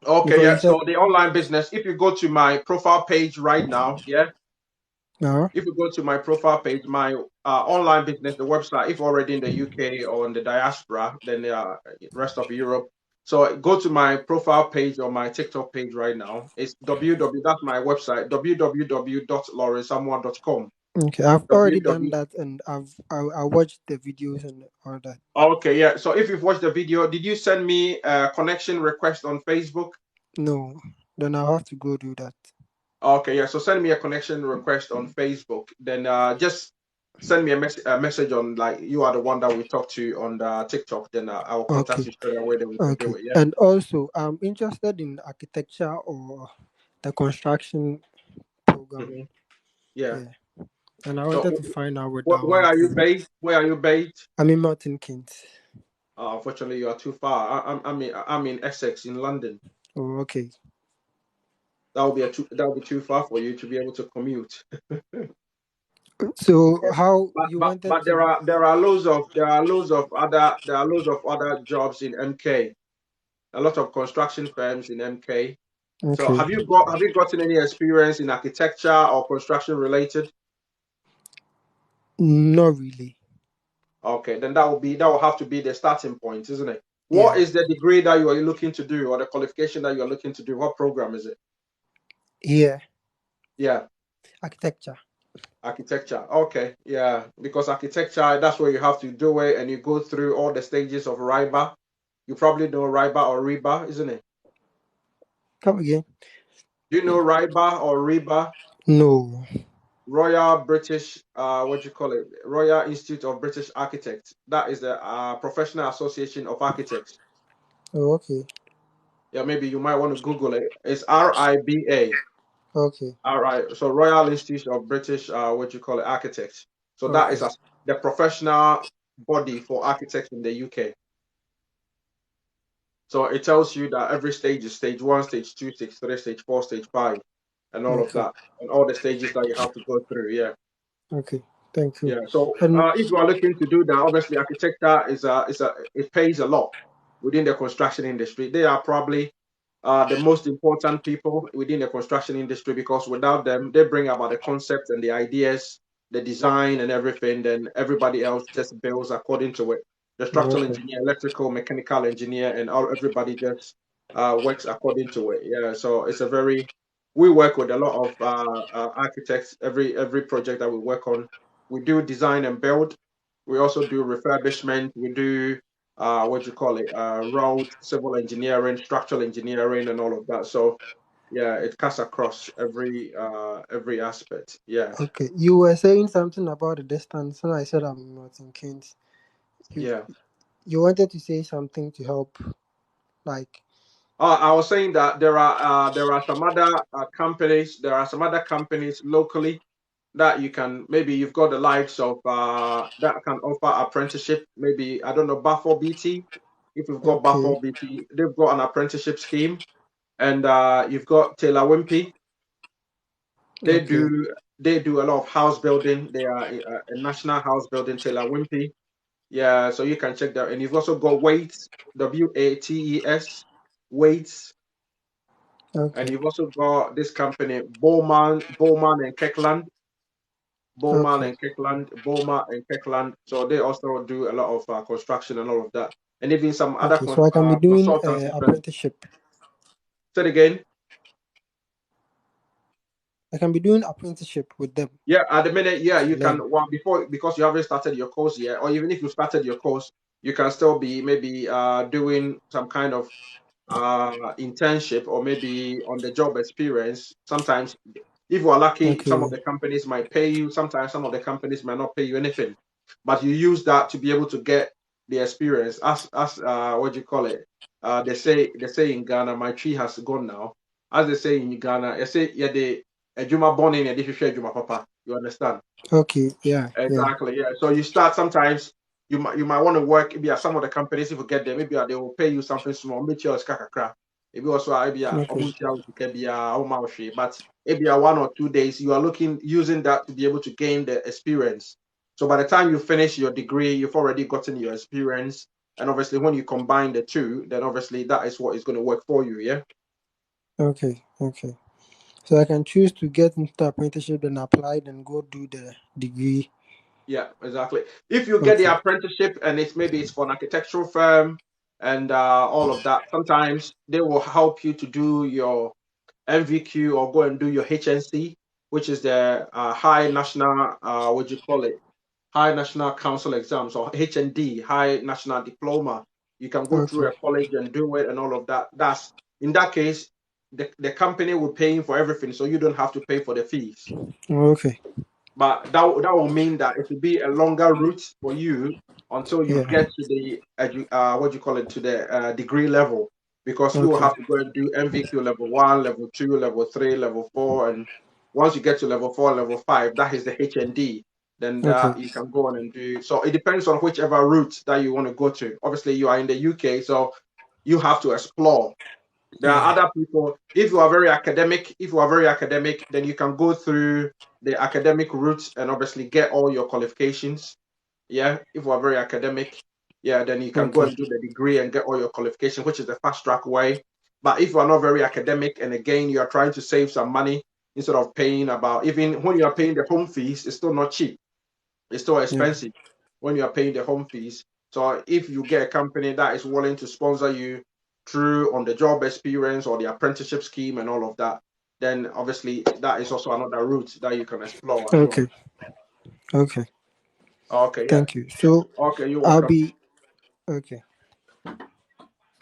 Okay,
because
yeah.
you said,
So the online business, if you go to my profile page right now, yeah,
uh
if you go to my profile page, my online business, the website, if already in the UK or in the diaspora, then the rest of Europe. So go to my profile page or my TikTok page right now. It's www. That's my website. www.lawrencesamoa.com.
Okay, I've already done
www.
that, and I watched the videos and all that.
Okay, yeah. So if you've watched the video, did you send me a connection request on Facebook?
No, then I'll have to go do that.
Okay, yeah. So send me a connection request on Facebook. Then just send me a message on like you are the one that we talked to on the TikTok. Then I will contact
Okay,
you straight away. Then we can do
okay.
it. Yeah.
And also, I'm interested in architecture or the construction program.
Hmm. Yeah.
Yeah, and I
So
wanted to find out what that
where
one
are you
is.
based? Where are you based?
I'm in Milton Keynes.
Unfortunately, you are too far. I'm in Essex in London.
Oh, okay.
That would be too far for you to be able to commute.
So
Yeah.
how
But
you
but
wanted
but
to?
there are loads of other jobs in MK. A lot of construction firms in MK. So
Okay,
have you gotten any experience in architecture or construction related?
not really.
Okay, then that will have to be the starting point, isn't it? What
Yeah,
is the degree that you are looking to do or the qualification that you are looking to do? What program is it?
yeah,
Yeah,
architecture.
architecture. Okay, yeah, because architecture, that's where you have to do it and you go through all the stages of RIBA. You probably know RIBA or RIBA, isn't it?
Come again?
Do you know RIBA or RIBA?
No.
Royal British, what do you call it? Royal Institute of British Architects. That is the Professional Association of Architects.
Oh, okay,
Yeah, maybe you might want to Google it. It's RIBA.
okay,
All right. So Royal Institute of British, what do you call it? Architects. So that
okay,
is the professional body for architects in the UK. So it tells you that every stage is stage one, stage two, stage three, stage four, stage five, and all of
okay,
that, and all the stages that you have to go through. Yeah.
okay. Thank you.
Yeah. So
And
if you are looking to do that, obviously architecture it pays a lot within the construction industry. They are probably the most important people within the construction industry because without them, they bring about the concepts and the ideas, the design and everything. Then everybody else just builds according to it. The structural
okay,
engineer, electrical, mechanical engineer, and everybody just works according to it. Yeah. So it's a very we work with a lot of architects. Every project that we work on, we do design and build. We also do refurbishment. We do what do you call it? Road, civil engineering, structural engineering, and all of that. So yeah, it cuts across every aspect. Yeah,
okay. You were saying something about the distance, and I said I'm not in Keynes. You
yeah.
you wanted to say something to help, like
I was saying that there are some other companies. There are some other companies locally that you can maybe you've got the likes of that can offer apprenticeship. Maybe I don't know Bafo BT. If you've got
okay,
Bafo BT, they've got an apprenticeship scheme, and you've got Taylor Wimpey. They
okay,
do they do a lot of house building. They are a national house building Taylor Wimpey. Yeah, so you can check that. And you've also got Waits, WATES, Waits, and
okay,
you've also got this company Bowman and Kirkland.
okay,
Bowman and Kirkland. So they also do a lot of construction and all of that, and even some other
okay. So I can be doing
consultancy firms.
apprenticeship.
Say it again.
I can be doing apprenticeship with them
Yeah, at the minute, yeah,
to
you
learn.
can. Well, before because you haven't started your course yet, or even if you started your course, you can still be maybe doing some kind of internship or maybe on the job experience. Sometimes, if you are lucky, some of
Okay,
the companies might pay you. Sometimes, some of the companies might not pay you anything, but you use that to be able to get the experience. As what do you call it? They say in Ghana, my tree has gone now. As they say in Ghana, they say yeah they. Ejuma born in a different Ejuma papa. You understand?
okay, yeah, yeah,
Exactly. Yeah. So you start sometimes you might want to work maybe at some of the companies if you get there, maybe they will pay you something small, make your kakakra. Maybe also maybe
okay,
but maybe 1 or 2 days you are looking using that to be able to gain the experience. So by the time you finish your degree, you've already gotten your experience. And obviously when you combine the two, then obviously that is what is going to work for you. Yeah.
okay, okay. So I can choose to get into the apprenticeship and apply, then go do the degree.
Yeah, exactly. If you get the
Okay,
apprenticeship and maybe it's for an architectural firm, and all of that. Sometimes they will help you to do your MVQ or go and do your HNC, which is the High National, what do you call it? High National Council exams, or HND, High National Diploma. You can go through
Okay.
a college and do it and all of that. That's in that case, the company will pay for everything, so you don't have to pay for the fees.
Okay.
But that will mean that it will be a longer route for you until you
Yeah.
get to the what do you call it, to the degree level, because you will
Okay.
have to go and do MVQ level 1, level 2, level 3, level 4, and once you get to level 4, level 5, that is the HND. Then
Okay.
you can go on and do. So it depends on whichever route that you want to go to. Obviously, you are in the UK, so you have to explore. There are
Yeah.
other people. If you are very academic, then you can go through the academic route and obviously get all your qualifications. Yeah, if you are very academic, yeah, then you can go
Okay.
and do the degree and get all your qualifications, which is the fast track way. But if you are not very academic, and again you are trying to save some money instead of paying about, even when you are paying the home fees, it's still not cheap. It's still
Yeah.
expensive when you are paying the home fees. So if you get a company that is willing to sponsor you through on the job experience or the apprenticeship scheme and all of that, then obviously that is also another route that you can explore as well.
Okay. Okay.
Okay, yeah.
Thank you. So
Okay, you're
I'll
welcome.
be okay.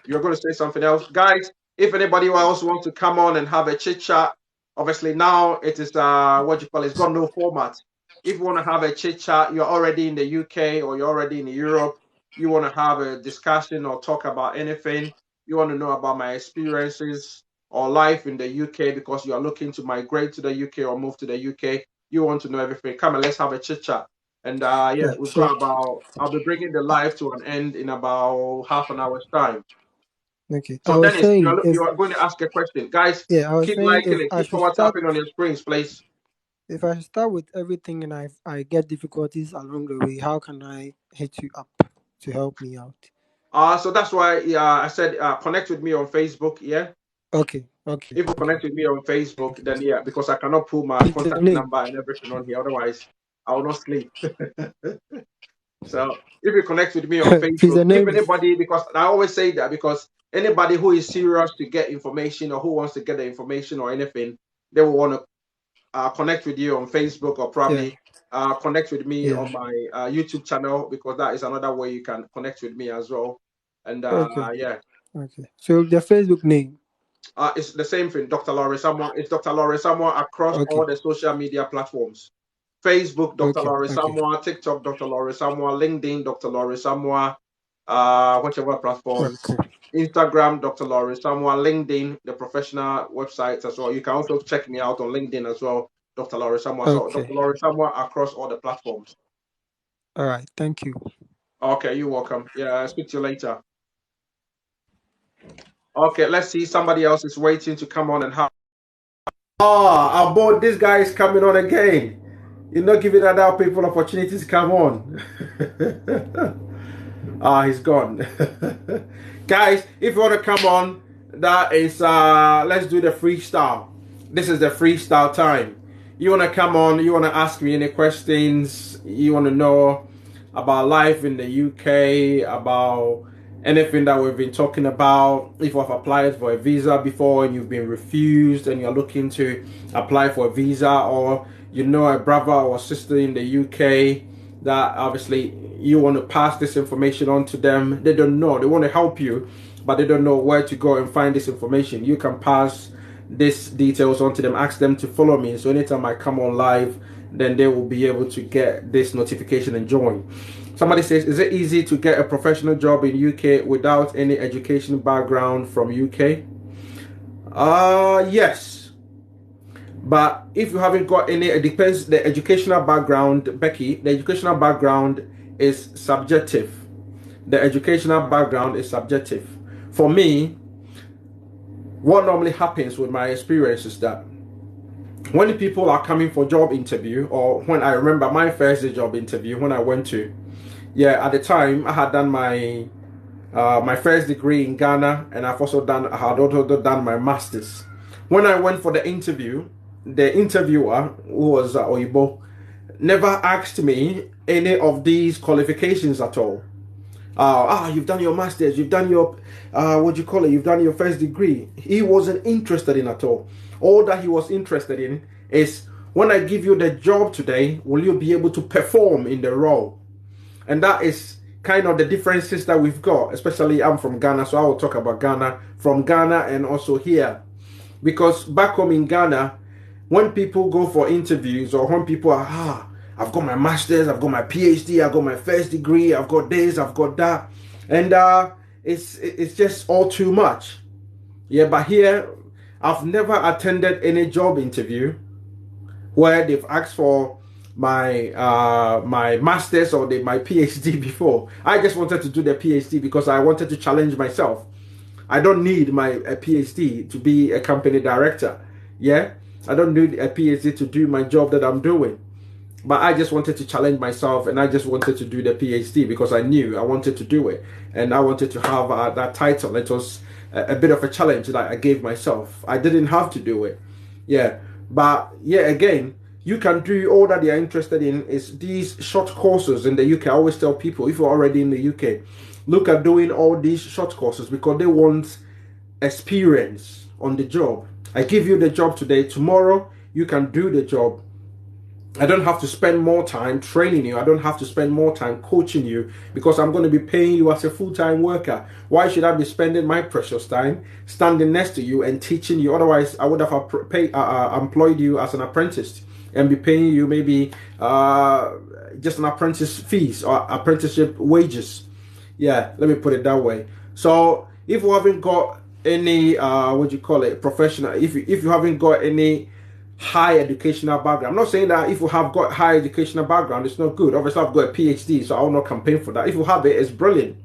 You're going to say something else, guys. If anybody else wants to come on and have a chit chat, obviously now it is what you call it, it's got no format. If you want to have a chit chat, you're already in the UK or you're already in Europe, you want to have a discussion or talk about anything, you want to know about my experiences or life in the UK because you are looking to migrate to the UK or move to the UK, you want to know everything, come and let's have a chit chat. And yeah,
Yeah.
we've
So
got about, I'll be bringing the live to an end in about half an hour's time.
okay. I
So
was
Dennis,
saying
you
if
are going to ask a question. Guys,
yeah, I was
keep
saying
liking
if
it.
I
Keep
should
what's
start
happening on your screens, please.
if I should start with everything and I get difficulties along the way, how can I hit you up to help me out?
So that's why I said connect with me on Facebook. Yeah.
Okay. Okay.
If you
Okay.
connect with me on Facebook, then yeah, because I cannot pull my
Please your
contact
name.
number and everything on here. Otherwise, I will not sleep. So if you connect with me on
Please
Facebook,
your
if
name is
anybody, because I always say that because anybody who is serious to get information or who wants to get the information or anything, they will want to connect with you on Facebook or
yeah.
probably connect with me
Yeah.
on my YouTube channel because that is another way you can connect with me as well. And
Okay.
yeah,
Okay. So the Facebook name.
it's the same thing, Dr. Laurie Samoa. It's Dr. Laurie Samoa across all
Okay.
the social media platforms. Facebook, Dr.
Okay.
Laurie
Okay.
Samoa, TikTok, Dr. Laurie Samoa, LinkedIn, Dr. Laurie Samoa, whichever platforms.
Okay.
Instagram, Dr. Laurie Samoa, LinkedIn, the professional websites as well. You can also check me out on LinkedIn as well, Dr. Laurie Samoa. So
Okay.
Dr. Laurie Samoa across all the platforms.
All right. Thank you.
Okay, you're welcome. Yeah, I'll speak to you later. Okay, let's see. Somebody else is waiting to come on and have. Ah, about this guy is coming on again. You're not giving other people opportunities to come on. He's gone. Guys, if you want to come on, that is let's do the freestyle. This is the freestyle time. You want to come on, you want to ask me any questions, you want to know about life in the UK, about anything that we've been talking about. If you've applied for a visa before and you've been refused and you're looking to apply for a visa, or you know a brother or sister in the UK that obviously you want to pass this information on to them. They don't know, they want to help you, but they don't know where to go and find this information. You can pass these details on to them, ask them to follow me, so anytime I come on live, then they will be able to get this notification and join. Somebody says, is it easy to get a professional job in UK without any education background from UK? Yes, but if you haven't got any, it depends. The educational background, Becky, the educational background is subjective. The educational background is subjective. For me, what normally happens with my experience is that when people are coming for job interview, or when I remember my first job interview when I went to, at the time I had done my first degree in Ghana, and I had also done my masters. When I went for the interview, the interviewer, who was Oyibo, never asked me any of these qualifications at all. You've done your master's, you've done your, you've done your first degree. He wasn't interested in at all. All that he was interested in is, when I give you the job today, will you be able to perform in the role? And that is kind of the differences that we've got, especially I'm from Ghana, so I will talk about Ghana, from Ghana and also here. Because back home in Ghana, when people go for interviews, or when people are, I've got my master's, I've got my PhD, I've got my first degree, I've got this, I've got that, and it's just all too much. Yeah, but here, I've never attended any job interview where they've asked for my my master's or my PhD before. I just wanted to do the PhD because I wanted to challenge myself. I don't need my PhD to be a company director. Yeah, I don't need a PhD to do my job that I'm doing. But I just wanted to challenge myself, and I just wanted to do the PhD because I knew I wanted to do it, and I wanted to have that title. It was a bit of a challenge that I gave myself. I didn't have to do it. Yeah, but yeah, again, you can do all that they are interested in is these short courses in the UK. I always tell people, if you're already in the UK, look at doing all these short courses because they want experience on the job. I give you the job today, tomorrow you can do the job. I don't have to spend more time training you. I don't have to spend more time coaching you because I'm going to be paying you as a full-time worker. Why should I be spending my precious time standing next to you and teaching you? Otherwise, I would have employed you as an apprentice and be paying you maybe just an apprentice fees or apprenticeship wages. Yeah, let me put it that way. So if you haven't got any professional, if you haven't got any high educational background, I'm not saying that if you have got high educational background it's not good. Obviously I've got a PhD, so I will not campaign for that. If you have it, it's brilliant.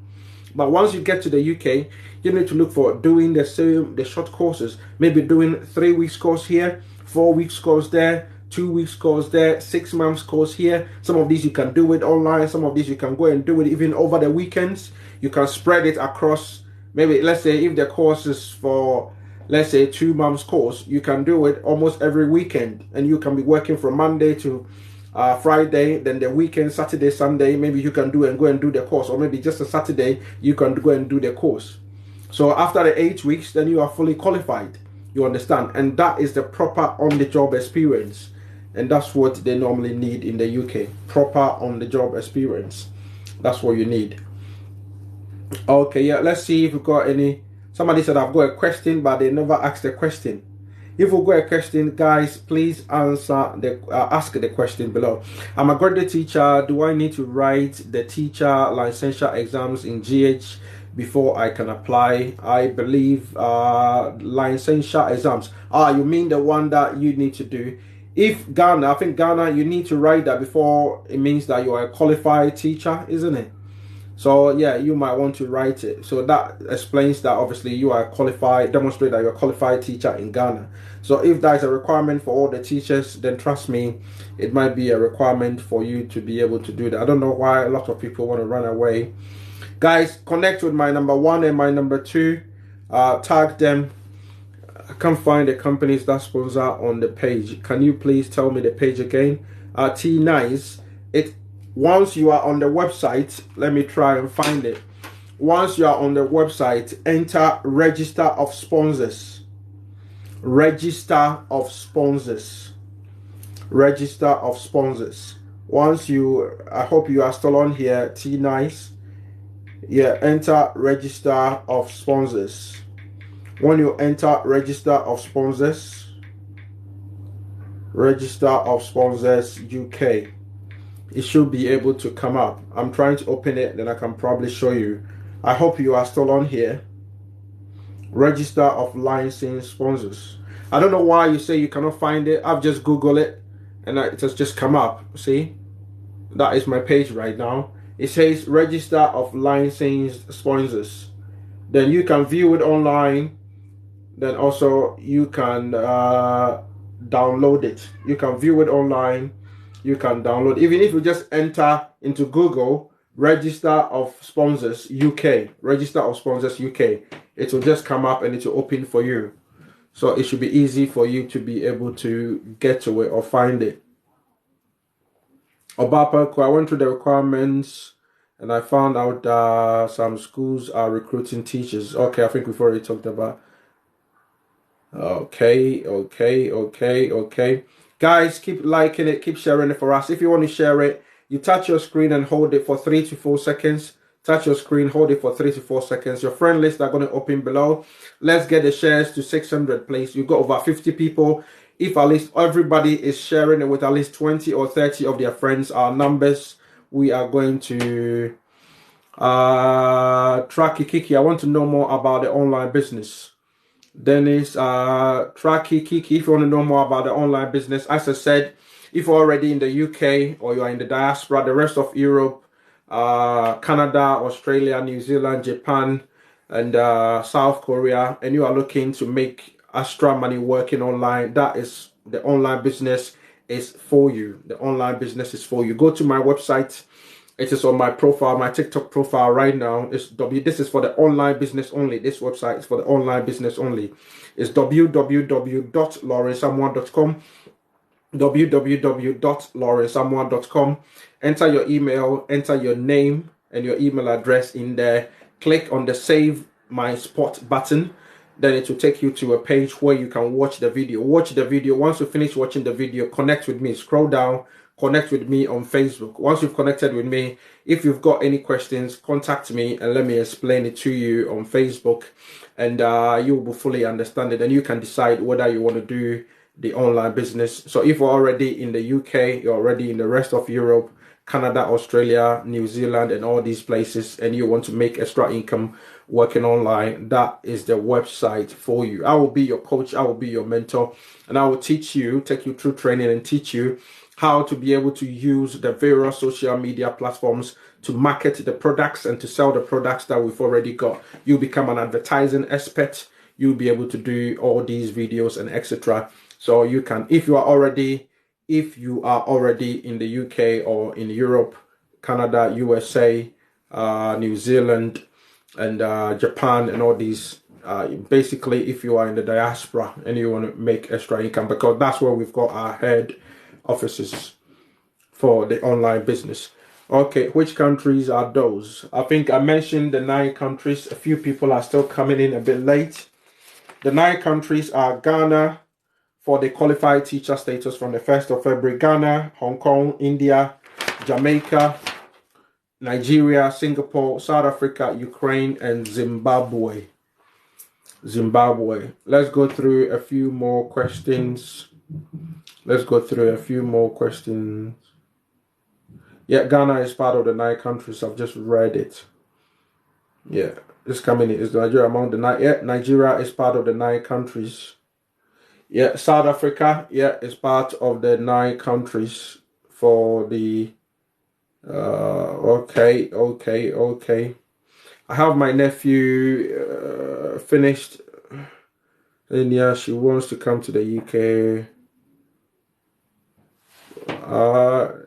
But once you get to the UK, you need to look for doing the short courses, maybe doing 3 weeks course here, 4 weeks course there, 2 weeks course there, 6 months course here. Some of these you can do it online, some of these you can go and do it even over the weekends. You can spread it across, maybe let's say if the course is for, let's say, 2 months course, you can do it almost every weekend, and you can be working from Monday to Friday, then the weekend, Saturday, Sunday, maybe you can go and do the course, or maybe just a Saturday you can go and do the course. So after the 8 weeks, then you are fully qualified. You understand? And that is the proper on-the-job experience, and that's what they normally need in the UK. Proper on-the-job experience. That's what you need. Okay, yeah, let's see if we've got any. Somebody said I've got a question, but they never asked the question. If we've got a question, guys, please answer ask the question below. I'm a graduate teacher. Do I need to write the teacher licensure exams in GH before I can apply? I believe licensure exams. You mean the one that you need to do? If Ghana, I think Ghana, you need to write that before it means that you are a qualified teacher, isn't it? So yeah, you might want to write it. So that explains that obviously you are qualified, demonstrate that you're a qualified teacher in Ghana. So if that is a requirement for all the teachers, then trust me, it might be a requirement for you to be able to do that. I don't know why a lot of people want to run away. Guys, connect with my number 1 and my number 2. Tag them. I can't find the companies that sponsor on the page. Can you please tell me the page again? T9s. Once you are on the website, let me try and find it. Once you are on the website, enter register of sponsors. Register of sponsors. Register of sponsors. Once you, I hope you are still on here, T9s. Yeah, enter register of sponsors. When you enter register of sponsors, register of sponsors UK, it should be able to come up. I'm trying to open it, then I can probably show you. I hope you are still on here. Register of licensed sponsors. I don't know why you say you cannot find it. I've just Googled it and it has just come up. See, that is my page right now. It says register of licensed sponsors. Then you can view it online. Then also you can download it. You can view it online. You can download, even if you just enter into Google register of sponsors UK, register of sponsors UK, it will just come up and it will open for you. So it should be easy for you to be able to get to it or find it. Obapa, I went through the requirements And I found out some schools are recruiting teachers. Okay, I think we've already talked about. Okay. Guys, keep liking it, keep sharing it for us. If you want to share it, you touch your screen and hold it for 3 to 4 seconds. Touch your screen, hold it for 3 to 4 seconds. Your friend list are going to open below. Let's get the shares to 600, please. You've got over 50 people. If at least everybody is sharing it with at least 20 or 30 of their friends, our numbers, we are going to Tracky Kiki. I want to know more about the online business. Dennis, Tracky, Kiki, if you want to know more about the online business, as I said, if you're already in the UK or you are in the diaspora, the rest of Europe, Canada, Australia, New Zealand, Japan, and South Korea, and you are looking to make extra money working online, that is the online business is for you. The online business is for you. Go to my website. It is on my profile, my TikTok profile right now. This is for the online business only. This website is for the online business only. It's www.lawrencesamuel.com. www.lawrencesamuel.com. Enter your email, enter your name and your email address in there. Click on the Save My Spot button. Then it will take you to a page where you can watch the video. Watch the video. Once you finish watching the video, connect with me. Scroll down, connect with me on Facebook. Once you've connected with me, if you've got any questions, contact me and let me explain it to you on Facebook, and you will fully understand it, and you can decide whether you want to do the online business. So if you're already in the UK, you're already in the rest of Europe, Canada, Australia, New Zealand, and all these places, and you want to make extra income working online, that is the website for you. I will be your coach, I will be your mentor, and I will teach you, take you through training and teach you how to be able to use the various social media platforms to market the products and to sell the products that we've already got. You become an advertising expert. You'll be able to do all these videos and etc. So you can, if you are already in the UK or in Europe, Canada, USA, New Zealand, and Japan, and all these. Basically, if you are in the diaspora and you want to make extra income, because that's where we've got our head offices for the online business. Okay, which countries are those? I think I mentioned the 9 countries. A few people are still coming in a bit late. The 9 countries are Ghana for the qualified teacher status from the 1st of February. Ghana, Hong Kong, India, Jamaica, Nigeria, Singapore, South Africa, Ukraine, and Zimbabwe. Let's go through a few more questions. Yeah, Ghana is part of the 9 countries. I've just read it. Yeah, this coming is Nigeria among the 9. Yeah, Nigeria is part of the 9 countries. Yeah, South Africa, yeah, is part of the 9 countries for the. Okay. I have my nephew finished, and yeah, she wants to come to the UK.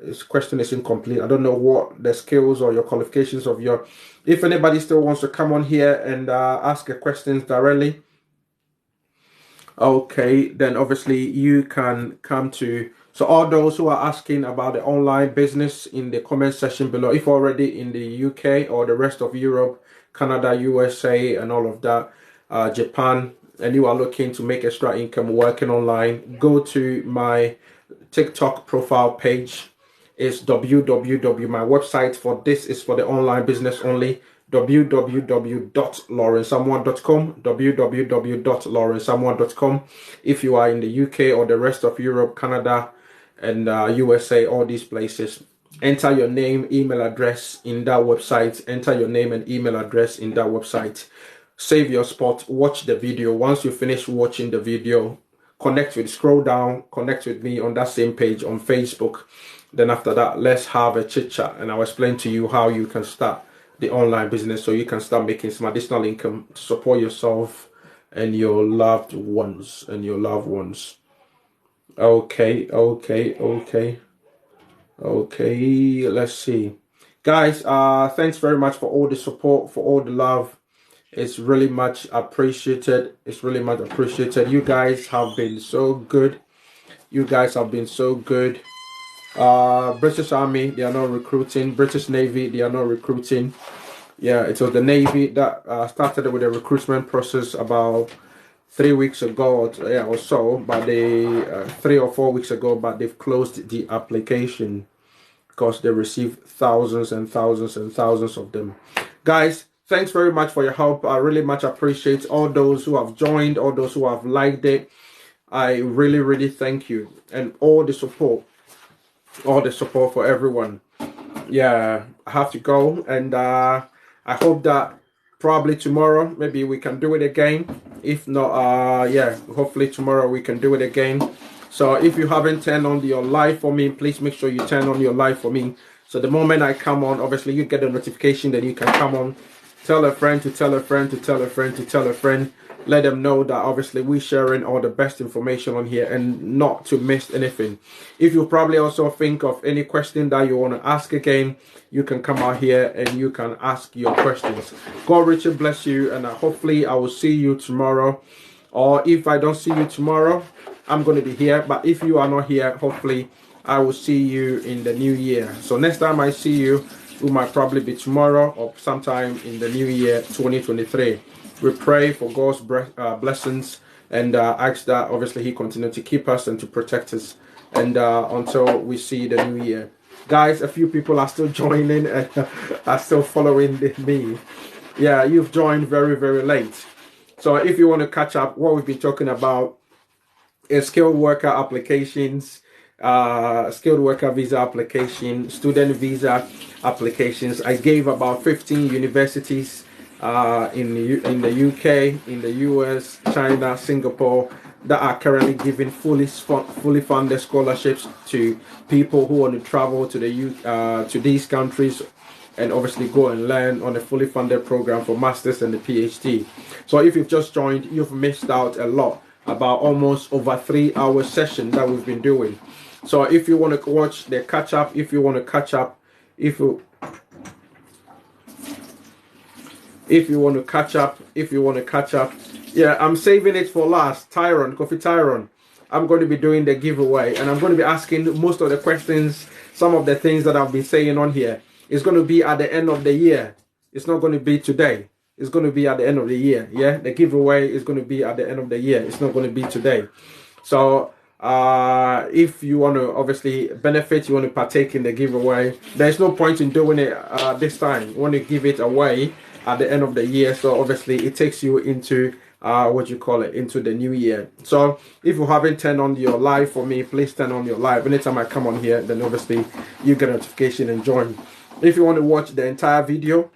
His question is incomplete. I don't know what the skills or your qualifications of your. If anybody still wants to come on here and ask your questions directly, okay, then obviously you can come to. So all those who are asking about the online business in the comment section below, if already in the UK or the rest of Europe, Canada, USA, and all of that, Japan, and you are looking to make extra income working online, go to my TikTok profile page. Is www. My website for this is for the online business only. www.lawrencesamuel.com. www.lawrencesamuel.com. If you are in the UK or the rest of Europe, Canada, and USA, all these places, enter your name, email address in that website. Enter your name and email address in that website. Save your spot. Watch the video. Once you finish watching the video, scroll down, connect with me on that same page on Facebook. Then after that, let's have a chit chat and I'll explain to you how you can start the online business so you can start making some additional income to support yourself and your loved ones Okay, let's see. Guys, thanks very much for all the support, for all the love. It's really much appreciated. You guys have been so good. British Army, they are not recruiting. British Navy, they are not recruiting. Yeah, it was the Navy that started with the recruitment process about 3 weeks ago, or so. But they 3 or 4 weeks ago, but they've closed the application because they received thousands and thousands and thousands of them. Guys, thanks very much for your help. I really much appreciate all those who have joined, all those who have liked it. I really, really thank you, and all the support for everyone. Yeah, I have to go, and I hope that probably tomorrow maybe we can do it again. If not, yeah, hopefully tomorrow we can do it again. So if you haven't turned on your live for me, please make sure you turn on your live for me. So the moment I come on, obviously you get a notification that you can come on. Tell a friend to tell a friend to tell a friend to tell a friend. Let them know that obviously we're sharing all the best information on here and not to miss anything. If you probably also think of any question that you want to ask again, you can come out here and you can ask your questions. God richly bless you, and hopefully I will see you tomorrow. Or if I don't see you tomorrow, I'm going to be here. But if you are not here, hopefully I will see you in the new year. So next time I see you, it might probably be tomorrow or sometime in the new year 2023. We pray for God's blessings and ask that obviously He continue to keep us and to protect us, and until we see the new year. Guys, a few people are still joining and are still following me. Yeah, you've joined very, very late. So if you want to catch up, what we've been talking about skilled worker applications, skilled worker visa application, student visa applications. I gave about 15 universities in the UK, in the US, China, Singapore, that are currently giving fully funded scholarships to people who want to travel to to these countries and obviously go and learn on a fully funded program for masters and the PhD. So if you've just joined, you've missed out a lot about almost over 3 hour session that we've been doing. So if you want to watch the catch up, if you want to catch up, if you want to catch up, yeah, I'm saving it for last. Coffee Tyron, I'm going to be doing the giveaway, and I'm going to be asking most of the questions, some of the things that I've been saying on here. It's going to be at the end of the year. It's not going to be today. It's going to be at the end of the year. Yeah, the giveaway is going to be at the end of the year. It's not going to be today. So if you want to obviously benefit, you want to partake in the giveaway, there's no point in doing it this time. You want to give it away at the end of the year, so obviously it takes you into into the new year. So if you haven't turned on your live for me, please turn on your live. Anytime I come on here, then obviously you get a notification and join. If you want to watch the entire video,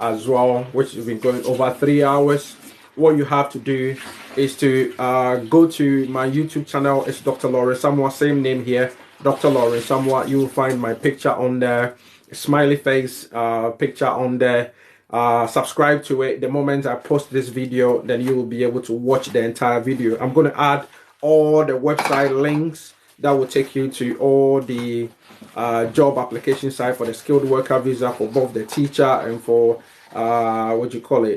as well, which has been going over 3 hours, what you have to do is to go to my YouTube channel. It's Dr. Lawrence Samoa, same name here, Dr. Lawrence Samoa. You will find my picture on there, smiley face picture on there. Subscribe to it. The moment I post this video, then you will be able to watch the entire video. I'm going to add all the website links that will take you to all the job application site for the skilled worker visa for both the teacher and for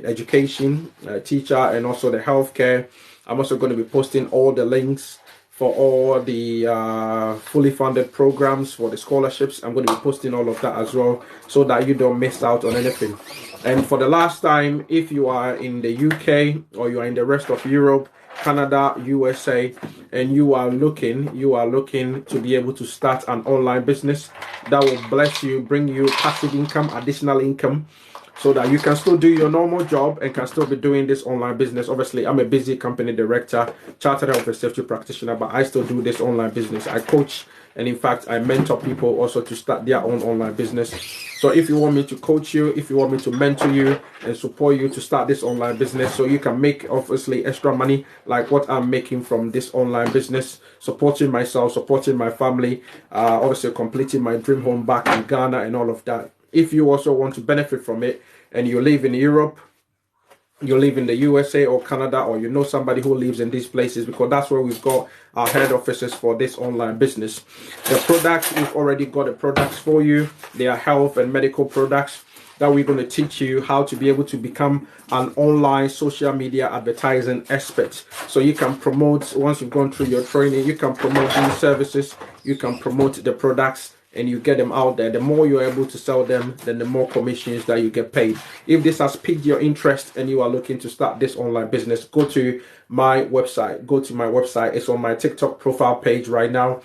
education, teacher, and also the healthcare. I'm also going to be posting all the links for all the fully funded programs for the scholarships. I'm going to be posting all of that as well, so that you don't miss out on anything. And for the last time, if you are in the UK or you are in the rest of Europe, Canada, USA, and you are looking to be able to start an online business that will bless you, bring you passive income, additional income, so that you can still do your normal job and can still be doing this online business. Obviously, I'm a busy company director, chartered health and safety practitioner, but I still do this online business. I coach, and in fact, I mentor people also to start their own online business. So if you want me to coach you, if you want me to mentor you and support you to start this online business, so you can make obviously extra money like what I'm making from this online business, supporting myself, supporting my family, obviously completing my dream home back in Ghana and all of that. If you also want to benefit from it and you live in Europe, you live in the USA or Canada, or you know somebody who lives in these places, because that's where we've got our head offices for this online business. The products, we've already got the products for you. They are health and medical products that we're going to teach you how to be able to become an online social media advertising expert. So you can promote, once you've gone through your training, you can promote these services, you can promote the products, and you get them out there. The more you're able to sell them, then the more commissions that you get paid. If this has piqued your interest and you are looking to start this online business, go to my website. It's on my TikTok profile page right now.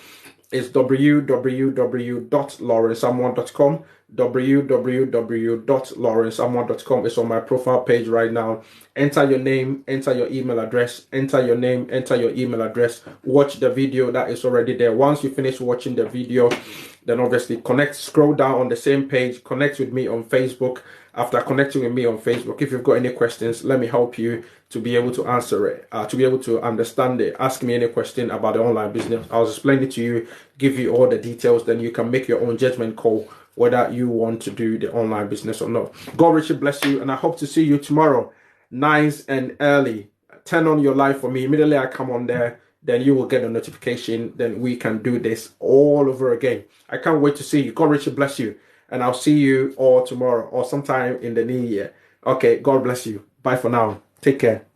It's www.lawrenceamwan.com. www.lawrenceamwan.com. It's on my profile page right now. Enter your name, enter your email address, enter your name, enter your email address. Watch the video that is already there. Once you finish watching the video, then obviously scroll down on the same page, connect with me on Facebook. After connecting with me on Facebook, if you've got any questions, let me help you to be able to answer it, to be able to understand it. Ask me any question about the online business. I'll explain it to you, give you all the details, then you can make your own judgment call whether you want to do the online business or not. God richly bless you, and I hope to see you tomorrow, nice and early. Turn on your live for me. Immediately I come on there, then you will get a notification. Then we can do this all over again. I can't wait to see you. God richly bless you. And I'll see you all tomorrow or sometime in the new year. Okay, God bless you. Bye for now. Take care.